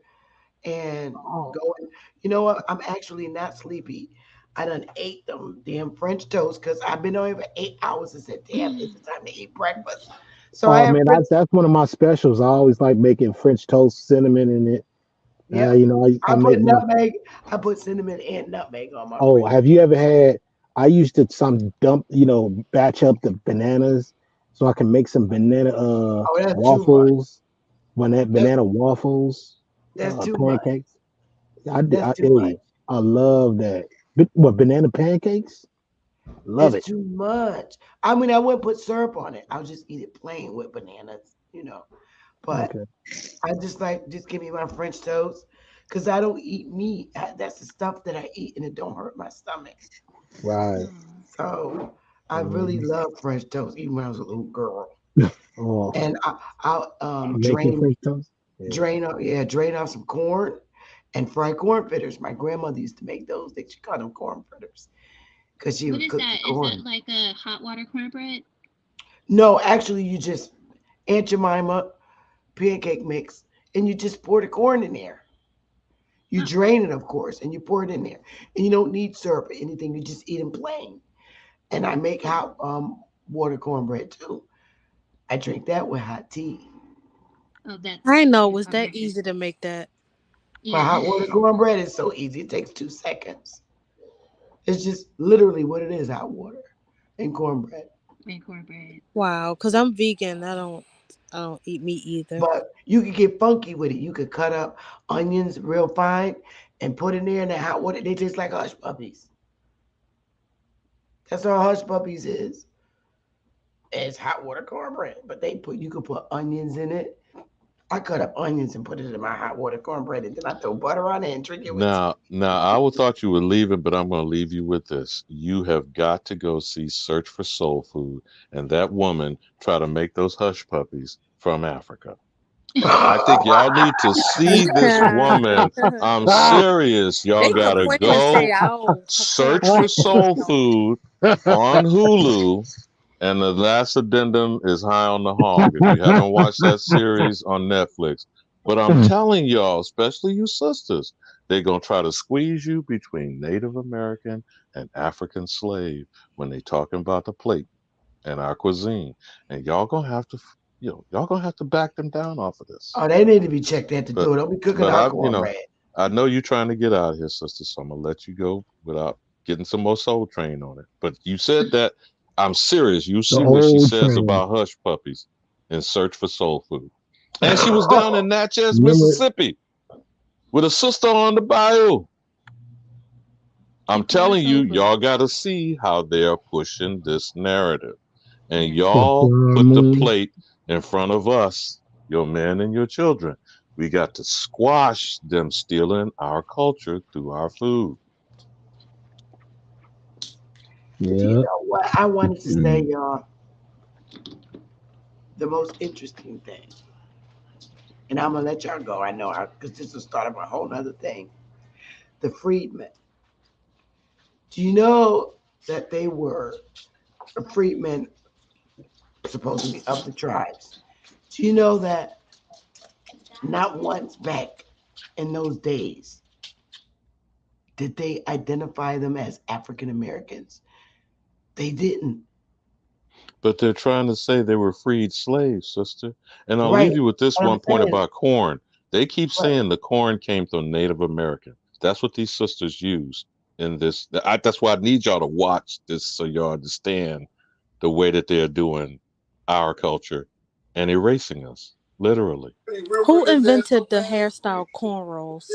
and go. You know what? I'm actually not sleepy. I done ate them damn French toast because I've been on here for 8 hours and said, damn, it's time to eat breakfast. So I Oh have man, that's one of my specials. I always like making French toast, cinnamon in it. Yeah, You know, I make put nutmeg. I put cinnamon and nutmeg on my. Oh, have you ever had? I used to batch up the bananas so I can make some banana that's waffles. Banana waffles, That's too much. pancakes. That's too much. I love that. What, banana pancakes? Love It's it. too much. I mean, I wouldn't put syrup on it. I'll just eat it plain with bananas, But I just give me my French toast because I don't eat meat. That's the stuff that I eat, and it don't hurt my stomach. Right. So I really love French toast, even when I was a little girl. Oh. And I'll Making French toast? drain off some corn and fry corn fritters. My grandmother used to make those. She called them corn fritters because she What would is cook that? the corn. Is that like a hot water cornbread? No, actually, you just Aunt Jemima pancake mix, and you just pour the corn in there. You drain it, of course, and you pour it in there. And you don't need syrup or anything. You just eat them plain. And I make hot water cornbread too. I drink that with hot tea. Oh, that's. I didn't know it was that easy to make that. My hot water cornbread is so easy. It takes 2 seconds. It's just literally what it is: hot water and cornbread. And cornbread. Wow, because I'm vegan. I don't eat meat either. But you could get funky with it. You could cut up onions real fine and put in there in that hot water. They taste like hush puppies. That's all hush puppies is. It's hot water cornbread. But you could put onions in it. I cut up onions and put it in my hot water cornbread, and then I throw butter on it and drink it with tea. Now, I would thought you were leaving, but I'm going to leave you with this. You have got to go see Search for Soul Food, and that woman try to make those hush puppies from Africa. I think y'all need to see this woman. I'm serious. Y'all gotta go Search for Soul Food on Hulu. And the last addendum is High on the Hog. If you haven't watched that series on Netflix, but I'm telling y'all, especially you sisters, they're gonna try to squeeze you between Native American and African slave when they talking about the plate and our cuisine, and y'all gonna have to back them down off of this. Oh, they need to be checked at the door. Don't be cooking our cornbread. I know you're trying to get out of here, sister, so I'm gonna let you go without getting some more Soul Train on it. But you said that. I'm serious. You see what she says about hush puppies in Search for Soul Food. And she was down in Natchez, Mississippi with a sister on the bayou. I'm telling you, y'all got to see how they're pushing this narrative. And y'all put the plate in front of us, your men and your children. We got to squash them stealing our culture through our food. Yeah. Do you know what I wanted to say, y'all? The most interesting thing, and I'm gonna let y'all go. I know, because this will start up a whole other thing. The freedmen. Do you know that they were freedmen, supposedly of the tribes? Do you know that not once back in those days did they identify them as African Americans? They didn't. But they're trying to say they were freed slaves, sister. And I'll leave you with this one point about corn. They keep saying the corn came from Native American. That's what these sisters use in this. That's why I need y'all to watch this so y'all understand the way that they're doing our culture and erasing us, literally. Who invented the hairstyle cornrows?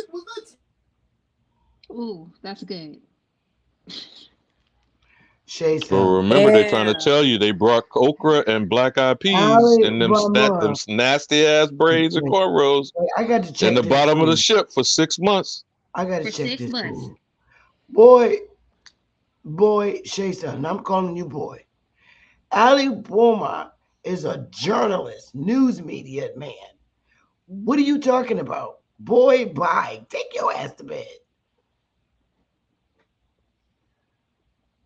Ooh, that's good. So remember, they're trying to tell you they brought okra and black eyed peas and them nasty ass braids and cornrows I got to check in the bottom of the ship for 6 months. I gotta for check 6 this months. fool. Boy, Shayson, and I'm calling you boy. Ali Boma is a journalist, news media man. What are you talking about? Boy, bye. Take your ass to bed.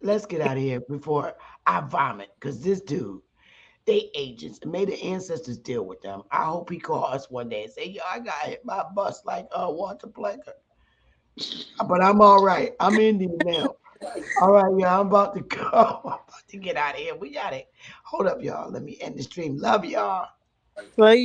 Let's get out of here before I vomit, because this dude, they agents, and may the ancestors deal with them. I hope he call us one day and say, yo, I got hit by a bus like Walter Pleasure. But I'm all right. I'm Indian now. All right, y'all. I'm about to go. I'm about to get out of here. We got it. Hold up, y'all. Let me end the stream. Love y'all. Well,